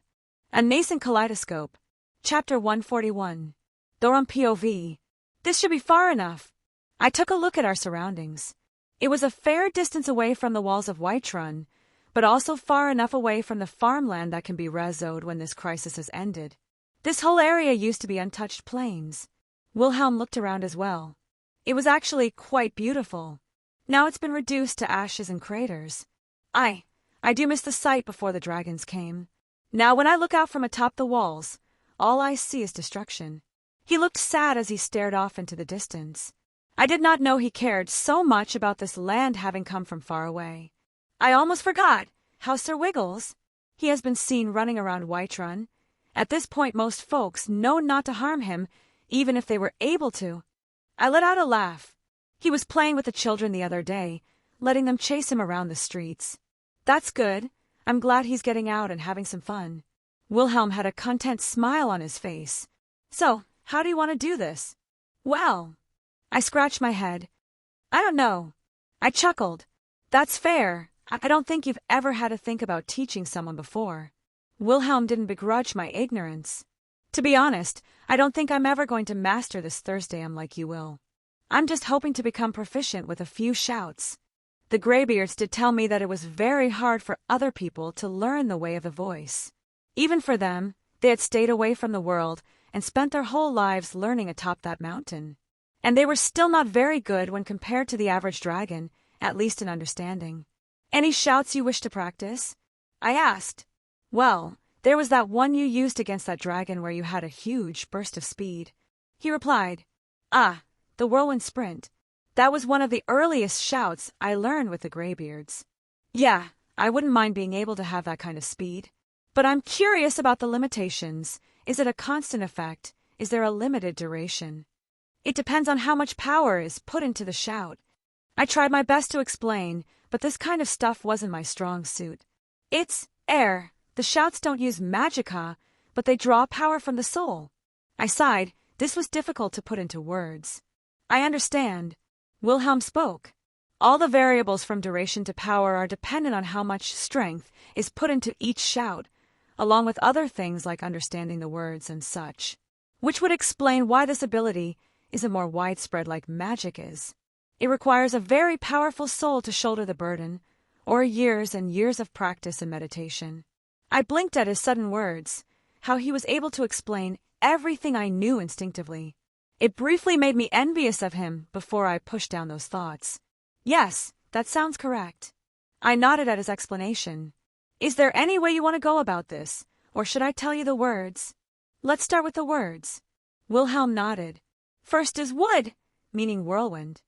A Nascent Kaleidoscope. Chapter 141. Thorum POV. This should be far enough. I took a look at our surroundings. It was a fair distance away from the walls of Whiterun, but also far enough away from the farmland that can be rezoed when this crisis has ended. This whole area used to be untouched plains. Wilhelm looked around as well. It was actually quite beautiful. Now it's been reduced to ashes and craters. I do miss the sight before the dragons came. Now when I look out from atop the walls, all I see is destruction. He looked sad as he stared off into the distance. I did not know he cared so much about this land having come from far away. I almost forgot how Sir Wiggles. He has been seen running around Whiterun. At this point most folks know not to harm him, even if they were able to. I let out a laugh. He was playing with the children the other day, letting them chase him around the streets. That's good. I'm glad he's getting out and having some fun. Wilhelm had a content smile on his face. So, how do you want to do this? Well, I scratched my head. I don't know. I chuckled. That's fair. I don't think you've ever had to think about teaching someone before. Wilhelm didn't begrudge my ignorance. To be honest, I don't think I'm ever going to master this Thursday like you will. I'm just hoping to become proficient with a few shouts. The Greybeards did tell me that it was very hard for other people to learn the way of the voice. Even for them, they had stayed away from the world and spent their whole lives learning atop that mountain. And they were still not very good when compared to the average dragon, at least in understanding. Any shouts you wish to practice? I asked. Well, there was that one you used against that dragon where you had a huge burst of speed. He replied, the whirlwind sprint. That was one of the earliest shouts I learned with the Greybeards. Yeah, I wouldn't mind being able to have that kind of speed. But I'm curious about the limitations. Is it a constant effect? Is there a limited duration? It depends on how much power is put into the shout. I tried my best to explain, but this kind of stuff wasn't my strong suit. It's air. The shouts don't use magicka, but they draw power from the soul. I sighed. This was difficult to put into words. I understand. Wilhelm spoke. All the variables from duration to power are dependent on how much strength is put into each shout, along with other things like understanding the words and such, which would explain why this ability isn't more widespread like magic is. It requires a very powerful soul to shoulder the burden, or years and years of practice and meditation. I blinked at his sudden words, how he was able to explain everything I knew instinctively. It briefly made me envious of him before I pushed down those thoughts. Yes, that sounds correct. I nodded at his explanation. Is there any way you want to go about this, or should I tell you the words? Let's start with the words. Wilhelm nodded. First is wood, meaning whirlwind.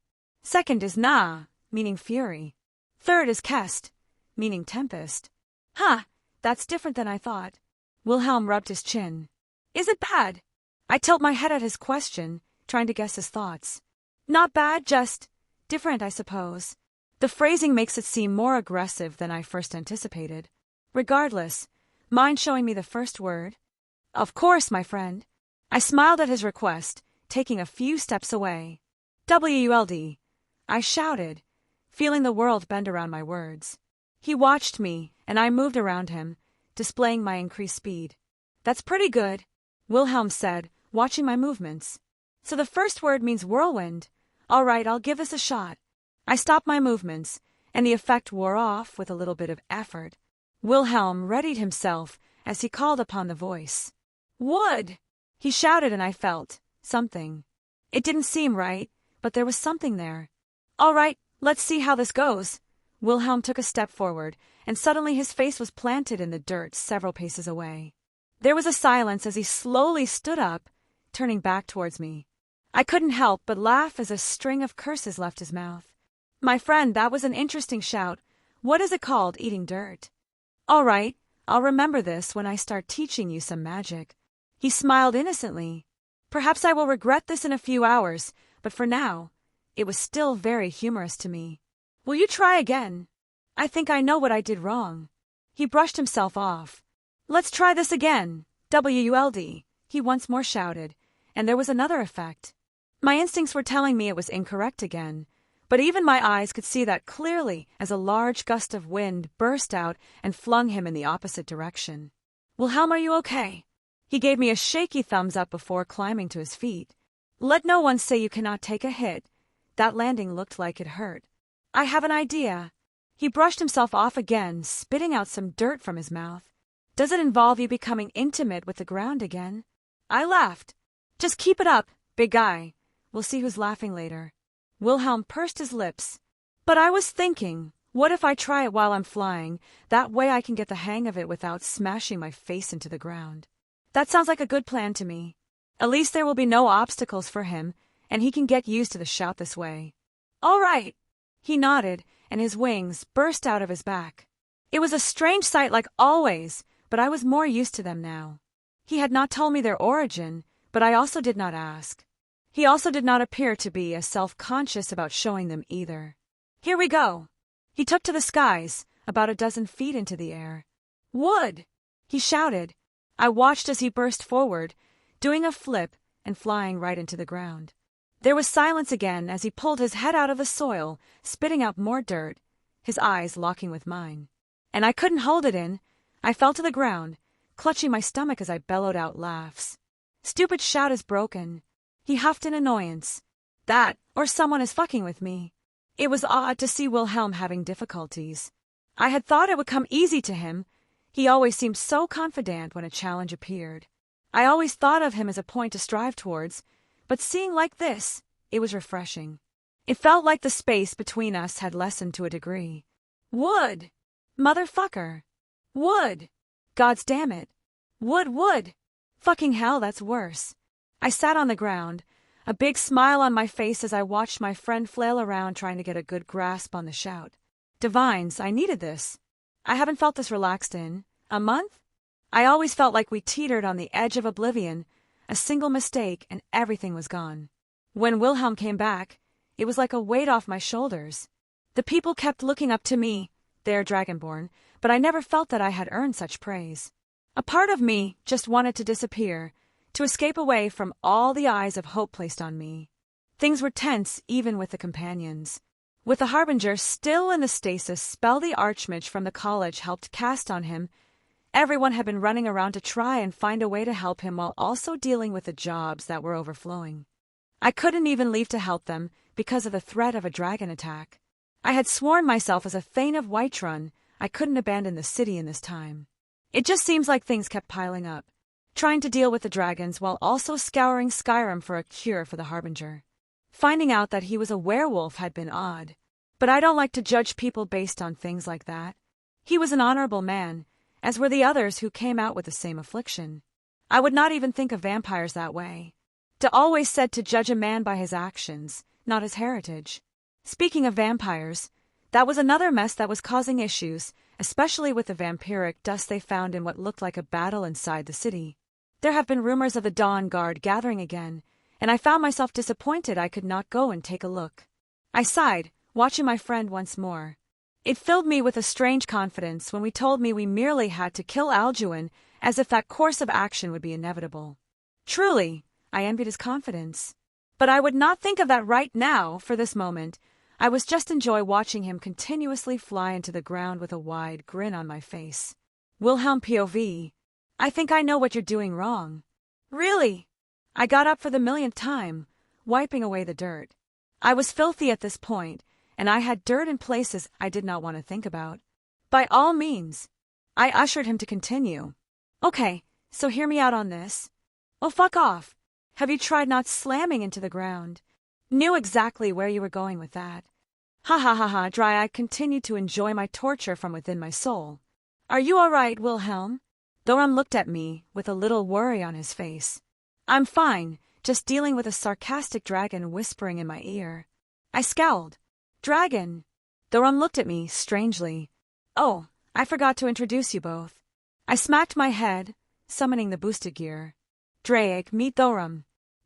Second is na, meaning fury. Third is kest, meaning tempest. Huh, that's different than I thought. Wilhelm rubbed his chin. Is it bad? I tilt my head at his question, trying to guess his thoughts. Not bad, just different, I suppose. The phrasing makes it seem more aggressive than I first anticipated. Regardless, mind showing me the first word? Of course, my friend. I smiled at his request, taking a few steps away. WULD. I shouted, feeling the world bend around my words. He watched me, and I moved around him, displaying my increased speed. That's pretty good, Wilhelm said, watching my movements. So the first word means whirlwind. All right, I'll give this a shot. I stopped my movements, and the effect wore off with a little bit of effort. Wilhelm readied himself as he called upon the voice. Wood! He shouted, and I felt something. It didn't seem right, but there was something there. All right, let's see how this goes. Wilhelm took a step forward, and suddenly his face was planted in the dirt several paces away. There was a silence as he slowly stood up, turning back towards me. I couldn't help but laugh as a string of curses left his mouth. My friend, that was an interesting shout. What is it called, eating dirt? All right, I'll remember this when I start teaching you some magic. He smiled innocently. Perhaps I will regret this in a few hours, but for now, it was still very humorous to me. Will you try again? I think I know what I did wrong. He brushed himself off. Let's try this again. WULD. He once more shouted, and there was another effect. My instincts were telling me it was incorrect again, but even my eyes could see that clearly as a large gust of wind burst out and flung him in the opposite direction. Wilhelm, are you okay? He gave me a shaky thumbs up before climbing to his feet. Let no one say you cannot take a hit. That landing looked like it hurt. I have an idea. He brushed himself off again, spitting out some dirt from his mouth. Does it involve you becoming intimate with the ground again? I laughed. Just keep it up, big guy. We'll see who's laughing later. Wilhelm pursed his lips. But I was thinking, what if I try it while I'm flying? That way I can get the hang of it without smashing my face into the ground. That sounds like a good plan to me. At least there will be no obstacles for him, and he can get used to the shout this way. All right. He nodded, and his wings burst out of his back. It was a strange sight like always, but I was more used to them now. He had not told me their origin, but I also did not ask. He also did not appear to be as self-conscious about showing them either. Here we go. He took to the skies, about a dozen feet into the air. Wood! He shouted. I watched as he burst forward, doing a flip and flying right into the ground. There was silence again as he pulled his head out of the soil, spitting out more dirt, his eyes locking with mine. And I couldn't hold it in. I fell to the ground, clutching my stomach as I bellowed out laughs. Stupid shout is broken. He huffed in annoyance. That, or someone is fucking with me. It was odd to see Wilhelm having difficulties. I had thought it would come easy to him. He always seemed so confident when a challenge appeared. I always thought of him as a point to strive towards, but seeing like this, it was refreshing. It felt like the space between us had lessened to a degree. Wood! Motherfucker! Wood! Gods damn it! Wood! Fucking hell, that's worse. I sat on the ground, a big smile on my face as I watched my friend flail around trying to get a good grasp on the shout. Divines, I needed this. I haven't felt this relaxed in a month? I always felt like we teetered on the edge of oblivion, a single mistake and everything was gone. When Wilhelm came back, it was like a weight off my shoulders. The people kept looking up to me, their dragonborn, but I never felt that I had earned such praise. A part of me just wanted to disappear, to escape away from all the eyes of hope placed on me. Things were tense even with the companions. With the Harbinger still in the stasis spell the Archmage from the college helped cast on him, everyone had been running around to try and find a way to help him while also dealing with the jobs that were overflowing. I couldn't even leave to help them because of the threat of a dragon attack. I had sworn myself as a Thane of Whiterun I couldn't abandon the city in this time. It just seems like things kept piling up, trying to deal with the dragons while also scouring Skyrim for a cure for the Harbinger. Finding out that he was a werewolf had been odd, but I don't like to judge people based on things like that. He was an honorable man, as were the others who came out with the same affliction. I would not even think of vampires that way. It always said to judge a man by his actions, not his heritage. Speaking of vampires, that was another mess that was causing issues, especially with the vampiric dust they found in what looked like a battle inside the city. There have been rumors of the Dawn Guard gathering again, and I found myself disappointed I could not go and take a look. I sighed, watching my friend once more. It filled me with a strange confidence when we told me we merely had to kill Alduin, as if that course of action would be inevitable. Truly, I envied his confidence. But I would not think of that right now, for this moment. I was just enjoy watching him continuously fly into the ground with a wide grin on my face. Wilhelm POV. I think I know what you're doing wrong. Really? I got up for the millionth time, wiping away the dirt. I was filthy at this point, and I had dirt in places I did not want to think about. By all means. I ushered him to continue. Okay, so hear me out on this. Oh, fuck off. Have you tried not slamming into the ground? Knew exactly where you were going with that. Ha ha ha ha, dry. I continued to enjoy my torture from within my soul. Are you all right, Wilhelm? Thoram looked at me with a little worry on his face. I'm fine, just dealing with a sarcastic dragon whispering in my ear. I scowled. Dragon. Thoram looked at me strangely. Oh, I forgot to introduce you both. I smacked my head, summoning the boosted gear. Draig, meet Thoram.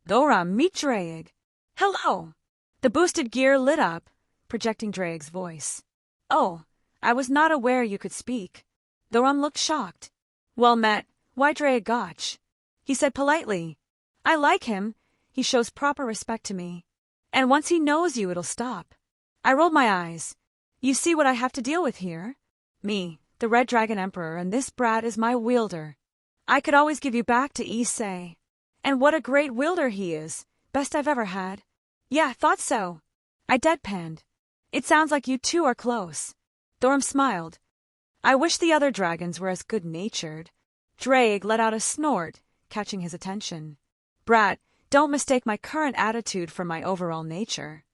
Thoram, meet Draig. Hello. The boosted gear lit up, projecting Draig's voice. Oh, I was not aware you could speak. Thoram looked shocked. Well met, why Draig Gotch? He said politely. I like him, he shows proper respect to me. And once he knows you, it'll stop. I rolled my eyes. You see what I have to deal with here? Me, the Red Dragon Emperor, and this brat is my wielder. I could always give you back to Issei. And what a great wielder he is, best I've ever had. Yeah, thought so. I deadpanned. It sounds like you two are close. Thoram smiled. I wish the other dragons were as good-natured. Draig let out a snort, catching his attention. Brat, don't mistake my current attitude for my overall nature.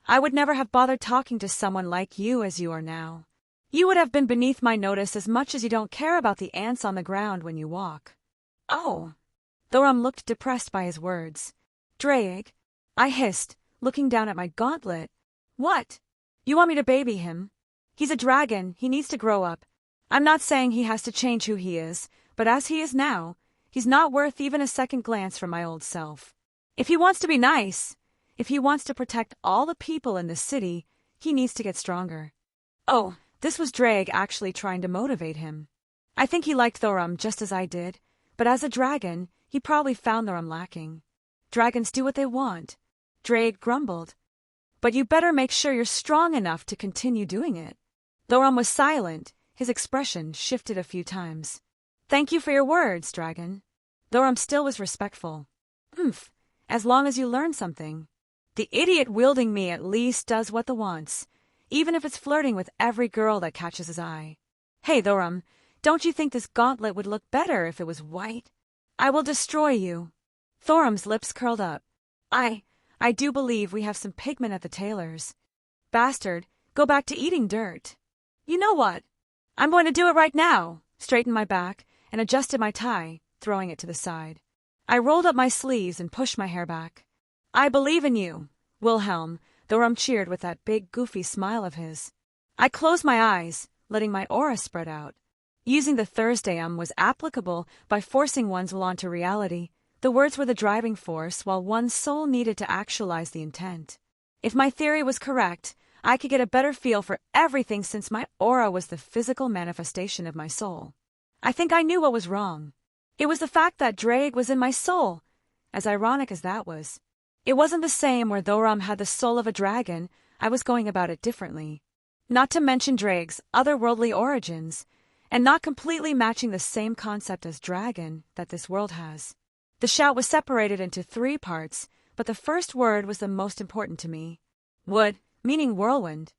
I would never have bothered talking to someone like you as you are now. You would have been beneath my notice as much as you don't care about the ants on the ground when you walk. Oh. Thoram looked depressed by his words. Draig, I hissed, looking down at my gauntlet. What? You want me to baby him? He's a dragon, he needs to grow up. I'm not saying he has to change who he is, but as he is now, he's not worth even a second glance from my old self. If he wants to be nice, if he wants to protect all the people in this city, he needs to get stronger. Oh, this was Draig actually trying to motivate him. I think he liked Thoram just as I did, but as a dragon, he probably found Thoram lacking. Dragons do what they want. Draig grumbled. But you better make sure you're strong enough to continue doing it. Thoram was silent, his expression shifted a few times. Thank you for your words, dragon. Thoram still was respectful. As long as you learn something. The idiot wielding me at least does what the wants, even if it's flirting with every girl that catches his eye. Hey, Thoram, don't you think this gauntlet would look better if it was white? I will destroy you. Thoram's lips curled up. I do believe we have some pigment at the tailor's. Bastard, go back to eating dirt. You know what? I'm going to do it right now. Straightened my back and adjusted my tie, throwing it to the side. I rolled up my sleeves and pushed my hair back. I believe in you, Wilhelm, Thoram cheered with that big goofy smile of his. I closed my eyes, letting my aura spread out. Using the Thursdayum was applicable by forcing one's will onto reality. The words were the driving force, while one's soul needed to actualize the intent. If my theory was correct, I could get a better feel for everything since my aura was the physical manifestation of my soul. I think I knew what was wrong. It was the fact that Drake was in my soul, as ironic as that was. It wasn't the same where Thoram had the soul of a dragon. I was going about it differently. Not to mention Drake's otherworldly origins, and not completely matching the same concept as dragon that this world has. The shout was separated into 3 parts, but the first word was the most important to me. Wood, meaning whirlwind.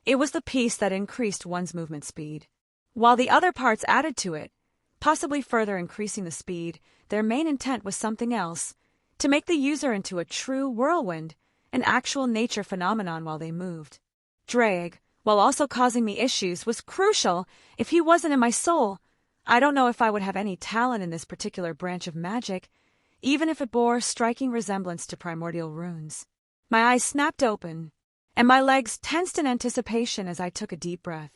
It was the piece that increased one's movement speed. While the other parts added to it, possibly further increasing the speed, their main intent was something else, to make the user into a true whirlwind, an actual nature phenomenon while they moved. Drag, while also causing me issues, was crucial. If he wasn't in my soul, I don't know if I would have any talent in this particular branch of magic, even if it bore striking resemblance to primordial runes. My eyes snapped open, and my legs tensed in anticipation as I took a deep breath.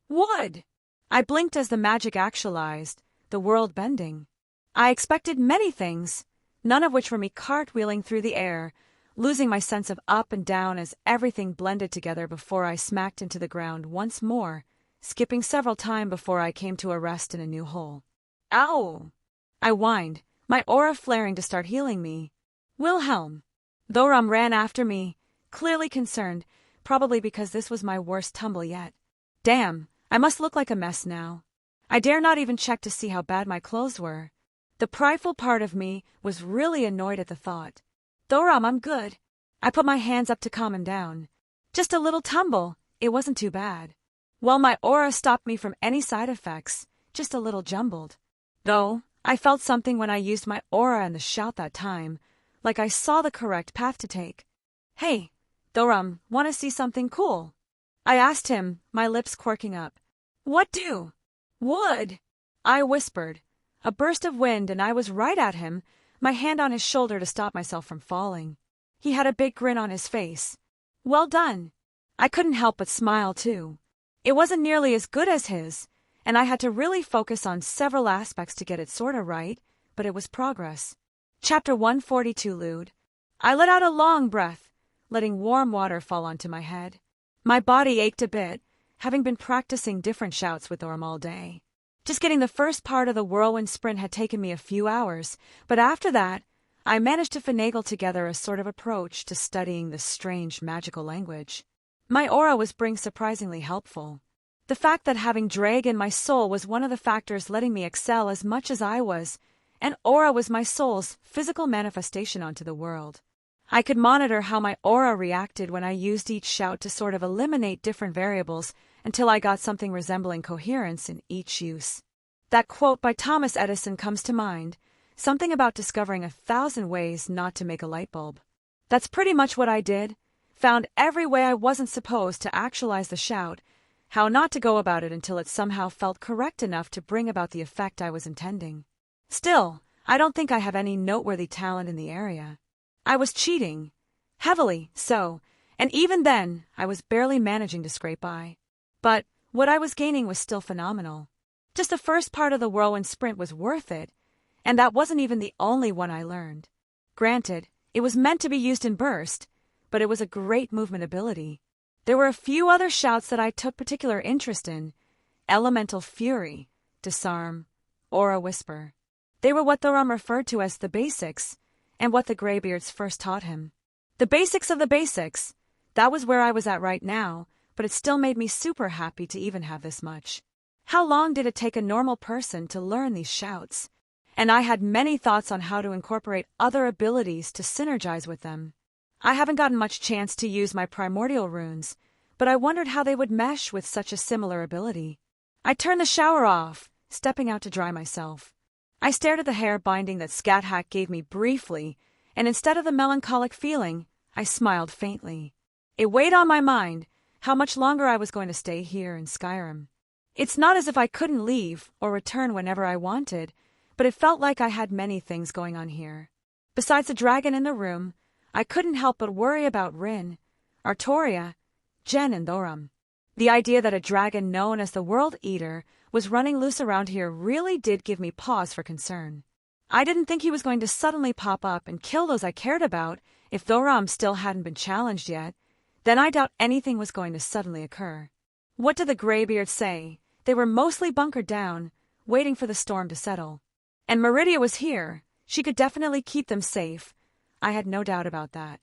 Wood! I blinked as the magic actualized, the world bending. I expected many things, none of which were me cartwheeling through the air, losing my sense of up and down as everything blended together before I smacked into the ground once more, skipping several times before I came to a rest in a new hole. Ow! I whined, my aura flaring to start healing me. Wilhelm! Thoram ran after me, clearly concerned, probably because this was my worst tumble yet. Damn, I must look like a mess now. I dare not even check to see how bad my clothes were. The prideful part of me was really annoyed at the thought. Thoram, I'm good. I put my hands up to calm him down. Just a little tumble, it wasn't too bad. Well, my aura stopped me from any side effects, just a little jumbled. Though, I felt something when I used my aura and the shout that time, like I saw the correct path to take. Hey, Thoram, want to see something cool? I asked him, my lips quirking up. What do? Wood! I whispered. A burst of wind and I was right at him, my hand on his shoulder to stop myself from falling. He had a big grin on his face. Well done. I couldn't help but smile too. It wasn't nearly as good as his, and I had to really focus on several aspects to get it sorta right, but it was progress. Chapter 142 Lude. I let out a long breath, letting warm water fall onto my head. My body ached a bit, having been practicing different shouts with Orm all day. Just getting the first part of the whirlwind sprint had taken me a few hours, but after that, I managed to finagle together a sort of approach to studying this strange magical language. My aura was being surprisingly helpful. The fact that having Drag in my soul was one of the factors letting me excel as much as I was, and aura was my soul's physical manifestation onto the world. I could monitor how my aura reacted when I used each shout to sort of eliminate different variables until I got something resembling coherence in each use. That quote by Thomas Edison comes to mind, something about discovering 1,000 ways not to make a light bulb. That's pretty much what I did, found every way I wasn't supposed to actualize the shout, how not to go about it until it somehow felt correct enough to bring about the effect I was intending. Still, I don't think I have any noteworthy talent in the area. I was cheating, heavily so, and even then I was barely managing to scrape by. But what I was gaining was still phenomenal. Just the first part of the whirlwind sprint was worth it, and that wasn't even the only one I learned. Granted, it was meant to be used in burst, but it was a great movement ability. There were a few other shouts that I took particular interest in. Elemental Fury, Disarm, Aura Whisper. They were what Thoram referred to as the basics, and what the Greybeards first taught him. The basics of the basics. That was where I was at right now, but it still made me super happy to even have this much. How long did it take a normal person to learn these shouts? And I had many thoughts on how to incorporate other abilities to synergize with them. I haven't gotten much chance to use my primordial runes, but I wondered how they would mesh with such a similar ability. I turned the shower off, stepping out to dry myself. I stared at the hair binding that Scat Hack gave me briefly, and instead of the melancholic feeling, I smiled faintly. It weighed on my mind how much longer I was going to stay here in Skyrim. It's not as if I couldn't leave or return whenever I wanted, but it felt like I had many things going on here. Besides the dragon in the room, I couldn't help but worry about Rin, Artoria, Jen, and Thoram. The idea that a dragon known as the World Eater was running loose around here really did give me pause for concern. I didn't think he was going to suddenly pop up and kill those I cared about if Thoram still hadn't been challenged yet. Then I doubt anything was going to suddenly occur. What did the graybeards say? They were mostly bunkered down, waiting for the storm to settle. And Meridia was here. She could definitely keep them safe. I had no doubt about that.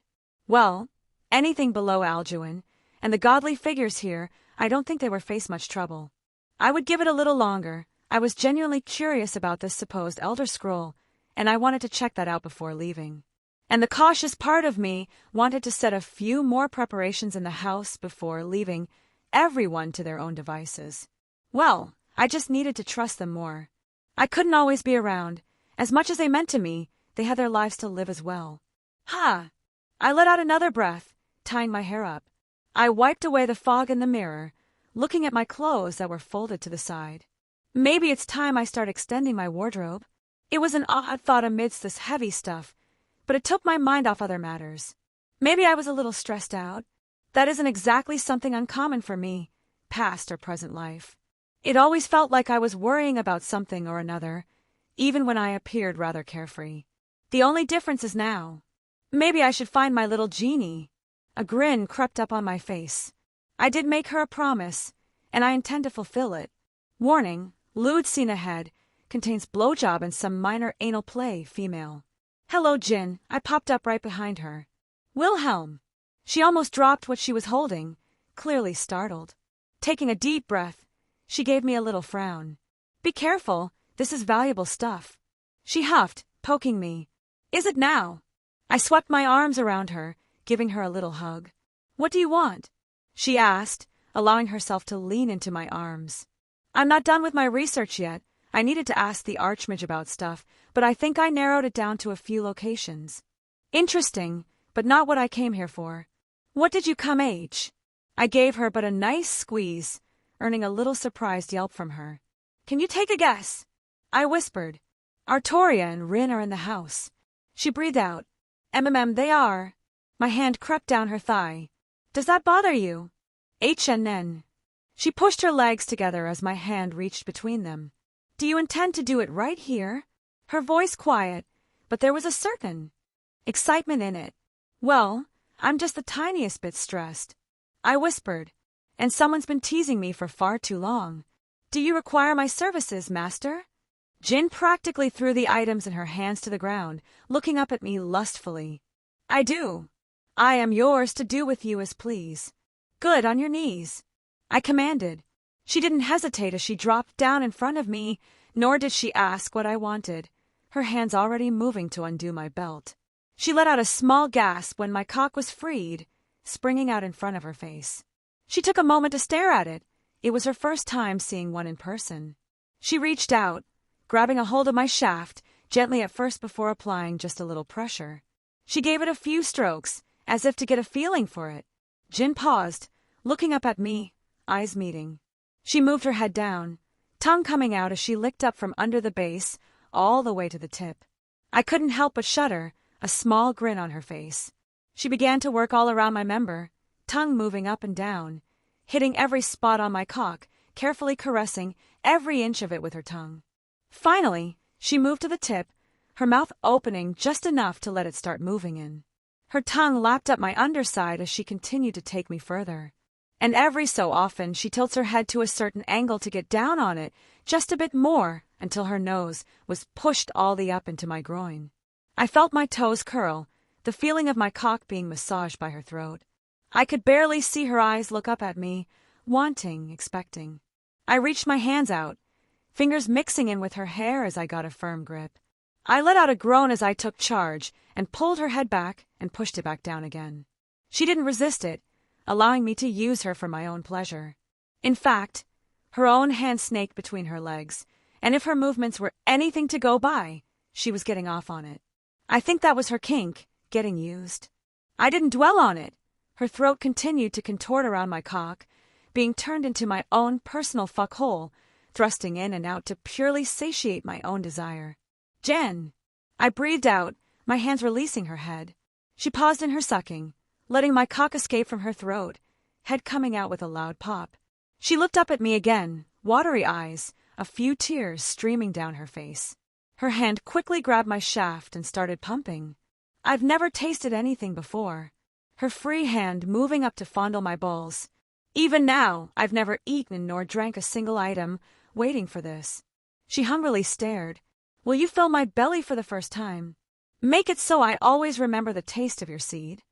Well, anything below Alduin, and the godly figures here, I don't think they would face much trouble. I would give it a little longer. I was genuinely curious about this supposed Elder Scroll, and I wanted to check that out before leaving. And the cautious part of me wanted to set a few more preparations in the house before leaving everyone to their own devices. Well, I just needed to trust them more. I couldn't always be around. As much as they meant to me, they had their lives to live as well. Ha! I let out another breath, tying my hair up. I wiped away the fog in the mirror, looking at my clothes that were folded to the side. Maybe it's time I start extending my wardrobe. It was an odd thought amidst this heavy stuff, but it took my mind off other matters. Maybe I was a little stressed out. That isn't exactly something uncommon for me, past or present life. It always felt like I was worrying about something or another, even when I appeared rather carefree. The only difference is now. Maybe I should find my little genie. A grin crept up on my face. I did make her a promise, and I intend to fulfill it. Warning, lewd scene ahead, contains blowjob and some minor anal play, female. Hello, Jin. I popped up right behind her. Wilhelm. She almost dropped what she was holding, clearly startled. Taking a deep breath, she gave me a little frown. Be careful, this is valuable stuff. She huffed, poking me. Is it now? I swept my arms around her, giving her a little hug. What do you want? She asked, allowing herself to lean into my arms. I'm not done with my research yet. I needed to ask the Archmage about stuff, but I think I narrowed it down to a few locations. Interesting, but not what I came here for. What did you come age? I gave her but a nice squeeze, earning a little surprised yelp from her. Can you take a guess? I whispered. Artoria and Rin are in the house. She breathed out. They are. My hand crept down her thigh. Does that bother you? HNN. She pushed her legs together as my hand reached between them. Do you intend to do it right here? Her voice quiet, but there was a certain excitement in it. Well, I'm just the tiniest bit stressed. I whispered, and someone's been teasing me for far too long. Do you require my services, master? Jin practically threw the items in her hands to the ground, looking up at me lustfully. I do. I am yours to do with you as please. Good, on your knees. I commanded. She didn't hesitate as she dropped down in front of me, nor did she ask what I wanted, her hands already moving to undo my belt. She let out a small gasp when my cock was freed, springing out in front of her face. She took a moment to stare at it. It was her first time seeing one in person. She reached out, grabbing a hold of my shaft, gently at first before applying just a little pressure. She gave it a few strokes, as if to get a feeling for it. Jin paused, looking up at me, eyes meeting. She moved her head down, tongue coming out as she licked up from under the base, all the way to the tip. I couldn't help but shudder, a small grin on her face. She began to work all around my member, tongue moving up and down, hitting every spot on my cock, carefully caressing every inch of it with her tongue. Finally, she moved to the tip, her mouth opening just enough to let it start moving in. Her tongue lapped up my underside as she continued to take me further. And every so often she tilts her head to a certain angle to get down on it, just a bit more, until her nose was pushed all the up into my groin. I felt my toes curl, the feeling of my cock being massaged by her throat. I could barely see her eyes look up at me, wanting, expecting. I reached my hands out, fingers mixing in with her hair as I got a firm grip. I let out a groan as I took charge and pulled her head back and pushed it back down again. She didn't resist it, allowing me to use her for my own pleasure. In fact, her own hand snaked between her legs, and if her movements were anything to go by, she was getting off on it. I think that was her kink, getting used. I didn't dwell on it. Her throat continued to contort around my cock, being turned into my own personal fuck hole, thrusting in and out to purely satiate my own desire. Jen! I breathed out, my hands releasing her head. She paused in her sucking, letting my cock escape from her throat, head coming out with a loud pop. She looked up at me again, watery eyes, a few tears streaming down her face. Her hand quickly grabbed my shaft and started pumping. I've never tasted anything before. her free hand moving up to fondle my balls. Even now, I've never eaten nor drank a single item, waiting for this. She hungrily stared. Will you fill my belly for the first time? Make it so I always remember the taste of your seed.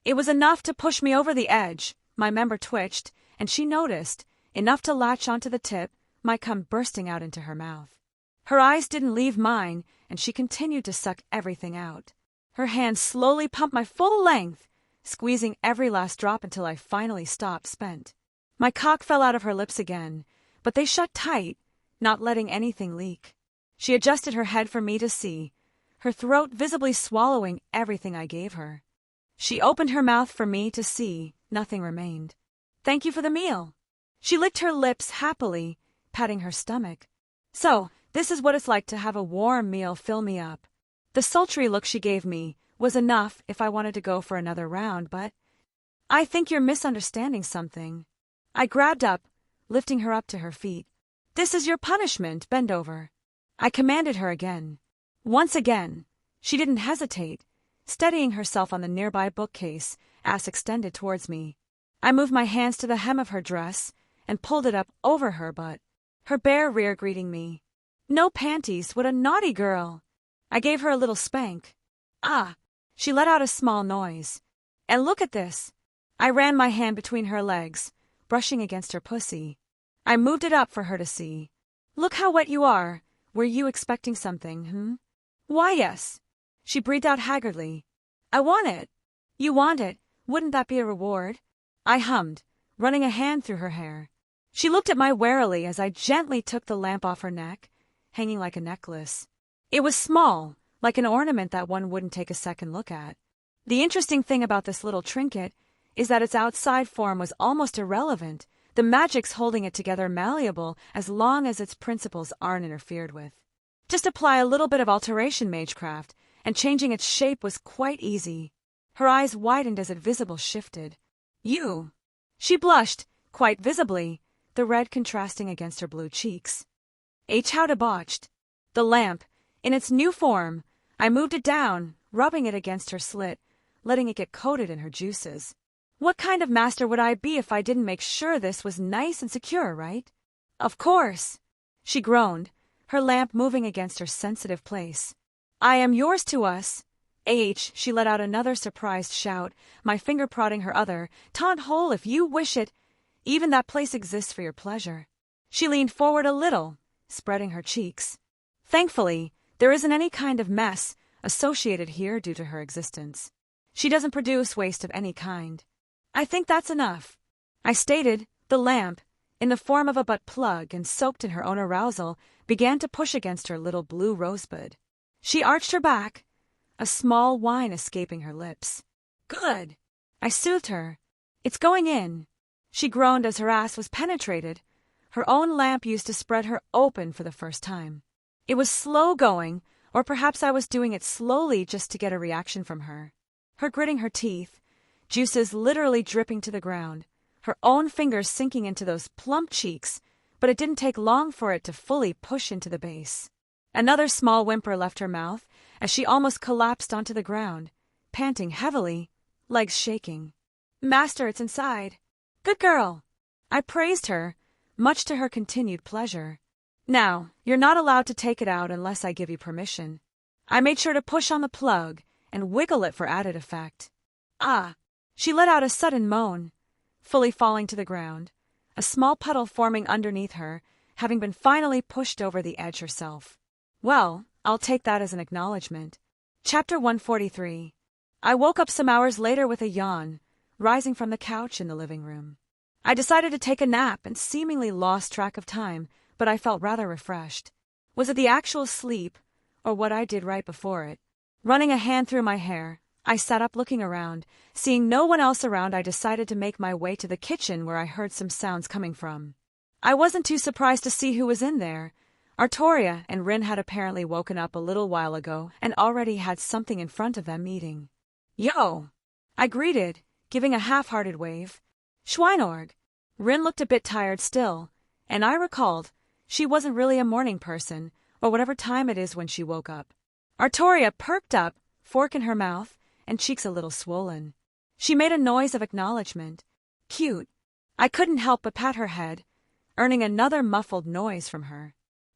It was enough to push me over the edge. My member twitched, and she noticed, enough to latch onto the tip, my cum bursting out into her mouth. Her eyes didn't leave mine, and she continued to suck everything out. Her hand slowly pumped my full length, squeezing every last drop until I finally stopped spent. My cock fell out of her lips again, but they shut tight, not letting anything leak. She adjusted her head for me to see, her throat visibly swallowing everything I gave her. She opened her mouth for me to see, nothing remained. Thank you for the meal. She licked her lips happily, patting her stomach. So, this is what it's like to have a warm meal fill me up. The sultry look she gave me was enough if I wanted to go for another round, but I think you're misunderstanding something. I grabbed up, lifting her up to her feet. This is your punishment, bend over. I commanded her again. Once again, she didn't hesitate, steadying herself on the nearby bookcase, ass extended towards me. I moved my hands to the hem of her dress and pulled it up over her butt, her bare rear greeting me. No panties, what a naughty girl. I gave her a little spank. Ah, she let out a small noise. And look at this. I ran my hand between her legs, brushing against her pussy. I moved it up for her to see. Look how wet you are. Were you expecting something, Why, yes. She breathed out haggardly. I want it. You want it. Wouldn't that be a reward? I hummed, running a hand through her hair. She looked at me warily as I gently took the lamp off her neck, hanging like a necklace. It was small, like an ornament that one wouldn't take a second look at. The interesting thing about this little trinket is that its outside form was almost irrelevant, the magics holding it together malleable as long as its principles aren't interfered with. Just apply a little bit of alteration magecraft, and changing its shape was quite easy. Her eyes widened as it visibly shifted. You! She blushed, quite visibly, the red contrasting against her blue cheeks. How debauched. The lamp, in its new form, I moved it down, rubbing it against her slit, letting it get coated in her juices. What kind of master would I be if I didn't make sure this was nice and secure, right? Of course. She groaned, her lamp moving against her sensitive place. I am yours to us. She let out another surprised shout, my finger prodding her other, taunt hole if you wish it. Even that place exists for your pleasure. She leaned forward a little, spreading her cheeks. Thankfully, there isn't any kind of mess associated here due to her existence. She doesn't produce waste of any kind. I think that's enough. I stated, the lamp, in the form of a butt plug and soaked in her own arousal, began to push against her little blue rosebud. She arched her back, a small whine escaping her lips. Good. I soothed her. It's going in. She groaned as her ass was penetrated. Her own lamp used to spread her open for the first time. It was slow going, or perhaps I was doing it slowly just to get a reaction from her. Her gritting her teeth, juices literally dripping to the ground, her own fingers sinking into those plump cheeks, but it didn't take long for it to fully push into the base. Another small whimper left her mouth as she almost collapsed onto the ground, panting heavily, legs shaking. Master, it's inside. Good girl. I praised her, much to her continued pleasure. Now, you're not allowed to take it out unless I give you permission. I made sure to push on the plug and wiggle it for added effect. Ah! She let out a sudden moan, fully falling to the ground, a small puddle forming underneath her, having been finally pushed over the edge herself. Well, I'll take that as an acknowledgement. Chapter 143. I woke up some hours later with a yawn, rising from the couch in the living room. I decided to take a nap and seemingly lost track of time, but I felt rather refreshed. Was it the actual sleep, or what I did right before it? Running a hand through my hair, I sat up looking around. Seeing no one else around, I decided to make my way to the kitchen where I heard some sounds coming from. I wasn't too surprised to see who was in there. Artoria and Rin had apparently woken up a little while ago and already had something in front of them eating. Yo! I greeted, giving a half-hearted wave. Schweinorg! Rin looked a bit tired still, and I recalled she wasn't really a morning person, or whatever time it is when she woke up. Artoria perked up, fork in her mouth, and cheeks a little swollen. She made a noise of acknowledgement. Cute. I couldn't help but pat her head, earning another muffled noise from her.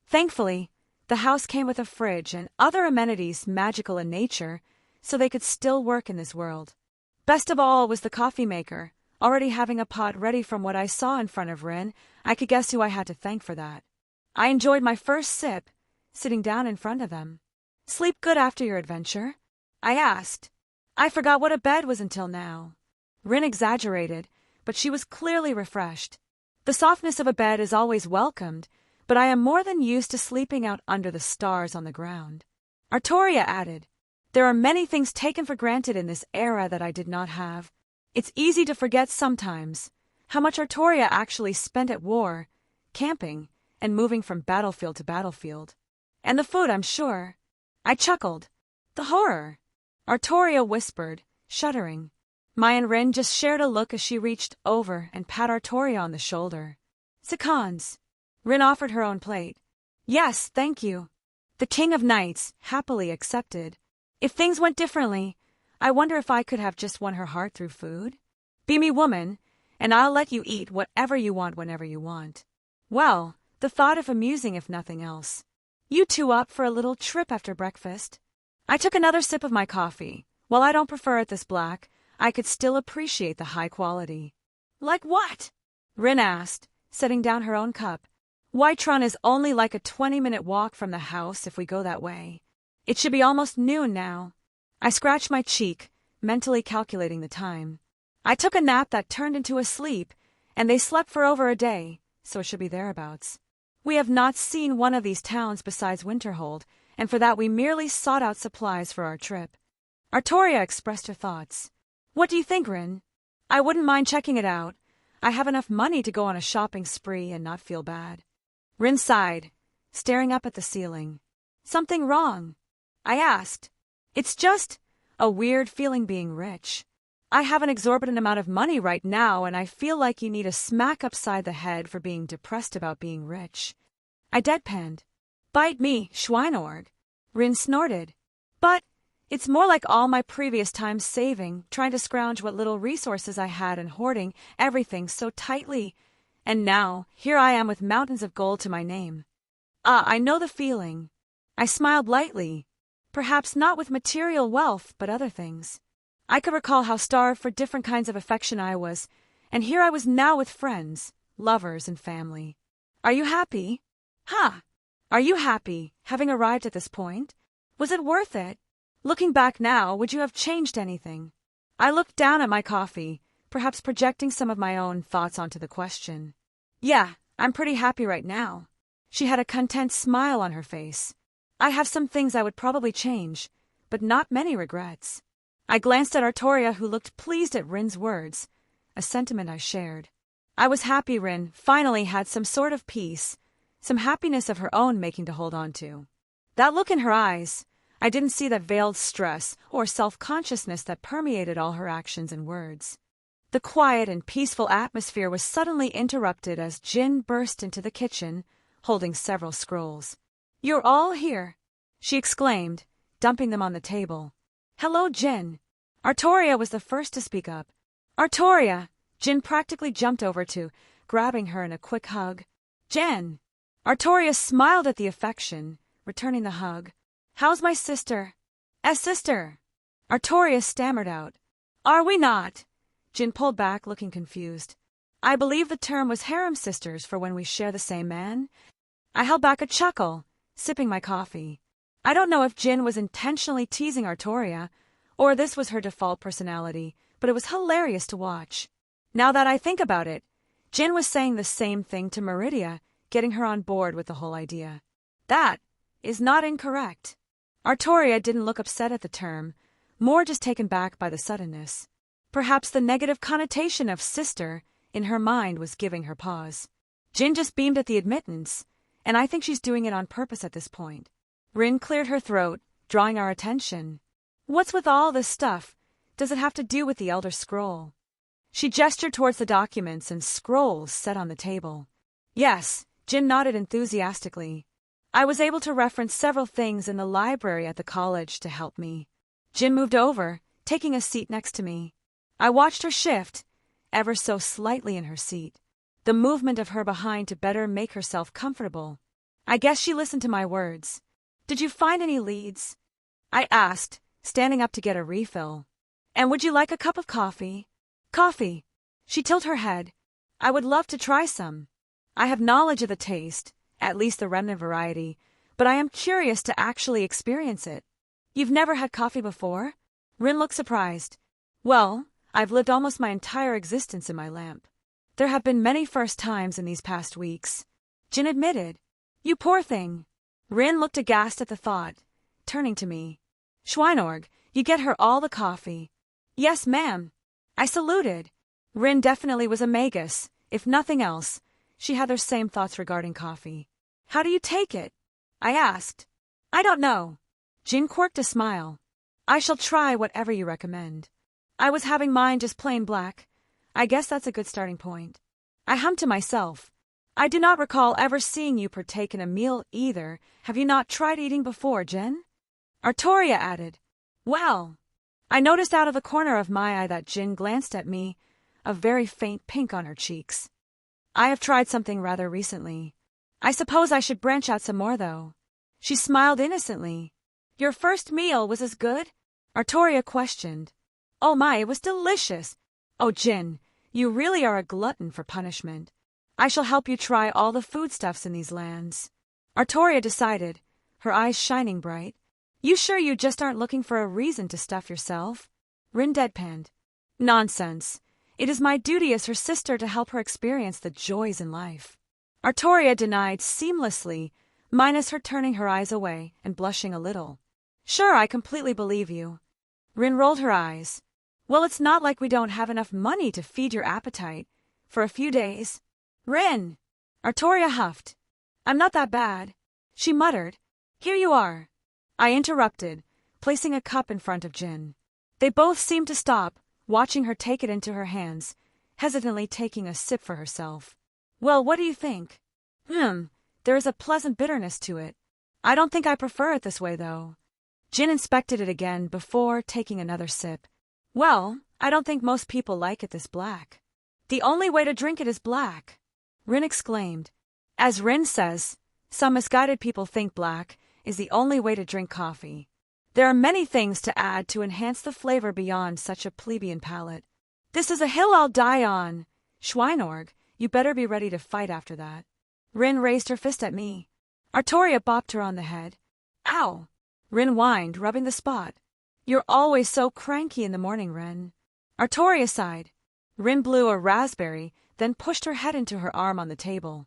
Thankfully, the house came with a fridge and other amenities magical in nature, so they could still work in this world. Best of all was the coffee maker, already having a pot ready. From what I saw in front of Rin, I could guess who I had to thank for that. I enjoyed my first sip, sitting down in front of them. Sleep good after your adventure? I asked. I forgot what a bed was until now. Rin exaggerated, but she was clearly refreshed. The softness of a bed is always welcomed, but I am more than used to sleeping out under the stars on the ground. Artoria added, there are many things taken for granted in this era that I did not have. It's easy to forget sometimes how much Artoria actually spent at war, camping, and moving from battlefield to battlefield. And the food, I'm sure. I chuckled. The horror. Artoria whispered, shuddering. Mai and Rin just shared a look as she reached over and pat Artoria on the shoulder. Secons. Rin offered her own plate. Yes, thank you. The King of Knights happily accepted. If things went differently, I wonder if I could have just won her heart through food? Be me woman, and I'll let you eat whatever you want whenever you want. Well, the thought of amusing if nothing else. You two up for a little trip after breakfast? I took another sip of my coffee. While I don't prefer it this black, I could still appreciate the high quality. Like what? Rin asked, setting down her own cup. Whiterun is only like a 20-minute walk from the house if we go that way. It should be almost noon now. I scratched my cheek, mentally calculating the time. I took a nap that turned into a sleep, and they slept for over a day, so it should be thereabouts. We have not seen one of these towns besides Winterhold, and for that we merely sought out supplies for our trip. Artoria expressed her thoughts. What do you think, Rin? I wouldn't mind checking it out. I have enough money to go on a shopping spree and not feel bad. Rin sighed, staring up at the ceiling. Something wrong? I asked. It's just a weird feeling being rich. I have an exorbitant amount of money right now, and I feel like you need a smack upside the head for being depressed about being rich. I deadpanned. Bite me, Schweinorg. Rin snorted. But it's more like all my previous times saving, trying to scrounge what little resources I had and hoarding everything so tightly. And now, here I am with mountains of gold to my name. I know the feeling. I smiled lightly. Perhaps not with material wealth, but other things. I could recall how starved for different kinds of affection I was, and here I was now with friends, lovers, and family. Are you happy? Are you happy, having arrived at this point? Was it worth it? Looking back now, would you have changed anything? I looked down at my coffee, perhaps projecting some of my own thoughts onto the question. Yeah, I'm pretty happy right now. She had a content smile on her face. I have some things I would probably change, but not many regrets. I glanced at Artoria, who looked pleased at Rin's words, a sentiment I shared. I was happy Rin finally had some sort of peace, some happiness of her own making to hold on to. That look in her eyes, I didn't see that veiled stress or self-consciousness that permeated all her actions and words. The quiet and peaceful atmosphere was suddenly interrupted as Jin burst into the kitchen, holding several scrolls. You're all here, she exclaimed, dumping them on the table. Hello, Jin. Artoria was the first to speak up. Artoria! Jin practically jumped over to, grabbing her in a quick hug. Jen! Artoria smiled at the affection, returning the hug. How's my sister? Sister! Artoria stammered out. Are we not? Jin pulled back, looking confused. I believe the term was harem sisters for when we share the same man. I held back a chuckle, sipping my coffee. I don't know if Jin was intentionally teasing Artoria, or this was her default personality, but it was hilarious to watch. Now that I think about it, Jin was saying the same thing to Meridia, getting her on board with the whole idea. That is not incorrect. Artoria didn't look upset at the term, more just taken back by the suddenness. Perhaps the negative connotation of sister in her mind was giving her pause. Jin just beamed at the admittance, and I think she's doing it on purpose at this point. Rin cleared her throat, drawing our attention. What's with all this stuff? Does it have to do with the Elder Scroll? She gestured towards the documents and scrolls set on the table. Yes, Jin nodded enthusiastically. I was able to reference several things in the library at the college to help me. Jin moved over, taking a seat next to me. I watched her shift, ever so slightly in her seat, the movement of her behind to better make herself comfortable. I guess she listened to my words. Did you find any leads? I asked, standing up to get a refill. And would you like a cup of coffee? Coffee. She tilted her head. I would love to try some. I have knowledge of the taste, at least the remnant variety, but I am curious to actually experience it. You've never had coffee before? Rin looked surprised. Well, I've lived almost my entire existence in my lamp. There have been many first times in these past weeks, Jin admitted. You poor thing. Rin looked aghast at the thought, turning to me. Schweinorg, you get her all the coffee. Yes, ma'am. I saluted. Rin definitely was a magus, if nothing else. She had those same thoughts regarding coffee. How do you take it? I asked. I don't know. Jin quirked a smile. I shall try whatever you recommend. I was having mine just plain black. I guess that's a good starting point. I hummed to myself. I do not recall ever seeing you partake in a meal either. Have you not tried eating before, Jin? Artoria added. Well. I noticed out of the corner of my eye that Jin glanced at me, a very faint pink on her cheeks. I have tried something rather recently. I suppose I should branch out some more, though. She smiled innocently. Your first meal was as good? Artoria questioned. Oh my, it was delicious. Oh, Jin, you really are a glutton for punishment. I shall help you try all the foodstuffs in these lands. Artoria decided, her eyes shining bright. You sure you just aren't looking for a reason to stuff yourself? Rin deadpanned. Nonsense. It is my duty as her sister to help her experience the joys in life. Artoria denied seamlessly, minus her turning her eyes away and blushing a little. Sure, I completely believe you. Rin rolled her eyes. Well, it's not like we don't have enough money to feed your appetite. For a few days. Rin! Artoria huffed. I'm not that bad. She muttered. Here you are. I interrupted, placing a cup in front of Jin. They both seemed to stop, watching her take it into her hands, hesitantly taking a sip for herself. Well, what do you think? There is a pleasant bitterness to it. I don't think I prefer it this way, though. Jin inspected it again before taking another sip. Well, I don't think most people like it this black. The only way to drink it is black. Rin exclaimed. As Rin says, some misguided people think black is the only way to drink coffee. There are many things to add to enhance the flavor beyond such a plebeian palate. This is a hill I'll die on. Schweinorg, you better be ready to fight after that. Rin raised her fist at me. Artoria bopped her on the head. Ow! Rin whined, rubbing the spot. You're always so cranky in the morning, Rin. Artoria sighed. Rin blew a raspberry, then pushed her head into her arm on the table.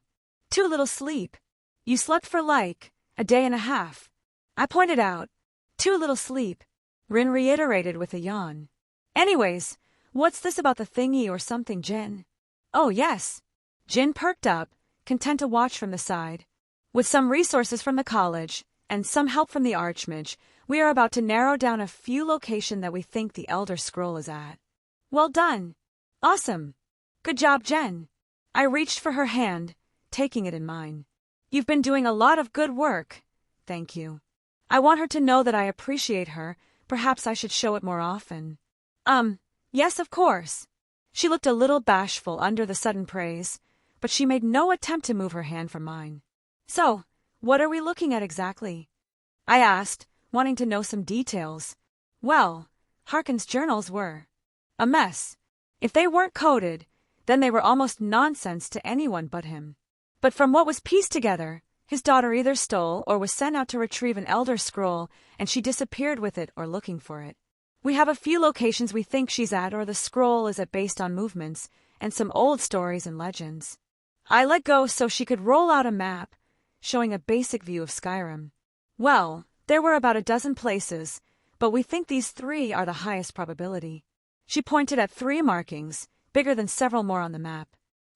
Too little sleep. You slept for like a day and a half. I pointed out. Too little sleep. Rin reiterated with a yawn. Anyways, what's this about the thingy or something, Jin? Oh, yes. Jin perked up, content to watch from the side. With some resources from the college, and some help from the Archmage, we are about to narrow down a few locations that we think the Elder Scroll is at. Well done. Awesome. Good job, Jen. I reached for her hand, taking it in mine. You've been doing a lot of good work. Thank you. I want her to know that I appreciate her. Perhaps I should show it more often. Yes, of course. She looked a little bashful under the sudden praise, but she made no attempt to move her hand from mine. So, what are we looking at exactly? I asked, wanting to know some details. Well, Harkin's journals were a mess. If they weren't coded, then they were almost nonsense to anyone but him. But from what was pieced together, his daughter either stole or was sent out to retrieve an Elder Scroll, and she disappeared with it or looking for it. We have a few locations we think she's at or the scroll is at based on movements, and some old stories and legends. I let go so she could roll out a map, showing a basic view of Skyrim. Well, there were about a dozen places, but we think these 3 are the highest probability. She pointed at 3 markings, bigger than several more on the map.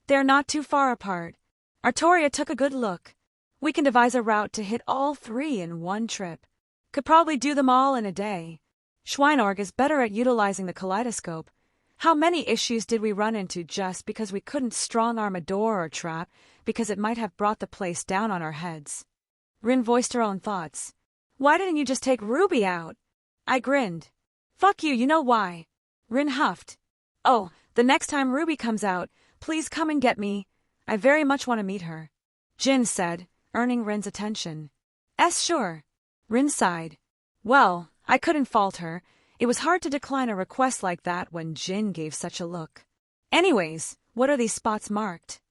They're not too far apart. Artoria took a good look. We can devise a route to hit all 3 in one trip. Could probably do them all in a day. Schweinorg is better at utilizing the kaleidoscope. How many issues did we run into just because we couldn't strong-arm a door or trap because it might have brought the place down on our heads? Rin voiced her own thoughts. Why didn't you just take Ruby out? I grinned. Fuck you, you know why. Rin huffed. Oh, the next time Ruby comes out, please come and get me. I very much want to meet her, Jin said, earning Rin's attention. Sure. Rin sighed. Well, I couldn't fault her. It was hard to decline a request like that when Jin gave such a look. Anyways, what are these spots marked?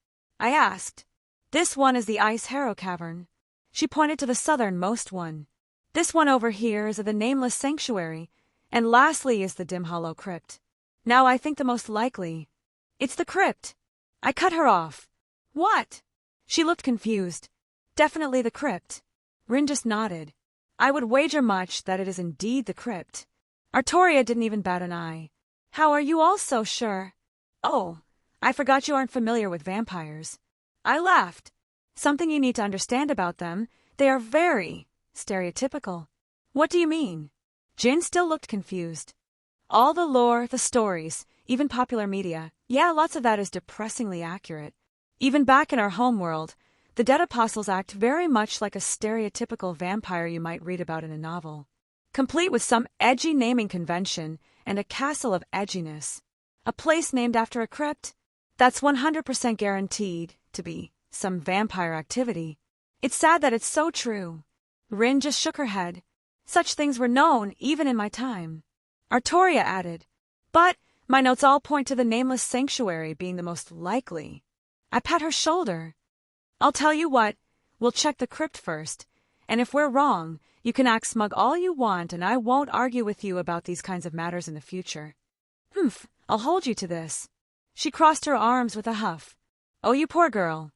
I asked. This one is the Ice Harrow Cavern. She pointed to the southernmost one. This one over here is of the Nameless Sanctuary, and lastly is the Dim Hollow Crypt. Now I think the most likely. It's the crypt. I cut her off. What? She looked confused. Definitely the crypt. Rin just nodded. I would wager much that it is indeed the crypt. Artoria didn't even bat an eye. How are you all so sure? Oh, I forgot you aren't familiar with vampires. I laughed. Something you need to understand about them, they are very stereotypical. What do you mean? Jin still looked confused. All the lore, the stories, even popular media, yeah, lots of that is depressingly accurate. Even back in our homeworld, the dead apostles act very much like a stereotypical vampire you might read about in a novel. Complete with some edgy naming convention and a castle of edginess. A place named after a crypt? That's 100% guaranteed to be some vampire activity. It's sad that it's so true. Rin just shook her head. Such things were known even in my time. Artoria added, but my notes all point to the Nameless Sanctuary being the most likely. I pat her shoulder. I'll tell you what, we'll check the crypt first, and if we're wrong, you can act smug all you want and I won't argue with you about these kinds of matters in the future. Humph, I'll hold you to this. She crossed her arms with a huff. Oh, you poor girl.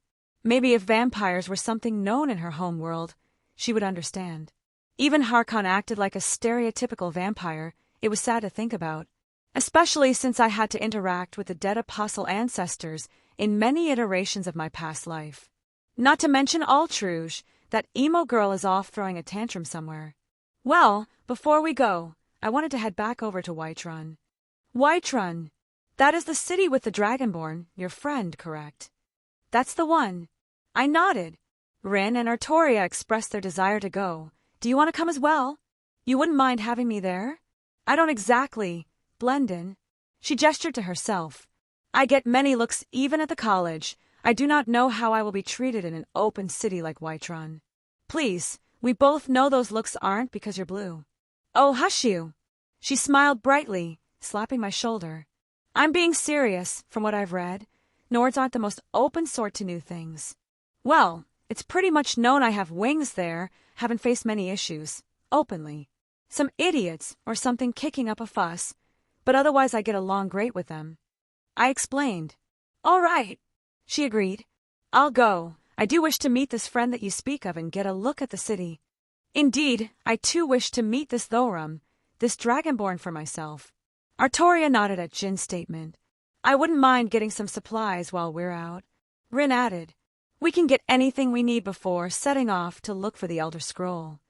Maybe if vampires were something known in her home world, she would understand. Even Harkon acted like a stereotypical vampire. It was sad to think about, especially since I had to interact with the dead apostle ancestors in many iterations of my past life. Not to mention Altruge, that emo girl is off throwing a tantrum somewhere. Well, before we go, I wanted to head back over to Whiterun. Whiterun. That is the city with the Dragonborn, your friend, correct? That's the one. I nodded. Rin and Artoria expressed their desire to go. Do you want to come as well? You wouldn't mind having me there? I don't exactly blend in. She gestured to herself. I get many looks even at the college. I do not know how I will be treated in an open city like Whiterun. Please, we both know those looks aren't because you're blue. Oh, hush you. She smiled brightly, slapping my shoulder. I'm being serious, from what I've read. Nords aren't the most open sort to new things. Well, it's pretty much known I have wings there, haven't faced many issues, openly. Some idiots or something kicking up a fuss, but otherwise I get along great with them. I explained. All right, she agreed. I'll go. I do wish to meet this friend that you speak of and get a look at the city. Indeed, I too wish to meet this Thorum, this Dragonborn for myself. Artoria nodded at Jin's statement. I wouldn't mind getting some supplies while we're out. Rin added. We can get anything we need before setting off to look for the Elder Scroll.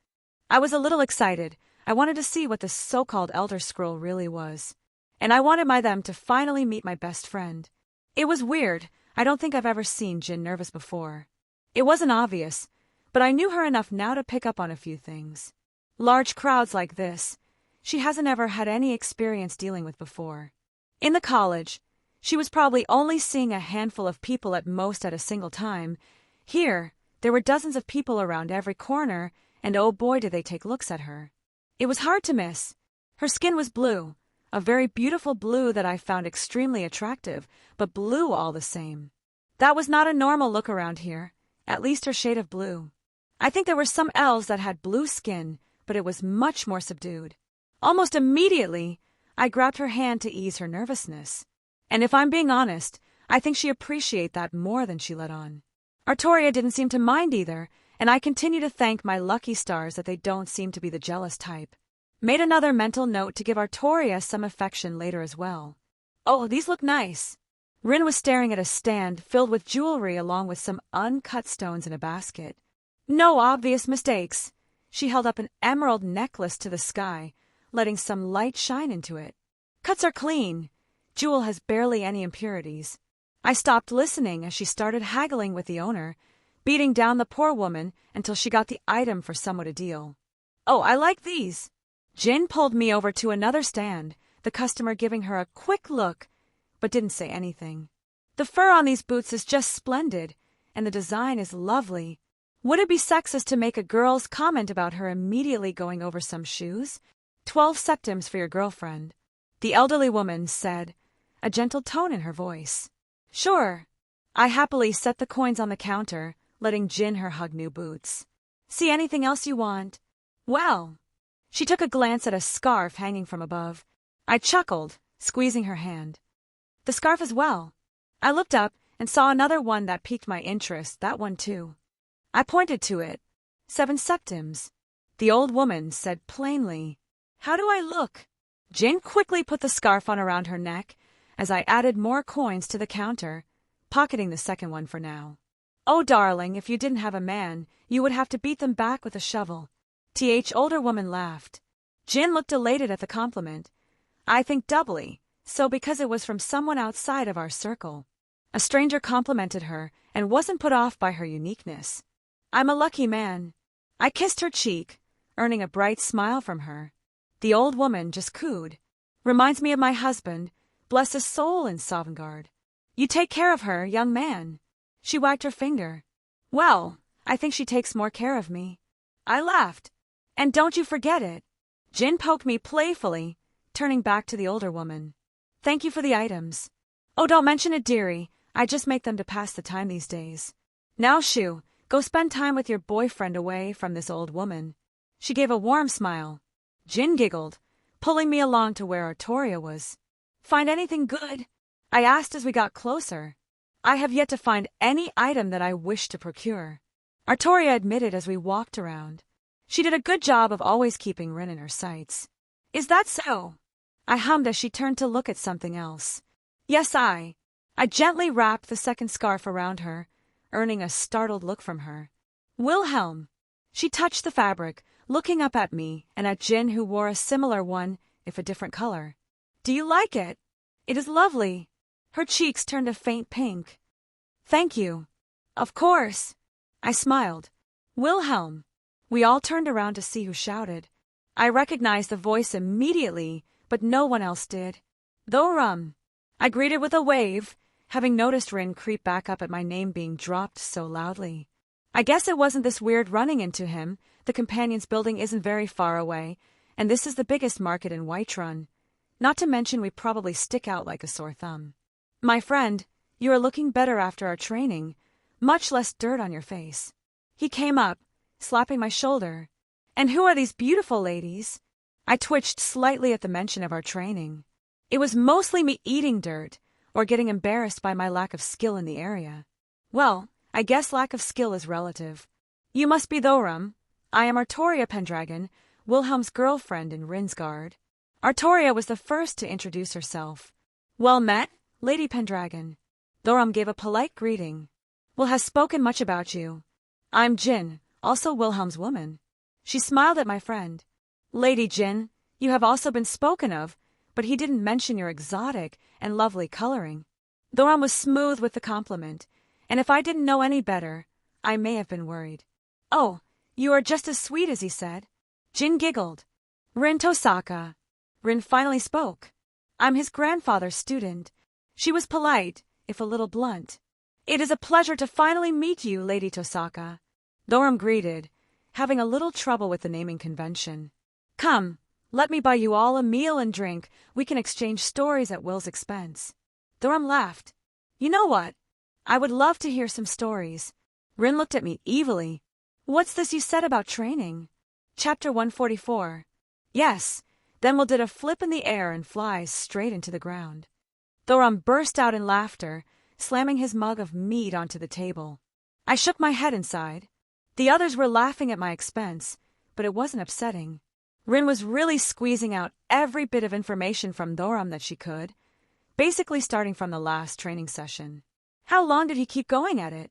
I was a little excited. I wanted to see what the so-called Elder Scroll really was. And I wanted them to finally meet my best friend. It was weird. I don't think I've ever seen Jin nervous before. It wasn't obvious, but I knew her enough now to pick up on a few things. Large crowds like this, she hasn't ever had any experience dealing with before. In the college, she was probably only seeing a handful of people at most at a single time. Here, there were dozens of people around every corner, and oh boy did they take looks at her. It was hard to miss. Her skin was blue, a very beautiful blue that I found extremely attractive, but blue all the same. That was not a normal look around here, at least her shade of blue. I think there were some elves that had blue skin, but it was much more subdued. Almost immediately, I grabbed her hand to ease her nervousness. And if I'm being honest, I think she appreciated that more than she let on. Artoria didn't seem to mind either, and I continue to thank my lucky stars that they don't seem to be the jealous type. Made another mental note to give Artoria some affection later as well. Oh, these look nice. Rin was staring at a stand filled with jewelry along with some uncut stones in a basket. No obvious mistakes. She held up an emerald necklace to the sky, letting some light shine into it. Cuts are clean. Jewel has barely any impurities. I stopped listening as she started haggling with the owner, beating down the poor woman until she got the item for somewhat a deal. Oh, I like these. Jin pulled me over to another stand, the customer giving her a quick look, but didn't say anything. The fur on these boots is just splendid, and the design is lovely. Would it be sexist to make a girl's comment about her immediately going over some shoes? 12 septims for your girlfriend, the elderly woman said, a gentle tone in her voice. Sure. I happily set the coins on the counter, letting Jin her hug new boots. See anything else you want? Well. She took a glance at a scarf hanging from above. I chuckled, squeezing her hand. The scarf as well. I looked up and saw another one that piqued my interest, that one too. I pointed to it. 7 septims. The old woman said plainly. How do I look? Jin quickly put the scarf on around her neck as I added more coins to the counter, pocketing the second one for now. Oh, darling, if you didn't have a man, you would have to beat them back with a shovel. Older woman laughed. Jin looked elated at the compliment. I think doubly, so because it was from someone outside of our circle. A stranger complimented her and wasn't put off by her uniqueness. I'm a lucky man. I kissed her cheek, earning a bright smile from her. The old woman just cooed. Reminds me of my husband, bless his soul in Sovngarde. You take care of her, young man. She wagged her finger. Well, I think she takes more care of me. I laughed. And don't you forget it. Jin poked me playfully, turning back to the older woman. Thank you for the items. Oh, don't mention it, dearie. I just make them to pass the time these days. Now, Shu, go spend time with your boyfriend away from this old woman. She gave a warm smile. Jin giggled, pulling me along to where Artoria was. Find anything good? I asked as we got closer. I have yet to find any item that I wish to procure. Artoria admitted as we walked around. She did a good job of always keeping Rin in her sights. Is that so? I hummed as she turned to look at something else. Yes, I gently wrapped the second scarf around her, earning a startled look from her. Wilhelm. She touched the fabric, looking up at me and at Jin, who wore a similar one, if a different color. Do you like it? It is lovely. Her cheeks turned a faint pink. Thank you. Of course. I smiled. Wilhelm. We all turned around to see who shouted. I recognized the voice immediately, but no one else did. Thorum. I greeted with a wave, having noticed Rin creep back up at my name being dropped so loudly. I guess it wasn't this weird running into him. The Companions building isn't very far away, and this is the biggest market in Whiterun. Not to mention we probably stick out like a sore thumb. My friend, you are looking better after our training. Much less dirt on your face. He came up, slapping my shoulder. And who are these beautiful ladies? I twitched slightly at the mention of our training. It was mostly me eating dirt, or getting embarrassed by my lack of skill in the area. Well, I guess lack of skill is relative. You must be Thorum. I am Artoria Pendragon, Wilhelm's girlfriend in Rinsgard. Artoria was the first to introduce herself. Well met, Lady Pendragon. Thorum gave a polite greeting. Will has spoken much about you. I'm Jin, also Wilhelm's woman. She smiled at my friend. Lady Jin, you have also been spoken of, but he didn't mention your exotic and lovely coloring. Thorum was smooth with the compliment, and if I didn't know any better, I may have been worried. Oh, you are just as sweet as he said. Jin giggled. Rin Tosaka. Rin finally spoke. I'm his grandfather's student. She was polite, if a little blunt. It is a pleasure to finally meet you, Lady Tosaka. Thorum greeted, having a little trouble with the naming convention. Come, let me buy you all a meal and drink. We can exchange stories at Will's expense. Thorum laughed. You know what? I would love to hear some stories. Rin looked at me evilly. What's this you said about training? Chapter 144. Yes, then Will did a flip in the air and flies straight into the ground. Thorum burst out in laughter, slamming his mug of mead onto the table. I shook my head inside. The others were laughing at my expense, but it wasn't upsetting. Rin was really squeezing out every bit of information from Thorum that she could, basically starting from the last training session. How long did he keep going at it?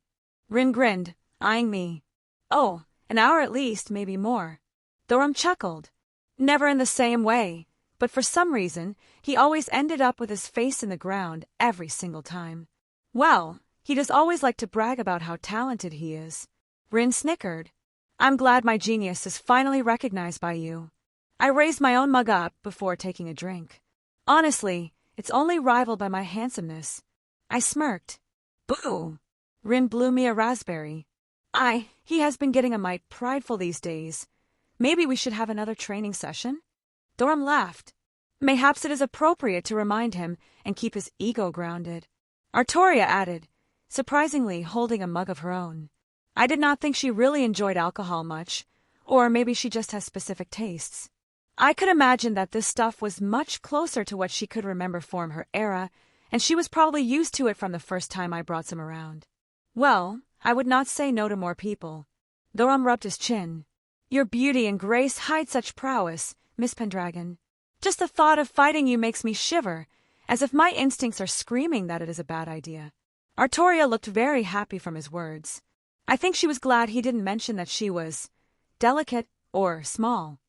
Rin grinned, eyeing me. Oh, an hour at least, maybe more. Thorum chuckled. Never in the same way, but for some reason, he always ended up with his face in the ground every single time. Well, he does always like to brag about how talented he is. Rin snickered. I'm glad my genius is finally recognized by you. I raised my own mug up before taking a drink. Honestly, It's only rivaled by my handsomeness. I smirked. Boo! Rin blew me a raspberry. He has been getting a mite prideful these days. Maybe we should have another training session? Doram laughed. Mayhaps it is appropriate to remind him and keep his ego grounded. Artoria added, surprisingly holding a mug of her own. I did not think she really enjoyed alcohol much, or maybe she just has specific tastes. I could imagine that this stuff was much closer to what she could remember from her era, and she was probably used to it from the first time I brought some around. Well, I would not say no to more people. Doram rubbed his chin. Your beauty and grace hide such prowess, Miss Pendragon. Just the thought of fighting you makes me shiver, as if my instincts are screaming that it is a bad idea. Artoria looked very happy from his words. I think she was glad he didn't mention that she was delicate or small.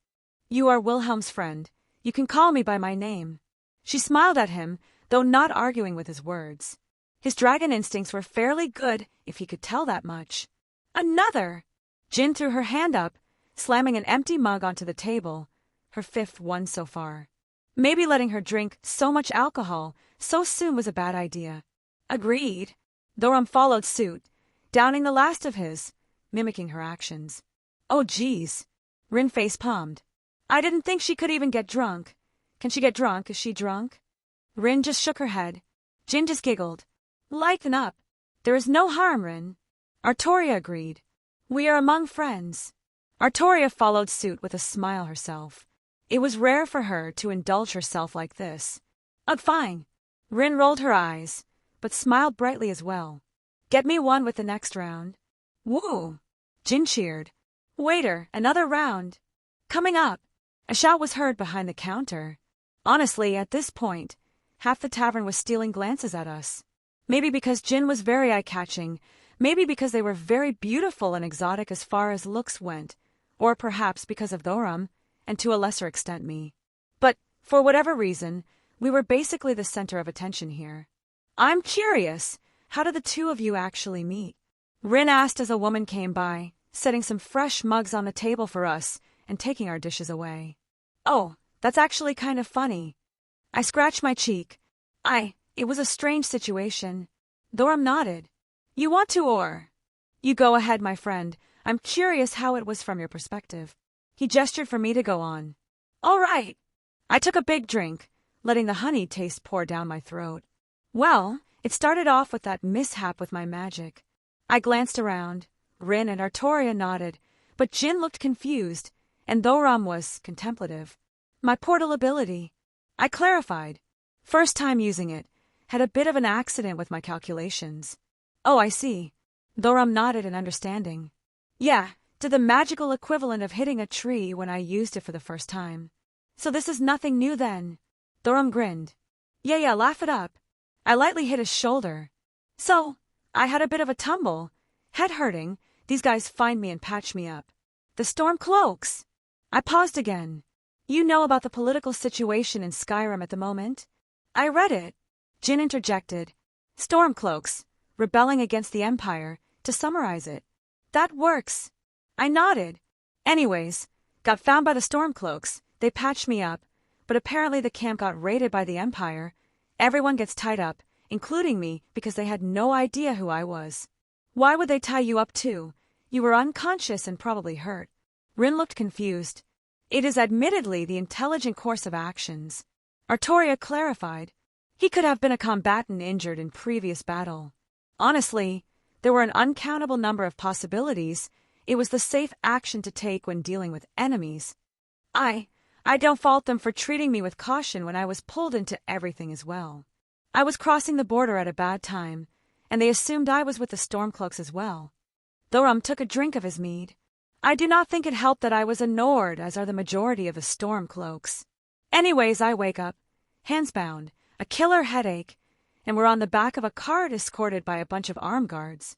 You are Wilhelm's friend. You can call me by my name. She smiled at him, though not arguing with his words. His dragon instincts were fairly good, if he could tell that much. Another! Jin threw her hand up, slamming an empty mug onto the table, her fifth one so far. Maybe letting her drink so much alcohol so soon was a bad idea. Agreed. Doram followed suit, downing the last of his, mimicking her actions. Oh geez. Rin face-palmed. I didn't think she could even get drunk. Can she get drunk? Is she drunk? Rin just shook her head. Jin just giggled. Lighten up. There is no harm, Rin. Artoria agreed. We are among friends. Artoria followed suit with a smile herself. It was rare for her to indulge herself like this. Fine. Rin rolled her eyes, but smiled brightly as well. Get me one with the next round. Woo! Jin cheered. Waiter, another round. Coming up. A shout was heard behind the counter. Honestly, at this point, half the tavern was stealing glances at us. Maybe because Jin was very eye-catching, maybe because they were very beautiful and exotic as far as looks went, or perhaps because of Doram, and to a lesser extent me. But, for whatever reason, we were basically the center of attention here. I'm curious, how did the two of you actually meet? Rin asked as a woman came by, setting some fresh mugs on the table for us and taking our dishes away. Oh, that's actually kind of funny. I scratched my cheek. It was a strange situation. Doram nodded. You want to or? You go ahead, my friend. I'm curious how it was from your perspective. He gestured for me to go on. All right. I took a big drink, letting the honey taste pour down my throat. Well, it started off with that mishap with my magic. I glanced around. Rin and Artoria nodded, but Jin looked confused, and Doram was contemplative. My portal ability. I clarified. First time using it. Had a bit of an accident with my calculations. Oh, I see. Doram nodded in understanding. Yeah, did the magical equivalent of hitting a tree when I used it for the first time. So this is nothing new then. Doram grinned. Yeah, laugh it up. I lightly hit his shoulder. So, I had a bit of a tumble. Head hurting. These guys find me and patch me up. The storm cloaks. I paused again. You know about the political situation in Skyrim at the moment? I read it. Jin interjected. Stormcloaks, rebelling against the Empire, to summarize it. That works. I nodded. Anyways, got found by the Stormcloaks. They patched me up, but apparently the camp got raided by the Empire. Everyone gets tied up, including me, because they had no idea who I was. Why would they tie you up too? You were unconscious and probably hurt. Rin looked confused. It is admittedly the intelligent course of actions. Artoria clarified. He could have been a combatant injured in previous battle. Honestly, there were an uncountable number of possibilities. It was the safe action to take when dealing with enemies. I don't fault them for treating me with caution when I was pulled into everything as well. I was crossing the border at a bad time, and they assumed I was with the Stormcloaks as well. Doram took a drink of his mead. I do not think it helped that I was a Nord, as are the majority of the Stormcloaks. Anyways, I wake up, hands bound, a killer headache, and we're on the back of a cart escorted by a bunch of armed guards.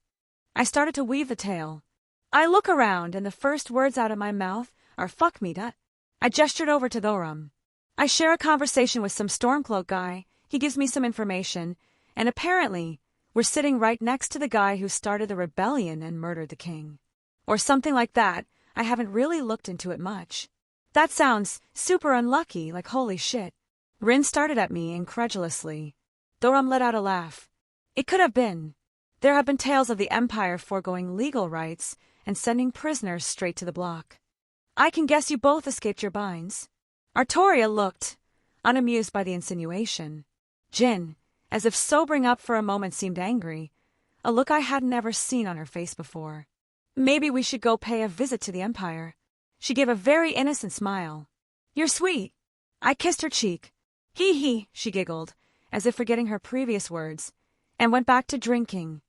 I started to weave the tale. I look around, and the first words out of my mouth are "fuck me, dut." I gestured over to Doram. I share a conversation with some Stormcloak guy. He gives me some information, and apparently, we're sitting right next to the guy who started the rebellion and murdered the king. Or something like that. I haven't really looked into it much. That sounds super unlucky, like holy shit. Rin started at me incredulously. Thoram let out a laugh. It could have been. There have been tales of the Empire foregoing legal rights and sending prisoners straight to the block. I can guess you both escaped your binds. Artoria looked, unamused by the insinuation. Jin, as if sobering up for a moment, seemed angry, a look I hadn't ever seen on her face before. Maybe we should go pay a visit to the Empire. She gave a very innocent smile. You're sweet. I kissed her cheek. Hee hee, she giggled, as if forgetting her previous words, and went back to drinking.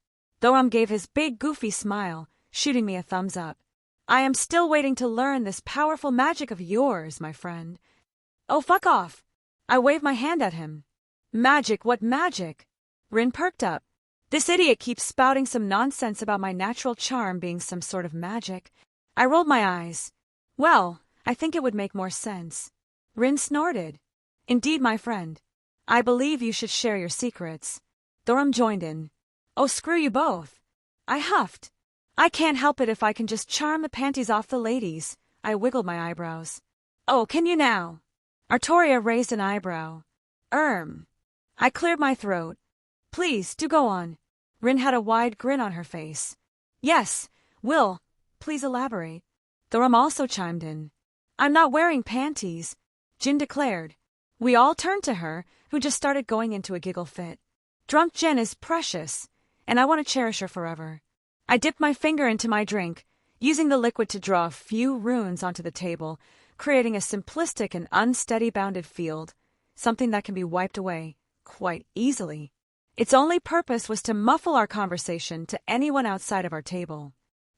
Thoram gave his big goofy smile, shooting me a thumbs up. I am still waiting to learn this powerful magic of yours, my friend. Oh, fuck off. I waved my hand at him. Magic, what magic? Rin perked up. This idiot keeps spouting some nonsense about my natural charm being some sort of magic. I rolled my eyes. Well, I think it would make more sense. Rin snorted. Indeed, my friend. I believe you should share your secrets. Thoram joined in. Oh, screw you both. I huffed. I can't help it if I can just charm the panties off the ladies. I wiggled my eyebrows. Oh, can you now? Artoria raised an eyebrow. I cleared my throat. Please, do go on. Rin had a wide grin on her face. Yes, Will, please elaborate. Thoram also chimed in. I'm not wearing panties, Jin declared. We all turned to her, who just started going into a giggle fit. Drunk Jen is precious, and I want to cherish her forever. I dipped my finger into my drink, using the liquid to draw a few runes onto the table, creating a simplistic and unsteady bounded field, something that can be wiped away quite easily. Its only purpose was to muffle our conversation to anyone outside of our table.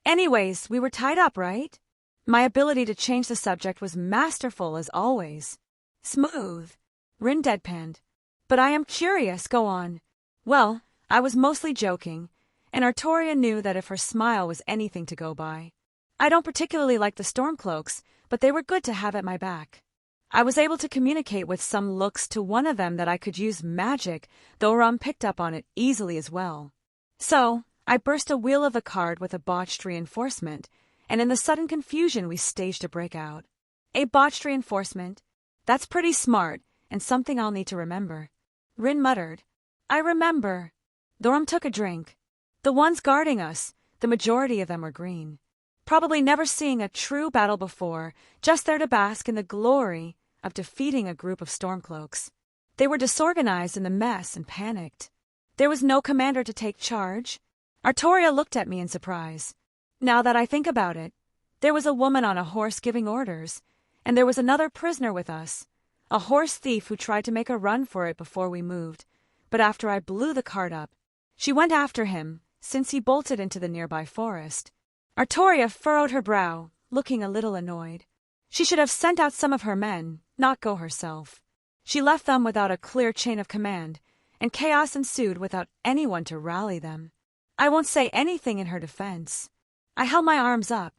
Anyways, we were tied up, right? My ability to change the subject was masterful as always. Smooth. Rin deadpanned. But I am curious, go on. Well, I was mostly joking, and Artoria knew that if her smile was anything to go by. I don't particularly like the Stormcloaks, but they were good to have at my back. I was able to communicate with some looks to one of them that I could use magic, though Ram picked up on it easily as well. So, I burst a wheel of a card with a botched reinforcement, and in the sudden confusion we staged a breakout. A botched reinforcement? That's pretty smart, and something I'll need to remember. Rin muttered. I remember. Thoram took a drink. The ones guarding us, the majority of them were green. Probably never seeing a true battle before, just there to bask in the glory of defeating a group of Stormcloaks. They were disorganized in the mess and panicked. There was no commander to take charge. Artoria looked at me in surprise. Now that I think about it, there was a woman on a horse giving orders, and there was another prisoner with us, a horse thief who tried to make a run for it before we moved, but after I blew the cart up, she went after him, since he bolted into the nearby forest. Artoria furrowed her brow, looking a little annoyed. She should have sent out some of her men, not go herself. She left them without a clear chain of command, and chaos ensued without anyone to rally them. I won't say anything in her defense. I held my arms up.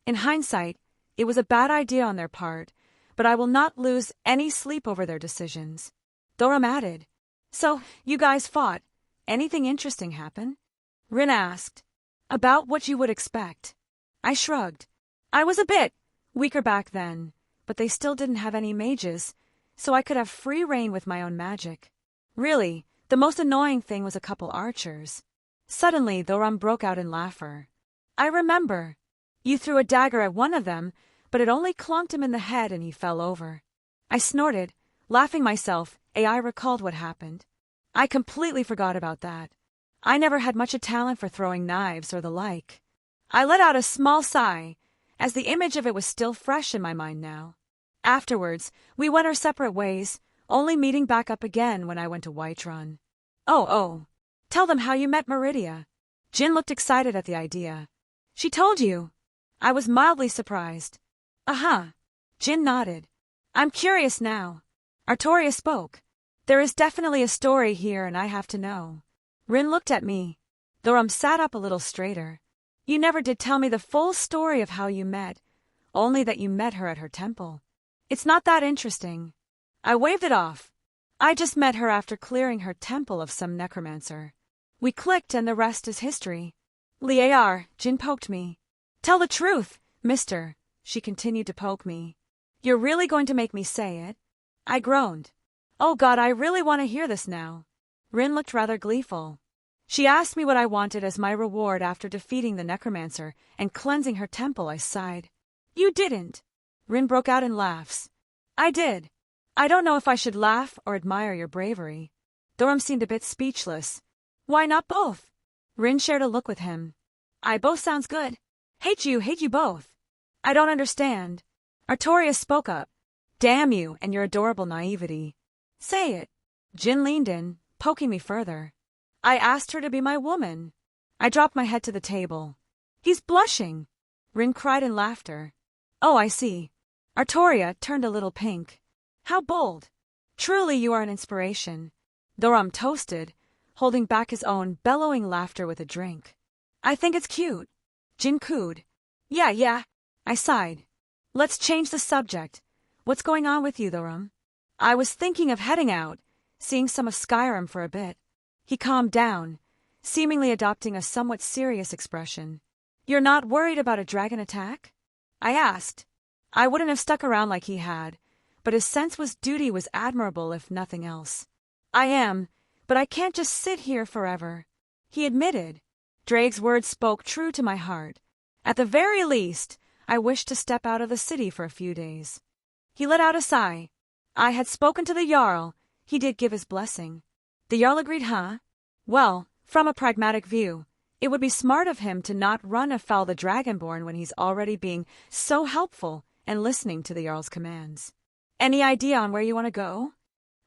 In hindsight, it was a bad idea on their part, but I will not lose any sleep over their decisions. Thoram added, So, you guys fought. Anything interesting happen? Rin asked. About what you would expect. I shrugged. I was a bit weaker back then, but they still didn't have any mages, so I could have free rein with my own magic. Really, the most annoying thing was a couple archers. Suddenly, Thoram broke out in laughter. I remember. You threw a dagger at one of them, but it only clonked him in the head and he fell over. I snorted, laughing myself. I recalled what happened. I completely forgot about that. I never had much a talent for throwing knives or the like. I let out a small sigh, as the image of it was still fresh in my mind now. Afterwards, we went our separate ways, only meeting back up again when I went to Whiterun. Oh, tell them how you met Meridia. Jin looked excited at the idea. She told you. I was mildly surprised. Uh-huh. Jin nodded. I'm curious now. Artoria spoke. There is definitely a story here and I have to know. Rin looked at me. Thoram sat up a little straighter. You never did tell me the full story of how you met, only that you met her at her temple. It's not that interesting. I waved it off. I just met her after clearing her temple of some necromancer. We clicked and the rest is history. Liar, Jin poked me. Tell the truth, mister. She continued to poke me. You're really going to make me say it? I groaned. Oh God, I really want to hear this now. Rin looked rather gleeful. She asked me what I wanted as my reward after defeating the necromancer and cleansing her temple. I sighed. You didn't. Rin broke out in laughs. I did. I don't know if I should laugh or admire your bravery. Thorum seemed a bit speechless. Why not both? Rin shared a look with him. Both sounds good. Hate you both. I don't understand. Artorias spoke up. Damn you and your adorable naivety. Say it. Jin leaned in, poking me further. I asked her to be my woman. I dropped my head to the table. He's blushing. Rin cried in laughter. Oh, I see. Artoria turned a little pink. How bold. Truly you are an inspiration. Thorum toasted, holding back his own bellowing laughter with a drink. I think it's cute. Jin cooed. Yeah. I sighed. Let's change the subject. What's going on with you, Thorum? I was thinking of heading out, seeing some of Skyrim for a bit. He calmed down, seemingly adopting a somewhat serious expression. You're not worried about a dragon attack? I asked. I wouldn't have stuck around like he had, but his sense was duty was admirable if nothing else. I am, but I can't just sit here forever. He admitted. Drake's words spoke true to my heart. At the very least, I wished to step out of the city for a few days. He let out a sigh. I had spoken to the Jarl. He did give his blessing. The Jarl agreed, huh? Well, from a pragmatic view, it would be smart of him to not run afoul the Dragonborn when he's already being so helpful and listening to the Jarl's commands. Any idea on where you want to go?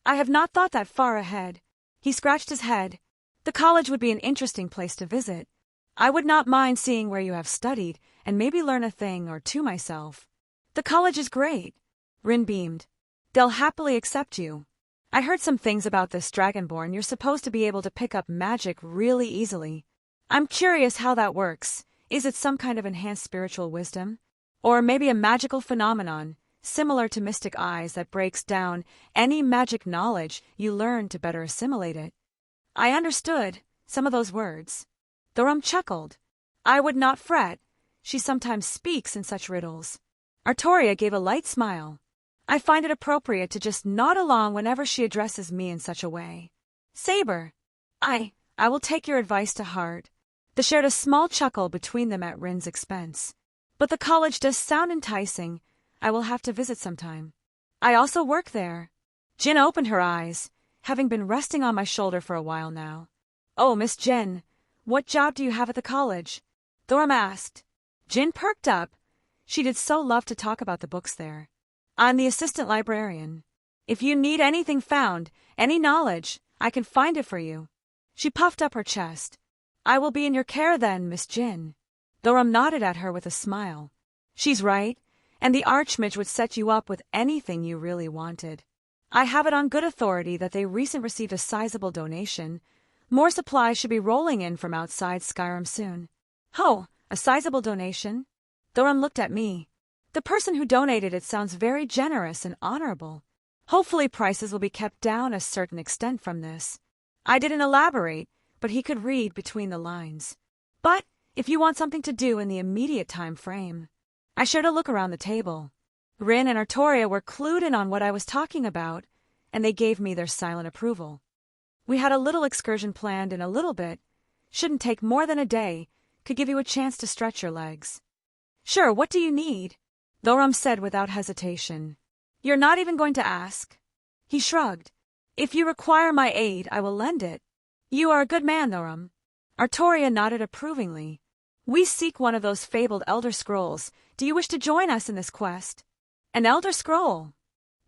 I have not thought that far ahead. He scratched his head. The college would be an interesting place to visit. I would not mind seeing where you have studied and maybe learn a thing or two myself. The college is great. Rin beamed. They'll happily accept you. I heard some things about this Dragonborn. You're supposed to be able to pick up magic really easily. I'm curious how that works. Is it some kind of enhanced spiritual wisdom? Or maybe a magical phenomenon, similar to mystic eyes that breaks down any magic knowledge you learn to better assimilate it? I understood some of those words. Thorum chuckled. I would not fret. She sometimes speaks in such riddles. Artoria gave a light smile. I find it appropriate to just nod along whenever she addresses me in such a way. Saber. I will take your advice to heart. They shared a small chuckle between them at Rin's expense. But the college does sound enticing. I will have to visit sometime. I also work there. Jin opened her eyes, having been resting on my shoulder for a while now. Oh, Miss Jin, what job do you have at the college? Thorum asked. Jin perked up. She did so love to talk about the books there. I'm the assistant librarian. If you need anything found, any knowledge, I can find it for you. She puffed up her chest. I will be in your care then, Miss Jin. Thorum nodded at her with a smile. She's right, and the Archmage would set you up with anything you really wanted. I have it on good authority that they recently received a sizable donation. More supplies should be rolling in from outside Skyrim soon. Oh, a sizable donation? Thorum looked at me. The person who donated it sounds very generous and honorable. Hopefully prices will be kept down a certain extent from this. I didn't elaborate, but he could read between the lines. But if you want something to do in the immediate time frame. I shared a look around the table. Rin and Artoria were clued in on what I was talking about, and they gave me their silent approval. We had a little excursion planned in a little bit. Shouldn't take more than a day. Could give you a chance to stretch your legs. Sure, what do you need? Thorum said without hesitation. You're not even going to ask? He shrugged. If you require my aid, I will lend it. You are a good man, Thorum. Artoria nodded approvingly. We seek one of those fabled Elder Scrolls. Do you wish to join us in this quest? An Elder Scroll?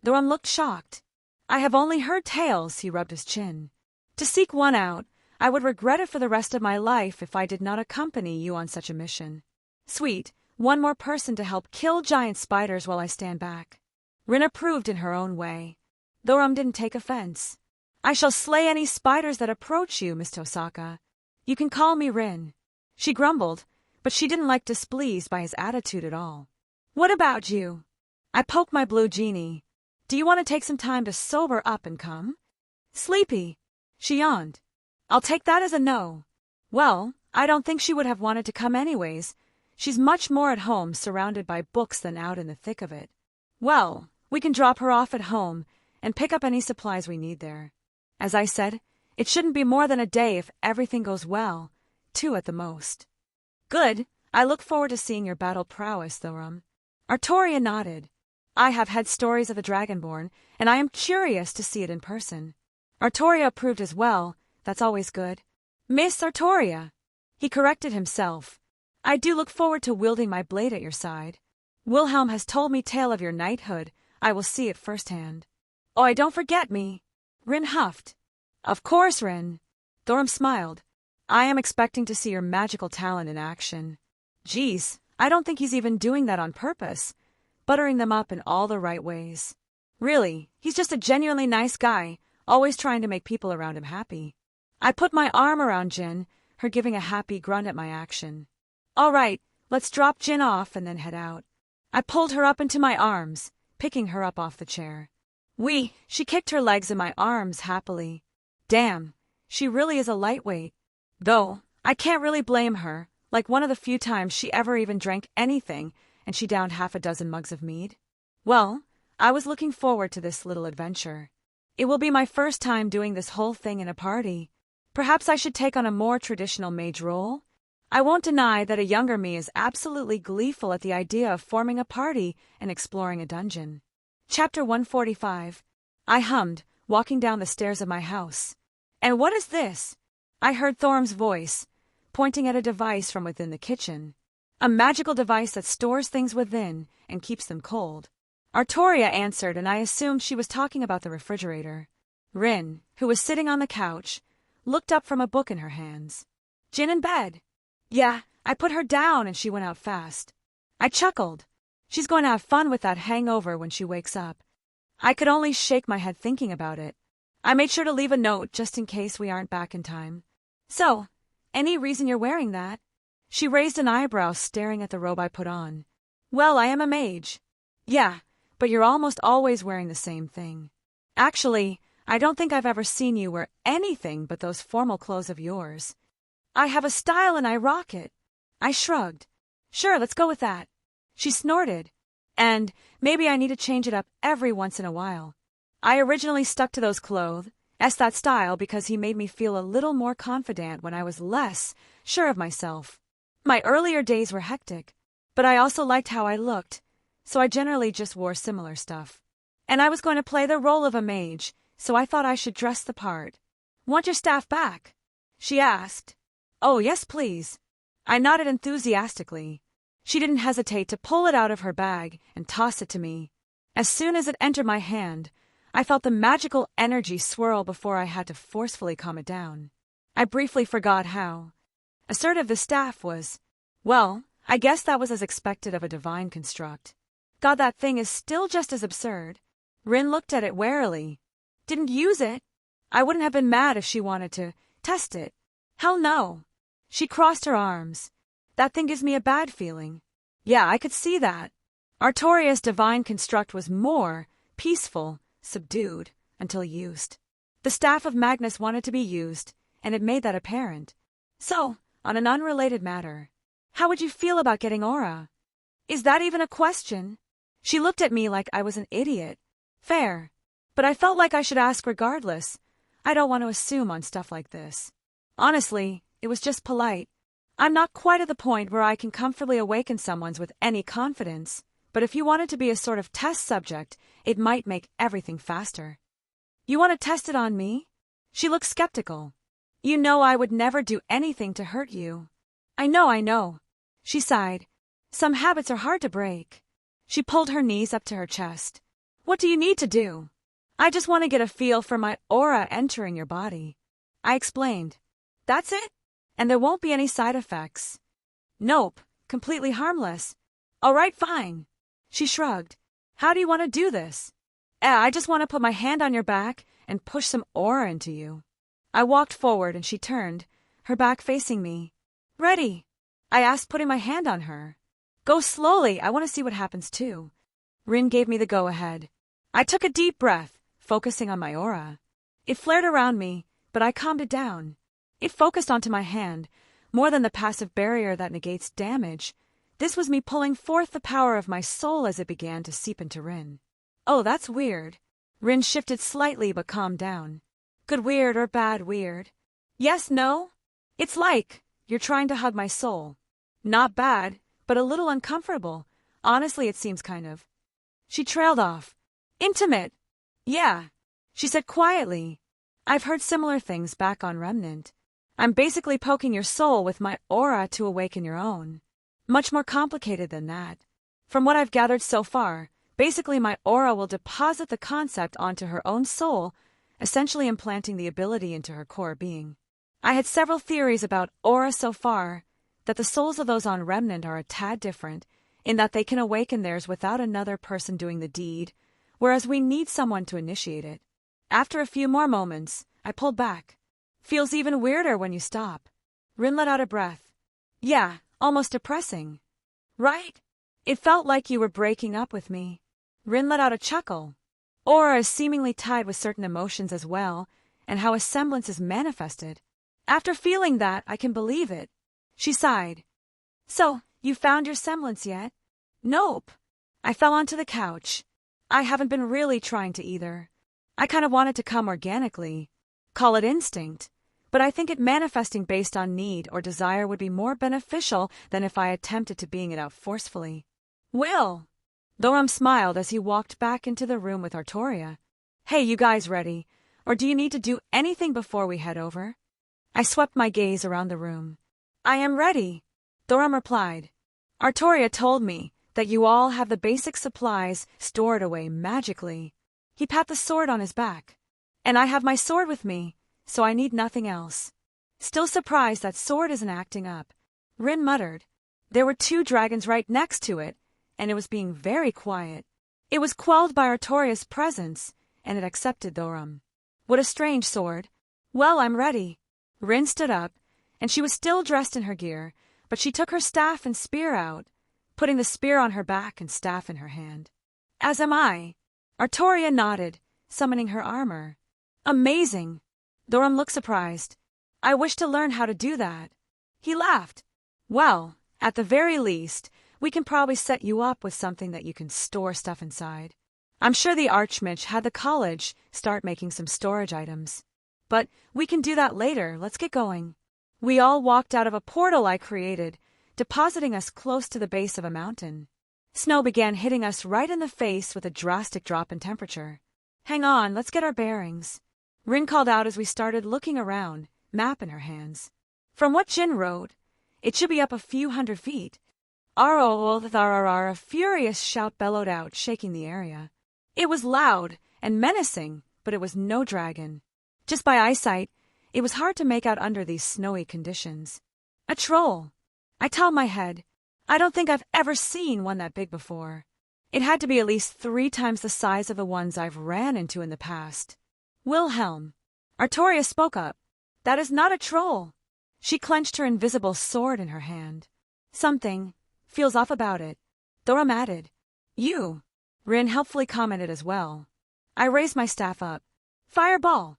Thorum looked shocked. I have only heard tales, he rubbed his chin. To seek one out, I would regret it for the rest of my life if I did not accompany you on such a mission. Sweet. One more person to help kill giant spiders while I stand back. Rin approved in her own way. Thorum didn't take offense. I shall slay any spiders that approach you, Miss Tosaka. You can call me Rin. She grumbled, but she didn't like displeased by his attitude at all. What about you? I poked my blue genie. Do you want to take some time to sober up and come? Sleepy. She yawned. I'll take that as a no. Well, I don't think she would have wanted to come anyways. She's much more at home surrounded by books than out in the thick of it. Well, we can drop her off at home, and pick up any supplies we need there. As I said, it shouldn't be more than a day if everything goes well, 2 at the most. Good. I look forward to seeing your battle prowess, Thorum. Artoria nodded. I have had stories of the Dragonborn, and I am curious to see it in person. Artoria approved as well. That's always good. Miss Artoria. He corrected himself. I do look forward to wielding my blade at your side. Wilhelm has told me tale of your knighthood. I will see it firsthand. Oh, don't forget me. Rin huffed. Of course, Rin. Thorum smiled. I am expecting to see your magical talent in action. Geez, I don't think he's even doing that on purpose, buttering them up in all the right ways. Really, he's just a genuinely nice guy, always trying to make people around him happy. I put my arm around Jin, her giving a happy grunt at my action. All right, let's drop Jin off and then head out. I pulled her up into my arms, picking her up off the chair. She kicked her legs in my arms happily. Damn, she really is a lightweight. Though, I can't really blame her, like one of the few times she ever even drank anything, and she downed 6 mugs of mead. Well, I was looking forward to this little adventure. It will be my first time doing this whole thing in a party. Perhaps I should take on a more traditional mage role? I won't deny that a younger me is absolutely gleeful at the idea of forming a party and exploring a dungeon. Chapter 145. I hummed, walking down the stairs of my house. And what is this? I heard Thorum's voice, pointing at a device from within the kitchen. A magical device that stores things within and keeps them cold. Artoria answered, and I assumed she was talking about the refrigerator. Rin, who was sitting on the couch, looked up from a book in her hands. Jin in bed. Yeah, I put her down and she went out fast. I chuckled. She's going to have fun with that hangover when she wakes up. I could only shake my head thinking about it. I made sure to leave a note just in case we aren't back in time. So, any reason you're wearing that? She raised an eyebrow, staring at the robe I put on. Well, I am a mage. Yeah, but you're almost always wearing the same thing. Actually, I don't think I've ever seen you wear anything but those formal clothes of yours. I have a style and I rock it. I shrugged. Sure, let's go with that. She snorted. And maybe I need to change it up every once in a while. I originally stuck to those clothes, that style, because he made me feel a little more confident when I was less sure of myself. My earlier days were hectic, but I also liked how I looked, so I generally just wore similar stuff. And I was going to play the role of a mage, so I thought I should dress the part. Want your staff back? She asked. Oh, yes, please. I nodded enthusiastically. She didn't hesitate to pull it out of her bag and toss it to me. As soon as it entered my hand, I felt the magical energy swirl before I had to forcefully calm it down. I briefly forgot how assertive the staff was. Well, I guess that was as expected of a divine construct. God, that thing is still just as absurd. Rin looked at it warily. Didn't use it. I wouldn't have been mad if she wanted to test it. Hell no. She crossed her arms. That thing gives me a bad feeling. Yeah, I could see that. Artoria's divine construct was more peaceful, subdued, until used. The staff of Magnus wanted to be used, and it made that apparent. So, on an unrelated matter, how would you feel about getting aura? Is that even a question? She looked at me like I was an idiot. Fair. But I felt like I should ask regardless. I don't want to assume on stuff like this. Honestly, it was just polite. I'm not quite at the point where I can comfortably awaken someone's with any confidence, but if you wanted to be a sort of test subject, it might make everything faster. You want to test it on me? She looked skeptical. You know I would never do anything to hurt you. I know. She sighed. Some habits are hard to break. She pulled her knees up to her chest. What do you need to do? I just want to get a feel for my aura entering your body. I explained. That's it? And there won't be any side effects? Nope, completely harmless. All right, fine. She shrugged. How do you want to do this? I just want to put my hand on your back and push some aura into you. I walked forward and she turned, her back facing me. Ready? I asked, putting my hand on her. Go slowly, I want to see what happens too. Rin gave me the go-ahead. I took a deep breath, focusing on my aura. It flared around me, but I calmed it down. It focused onto my hand, more than the passive barrier that negates damage. This was me pulling forth the power of my soul as it began to seep into Rin. Oh, that's weird. Rin shifted slightly but calmed down. Good weird or bad weird? Yes, no? It's like you're trying to hug my soul. Not bad, but a little uncomfortable. Honestly, it seems kind of. She trailed off. Intimate. Yeah, she said quietly. I've heard similar things back on Remnant. I'm basically poking your soul with my aura to awaken your own. Much more complicated than that. From what I've gathered so far, basically my aura will deposit the concept onto her own soul, essentially implanting the ability into her core being. I had several theories about aura so far, that the souls of those on Remnant are a tad different, in that they can awaken theirs without another person doing the deed, whereas we need someone to initiate it. After a few more moments, I pulled back. Feels even weirder when you stop. Rin let out a breath. Yeah, almost depressing. Right? It felt like you were breaking up with me. Rin let out a chuckle. Aura is seemingly tied with certain emotions as well, and how a semblance is manifested. After feeling that, I can believe it. She sighed. So, you found your semblance yet? Nope. I fell onto the couch. I haven't been really trying to either. I kind of want it to come organically. Call it instinct. But I think it manifesting based on need or desire would be more beneficial than if I attempted to being it out forcefully. Will. Thoram smiled as he walked back into the room with Artoria. Hey, you guys ready? Or do you need to do anything before we head over? I swept my gaze around the room. I am ready, Thoram replied. Artoria told me that you all have the basic supplies stored away magically. He pat the sword on his back. And I have my sword with me, so I need nothing else. Still surprised that sword isn't acting up. Rin muttered. There were 2 dragons right next to it, and it was being very quiet. It was quelled by Artoria's presence, and it accepted Thoram. What a strange sword. Well, I'm ready. Rin stood up, and she was still dressed in her gear, but she took her staff and spear out, putting the spear on her back and staff in her hand. As am I. Artoria nodded, summoning her armor. Amazing. Thoram looked surprised. I wish to learn how to do that. He laughed. Well, at the very least, we can probably set you up with something that you can store stuff inside. I'm sure the Archmage had the college start making some storage items. But we can do that later. Let's get going. We all walked out of a portal I created, depositing us close to the base of a mountain. Snow began hitting us right in the face with a drastic drop in temperature. Hang on, let's get our bearings. Rin called out as we started looking around, map in her hands. From what Jin wrote, it should be up a few hundred feet. A furious shout bellowed out, shaking the area. It was loud and menacing, but it was no dragon. Just by eyesight, it was hard to make out under these snowy conditions. A troll. I towered my head. I don't think I've ever seen one that big before. It had to be at least 3 times the size of the ones I've ran into in the past. Wilhelm. Artoria spoke up. That is not a troll. She clenched her invisible sword in her hand. Something feels off about it. Thoram added. You. Rin helpfully commented as well. I raised my staff up. Fireball.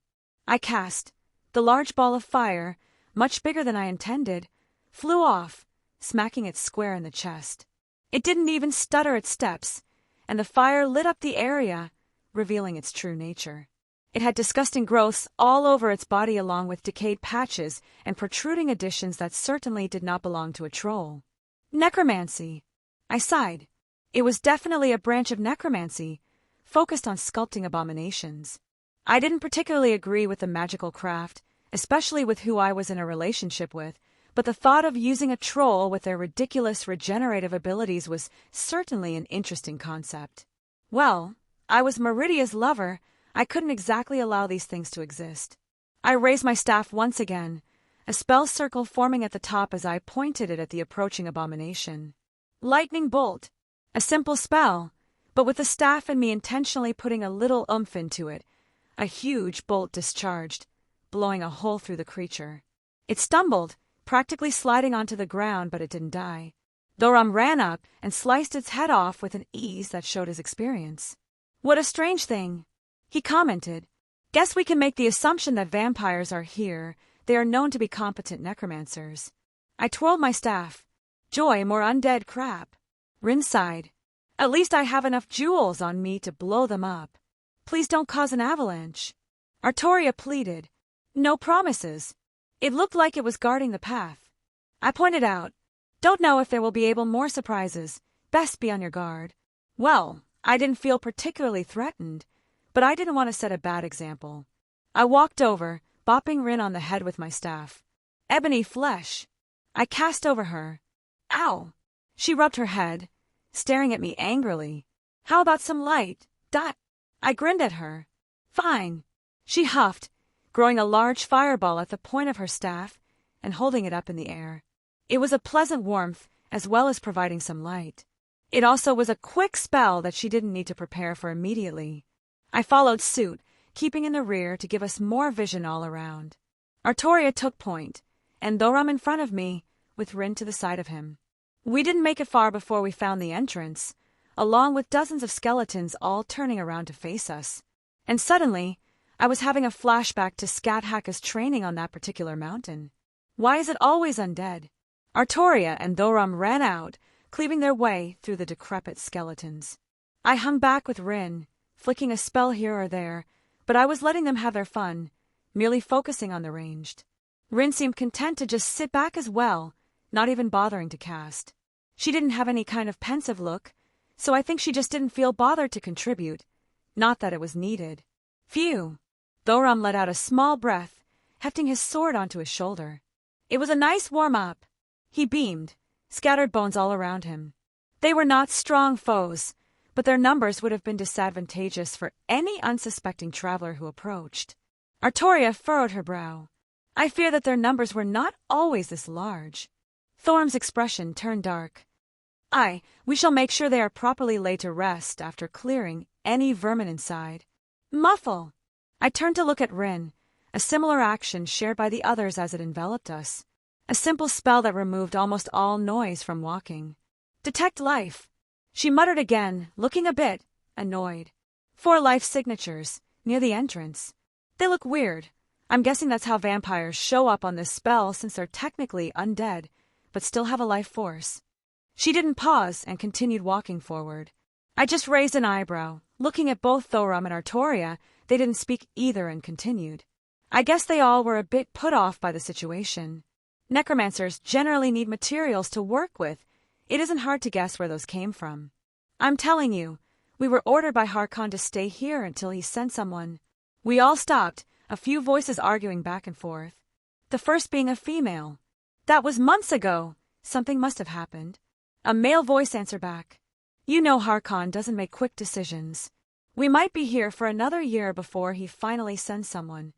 I cast. The large ball of fire, much bigger than I intended, flew off, smacking it square in the chest. It didn't even stutter its steps, and the fire lit up the area, revealing its true nature. It had disgusting growths all over its body along with decayed patches and protruding additions that certainly did not belong to a troll. Necromancy. I sighed. It was definitely a branch of necromancy, focused on sculpting abominations. I didn't particularly agree with the magical craft, especially with who I was in a relationship with, but the thought of using a troll with their ridiculous regenerative abilities was certainly an interesting concept. Well, I was Meridia's lover. I couldn't exactly allow these things to exist. I raised my staff once again, a spell circle forming at the top as I pointed it at the approaching abomination. Lightning bolt. A simple spell, but with the staff and me intentionally putting a little oomph into it, a huge bolt discharged, blowing a hole through the creature. It stumbled, practically sliding onto the ground, but it didn't die. Thoram ran up and sliced its head off with an ease that showed his experience. What a strange thing, he commented. Guess we can make the assumption that vampires are here. They are known to be competent necromancers. I twirled my staff. Joy, more undead crap. Rin sighed. At least I have enough jewels on me to blow them up. Please don't cause an avalanche. Artoria pleaded. No promises. It looked like it was guarding the path. I pointed out. Don't know if there will be more surprises. Best be on your guard. Well, I didn't feel particularly threatened, but I didn't want to set a bad example. I walked over, bopping Rin on the head with my staff. Ebony flesh. I cast over her. Ow! She rubbed her head, staring at me angrily. How about some light? I grinned at her. Fine. She huffed, growing a large fireball at the point of her staff and holding it up in the air. It was a pleasant warmth as well as providing some light. It also was a quick spell that she didn't need to prepare for immediately. I followed suit, keeping in the rear to give us more vision all around. Artoria took point, and Thoram in front of me, with Rin to the side of him. We didn't make it far before we found the entrance, along with dozens of skeletons all turning around to face us. And suddenly, I was having a flashback to Skathaka's training on that particular mountain. Why is it always undead? Artoria and Thoram ran out, cleaving their way through the decrepit skeletons. I hung back with Rin, flicking a spell here or there, but I was letting them have their fun, merely focusing on the ranged. Rin seemed content to just sit back as well, not even bothering to cast. She didn't have any kind of pensive look, so I think she just didn't feel bothered to contribute, not that it was needed. Phew! Thoram let out a small breath, hefting his sword onto his shoulder. It was a nice warm-up. He beamed, scattered bones all around him. They were not strong foes, but their numbers would have been disadvantageous for any unsuspecting traveler who approached. Artoria furrowed her brow. I fear that their numbers were not always this large. Thoram's expression turned dark. We shall make sure they are properly laid to rest after clearing any vermin inside. Muffle! I turned to look at Rin, a similar action shared by the others as it enveloped us. A simple spell that removed almost all noise from walking. Detect life. She muttered again, looking a bit annoyed. 4 life signatures, near the entrance. They look weird. I'm guessing that's how vampires show up on this spell since they're technically undead, but still have a life force. She didn't pause and continued walking forward. I just raised an eyebrow. Looking at both Thoram and Artoria, they didn't speak either and continued. I guess they all were a bit put off by the situation. Necromancers generally need materials to work with. It isn't hard to guess where those came from. I'm telling you, we were ordered by Harkon to stay here until he sent someone. We all stopped, a few voices arguing back and forth. The first being a female. That was months ago. Something must have happened. A male voice answered back. You know Harkon doesn't make quick decisions. We might be here for another year before he finally sends someone.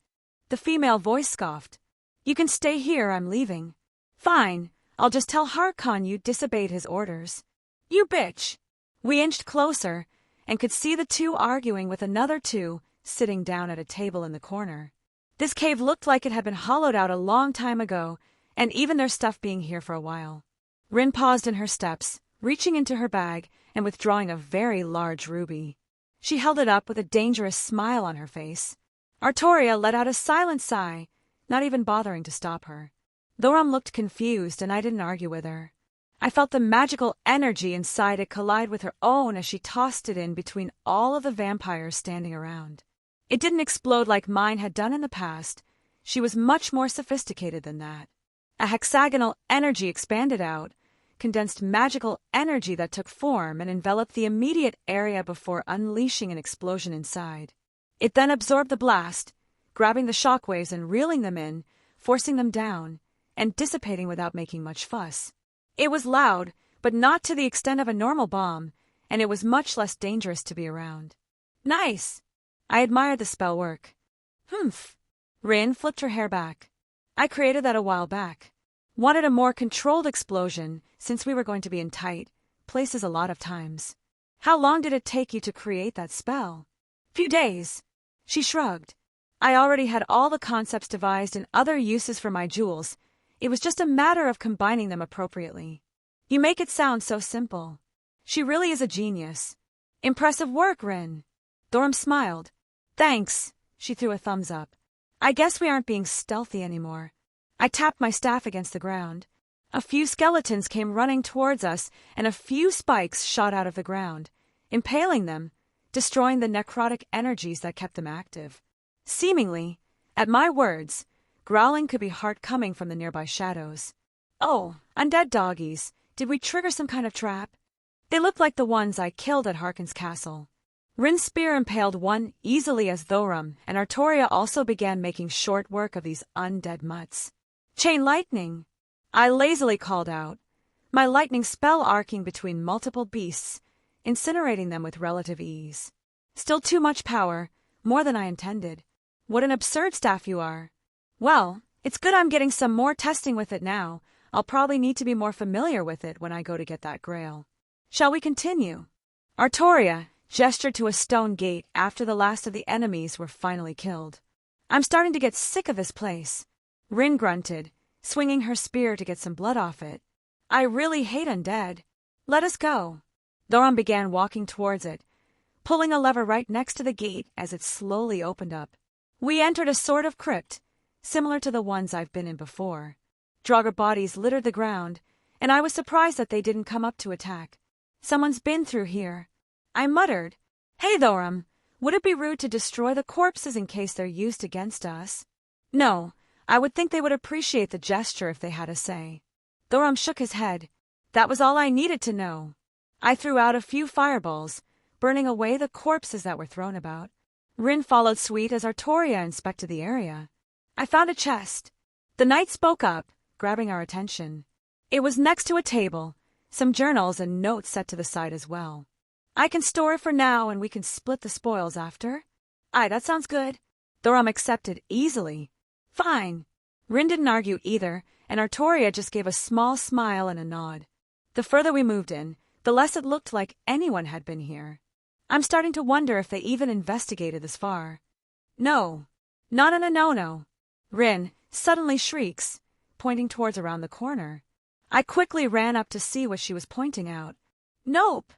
The female voice scoffed. You can stay here, I'm leaving. Fine, I'll just tell Harkon you disobeyed his orders. You bitch! We inched closer, and could see the two arguing with another two sitting down at a table in the corner. This cave looked like it had been hollowed out a long time ago, and even their stuff being here for a while. Rin paused in her steps, reaching into her bag and withdrawing a very large ruby. She held it up with a dangerous smile on her face. Artoria let out a silent sigh, not even bothering to stop her. Thoram looked confused, and I didn't argue with her. I felt the magical energy inside it collide with her own as she tossed it in between all of the vampires standing around. It didn't explode like mine had done in the past. She was much more sophisticated than that. A hexagonal energy expanded out, condensed magical energy that took form and enveloped the immediate area before unleashing an explosion inside. It then absorbed the blast, grabbing the shockwaves and reeling them in, forcing them down, and dissipating without making much fuss. It was loud, but not to the extent of a normal bomb, and it was much less dangerous to be around. Nice! I admired the spell work. Humph! Rin flipped her hair back. I created that a while back. Wanted a more controlled explosion, since we were going to be in tight places a lot of times. How long did it take you to create that spell? Few days. She shrugged. I already had all the concepts devised and other uses for my jewels. It was just a matter of combining them appropriately. You make it sound so simple. She really is a genius. Impressive work, Rin. Thoram smiled. Thanks. She threw a thumbs up. I guess we aren't being stealthy anymore. I tapped my staff against the ground. A few skeletons came running towards us, and a few spikes shot out of the ground, impaling them, destroying the necrotic energies that kept them active. Seemingly, at my words, growling could be heard coming from the nearby shadows. Oh, undead doggies, did we trigger some kind of trap? They looked like the ones I killed at Harkin's castle. Rin's spear impaled one easily as Thorum, and Artoria also began making short work of these undead mutts. Chain lightning! I lazily called out, my lightning spell arcing between multiple beasts, incinerating them with relative ease. Still too much power, more than I intended. What an absurd staff you are. Well, it's good I'm getting some more testing with it now. I'll probably need to be more familiar with it when I go to get that grail. Shall we continue? Artoria gestured to a stone gate after the last of the enemies were finally killed. I'm starting to get sick of this place. Rin grunted, swinging her spear to get some blood off it. I really hate undead. Let us go. Thorum began walking towards it, pulling a lever right next to the gate as it slowly opened up. We entered a sort of crypt, similar to the ones I've been in before. Draugr bodies littered the ground, and I was surprised that they didn't come up to attack. Someone's been through here. I muttered, Hey Thorum, would it be rude to destroy the corpses in case they're used against us? No, I would think they would appreciate the gesture if they had a say. Thorum shook his head. That was all I needed to know. I threw out a few fireballs, burning away the corpses that were thrown about. Rin followed suit as Artoria inspected the area. I found a chest. The knight spoke up, grabbing our attention. It was next to a table, some journals and notes set to the side as well. I can store it for now and we can split the spoils after. Aye, that sounds good. Thorum accepted easily. Fine. Rin didn't argue either, and Artoria just gave a small smile and a nod. The further we moved in, the less it looked like anyone had been here. I'm starting to wonder if they even investigated this far. No. Not in a no-no. Rin suddenly shrieks, pointing towards around the corner. I quickly ran up to see what she was pointing out. Nope.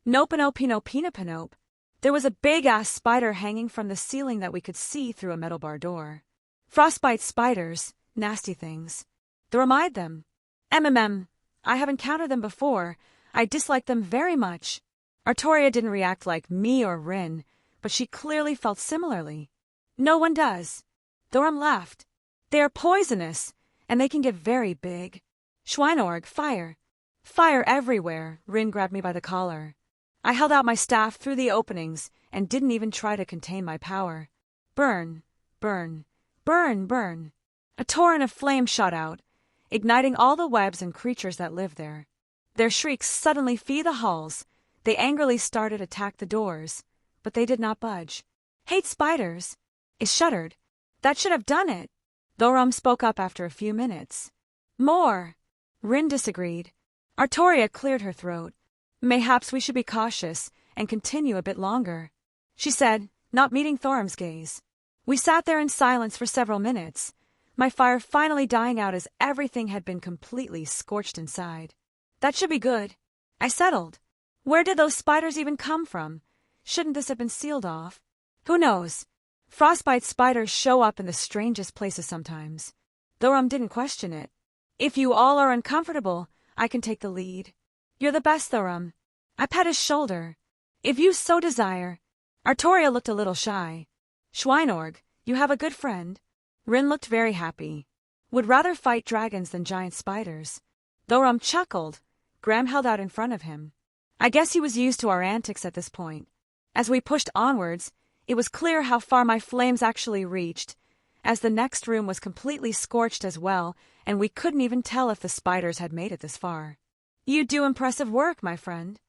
Nope-a-nope-a-nope-a-nope. There was a big-ass spider hanging from the ceiling that we could see through a metal bar door. Frostbite spiders, nasty things. Thorum eyed them. I have encountered them before. I dislike them very much. Artoria didn't react like me or Rin, but she clearly felt similarly. No one does. Thorum laughed. They are poisonous, and they can get very big. Schweinorg, fire. Fire everywhere. Rin grabbed me by the collar. I held out my staff through the openings and didn't even try to contain my power. Burn, burn, burn, burn. A torrent of flame shot out, igniting all the webs and creatures that lived there. Their shrieks suddenly filled the halls. They angrily started to attack the doors, but they did not budge. Hate spiders. It shuddered. That should have done it. Thorum spoke up after a few minutes. More. Rin disagreed. Artoria cleared her throat. Mayhaps we should be cautious and continue a bit longer, she said, not meeting Thorum's gaze. We sat there in silence for several minutes, my fire finally dying out as everything had been completely scorched inside. That should be good. I settled. Where did those spiders even come from? Shouldn't this have been sealed off? Who knows? Frostbite spiders show up in the strangest places sometimes. Thorum didn't question it. If you all are uncomfortable, I can take the lead. You're the best, Thorum. I pat his shoulder. If you so desire. Artoria looked a little shy. Schweinorg, you have a good friend. Rin looked very happy. Would rather fight dragons than giant spiders. Thorum chuckled. Graham held out in front of him. I guess he was used to our antics at this point. As we pushed onwards, it was clear how far my flames actually reached, as the next room was completely scorched as well, and we couldn't even tell if the spiders had made it this far. You do impressive work, my friend.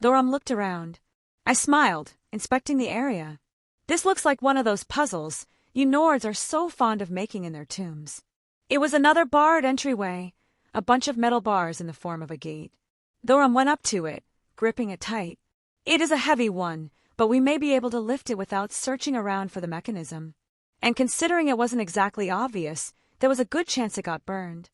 Thorum looked around. I smiled, inspecting the area. This looks like one of those puzzles you Nords are so fond of making in their tombs. It was another barred entryway, a bunch of metal bars in the form of a gate. Thorum went up to it, gripping it tight. It is a heavy one, but we may be able to lift it without searching around for the mechanism. And considering it wasn't exactly obvious, there was a good chance it got burned.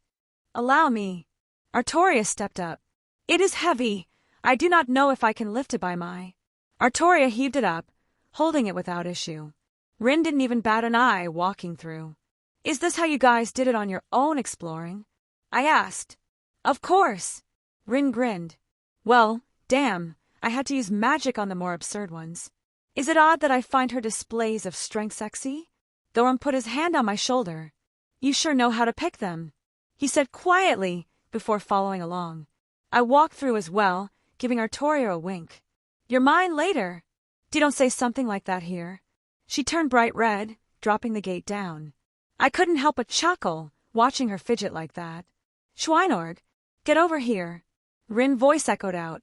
Allow me. Artoria stepped up. It is heavy. I do not know if I can lift it by my. Artoria heaved it up, holding it without issue. Rin didn't even bat an eye walking through. Is this how you guys did it on your own exploring? I asked. Of course. Rin grinned. Well, damn, I had to use magic on the more absurd ones. Is it odd that I find her displays of strength sexy? Thoram put his hand on my shoulder. You sure know how to pick them, he said quietly before following along. I walked through as well, giving Artoria a wink. You're mine later. Don't say something like that here. She turned bright red, dropping the gate down. I couldn't help but chuckle, watching her fidget like that. Schweinorg, get over here. Rin's voice echoed out.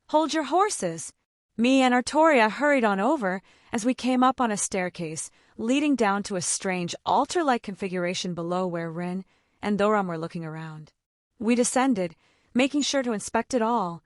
Hold your horses. Me and Artoria hurried on over as we came up on a staircase leading down to a strange altar-like configuration below where Rin and Thoram were looking around. We descended, making sure to inspect it all,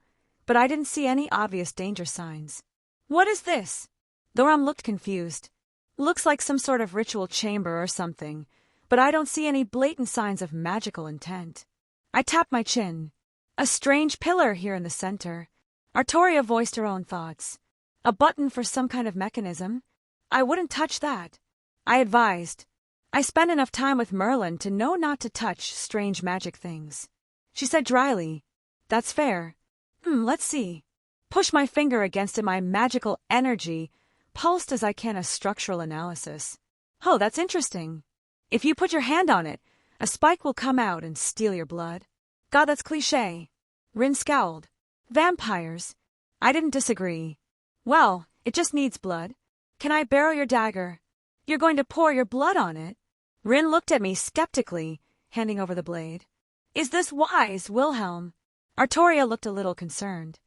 but I didn't see any obvious danger signs. What is this? Thoram looked confused. Looks like some sort of ritual chamber or something, but I don't see any blatant signs of magical intent. I tapped my chin. A strange pillar here in the center. Artoria voiced her own thoughts. A button for some kind of mechanism? I wouldn't touch that. I advised. I spent enough time with Merlin to know not to touch strange magic things. She said dryly, That's fair. Let's see. Push my finger against it, my magical energy, pulsed as I can a structural analysis. Oh, that's interesting. If you put your hand on it, a spike will come out and steal your blood. God, that's cliché. Rin scowled. Vampires. I didn't disagree. Well, it just needs blood. Can I borrow your dagger? You're going to pour your blood on it? Rin looked at me skeptically, handing over the blade. Is this wise, Wilhelm? Artoria looked a little concerned.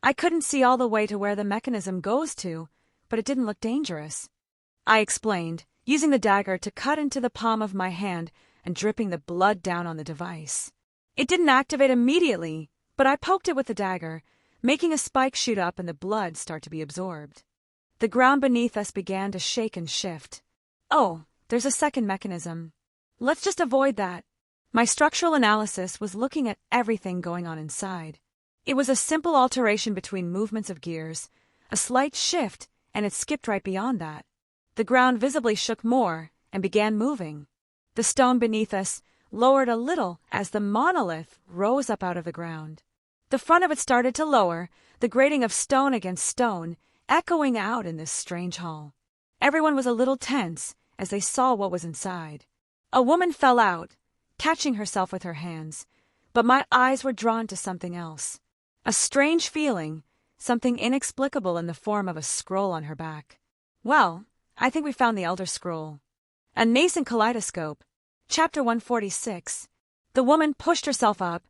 I couldn't see all the way to where the mechanism goes to, but it didn't look dangerous. I explained, using the dagger to cut into the palm of my hand and dripping the blood down on the device. It didn't activate immediately, but I poked it with the dagger, making a spike shoot up and the blood start to be absorbed. The ground beneath us began to shake and shift. Oh, there's a second mechanism. Let's just avoid that. My structural analysis was looking at everything going on inside. It was a simple alteration between movements of gears, a slight shift, and it skipped right beyond that. The ground visibly shook more and began moving. The stone beneath us lowered a little as the monolith rose up out of the ground. The front of it started to lower, the grating of stone against stone, echoing out in this strange hall. Everyone was a little tense as they saw what was inside. A woman fell out, catching herself with her hands, but my eyes were drawn to something else. A strange feeling, something inexplicable in the form of a scroll on her back. Well, I think we found the Elder Scroll. A Nascent Kaleidoscope. Chapter 146. The woman pushed herself up,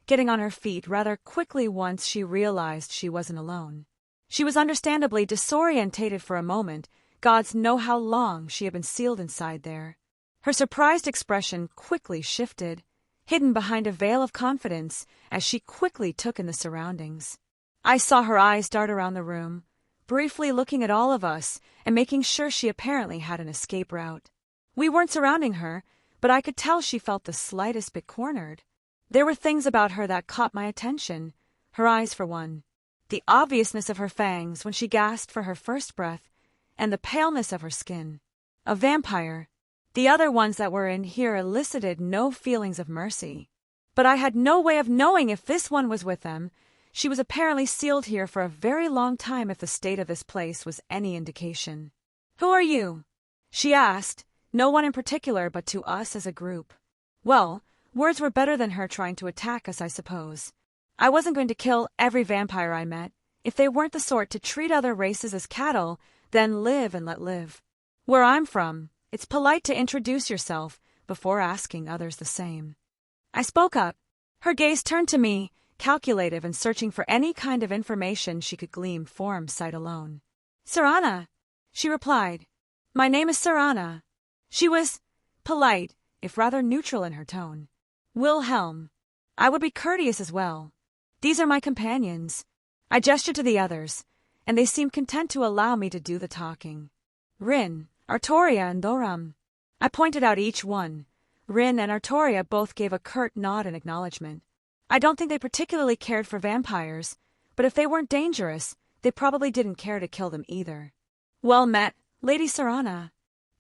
getting on her feet rather quickly once she realized she wasn't alone. She was understandably disorientated for a moment. Gods know how long she had been sealed inside there. Her surprised expression quickly shifted, hidden behind a veil of confidence as she quickly took in the surroundings. I saw her eyes dart around the room, briefly looking at all of us and making sure she apparently had an escape route. We weren't surrounding her, but I could tell she felt the slightest bit cornered. There were things about her that caught my attention, her eyes for one, the obviousness of her fangs when she gasped for her first breath, and the paleness of her skin. A vampire. The other ones that were in here elicited no feelings of mercy. But I had no way of knowing if this one was with them. She was apparently sealed here for a very long time if the state of this place was any indication. Who are you? She asked, no one in particular but to us as a group. Well, words were better than her trying to attack us, I suppose. I wasn't going to kill every vampire I met. If they weren't the sort to treat other races as cattle, then live and let live. Where I'm from, it's polite to introduce yourself before asking others the same. I spoke up. Her gaze turned to me, calculative and searching for any kind of information she could glean from sight alone. Sarana, she replied. My name is Sarana. She was polite, if rather neutral in her tone. Wilhelm. I would be courteous as well. These are my companions. I gestured to the others, and they seemed content to allow me to do the talking. Rin, Artoria, and Thoram. I pointed out each one. Rin and Artoria both gave a curt nod in acknowledgement. I don't think they particularly cared for vampires, but if they weren't dangerous, they probably didn't care to kill them either. Well met, Lady Sarana.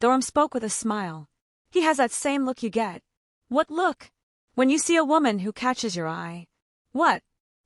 Thoram spoke with a smile. He has that same look you get. What look? When you see a woman who catches your eye. What?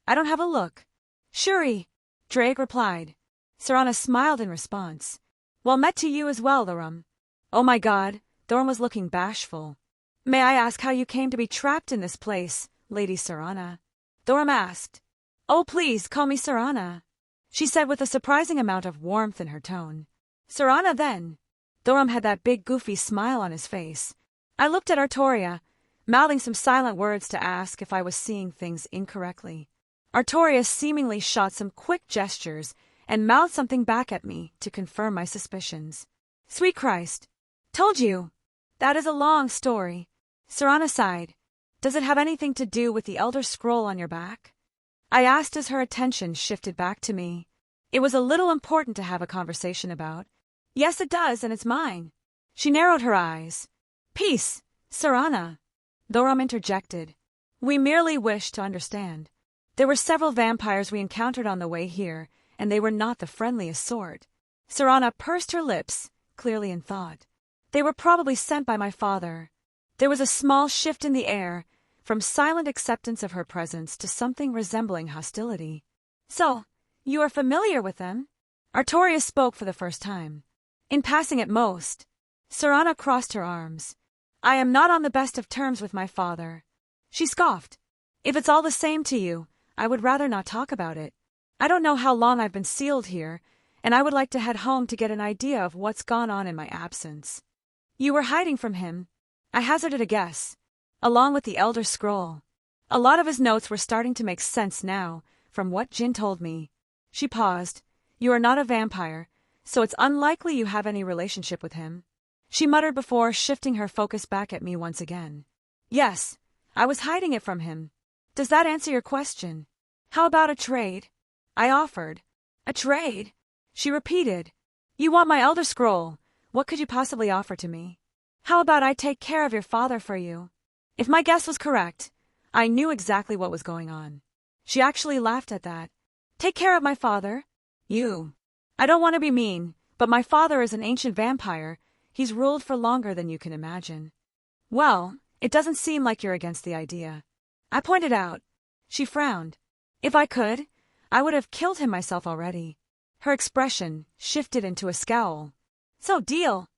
I don't have a look. Shuri, Drake replied. Serana smiled in response. Well met to you as well, Thorum. Oh my god, Thorum was looking bashful. May I ask how you came to be trapped in this place, Lady Serana? Thorum asked. Oh please, call me Serana, she said with a surprising amount of warmth in her tone. Serana then. Thorum had that big goofy smile on his face. I looked at Artoria, mouthing some silent words to ask if I was seeing things incorrectly. Artoria seemingly shot some quick gestures and mouthed something back at me to confirm my suspicions. Sweet Christ. Told you. That is a long story. Serana sighed. Does it have anything to do with the Elder Scroll on your back? I asked as her attention shifted back to me. It was a little important to have a conversation about. Yes, it does, and it's mine. She narrowed her eyes. Peace, Serana. Thorum interjected. We merely wish to understand. There were several vampires we encountered on the way here, and they were not the friendliest sort. Serana pursed her lips, clearly in thought. They were probably sent by my father. There was a small shift in the air, from silent acceptance of her presence to something resembling hostility. So, you are familiar with them? Artoria spoke for the first time. In passing at most. Serana crossed her arms. I am not on the best of terms with my father. She scoffed. If it's all the same to you, I would rather not talk about it. I don't know how long I've been sealed here, and I would like to head home to get an idea of what's gone on in my absence. You were hiding from him, I hazarded a guess, along with the Elder Scroll. A lot of his notes were starting to make sense now, from what Jin told me. She paused. You are not a vampire, so it's unlikely you have any relationship with him. She muttered before shifting her focus back at me once again. Yes, I was hiding it from him. Does that answer your question? How about a trade? I offered. A trade? She repeated. You want my Elder Scroll. What could you possibly offer to me? How about I take care of your father for you? If my guess was correct, I knew exactly what was going on. She actually laughed at that. Take care of my father? You. I don't want to be mean, but my father is an ancient vampire. He's ruled for longer than you can imagine. Well, it doesn't seem like you're against the idea. I pointed out. She frowned. If I could, I would have killed him myself already. Her expression shifted into a scowl. So deal.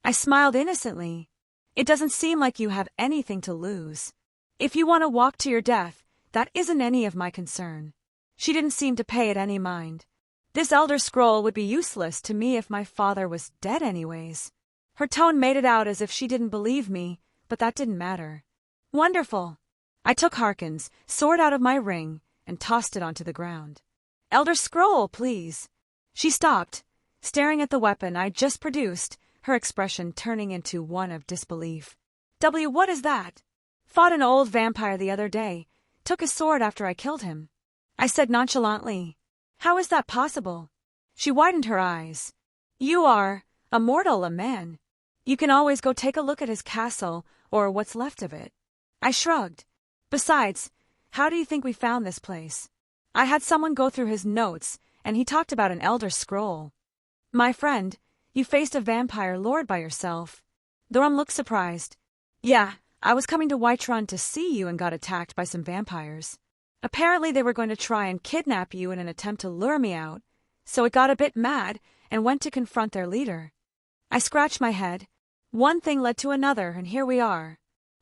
I smiled innocently. It doesn't seem like you have anything to lose. If you want to walk to your death, that isn't any of my concern. She didn't seem to pay it any mind. This Elder Scroll would be useless to me if my father was dead anyways. Her tone made it out as if she didn't believe me, but that didn't matter. Wonderful. I took Harkin's sword out of my ring and tossed it onto the ground. Elder Scroll, please. She stopped, staring at the weapon I'd just produced, her expression turning into one of disbelief. What is that? Fought an old vampire the other day. Took his sword after I killed him. I said nonchalantly. How is that possible? She widened her eyes. You are a mortal, a man. You can always go take a look at his castle, or what's left of it. I shrugged. Besides, how do you think we found this place? I had someone go through his notes, and he talked about an Elder Scroll. My friend, you faced a vampire lord by yourself. Thorum looked surprised. Yeah, I was coming to Whiterun to see you and got attacked by some vampires. Apparently they were going to try and kidnap you in an attempt to lure me out, so it got a bit mad and went to confront their leader. I scratched my head. One thing led to another, and here we are.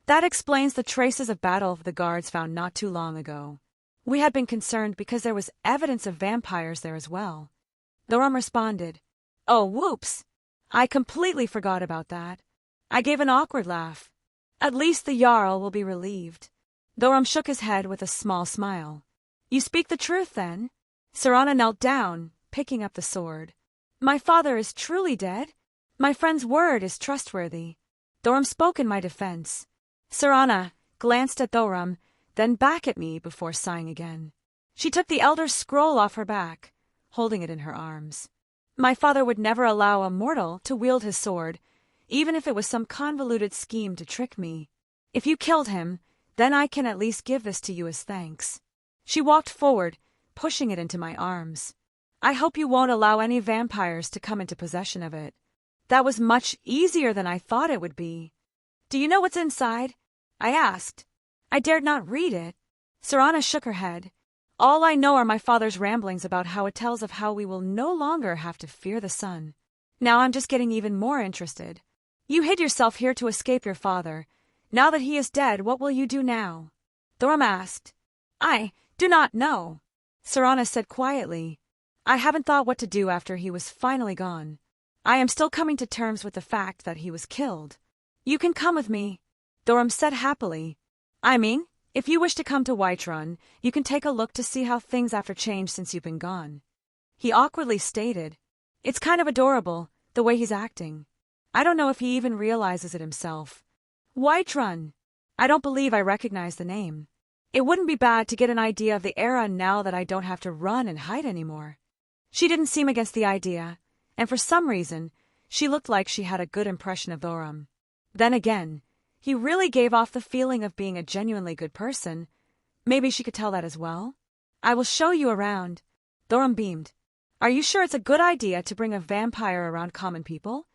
That explains the traces of battle the guards found not too long ago. We had been concerned because there was evidence of vampires there as well. Thorum responded. Oh, whoops! I completely forgot about that. I gave an awkward laugh. At least the Jarl will be relieved. Thorum shook his head with a small smile. You speak the truth, then? Serana knelt down, picking up the sword. My father is truly dead? My friend's word is trustworthy. Thorum spoke in my defense. Serana glanced at Thorum, then back at me before sighing again. She took the Elder Scroll off her back, holding it in her arms. My father would never allow a mortal to wield his sword, even if it was some convoluted scheme to trick me. If you killed him, then I can at least give this to you as thanks. She walked forward, pushing it into my arms. I hope you won't allow any vampires to come into possession of it. That was much easier than I thought it would be. Do you know what's inside? I asked. I dared not read it. Serana shook her head. All I know are my father's ramblings about how it tells of how we will no longer have to fear the sun. Now I'm just getting even more interested. You hid yourself here to escape your father. Now that he is dead, what will you do now? Thorum asked. I do not know, Serana said quietly. I haven't thought what to do after he was finally gone. I am still coming to terms with the fact that he was killed. You can come with me, Thorum said happily. I mean, if you wish to come to Whiterun, you can take a look to see how things have changed since you've been gone. He awkwardly stated. It's kind of adorable, the way he's acting. I don't know if he even realizes it himself. Whiterun! I don't believe I recognize the name. It wouldn't be bad to get an idea of the era now that I don't have to run and hide anymore. She didn't seem against the idea, and for some reason, she looked like she had a good impression of Thorum. Then again, he really gave off the feeling of being a genuinely good person. Maybe she could tell that as well? I will show you around. Thorum beamed. Are you sure it's a good idea to bring a vampire around common people?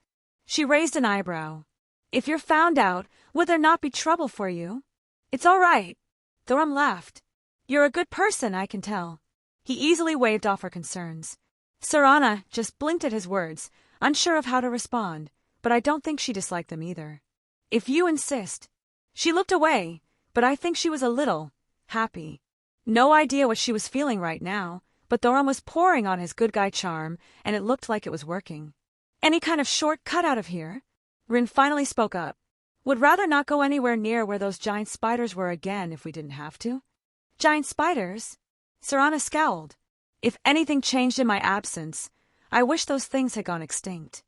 She raised an eyebrow. If you're found out, would there not be trouble for you? It's all right. Thorum laughed. You're a good person, I can tell. He easily waved off her concerns. Serana just blinked at his words, unsure of how to respond, but I don't think she disliked them either. If you insist. She looked away, but I think she was a little happy. No idea what she was feeling right now, but Thorum was pouring on his good guy charm, and it looked like it was working. Any kind of shortcut out of here? Rin finally spoke up. Would rather not go anywhere near where those giant spiders were again if we didn't have to. Giant spiders? Serana scowled. If anything changed in my absence, I wish those things had gone extinct.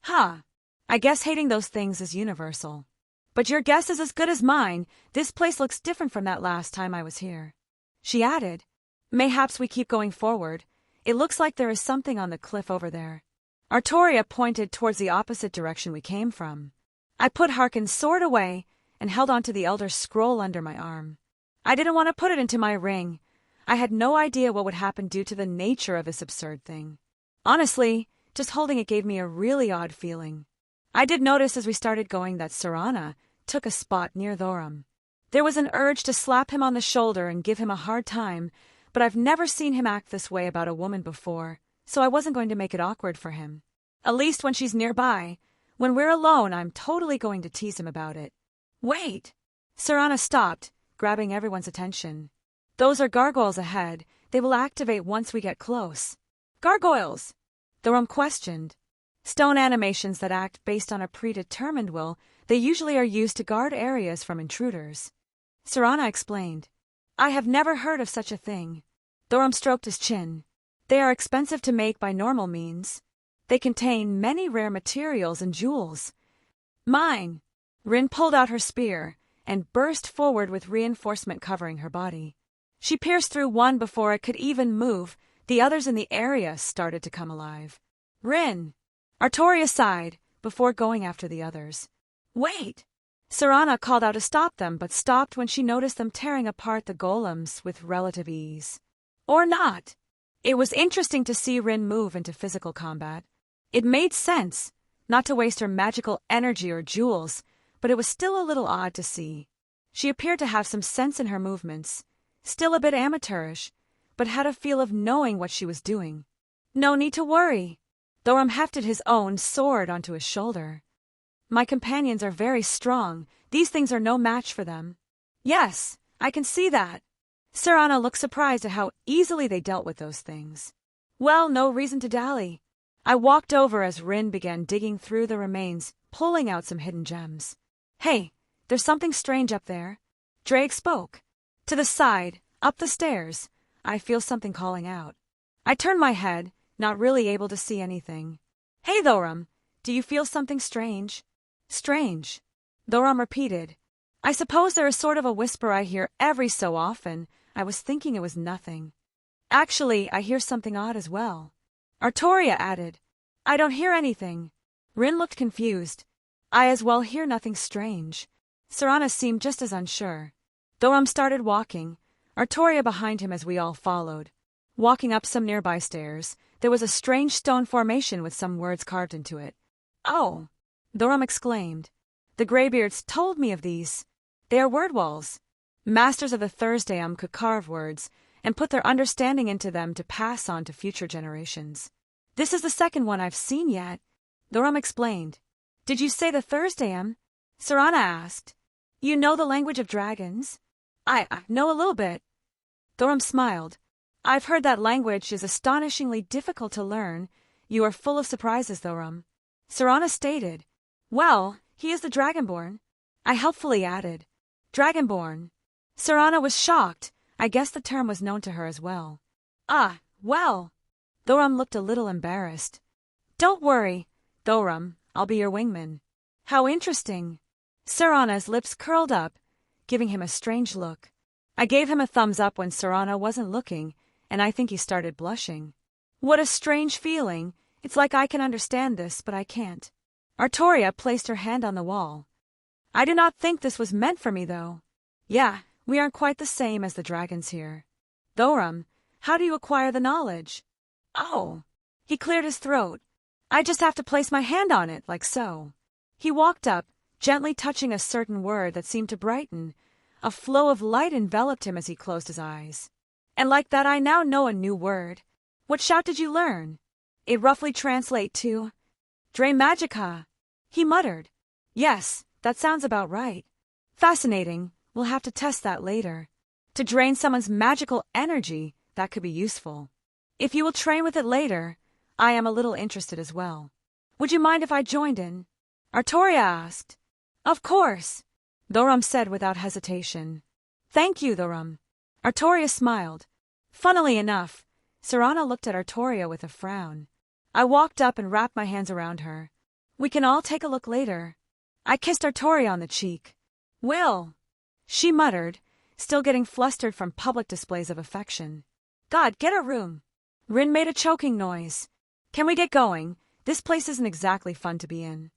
I guess hating those things is universal. But your guess is as good as mine. This place looks different from that last time I was here. She added, Mayhaps we keep going forward. It looks like there is something on the cliff over there. Artoria pointed towards the opposite direction we came from. I put Harkin's sword away and held onto the Elder's scroll under my arm. I didn't want to put it into my ring. I had no idea what would happen due to the nature of this absurd thing. Honestly, just holding it gave me a really odd feeling. I did notice as we started going that Serana took a spot near Thorum. There was an urge to slap him on the shoulder and give him a hard time, but I've never seen him act this way about a woman before, so I wasn't going to make it awkward for him. At least when she's nearby. When we're alone, I'm totally going to tease him about it. Wait! Serana stopped, grabbing everyone's attention. Those are gargoyles ahead. They will activate once we get close. Gargoyles! Thorum questioned. Stone animations that act based on a predetermined will, they usually are used to guard areas from intruders. Serana explained. I have never heard of such a thing. Thorum stroked his chin. They are expensive to make by normal means. They contain many rare materials and jewels. Mine! Rin pulled out her spear and burst forward with reinforcement covering her body. She pierced through one before it could even move. The others in the area started to come alive. Rin! Artoria sighed before going after the others. Wait! Serana called out to stop them, but stopped when she noticed them tearing apart the golems with relative ease. Or not. It was interesting to see Rin move into physical combat. It made sense, not to waste her magical energy or jewels, but it was still a little odd to see. She appeared to have some sense in her movements, still a bit amateurish, but had a feel of knowing what she was doing. No need to worry. Thorum hefted his own sword onto his shoulder. My companions are very strong. These things are no match for them. Yes, I can see that. Serana looked surprised at how easily they dealt with those things. Well, no reason to dally. I walked over as Rin began digging through the remains, pulling out some hidden gems. Hey, there's something strange up there. Drake spoke. To the side, up the stairs, I feel something calling out. I turned my head, not really able to see anything. Hey, Thorum, do you feel something strange? Strange. Thorum repeated. I suppose there is sort of a whisper I hear every so often. I was thinking it was nothing. Actually, I hear something odd as well. Artoria added. I don't hear anything. Rin looked confused. I as well hear nothing strange. Serana seemed just as unsure. Thorum started walking, Artoria behind him as we all followed. Walking up some nearby stairs, there was a strange stone formation with some words carved into it. Oh! Thorum exclaimed. The Greybeards told me of these. They are word walls. Masters of the Thursdayum could carve words, and put their understanding into them to pass on to future generations. This is the second one I've seen yet, Thorum explained. Did you say the Thursdayam? Sarana asked. You know the language of dragons? I know a little bit. Thorum smiled. I've heard that language is astonishingly difficult to learn. You are full of surprises, Thorum. Sarana stated. Well, he is the Dragonborn. I helpfully added. Dragonborn. Sarana was shocked. I guess the term was known to her as well. Ah, well. Thorum looked a little embarrassed. Don't worry, Thorum. I'll be your wingman. How interesting. Sarana's lips curled up, giving him a strange look. I gave him a thumbs up when Sarana wasn't looking, and I think he started blushing. What a strange feeling. It's like I can understand this, but I can't. Artoria placed her hand on the wall. I do not think this was meant for me, though. Yeah, we aren't quite the same as the dragons here. Thorum, how do you acquire the knowledge? Oh. He cleared his throat. I just have to place my hand on it, like so. He walked up, gently touching a certain word that seemed to brighten. A flow of light enveloped him as he closed his eyes. And like that I now know a new word. What shout did you learn? It roughly translates to Dre Magica. He muttered. Yes, that sounds about right. Fascinating. We'll have to test that later. To drain someone's magical energy, that could be useful. If you will train with it later, I am a little interested as well. Would you mind if I joined in? Artoria asked. Of course, Thorum said without hesitation. Thank you, Thorum. Artoria smiled. Funnily enough, Sarana looked at Artoria with a frown. I walked up and wrapped my hands around her. We can all take a look later. I kissed Artoria on the cheek. Will, she muttered, still getting flustered from public displays of affection. God, get a room. Rin made a choking noise. Can we get going? This place isn't exactly fun to be in.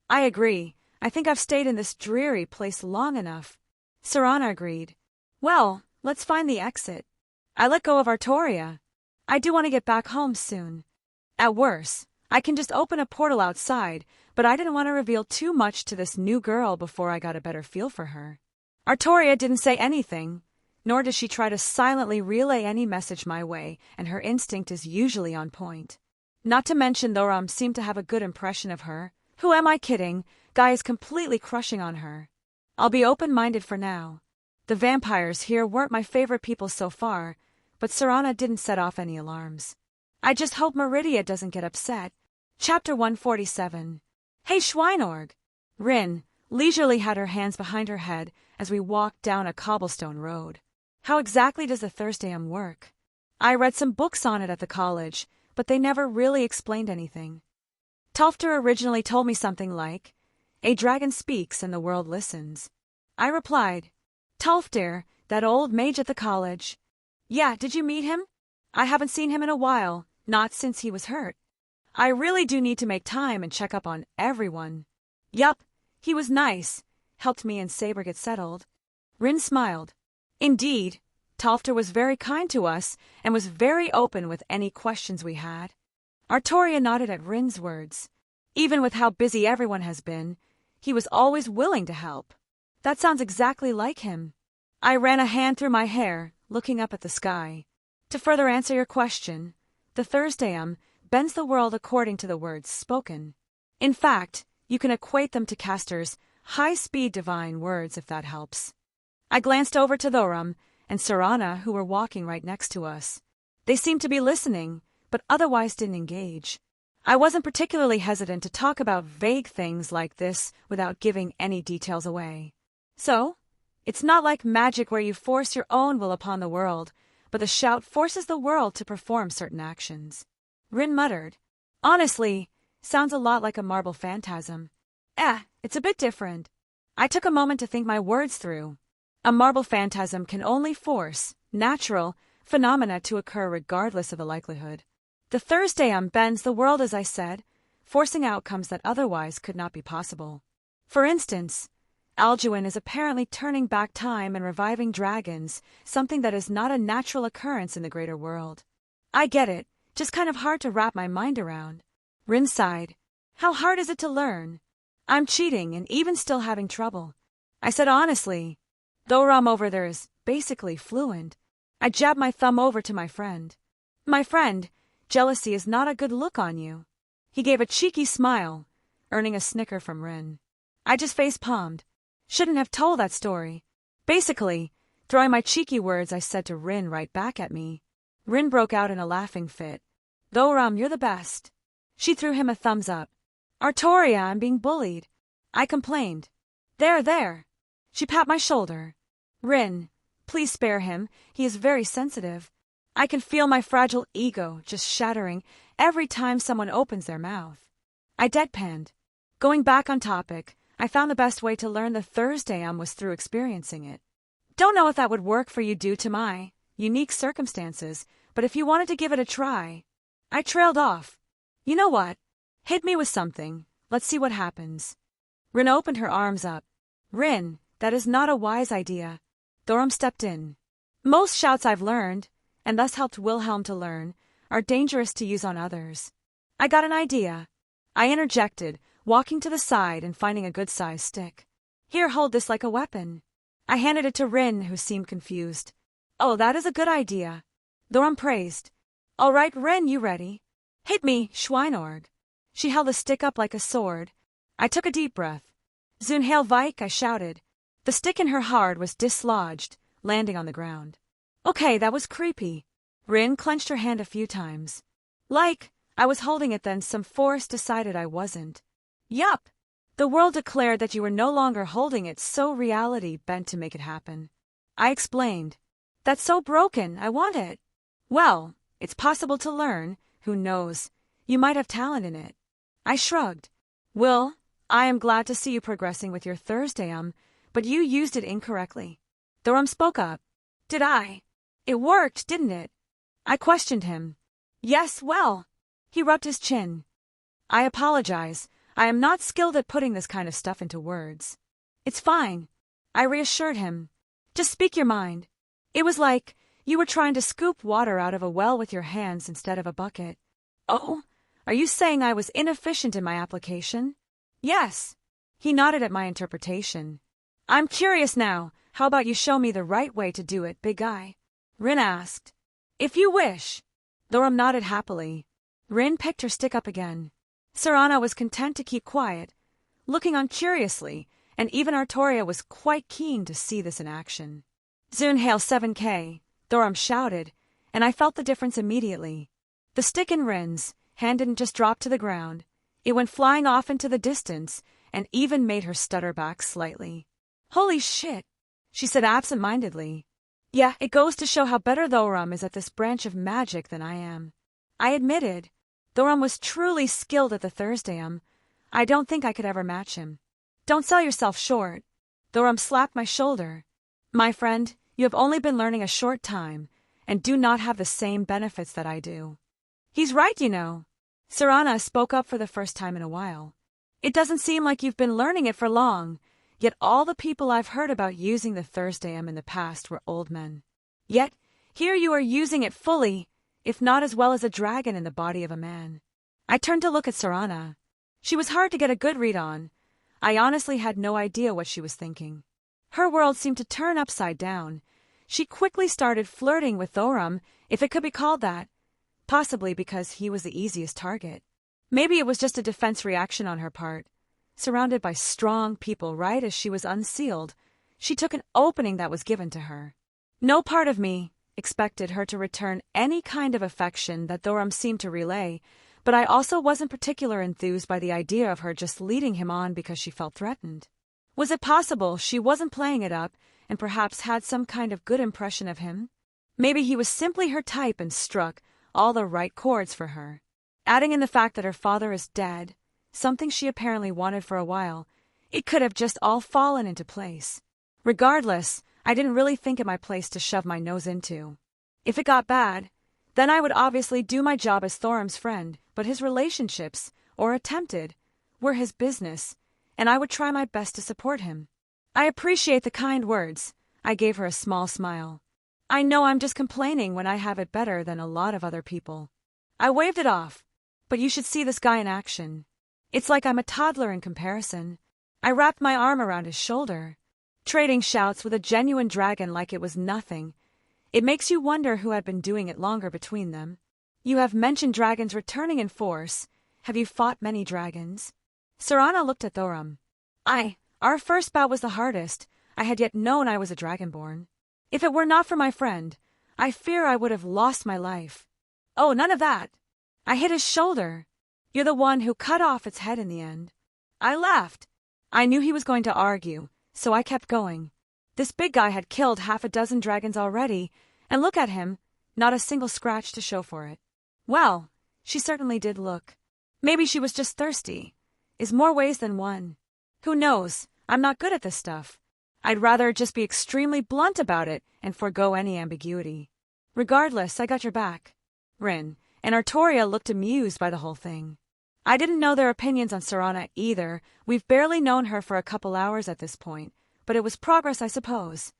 I agree. I think I've stayed in this dreary place long enough. Sarana agreed. Well, let's find the exit. I let go of Artoria. I do want to get back home soon. At worst, I can just open a portal outside, but I didn't want to reveal too much to this new girl before I got a better feel for her. Artoria didn't say anything, nor does she try to silently relay any message my way, and her instinct is usually on point. Not to mention Thorum seemed to have a good impression of her. Who am I kidding? Guy is completely crushing on her. I'll be open-minded for now. The vampires here weren't my favorite people so far, but Sarana didn't set off any alarms. I just hope Meridia doesn't get upset. Chapter 147. Hey, Schweinorg! Rin leisurely had her hands behind her head as we walked down a cobblestone road. How exactly does the Thursdayam work? I read some books on it at the college, but they never really explained anything. Tolfter originally told me something like, a dragon speaks and the world listens. I replied, Tolfter, that old mage at the college. Yeah, did you meet him? I haven't seen him in a while, not since he was hurt. I really do need to make time and check up on everyone. Yup, he was nice, helped me and Saber get settled. Rin smiled. Indeed, Tolfter was very kind to us and was very open with any questions we had. Artoria nodded at Rin's words. Even with how busy everyone has been, he was always willing to help. That sounds exactly like him. I ran a hand through my hair, looking up at the sky. To further answer your question, the Thursdayam bends the world according to the words spoken. In fact, you can equate them to casters' high-speed divine words if that helps. I glanced over to Thorum and Sarana, who were walking right next to us. They seemed to be listening, but otherwise didn't engage. I wasn't particularly hesitant to talk about vague things like this without giving any details away. So, it's not like magic where you force your own will upon the world, but the shout forces the world to perform certain actions. Rin muttered. Honestly, sounds a lot like a marble phantasm. It's a bit different. I took a moment to think my words through. A marble phantasm can only force natural phenomena to occur regardless of the likelihood. The Thursdayam bends the world, as I said, forcing outcomes that otherwise could not be possible. For instance, Alduin is apparently turning back time and reviving dragons, something that is not a natural occurrence in the greater world. I get it, just kind of hard to wrap my mind around. Rin sighed. How hard is it to learn? I'm cheating and even still having trouble. I said honestly, Thorum over there is basically fluent. I jabbed my thumb over to my friend. My friend, jealousy is not a good look on you. He gave a cheeky smile, earning a snicker from Rin. I just face-palmed. Shouldn't have told that story. Basically, throwing my cheeky words I said to Rin right back at me. Rin broke out in a laughing fit. Thorum, you're the best. She threw him a thumbs up. Artoria, I'm being bullied. I complained. There. She pat my shoulder. Rin, please spare him. He is very sensitive. I can feel my fragile ego just shattering every time someone opens their mouth. I deadpanned. Going back on topic, I found the best way to learn the Thursday was through experiencing it. Don't know if that would work for you due to my unique circumstances, but if you wanted to give it a try. I trailed off. You know what? Hit me with something. Let's see what happens. Rin opened her arms up. Rin, that is not a wise idea. Thorum stepped in. Most shouts I've learned, and thus helped Wilhelm to learn, are dangerous to use on others. I got an idea. I interjected, walking to the side and finding a good-sized stick. Here, hold this like a weapon. I handed it to Rin, who seemed confused. Oh, that is a good idea. Thorum praised. All right, Rin, you ready? Hit me, Schweinorg. She held the stick up like a sword. I took a deep breath. Zunhail Vike, I shouted. The stick in her heart was dislodged, landing on the ground. Okay, that was creepy. Rin clenched her hand a few times. Like, I was holding it then some force decided I wasn't. Yup. The world declared that you were no longer holding it, so reality bent to make it happen. I explained. That's so broken, I want it. Well, it's possible to learn, who knows, you might have talent in it. I shrugged. Will, I am glad to see you progressing with your Thursday but you used it incorrectly. Thorum spoke up. Did I? It worked, didn't it? I questioned him. Yes, well. He rubbed his chin. I apologize. I am not skilled at putting this kind of stuff into words. It's fine. I reassured him. Just speak your mind. It was like you were trying to scoop water out of a well with your hands instead of a bucket. Oh, are you saying I was inefficient in my application? Yes. He nodded at my interpretation. I'm curious now. How about you show me the right way to do it, big guy? Rin asked. If you wish. Thorum nodded happily. Rin picked her stick up again. Serana was content to keep quiet, looking on curiously, and even Artoria was quite keen to see this in action. Zunhail 7K, Thorum shouted, and I felt the difference immediately. The stick in Rin's hand didn't just drop to the ground. It went flying off into the distance and even made her stutter back slightly. Holy shit, she said absent-mindedly. Yeah, it goes to show how better Thorum is at this branch of magic than I am. I admitted. Thorum was truly skilled at the Thursday I don't think I could ever match him. Don't sell yourself short. Thorum slapped my shoulder. My friend, you have only been learning a short time, and do not have the same benefits that I do. He's right, you know. Serana spoke up for the first time in a while. It doesn't seem like you've been learning it for long, yet all the people I've heard about using the Thursday in the past were old men. Yet, here you are using it fully, if not as well as a dragon in the body of a man. I turned to look at Serana. She was hard to get a good read on. I honestly had no idea what she was thinking. Her world seemed to turn upside down. She quickly started flirting with Thorum, if it could be called that, possibly because he was the easiest target. Maybe it was just a defense reaction on her part. Surrounded by strong people right as she was unsealed, she took an opening that was given to her. No part of me expected her to return any kind of affection that Thorum seemed to relay, but I also wasn't particularly enthused by the idea of her just leading him on because she felt threatened. Was it possible she wasn't playing it up and perhaps had some kind of good impression of him? Maybe he was simply her type and struck all the right chords for her. Adding in the fact that her father is dead, something she apparently wanted for a while, it could have just all fallen into place. Regardless, I didn't really think it my place to shove my nose into. If it got bad, then I would obviously do my job as Thorum's friend, but his relationships, or attempted, were his business, and I would try my best to support him. I appreciate the kind words. I gave her a small smile. I know I'm just complaining when I have it better than a lot of other people. I waved it off. But you should see this guy in action. It's like I'm a toddler in comparison. I wrapped my arm around his shoulder, trading shouts with a genuine dragon like it was nothing. It makes you wonder who had been doing it longer between them. You have mentioned dragons returning in force. Have you fought many dragons? Serana looked at Thorum. Our first bout was the hardest. I had yet known I was a dragonborn. If it were not for my friend, I fear I would have lost my life. Oh, none of that. I hit his shoulder. You're the one who cut off its head in the end. I laughed. I knew he was going to argue, so I kept going. This big guy had killed 6 dragons already, and look at him, not a single scratch to show for it. Well, she certainly did look. Maybe she was just thirsty. Is more ways than one. Who knows? I'm not good at this stuff. I'd rather just be extremely blunt about it and forego any ambiguity. Regardless, I got your back. Rin and Artoria looked amused by the whole thing. I didn't know their opinions on Serana either. We've barely known her for a couple hours at this point, but it was progress, I suppose.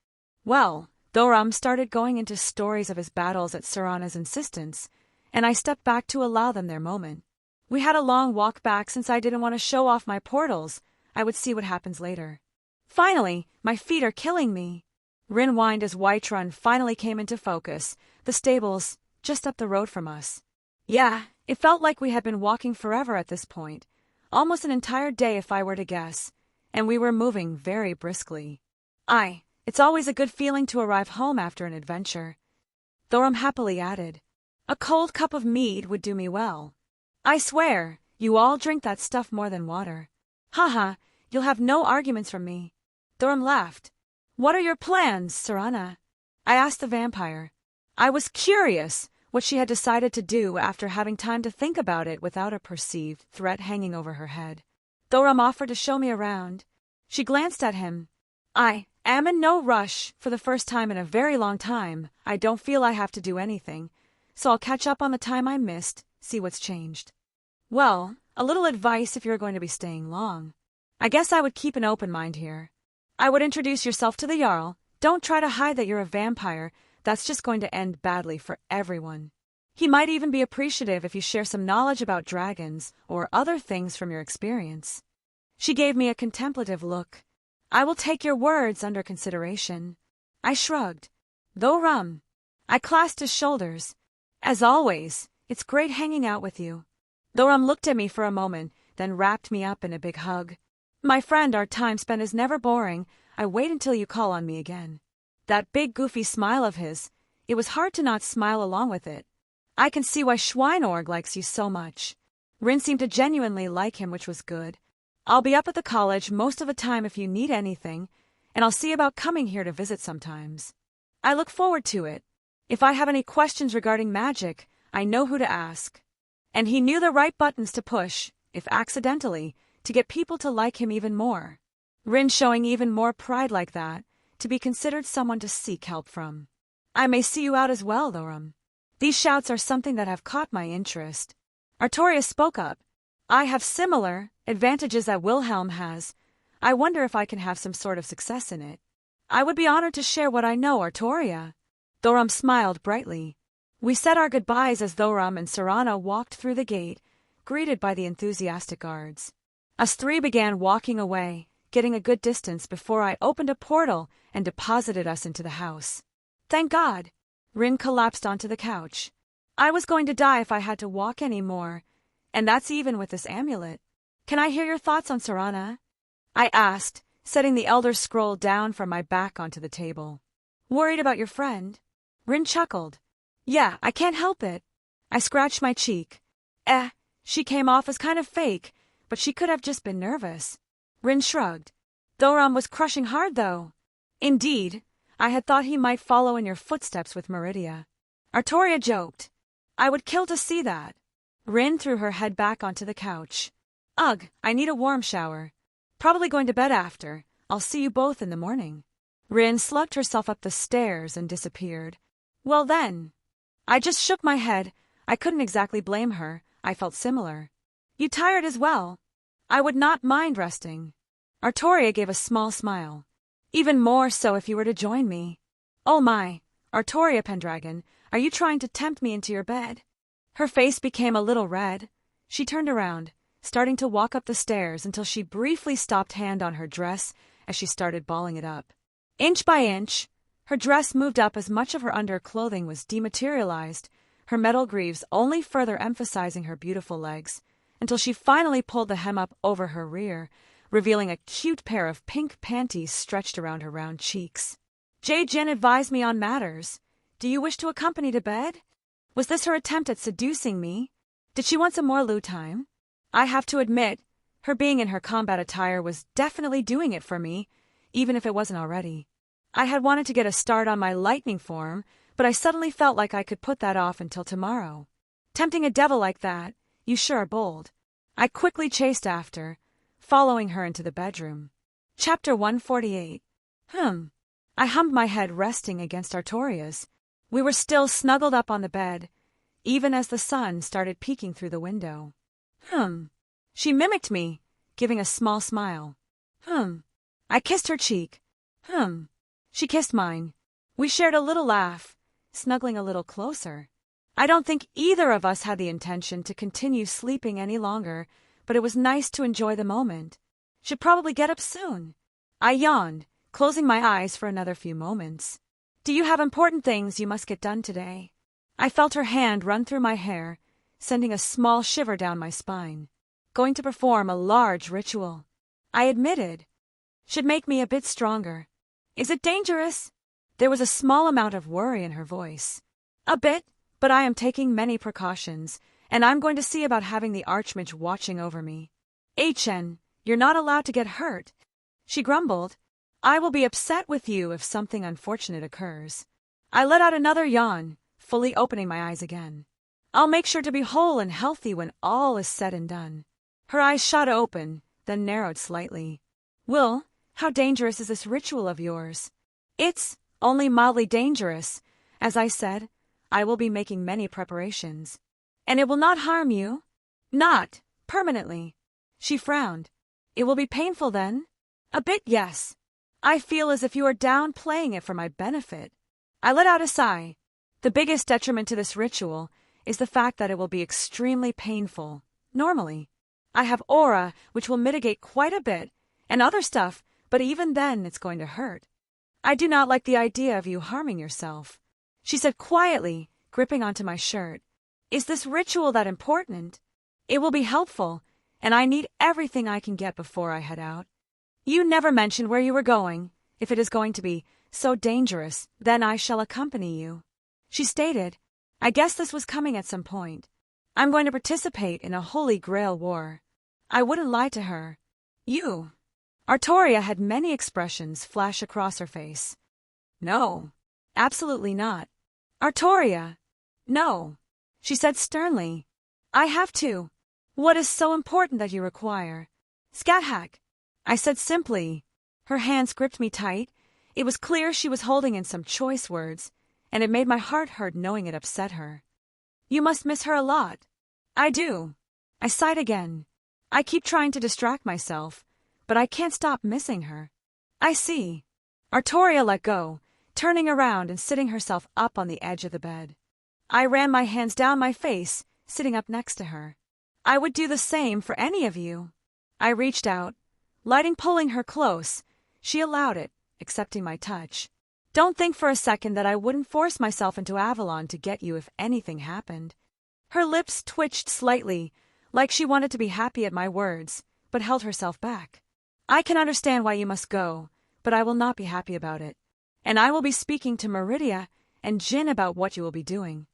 Well, Thorum started going into stories of his battles at Serana's insistence, and I stepped back to allow them their moment. We had a long walk back since I didn't want to show off my portals. I would see what happens later. Finally, my feet are killing me. Rin whined as Whiterun finally came into focus, the stables just up the road from us. Yeah, it felt like we had been walking forever at this point, almost an entire day if I were to guess, and we were moving very briskly. It's always a good feeling to arrive home after an adventure. Thorum happily added, a cold cup of mead would do me well. I swear, you all drink that stuff more than water. Haha, you'll have no arguments from me. Thorum laughed. What are your plans, Serana? I asked the vampire. I was curious what she had decided to do after having time to think about it without a perceived threat hanging over her head. Thorum offered to show me around. She glanced at him. I am in no rush. For the first time in a very long time, I don't feel I have to do anything, so I'll catch up on the time I missed, see what's changed. Well, a little advice if you're going to be staying long. I guess I would keep an open mind here. I would introduce yourself to the Jarl. Don't try to hide that you're a vampire. That's just going to end badly for everyone. He might even be appreciative if you share some knowledge about dragons or other things from your experience. She gave me a contemplative look. I will take your words under consideration. I shrugged. Thorum. I clasped his shoulders. As always, it's great hanging out with you. Thorum looked at me for a moment, then wrapped me up in a big hug. My friend, our time spent is never boring. I wait until you call on me again. That big goofy smile of his, it was hard to not smile along with it. I can see why Schweinorg likes you so much. Rin seemed to genuinely like him, which was good. I'll be up at the college most of the time if you need anything, and I'll see about coming here to visit sometimes. I look forward to it. If I have any questions regarding magic, I know who to ask. And he knew the right buttons to push, if accidentally, to get people to like him even more. Rin showing even more pride like that, to be considered someone to seek help from. I may see you out as well, Thorum. These shouts are something that have caught my interest. Artoria spoke up. I have similar advantages that Wilhelm has. I wonder if I can have some sort of success in it. I would be honored to share what I know, Artoria. Thorum smiled brightly. We said our goodbyes as Thorum and Serana walked through the gate, greeted by the enthusiastic guards. Us three began walking away, getting a good distance before I opened a portal and deposited us into the house. Thank God. Rin collapsed onto the couch. I was going to die if I had to walk any more, and that's even with this amulet. Can I hear your thoughts on Serana? I asked, setting the Elder Scroll down from my back onto the table. Worried about your friend? Rin chuckled. Yeah, I can't help it. I scratched my cheek. She came off as kind of fake, but she could have just been nervous. Rin shrugged. Thorum was crushing hard, though. Indeed, I had thought he might follow in your footsteps with Meridia. Artoria joked. I would kill to see that. Rin threw her head back onto the couch. Ugh, I need a warm shower. Probably going to bed after. I'll see you both in the morning. Rin slugged herself up the stairs and disappeared. Well then. I just shook my head. I couldn't exactly blame her. I felt similar. You tired as well? I would not mind resting. Artoria gave a small smile. Even more so if you were to join me. Oh my, Artoria Pendragon, are you trying to tempt me into your bed? Her face became a little red. She turned around, starting to walk up the stairs until she briefly stopped hand on her dress as she started balling it up. Inch by inch, Her dress moved up as much of her underclothing was dematerialized, her metal greaves only further emphasizing her beautiful legs, until she finally pulled the hem up over her rear, revealing a cute pair of pink panties stretched around her round cheeks. Jin advised me on matters. Do you wish to accompany to bed? Was this her attempt at seducing me? Did she want some more loo time? I have to admit, her being in her combat attire was definitely doing it for me, even if it wasn't already. I had wanted to get a start on my lightning form, but I suddenly felt like I could put that off until tomorrow. Tempting a devil like that, you sure are bold. I quickly chased after, following her into the bedroom. Chapter 148. I hummed my head resting against Artoria's. We were still snuggled up on the bed, even as the sun started peeking through the window. She mimicked me, giving a small smile. I kissed her cheek. She kissed mine. We shared a little laugh, snuggling a little closer. I don't think either of us had the intention to continue sleeping any longer, but it was nice to enjoy the moment. Should probably get up soon. I yawned, closing my eyes for another few moments. Do you have important things you must get done today? I felt her hand run through my hair, sending a small shiver down my spine. Going to perform a large ritual. I admitted. Should make me a bit stronger. Is it dangerous? There was a small amount of worry in her voice. A bit, but I am taking many precautions, and I'm going to see about having the Archmage watching over me. You're not allowed to get hurt. She grumbled. I will be upset with you if something unfortunate occurs. I let out another yawn, fully opening my eyes again. I'll make sure to be whole and healthy when all is said and done. Her eyes shot open, then narrowed slightly. Will, how dangerous is this ritual of yours? It's only mildly dangerous. As I said, I will be making many preparations. And it will not harm you? Not permanently. She frowned. It will be painful then? A bit, yes. I feel as if you are downplaying it for my benefit. I let out a sigh. The biggest detriment to this ritual is the fact that it will be extremely painful, normally. I have aura, which will mitigate quite a bit, and other stuff, but even then it's going to hurt. I do not like the idea of you harming yourself. She said quietly, gripping onto my shirt. Is this ritual that important? It will be helpful, and I need everything I can get before I head out. You never mentioned where you were going. If it is going to be so dangerous, then I shall accompany you. She stated, I guess this was coming at some point. I'm going to participate in a Holy Grail war. I wouldn't lie to her. You. Artoria had many expressions flash across her face. No, absolutely not. Artoria. No, she said sternly. I have to. What is so important that you require? Scat-hack. I said simply. Her hands gripped me tight. It was clear she was holding in some choice words, and it made my heart hurt knowing it upset her. You must miss her a lot. I do. I sighed again. I keep trying to distract myself, but I can't stop missing her. I see. Artoria let go, turning around and sitting herself up on the edge of the bed. I ran my hands down my face, sitting up next to her. I would do the same for any of you. I reached out, pulling her close. She allowed it, accepting my touch. Don't think for a second that I wouldn't force myself into Avalon to get you if anything happened. Her lips twitched slightly, like she wanted to be happy at my words, but held herself back. I can understand why you must go, but I will not be happy about it. And I will be speaking to Meridia and Jin about what you will be doing.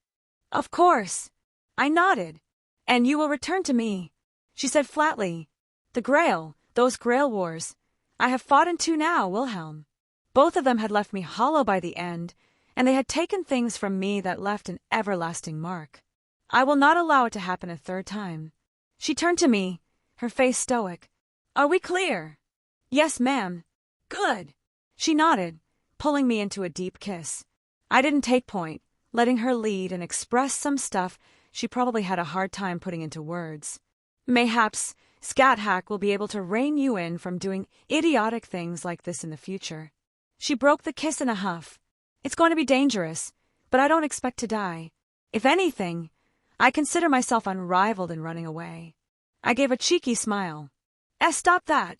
Of course. I nodded. And you will return to me. She said flatly. The Grail, those Grail wars. I have fought in two now, Wilhelm. Both of them had left me hollow by the end, and they had taken things from me that left an everlasting mark. I will not allow it to happen a third time. She turned to me, her face stoic. Are we clear? Yes, ma'am. Good. She nodded, pulling me into a deep kiss. I didn't take point, letting her lead and express some stuff she probably had a hard time putting into words. Mayhaps Scat-Hack will be able to rein you in from doing idiotic things like this in the future. She broke the kiss in a huff. It's going to be dangerous, but I don't expect to die. If anything, I consider myself unrivaled in running away. I gave a cheeky smile. Stop that.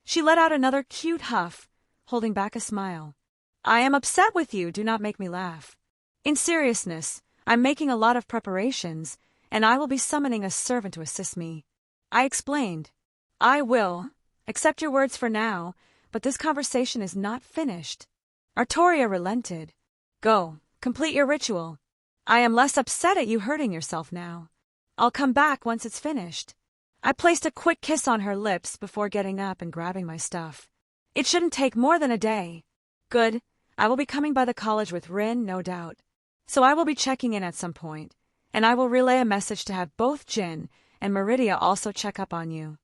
She let out another cute huff, holding back a smile. I am upset with you, do not make me laugh. In seriousness, I'm making a lot of preparations, and I will be summoning a servant to assist me. I explained. I will accept your words for now, but this conversation is not finished. Artoria relented. Go, complete your ritual. I am less upset at you hurting yourself now. I'll come back once it's finished. I placed a quick kiss on her lips before getting up and grabbing my stuff. It shouldn't take more than a day. Good, I will be coming by the college with Rin, no doubt. So I will be checking in at some point, and I will relay a message to have both Jin and Meridia also check up on you.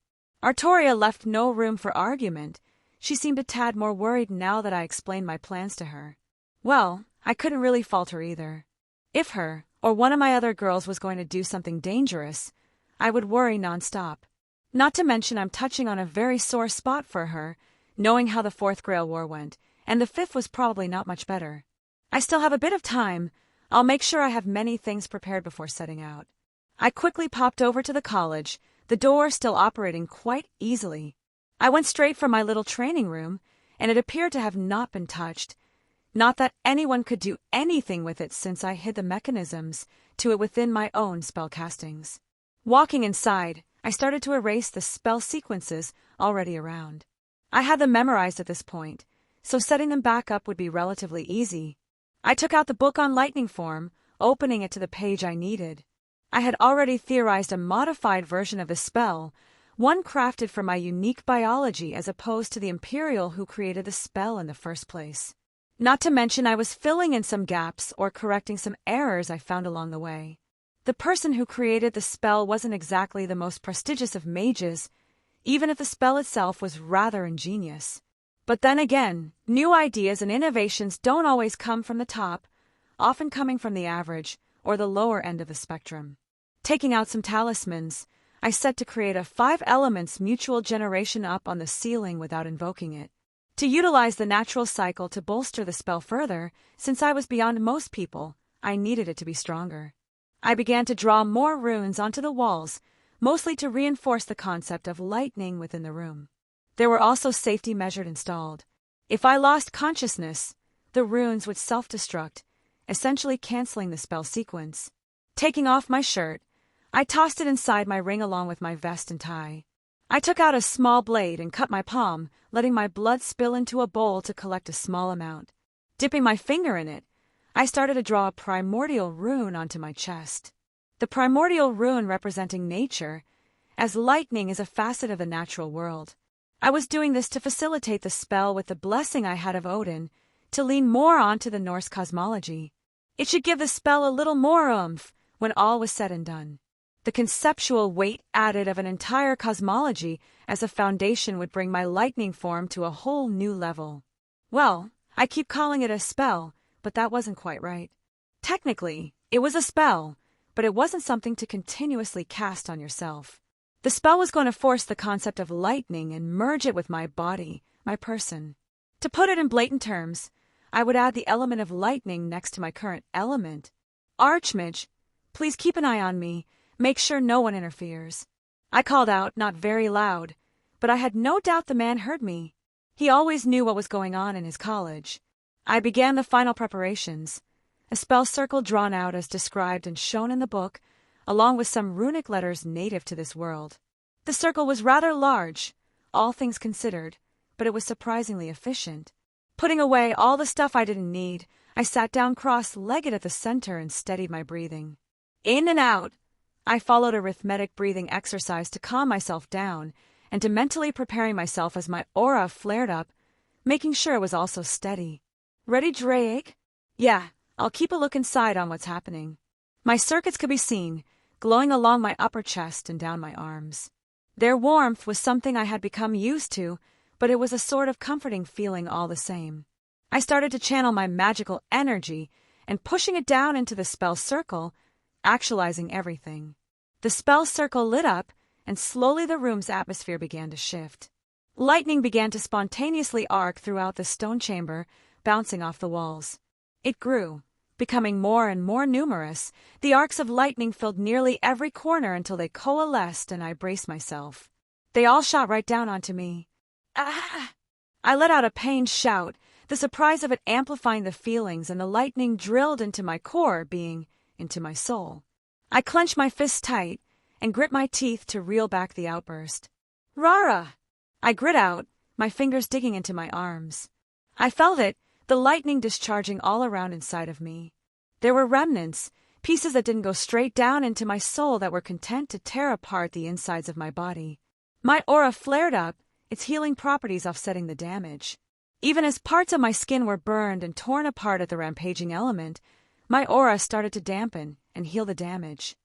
Artoria left no room for argument. She seemed a tad more worried now that I explained my plans to her. Well, I couldn't really fault her either. If her, or one of my other girls was going to do something dangerous, I would worry nonstop. Not to mention I'm touching on a very sore spot for her, knowing how the 4th Grail War went, and the 5th was probably not much better. I still have a bit of time. I'll make sure I have many things prepared before setting out. I quickly popped over to the college, the door still operating quite easily. I went straight for my little training room, and it appeared to have not been touched. Not that anyone could do anything with it since I hid the mechanisms to it within my own spell castings. Walking inside, I started to erase the spell sequences already around. I had them memorized at this point, so setting them back up would be relatively easy. I took out the book on lightning form, opening it to the page I needed. I had already theorized a modified version of the spell, one crafted for my unique biology as opposed to the Imperial who created the spell in the first place. Not to mention I was filling in some gaps or correcting some errors I found along the way. The person who created the spell wasn't exactly the most prestigious of mages, even if the spell itself was rather ingenious. But then again, new ideas and innovations don't always come from the top, often coming from the average or the lower end of the spectrum. Taking out some talismans, I set to create a 5 elements mutual generation up on the ceiling without invoking it. To utilize the natural cycle to bolster the spell further, since I was beyond most people, I needed it to be stronger. I began to draw more runes onto the walls, mostly to reinforce the concept of lightning within the room. There were also safety measures installed. If I lost consciousness, the runes would self-destruct, essentially canceling the spell sequence. Taking off my shirt, I tossed it inside my ring along with my vest and tie. I took out a small blade and cut my palm, letting my blood spill into a bowl to collect a small amount. Dipping my finger in it, I started to draw a primordial rune onto my chest. The primordial rune representing nature, as lightning is a facet of the natural world. I was doing this to facilitate the spell with the blessing I had of Odin, to lean more onto the Norse cosmology. It should give the spell a little more oomph when all was said and done. The conceptual weight added of an entire cosmology as a foundation would bring my lightning form to a whole new level. Well, I keep calling it a spell, but that wasn't quite right. Technically, it was a spell, but it wasn't something to continuously cast on yourself. The spell was going to force the concept of lightning and merge it with my body, my person. To put it in blatant terms, I would add the element of lightning next to my current element. Archmage, please keep an eye on me. Make sure no one interferes. I called out, not very loud, but I had no doubt the man heard me. He always knew what was going on in his college. I began the final preparations. A spell circle drawn out as described and shown in the book, along with some runic letters native to this world. The circle was rather large, all things considered, but it was surprisingly efficient. Putting away all the stuff I didn't need, I sat down cross-legged at the center and steadied my breathing. In and out. I followed a rhythmic breathing exercise to calm myself down and to mentally preparing myself as my aura flared up, making sure it was also steady. Ready, Drake? Yeah, I'll keep a look inside on what's happening. My circuits could be seen, glowing along my upper chest and down my arms. Their warmth was something I had become used to, but it was a sort of comforting feeling all the same. I started to channel my magical energy and pushing it down into the spell circle, actualizing everything. The spell circle lit up, and slowly the room's atmosphere began to shift. Lightning began to spontaneously arc throughout the stone chamber, bouncing off the walls. It grew, becoming more and more numerous. The arcs of lightning filled nearly every corner until they coalesced and I braced myself. They all shot right down onto me. Ah! I let out a pained shout. The the surprise of it amplifying the feelings and the lightning drilled into my core being into my soul. I clenched my fists tight and grit my teeth to reel back the outburst. Rara! I grit out, my fingers digging into my arms. I felt it, the lightning discharging all around inside of me. There were remnants, pieces that didn't go straight down into my soul that were content to tear apart the insides of my body. My aura flared up, its healing properties offsetting the damage. Even as parts of my skin were burned and torn apart at the rampaging element, my aura started to dampen and heal the damage.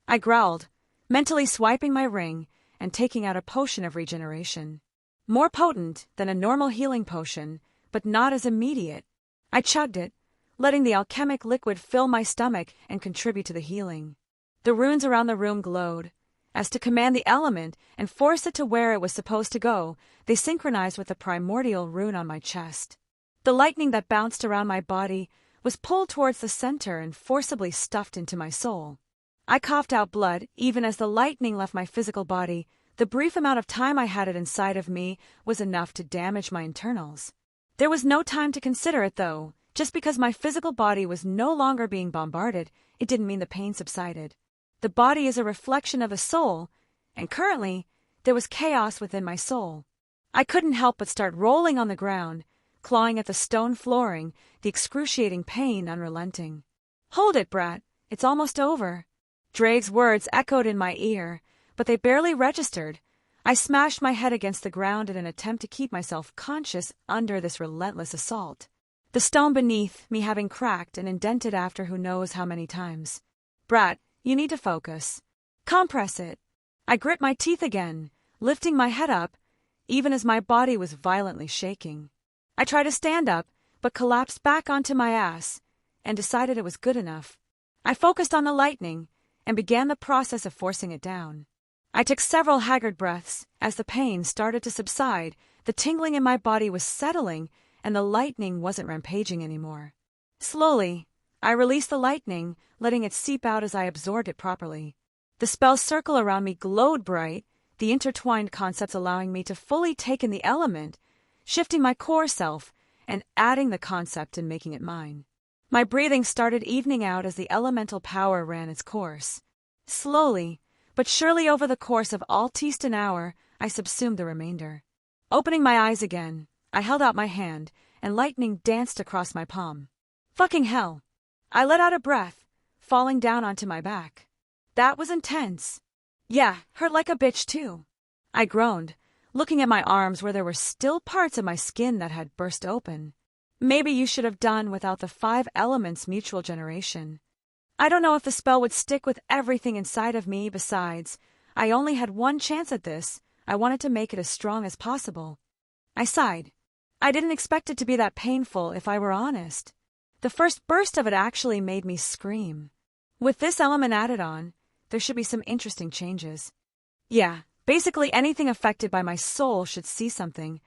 I growled, mentally swiping my ring and taking out a potion of regeneration. More potent than a normal healing potion, but not as immediate. I chugged it, letting the alchemic liquid fill my stomach and contribute to the healing. The runes around the room glowed. As to command the element and force it to where it was supposed to go, they synchronized with the primordial rune on my chest. The lightning that bounced around my body was pulled towards the center and forcibly stuffed into my soul. I coughed out blood even as the lightning left my physical body. The brief amount of time I had it inside of me was enough to damage my internals. There was no time to consider it, though. Just because my physical body was no longer being bombarded, it didn't mean the pain subsided. The body is a reflection of the soul, and currently, there was chaos within my soul. I couldn't help but start rolling on the ground, clawing at the stone flooring, the excruciating pain unrelenting. Hold it, brat. It's almost over. Drake's words echoed in my ear, but they barely registered. I smashed my head against the ground in an attempt to keep myself conscious under this relentless assault. The stone beneath me having cracked and indented after who knows how many times. Brat, you need to focus. Compress it. I grit my teeth again, lifting my head up, even as my body was violently shaking. I tried to stand up, but collapsed back onto my ass, and decided it was good enough. I focused on the lightning, and began the process of forcing it down. I took several haggard breaths. As the pain started to subside, the tingling in my body was settling, and the lightning wasn't rampaging anymore. Slowly, I released the lightning, letting it seep out as I absorbed it properly. The spell's circle around me glowed bright, the intertwined concepts allowing me to fully take in the element, shifting my core self, and adding the concept and making it mine. My breathing started evening out as the elemental power ran its course. Slowly, but surely over the course of almost an hour, I subsumed the remainder. Opening my eyes again, I held out my hand, and lightning danced across my palm. Fucking hell. I let out a breath, falling down onto my back. That was intense. Yeah, hurt like a bitch too. I groaned, looking at my arms where there were still parts of my skin that had burst open. Maybe you should have done without the 5 elements mutual generation. I don't know if the spell would stick with everything inside of me. Besides, I only had one chance at this. I wanted to make it as strong as possible. I sighed. I didn't expect it to be that painful, if I were honest. The first burst of it actually made me scream. With this element added on, there should be some interesting changes. Yeah, basically anything affected by my soul should see something.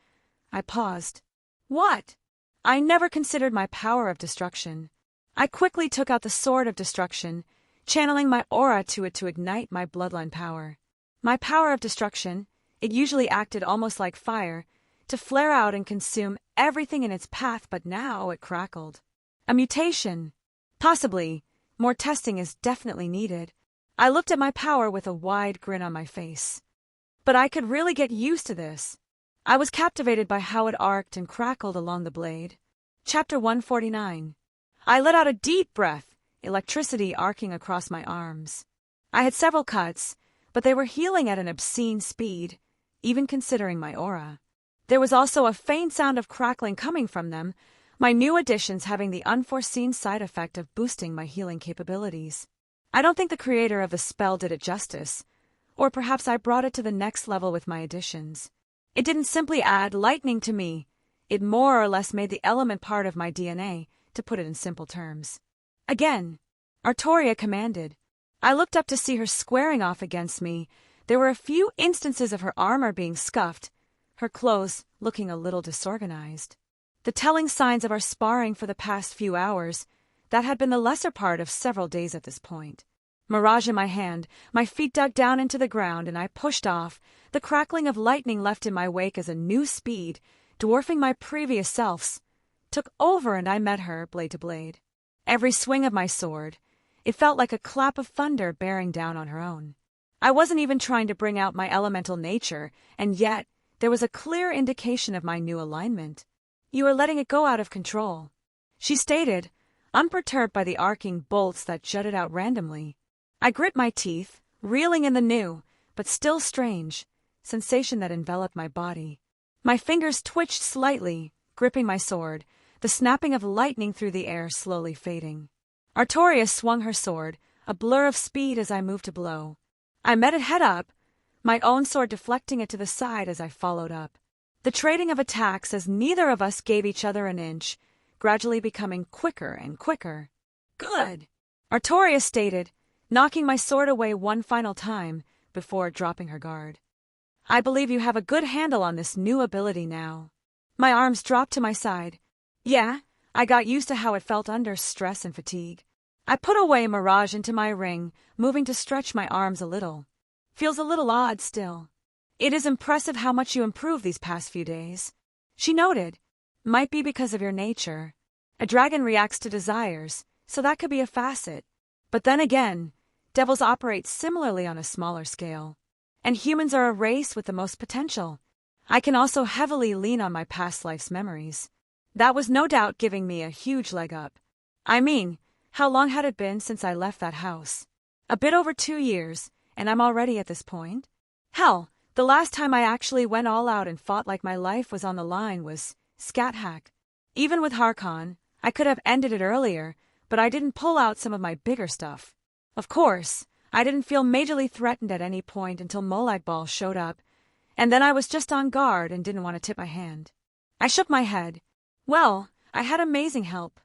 I paused. What? I never considered my power of destruction. I quickly took out the sword of destruction, channeling my aura to it to ignite my bloodline power. My power of destruction, it usually acted almost like fire, to flare out and consume everything in its path, but now it crackled. A mutation. Possibly. More testing is definitely needed. I looked at my power with a wide grin on my face. But I could really get used to this. I was captivated by how it arced and crackled along the blade. Chapter 149. I let out a deep breath, electricity arcing across my arms. I had several cuts, but they were healing at an obscene speed, even considering my aura. There was also a faint sound of crackling coming from them, my new additions having the unforeseen side effect of boosting my healing capabilities. I don't think the creator of the spell did it justice, or perhaps I brought it to the next level with my additions. It didn't simply add lightning to me, it more or less made the element part of my DNA, to put it in simple terms. Again, Artoria commanded. I looked up to see her squaring off against me. There were a few instances of her armor being scuffed, her clothes looking a little disorganized. The telling signs of our sparring for the past few hours, that had been the lesser part of several days at this point. Mirage in my hand, my feet dug down into the ground and I pushed off, the crackling of lightning left in my wake as a new speed, dwarfing my previous self's. took over and I met her blade to blade. Every swing of my sword, it felt like a clap of thunder bearing down on her own. I wasn't even trying to bring out my elemental nature, and yet there was a clear indication of my new alignment. "You are letting it go out of control," she stated, unperturbed by the arcing bolts that jutted out randomly. I grit my teeth, reeling in the new, but still strange, sensation that enveloped my body. My fingers twitched slightly, gripping my sword, the snapping of lightning through the air slowly fading. Artoria swung her sword, a blur of speed as I moved to blow. I met it head up, my own sword deflecting it to the side as I followed up. The trading of attacks as neither of us gave each other an inch, gradually becoming quicker and quicker. "Good," Artoria stated, knocking my sword away one final time before dropping her guard. "I believe you have a good handle on this new ability now." My arms dropped to my side. Yeah, I got used to how it felt under stress and fatigue. I put away Mirage into my ring, moving to stretch my arms a little. "Feels a little odd still." "It is impressive how much you improved these past few days," she noted. "Might be because of your nature. A dragon reacts to desires, so that could be a facet. But then again, devils operate similarly on a smaller scale. And humans are a race with the most potential. I can also heavily lean on my past life's memories. That was no doubt giving me a huge leg up. I mean, how long had it been since I left that house? A bit over 2 years, and I'm already at this point? Hell, the last time I actually went all out and fought like my life was on the line was Scat Hack. Even with Harkon, I could have ended it earlier, but I didn't pull out some of my bigger stuff. Of course, I didn't feel majorly threatened at any point until Molag Bal showed up, and then I was just on guard and didn't want to tip my hand. I shook my head. "Well, I had amazing help."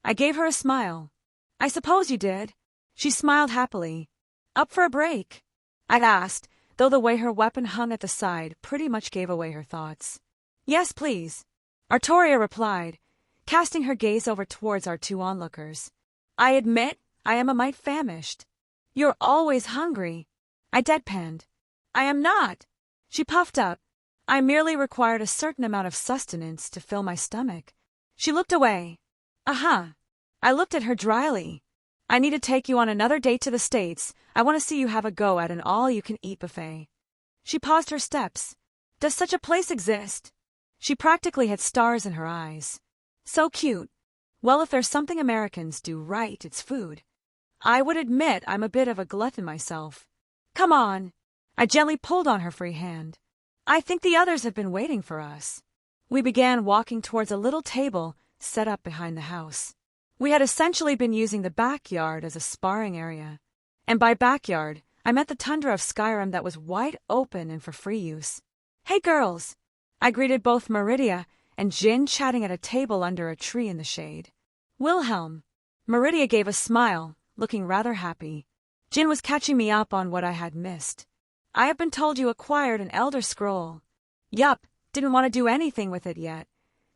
I gave her a smile. "I suppose you did." She smiled happily. "Up for a break?" I asked, though the way her weapon hung at the side pretty much gave away her thoughts. "Yes, please," Artoria replied, casting her gaze over towards our two onlookers. "I admit I am a mite famished." "You're always hungry," I deadpanned. "I am not." She puffed up. "I merely required a certain amount of sustenance to fill my stomach." She looked away. "Uh-huh." I looked at her dryly. "I need to take you on another date to the States. I want to see you have a go at an all-you-can-eat buffet." She paused her steps. "Does such a place exist?" She practically had stars in her eyes. "So cute. Well, if there's something Americans do right, it's food. I would admit I'm a bit of a glutton myself." "Come on." I gently pulled on her free hand. "I think the others have been waiting for us." We began walking towards a little table set up behind the house. We had essentially been using the backyard as a sparring area. And by backyard, I meant the tundra of Skyrim that was wide open and for free use. "Hey girls." I greeted both Meridia and Jin chatting at a table under a tree in the shade. "Wilhelm." Meridia gave a smile, looking rather happy. Jin was catching me up on what I had missed. "I have been told you acquired an Elder Scroll." "Yup, didn't want to do anything with it yet.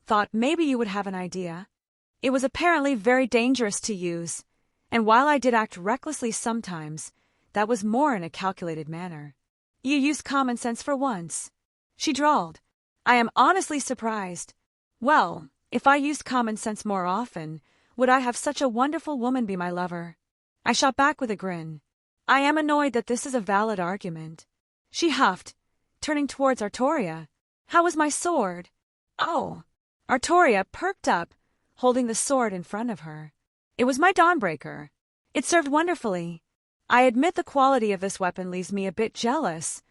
Thought maybe you would have an idea." It was apparently very dangerous to use, and while I did act recklessly sometimes, that was more in a calculated manner. "You used common sense for once," she drawled. "I am honestly surprised. Well, if I used common sense more often, would I have such a wonderful woman be my lover?" I shot back with a grin. "I am annoyed that this is a valid argument." She huffed, turning towards Artoria. "How was my sword?" "Oh." Artoria perked up, holding the sword in front of her. "It was my Dawnbreaker. It served wonderfully. I admit the quality of this weapon leaves me a bit jealous.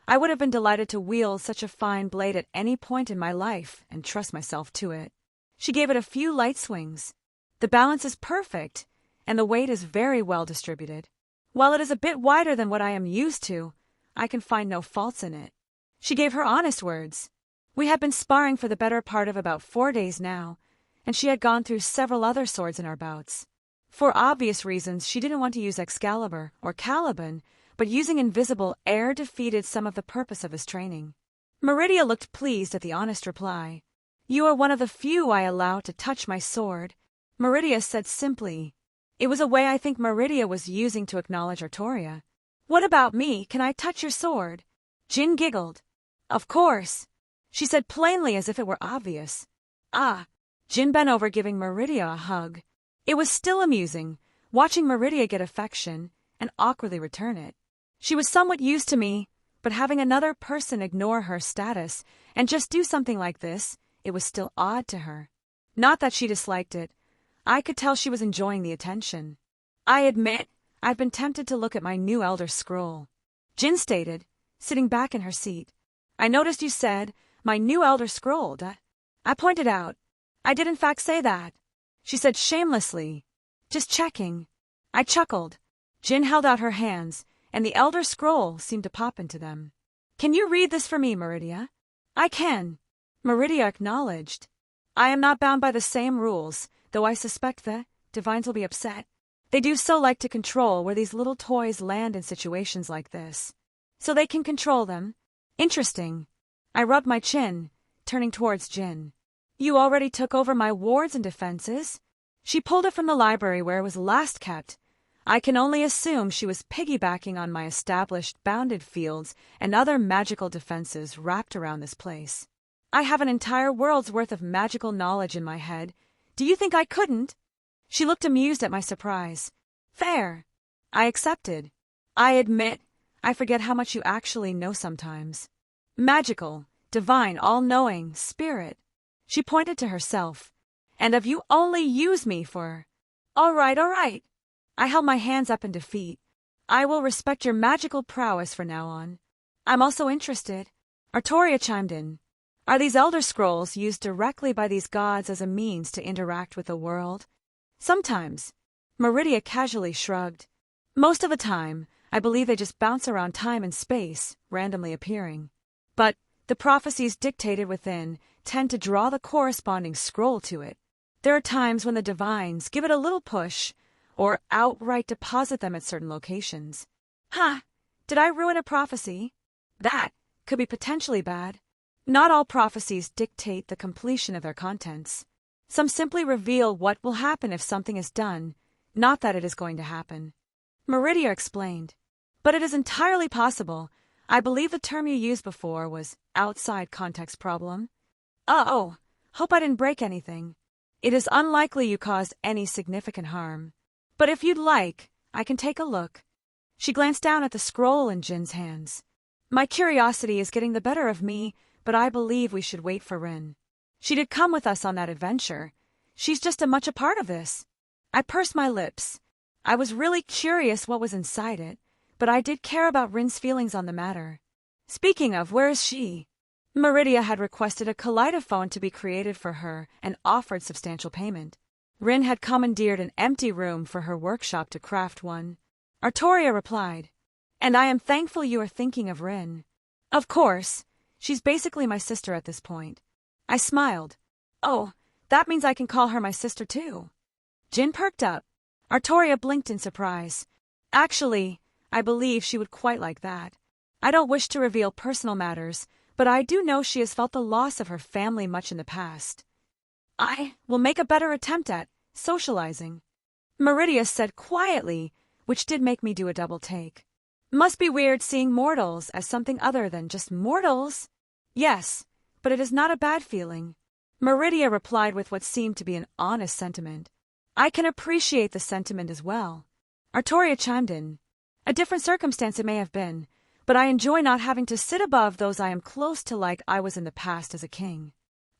I would have been delighted to wield such a fine blade at any point in my life and trust myself to it." She gave it a few light swings. "The balance is perfect, and the weight is very well distributed. While it is a bit wider than what I am used to, I can find no faults in it." She gave her honest words. We had been sparring for the better part of about 4 days now, and she had gone through several other swords in our bouts. For obvious reasons, she didn't want to use Excalibur or Caliban, but using invisible air defeated some of the purpose of his training. Meridia looked pleased at the honest reply. "You are one of the few I allow to touch my sword," Meridia said simply. It was a way I think Meridia was using to acknowledge Artoria. "What about me? Can I touch your sword?" Jin giggled. "Of course," she said plainly as if it were obvious. "Ah." Jin bent over, giving Meridia a hug. It was still amusing, watching Meridia get affection and awkwardly return it. She was somewhat used to me, but having another person ignore her status and just do something like this, it was still odd to her. Not that she disliked it. I could tell she was enjoying the attention. I admit, I've been tempted to look at my new Elder Scroll, Jin stated, sitting back in her seat. I noticed you said, my new Elder Scroll, I pointed out. I did in fact say that, she said shamelessly. Just checking. I chuckled. Jin held out her hands, and the Elder Scroll seemed to pop into them. Can you read this for me, Meridia? I can. Meridia acknowledged. I am not bound by the same rules, though I suspect the divines will be upset. They do so like to control where these little toys land in situations like this. So they can control them. Interesting. I rubbed my chin, turning towards Jin. You already took over my wards and defenses? She pulled it from the library where it was last kept. I can only assume she was piggybacking on my established bounded fields and other magical defenses wrapped around this place. I have an entire world's worth of magical knowledge in my head. Do you think I couldn't? She looked amused at my surprise. Fair. I accepted. I admit, I forget how much you actually know sometimes. Magical, divine, all-knowing, spirit. She pointed to herself. And if you only use me for... All right. I held my hands up in defeat. I will respect your magical prowess from now on. I'm also interested. Artoria chimed in. Are these Elder Scrolls used directly by these gods as a means to interact with the world? Sometimes. Meridia casually shrugged. Most of the time, I believe they just bounce around time and space, randomly appearing. But the prophecies dictated within tend to draw the corresponding scroll to it. There are times when the divines give it a little push, or outright deposit them at certain locations. Did I ruin a prophecy? That could be potentially bad. Not all prophecies dictate the completion of their contents. Some simply reveal what will happen if something is done, not that it is going to happen. Meridia explained. But it is entirely possible. I believe the term you used before was outside context problem. Oh, hope I didn't break anything. It is unlikely you caused any significant harm. But if you'd like, I can take a look. She glanced down at the scroll in Jin's hands. My curiosity is getting the better of me, but I believe we should wait for Rin. She did come with us on that adventure. She's just as much a part of this. I pursed my lips. I was really curious what was inside it, but I did care about Rin's feelings on the matter. Speaking of, where is she? Meridia had requested a kaleidophone to be created for her and offered substantial payment. Rin had commandeered an empty room for her workshop to craft one. Artoria replied, and I am thankful you are thinking of Rin. Of course, she's basically my sister at this point. I smiled. Oh, that means I can call her my sister too. Jin perked up. Artoria blinked in surprise. Actually, I believe she would quite like that. I don't wish to reveal personal matters, but I do know she has felt the loss of her family much in the past. I will make a better attempt at socializing, Meridia said quietly, which did make me do a double take. Must be weird seeing mortals as something other than just mortals. Yes, but it is not a bad feeling. Meridia replied with what seemed to be an honest sentiment. I can appreciate the sentiment as well. Artoria chimed in. A different circumstance it may have been, but I enjoy not having to sit above those I am close to like I was in the past as a king.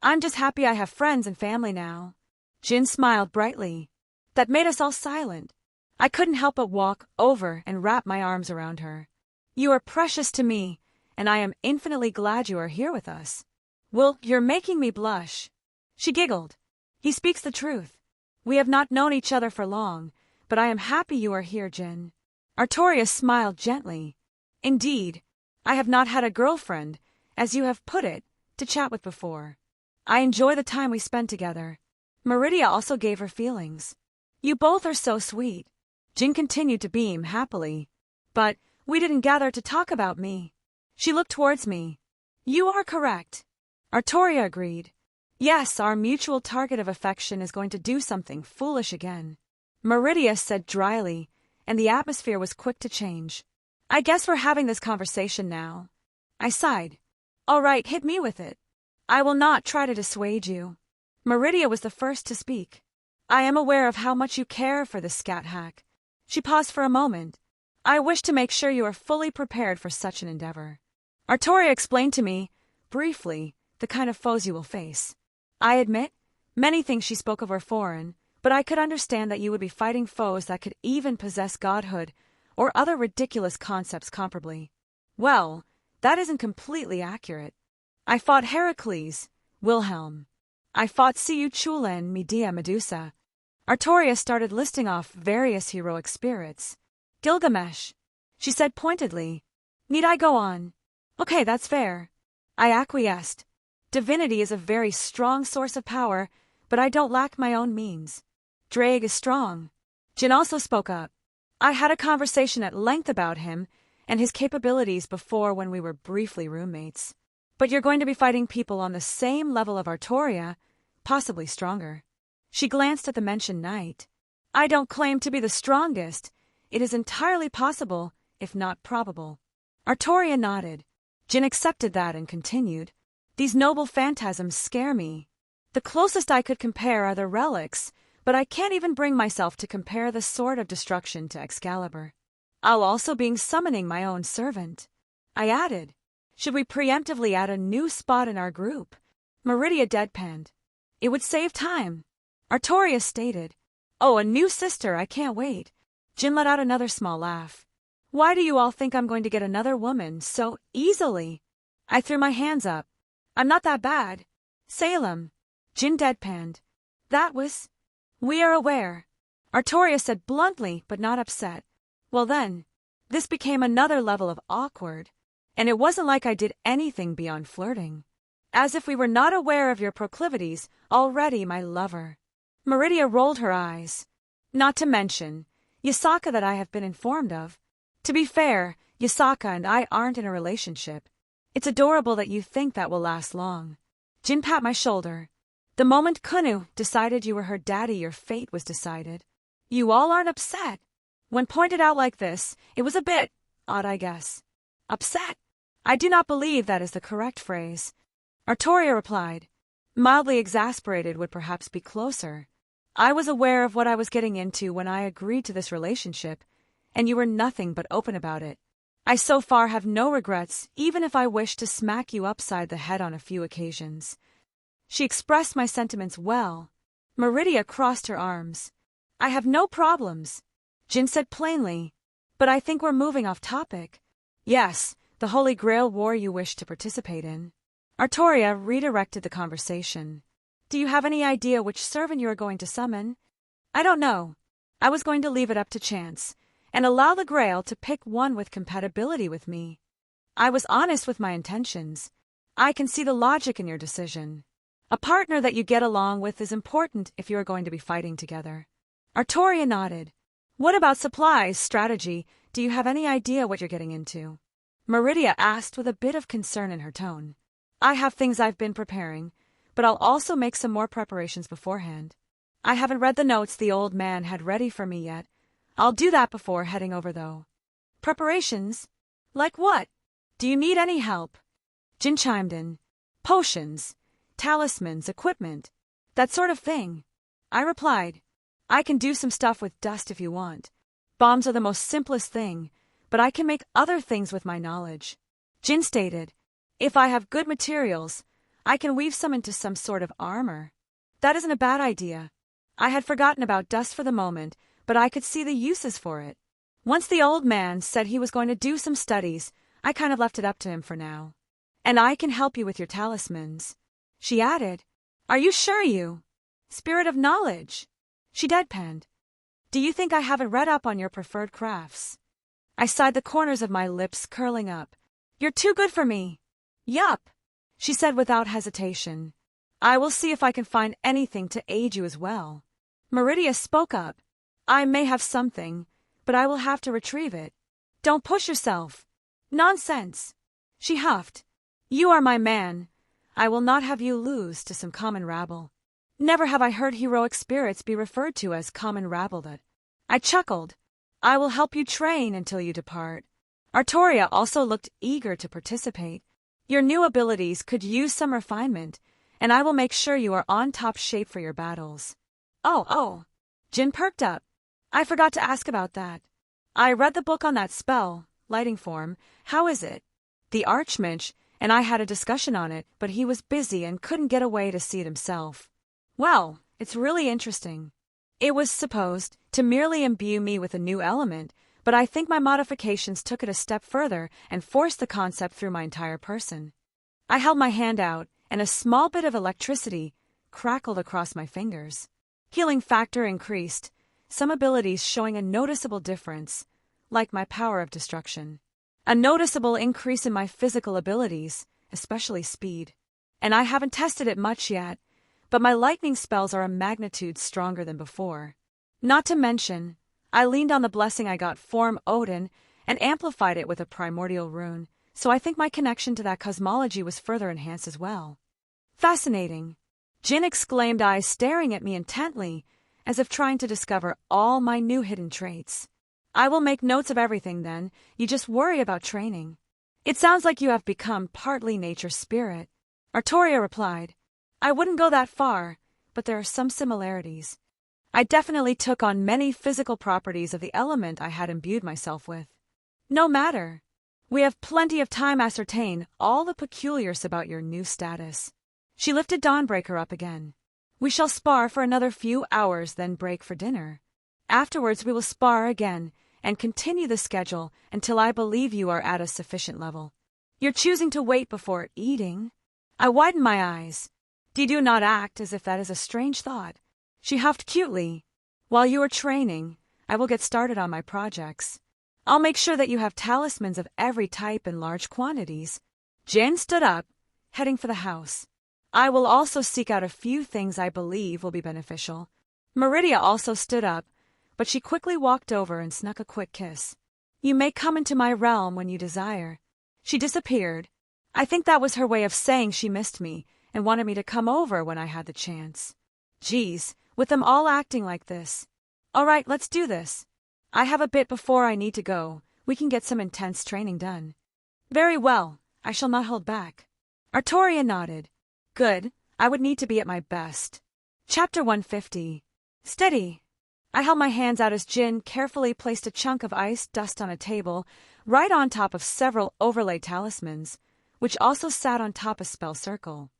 I'm just happy I have friends and family now. Jin smiled brightly. That made us all silent. I couldn't help but walk over and wrap my arms around her. You are precious to me, and I am infinitely glad you are here with us. Well, you're making me blush. She giggled. He speaks the truth. We have not known each other for long, but I am happy you are here, Jin. Artoria smiled gently. Indeed, I have not had a girlfriend, as you have put it, to chat with before. I enjoy the time we spend together. Meridia also gave her feelings. You both are so sweet. Jin continued to beam happily. But we didn't gather to talk about me. She looked towards me. You are correct. Artoria agreed. Yes, our mutual target of affection is going to do something foolish again. Meridia said dryly, and the atmosphere was quick to change. I guess we're having this conversation now. I sighed. All right, hit me with it. I will not try to dissuade you. Meridia was the first to speak. I am aware of how much you care for this scat hack. She paused for a moment. I wish to make sure you are fully prepared for such an endeavor. Artoria explained to me, briefly, the kind of foes you will face. I admit, many things she spoke of were foreign, but I could understand that you would be fighting foes that could even possess godhood, or other ridiculous concepts comparably. Well, that isn't completely accurate. I fought Heracles, Wilhelm. I fought Siu Chula and Medea Medusa. Artoria started listing off various heroic spirits. Gilgamesh, she said pointedly. Need I go on? Okay, that's fair. I acquiesced. Divinity is a very strong source of power, but I don't lack my own means. Drake is strong. Jin also spoke up. I had a conversation at length about him and his capabilities before when we were briefly roommates. But you're going to be fighting people on the same level of Artoria, possibly stronger. She glanced at the mentioned knight. I don't claim to be the strongest. It is entirely possible, if not probable. Artoria nodded. Jin accepted that and continued. These noble phantasms scare me. The closest I could compare are the relics, but I can't even bring myself to compare the sword of destruction to Excalibur. I'll also be summoning my own servant. I added. Should we preemptively add a new spot in our group? Meridia deadpanned. It would save time. Artoria stated. Oh, a new sister, I can't wait. Jin let out another small laugh. Why do you all think I'm going to get another woman so easily? I threw my hands up. I'm not that bad. Salem. Jin deadpanned. That was... We are aware. Artoria said bluntly, but not upset. Well then, this became another level of awkward. And it wasn't like I did anything beyond flirting. As if we were not aware of your proclivities, already my lover. Meridia rolled her eyes. Not to mention, Yasaka that I have been informed of. To be fair, Yasaka and I aren't in a relationship. It's adorable that you think that will last long. Jin pat my shoulder. The moment Kunu decided you were her daddy, your fate was decided. You all aren't upset. When pointed out like this, it was a bit odd, I guess. Upset? I do not believe that is the correct phrase. Artoria replied. Mildly exasperated would perhaps be closer. I was aware of what I was getting into when I agreed to this relationship, and you were nothing but open about it. I so far have no regrets, even if I wish to smack you upside the head on a few occasions. She expressed my sentiments well. Meridia crossed her arms. I have no problems. Jin said plainly. But I think we're moving off topic. Yes, the Holy Grail war you wish to participate in. Artoria redirected the conversation. Do you have any idea which servant you are going to summon? I don't know. I was going to leave it up to chance, and allow the Grail to pick one with compatibility with me. I was honest with my intentions. I can see the logic in your decision. A partner that you get along with is important if you are going to be fighting together. Artoria nodded. What about supplies, strategy? Do you have any idea what you're getting into? Meridia asked with a bit of concern in her tone. I have things I've been preparing, but I'll also make some more preparations beforehand. I haven't read the notes the old man had ready for me yet. I'll do that before heading over, though. Preparations? Like what? Do you need any help? Jin chimed in. Potions, talismans, equipment, that sort of thing. I replied. I can do some stuff with dust if you want. Bombs are the most simplest thing, but I can make other things with my knowledge. Jin stated. If I have good materials, I can weave some into some sort of armor. That isn't a bad idea. I had forgotten about dust for the moment, but I could see the uses for it. Once the old man said he was going to do some studies, I kind of left it up to him for now. And I can help you with your talismans. She added, Are you sure you? Spirit of knowledge. She deadpanned. Do you think I haven't read up on your preferred crafts? I sighed, the corners of my lips curling up. You're too good for me. Yup, she said without hesitation. I will see if I can find anything to aid you as well. Meridia spoke up. I may have something, but I will have to retrieve it. Don't push yourself. Nonsense. She huffed. You are my man. I will not have you lose to some common rabble. Never have I heard heroic spirits be referred to as common rabble. That I chuckled. I will help you train until you depart. Artoria also looked eager to participate. Your new abilities could use some refinement, and I will make sure you are on top shape for your battles. Oh. Jin perked up. I forgot to ask about that. I read the book on that spell, lighting form. How is it? The Archmage and I had a discussion on it, but he was busy and couldn't get away to see it himself. Well, it's really interesting. It was supposed to merely imbue me with a new element, but I think my modifications took it a step further and forced the concept through my entire person. I held my hand out, and a small bit of electricity crackled across my fingers. Healing factor increased, some abilities showing a noticeable difference, like my power of destruction. A noticeable increase in my physical abilities, especially speed. And I haven't tested it much yet, but my lightning spells are a magnitude stronger than before. Not to mention, I leaned on the blessing I got from Odin and amplified it with a primordial rune, so I think my connection to that cosmology was further enhanced as well. Fascinating, Jin exclaimed, eyes staring at me intently, as if trying to discover all my new hidden traits. I will make notes of everything then, you just worry about training. It sounds like you have become partly nature spirit. Artoria replied. I wouldn't go that far, but there are some similarities. I definitely took on many physical properties of the element I had imbued myself with. No matter. We have plenty of time to ascertain all the peculiars about your new status. She lifted Dawnbreaker up again. We shall spar for another few hours, then break for dinner. Afterwards we will spar again and continue the schedule until I believe you are at a sufficient level. You're choosing to wait before eating. I widened my eyes. Do not act as if that is a strange thought. She huffed cutely. While you are training, I will get started on my projects. I'll make sure that you have talismans of every type in large quantities. Jin stood up, heading for the house. I will also seek out a few things I believe will be beneficial. Meridia also stood up, but she quickly walked over and snuck a quick kiss. You may come into my realm when you desire. She disappeared. I think that was her way of saying she missed me and wanted me to come over when I had the chance. Geez, with them all acting like this. All right, let's do this. I have a bit before I need to go. We can get some intense training done. Very well, I shall not hold back. Artoria nodded. Good, I would need to be at my best. Chapter 150. Steady. I held my hands out as Jin carefully placed a chunk of ice dust on a table, right on top of several overlay talismans, which also sat on top a spell circle.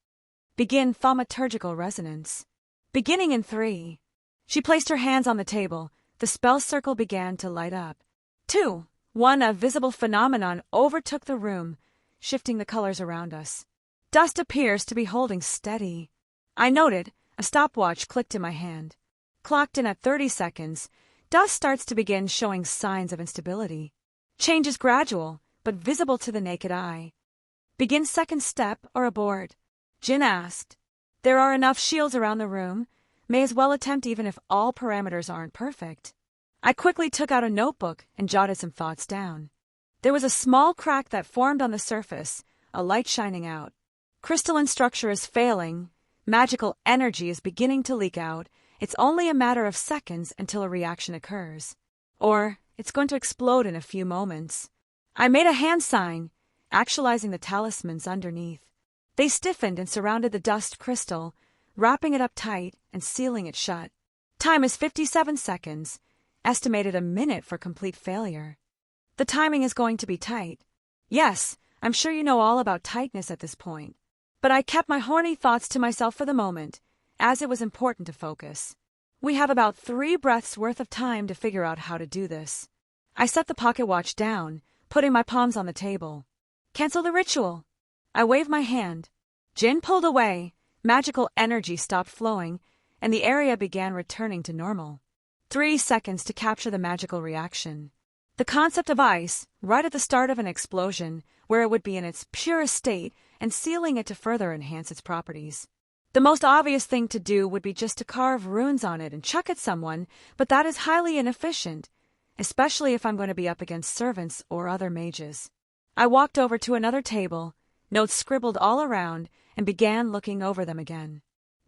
Begin thaumaturgical resonance. Beginning in 3. She placed her hands on the table. The spell circle began to light up. 2. 1. A visible phenomenon overtook the room, shifting the colors around us. Dust appears to be holding steady. I noted. A stopwatch clicked in my hand. Clocked in at 30 seconds, dust starts to begin showing signs of instability. Change is gradual, but visible to the naked eye. Begin second step or abort? Jin asked. There are enough shields around the room. May as well attempt even if all parameters aren't perfect. I quickly took out a notebook and jotted some thoughts down. There was a small crack that formed on the surface, a light shining out. Crystalline structure is failing. Magical energy is beginning to leak out. It's only a matter of seconds until a reaction occurs. Or it's going to explode in a few moments. I made a hand sign, actualizing the talismans underneath. They stiffened and surrounded the dust crystal, wrapping it up tight and sealing it shut. Time is 57 seconds, estimated a minute for complete failure. The timing is going to be tight. Yes, I'm sure you know all about tightness at this point. But I kept my horny thoughts to myself for the moment, as it was important to focus. We have about 3 breaths worth of time to figure out how to do this. I set the pocket watch down, putting my palms on the table. Cancel the ritual. I waved my hand. Jin pulled away, magical energy stopped flowing, and the area began returning to normal. 3 seconds to capture the magical reaction. The concept of ice, right at the start of an explosion, where it would be in its purest state, and sealing it to further enhance its properties. The most obvious thing to do would be just to carve runes on it and chuck at someone, but that is highly inefficient, especially if I'm going to be up against servants or other mages. I walked over to another table, notes scribbled all around, and began looking over them again.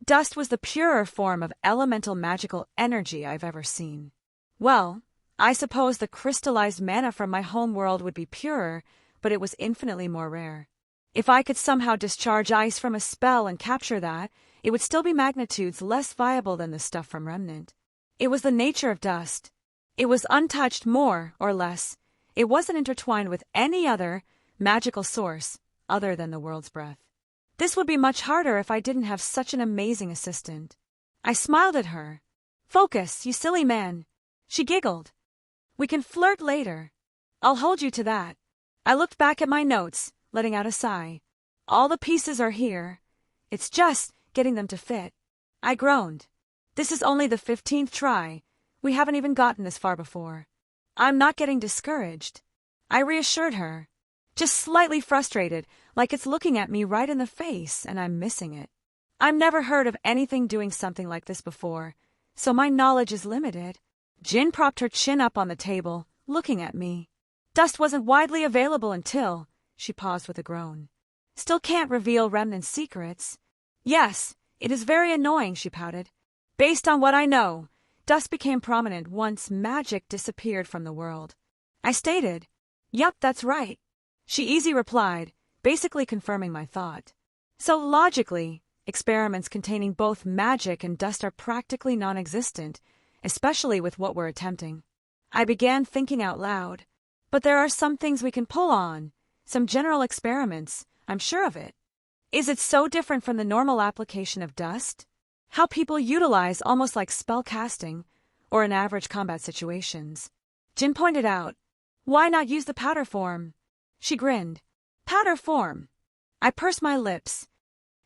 Dust was the purer form of elemental magical energy I've ever seen. Well, I suppose the crystallized mana from my home world would be purer, but it was infinitely more rare. If I could somehow discharge ice from a spell and capture that, it would still be magnitudes less viable than the stuff from Remnant. It was the nature of dust. It was untouched more or less. It wasn't intertwined with any other magical source other than the world's breath. This would be much harder if I didn't have such an amazing assistant. I smiled at her. Focus, you silly man. She giggled. We can flirt later. I'll hold you to that. I looked back at my notes, letting out a sigh. All the pieces are here. It's just getting them to fit. I groaned. This is only the 15th try. We haven't even gotten this far before. I'm not getting discouraged. I reassured her. Just slightly frustrated, like it's looking at me right in the face and I'm missing it. I've never heard of anything doing something like this before, so my knowledge is limited. Jin propped her chin up on the table, looking at me. Dust wasn't widely available until... She paused with a groan. Still can't reveal Remnant's secrets. Yes, it is very annoying, she pouted. Based on what I know, dust became prominent once magic disappeared from the world. I stated, Yup, that's right. She easy replied, basically confirming my thought. So logically, experiments containing both magic and dust are practically non-existent, especially with what we're attempting. I began thinking out loud. But there are some things we can pull on, some general experiments, I'm sure of it. Is it so different from the normal application of dust? How people utilize almost like spell casting, or in average combat situations. Jin pointed out, why not use the powder form? She grinned. Powder form. I pursed my lips.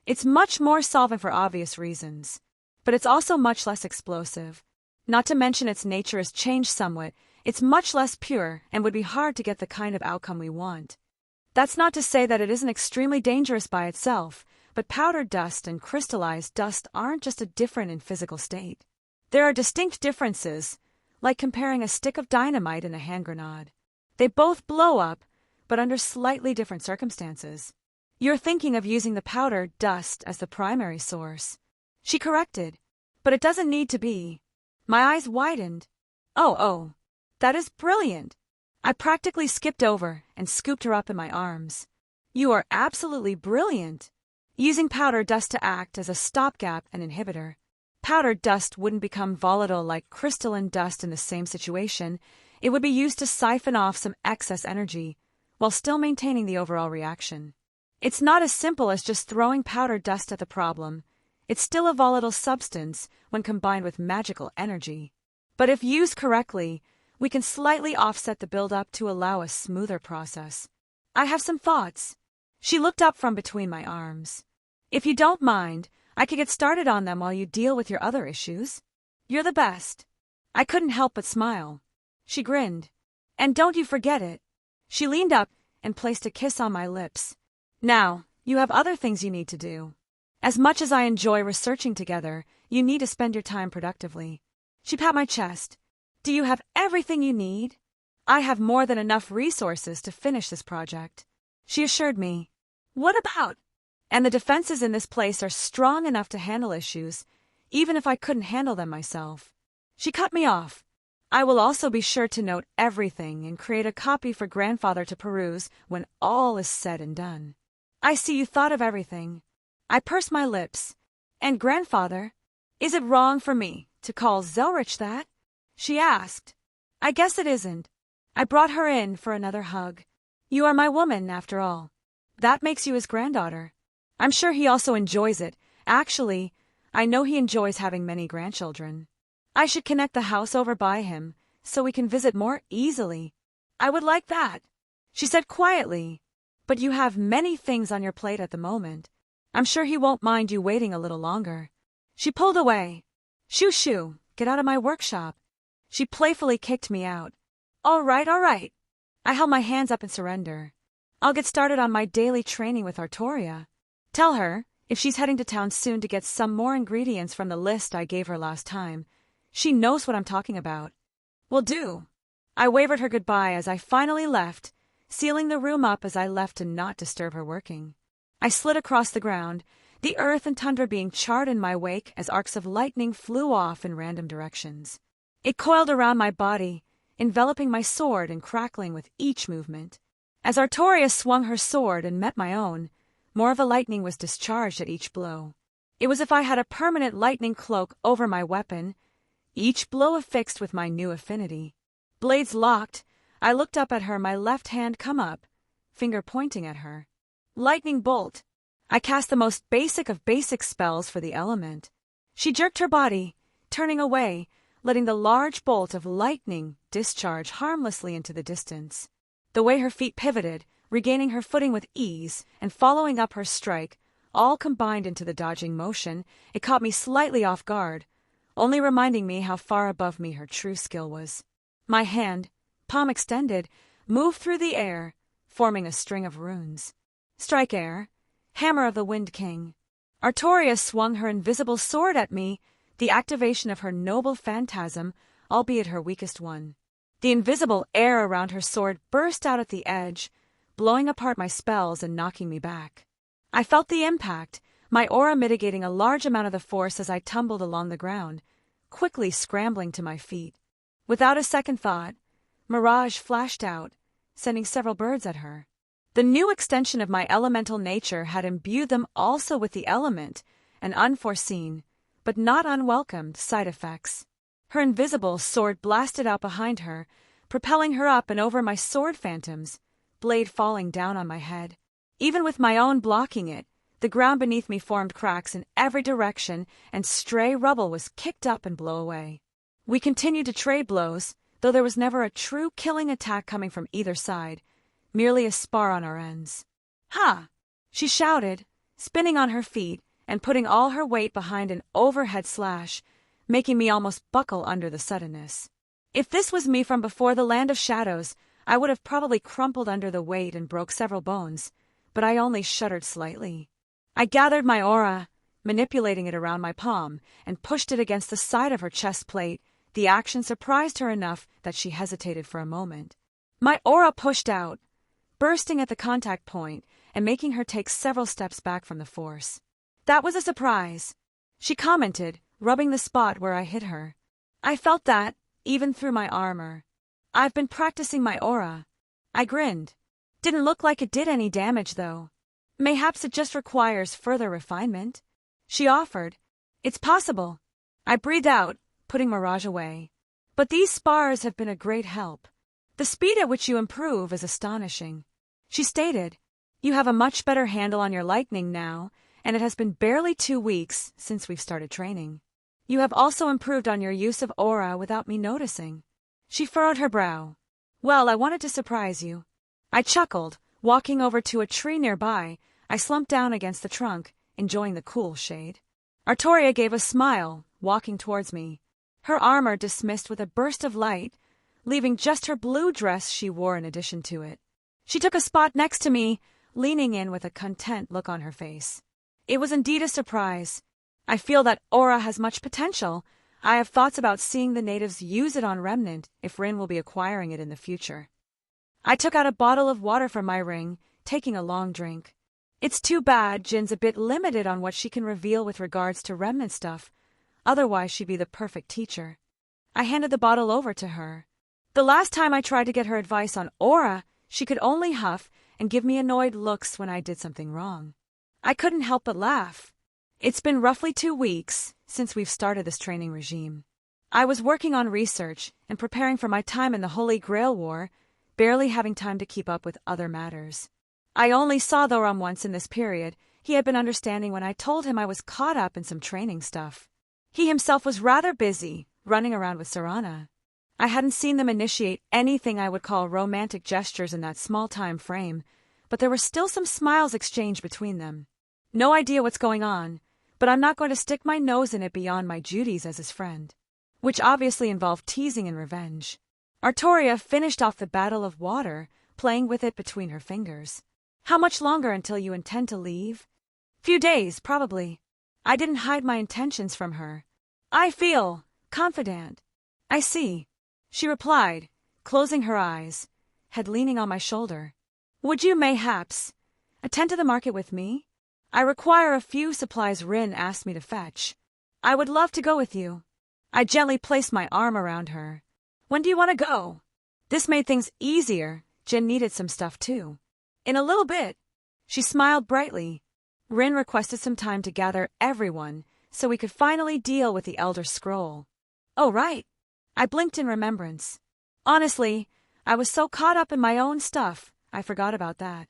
It's much more solvent for obvious reasons, but it's also much less explosive. Not to mention its nature has changed somewhat. It's much less pure and would be hard to get the kind of outcome we want. That's not to say that it isn't extremely dangerous by itself, but powdered dust and crystallized dust aren't just a different in physical state. There are distinct differences, like comparing a stick of dynamite and a hand grenade. They both blow up, but under slightly different circumstances. You're thinking of using the powdered dust as the primary source. She corrected, but it doesn't need to be. My eyes widened. Oh, that is brilliant. I practically skipped over and scooped her up in my arms. You are absolutely brilliant. Using powdered dust to act as a stopgap and inhibitor. Powdered dust wouldn't become volatile like crystalline dust in the same situation. It would be used to siphon off some excess energy, while still maintaining the overall reaction. It's not as simple as just throwing powdered dust at the problem. It's still a volatile substance when combined with magical energy. But if used correctly, we can slightly offset the buildup to allow a smoother process. I have some thoughts. She looked up from between my arms. If you don't mind, I could get started on them while you deal with your other issues. You're the best. I couldn't help but smile. She grinned. And don't you forget it. She leaned up and placed a kiss on my lips. Now, you have other things you need to do. As much as I enjoy researching together, you need to spend your time productively. She pat my chest. Do you have everything you need? I have more than enough resources to finish this project. She assured me. What about? And the defenses in this place are strong enough to handle issues, even if I couldn't handle them myself. She cut me off. I will also be sure to note everything and create a copy for grandfather to peruse when all is said and done. I see you thought of everything. I pursed my lips. And grandfather? Is it wrong for me to call Zelretch that? She asked. I guess it isn't. I brought her in for another hug. You are my woman, after all. That makes you his granddaughter. I'm sure he also enjoys it. Actually, I know he enjoys having many grandchildren. I should connect the house over by him, so we can visit more easily. I would like that, she said quietly. But you have many things on your plate at the moment. I'm sure he won't mind you waiting a little longer. She pulled away. Shoo shoo, get out of my workshop. She playfully kicked me out. All right. I held my hands up in surrender. I'll get started on my daily training with Artoria. Tell her, if she's heading to town soon, to get some more ingredients from the list I gave her last time. She knows what I'm talking about. Will do. I wavered her goodbye as I finally left, sealing the room up as I left to not disturb her working. I slid across the ground, the earth and tundra being charred in my wake as arcs of lightning flew off in random directions. It coiled around my body, enveloping my sword and crackling with each movement. As Artoria swung her sword and met my own, more of a lightning was discharged at each blow. It was as if I had a permanent lightning cloak over my weapon, each blow affixed with my new affinity. Blades locked, I looked up at her, my left hand come up, finger pointing at her. Lightning bolt. I cast the most basic of basic spells for the element. She jerked her body, turning away, letting the large bolt of lightning discharge harmlessly into the distance. The way her feet pivoted, regaining her footing with ease, and following up her strike, all combined into the dodging motion, it caught me slightly off guard, only reminding me how far above me her true skill was. My hand, palm extended, moved through the air, forming a string of runes. Strike air, hammer of the Wind King. Artoria swung her invisible sword at me, the activation of her noble phantasm, albeit her weakest one. The invisible air around her sword burst out at the edge, blowing apart my spells and knocking me back. I felt the impact, my aura mitigating a large amount of the force as I tumbled along the ground, quickly scrambling to my feet. Without a second thought, Mirage flashed out, sending several birds at her. The new extension of my elemental nature had imbued them also with the element, an unforeseen, but not unwelcomed, side effects. Her invisible sword blasted out behind her, propelling her up and over my sword phantoms, blade falling down on my head. Even with my own blocking it, the ground beneath me formed cracks in every direction, and stray rubble was kicked up and blown away. We continued to trade blows, though there was never a true killing attack coming from either side, merely a spar on our ends. "Ha!" she shouted, spinning on her feet and putting all her weight behind an overhead slash, making me almost buckle under the suddenness. If this was me from before the Land of Shadows, I would have probably crumpled under the weight and broke several bones, but I only shuddered slightly. I gathered my aura, manipulating it around my palm, and pushed it against the side of her chest plate. The action surprised her enough that she hesitated for a moment. My aura pushed out, bursting at the contact point and making her take several steps back from the force. "That was a surprise," she commented, rubbing the spot where I hit her. "I felt that, even through my armor. I've been practicing my aura." I grinned. "Didn't look like it did any damage, though. Mayhaps it just requires further refinement," she offered. "It's possible." I breathed out, putting Mirage away. "But these spars have been a great help. The speed at which you improve is astonishing," she stated. "You have a much better handle on your lightning now, and it has been barely 2 weeks since we've started training. You have also improved on your use of aura without me noticing." She furrowed her brow. "Well, I wanted to surprise you." I chuckled. Walking over to a tree nearby, I slumped down against the trunk, enjoying the cool shade. Artoria gave a smile, walking towards me, her armor dismissed with a burst of light, leaving just her blue dress she wore in addition to it. She took a spot next to me, leaning in with a content look on her face. It was indeed a surprise. I feel that aura has much potential. I have thoughts about seeing the natives use it on Remnant if Rin will be acquiring it in the future. I took out a bottle of water from my ring, taking a long drink. It's too bad Jin's a bit limited on what she can reveal with regards to Remnant stuff. Otherwise she'd be the perfect teacher. I handed the bottle over to her. The last time I tried to get her advice on aura, she could only huff and give me annoyed looks when I did something wrong. I couldn't help but laugh. It's been roughly 2 weeks since we've started this training regime. I was working on research and preparing for my time in the Holy Grail War, barely having time to keep up with other matters. I only saw Thorum once in this period. He had been understanding when I told him I was caught up in some training stuff. He himself was rather busy, running around with Serana. I hadn't seen them initiate anything I would call romantic gestures in that small time frame, but there were still some smiles exchanged between them. No idea what's going on, but I'm not going to stick my nose in it beyond my duties as his friend, which obviously involved teasing and revenge. Artoria finished off the battle of water, playing with it between her fingers. "How much longer until you intend to leave?" "Few days, probably." I didn't hide my intentions from her. "I feel confident." "I see," she replied, closing her eyes, head leaning on my shoulder. "Would you mayhaps attend to the market with me? I require a few supplies Rin asked me to fetch." "I would love to go with you." I gently placed my arm around her. "When do you want to go?" This made things easier. Jin needed some stuff too. "In a little bit." She smiled brightly, Rin requested some time to gather everyone so we could finally deal with the Elder Scroll. Oh, right. I blinked in remembrance. Honestly, I was so caught up in my own stuff, I forgot about that.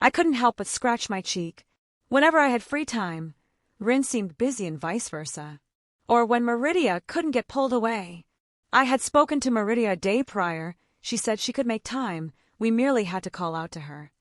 I couldn't help but scratch my cheek. Whenever I had free time, Rin seemed busy and vice versa. Or when Meridia couldn't get pulled away. I had spoken to Meridia a day prior. She said she could make time. We merely had to call out to her.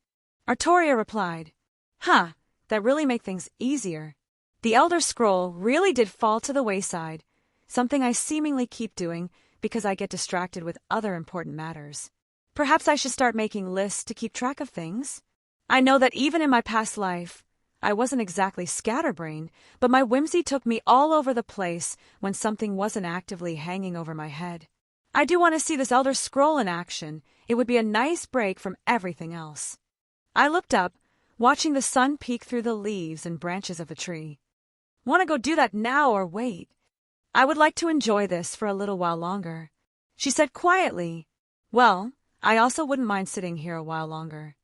Artoria replied, "Huh, that really make things easier." The Elder Scroll really did fall to the wayside, something I seemingly keep doing because I get distracted with other important matters. Perhaps I should start making lists to keep track of things. I know that even in my past life, I wasn't exactly scatterbrained, but my whimsy took me all over the place when something wasn't actively hanging over my head. I do want to see this Elder Scroll in action. It would be a nice break from everything else. I looked up, watching the sun peek through the leaves and branches of the tree. Want to go do that now or wait? I would like to enjoy this for a little while longer. She said quietly, "Well, I also wouldn't mind sitting here a while longer."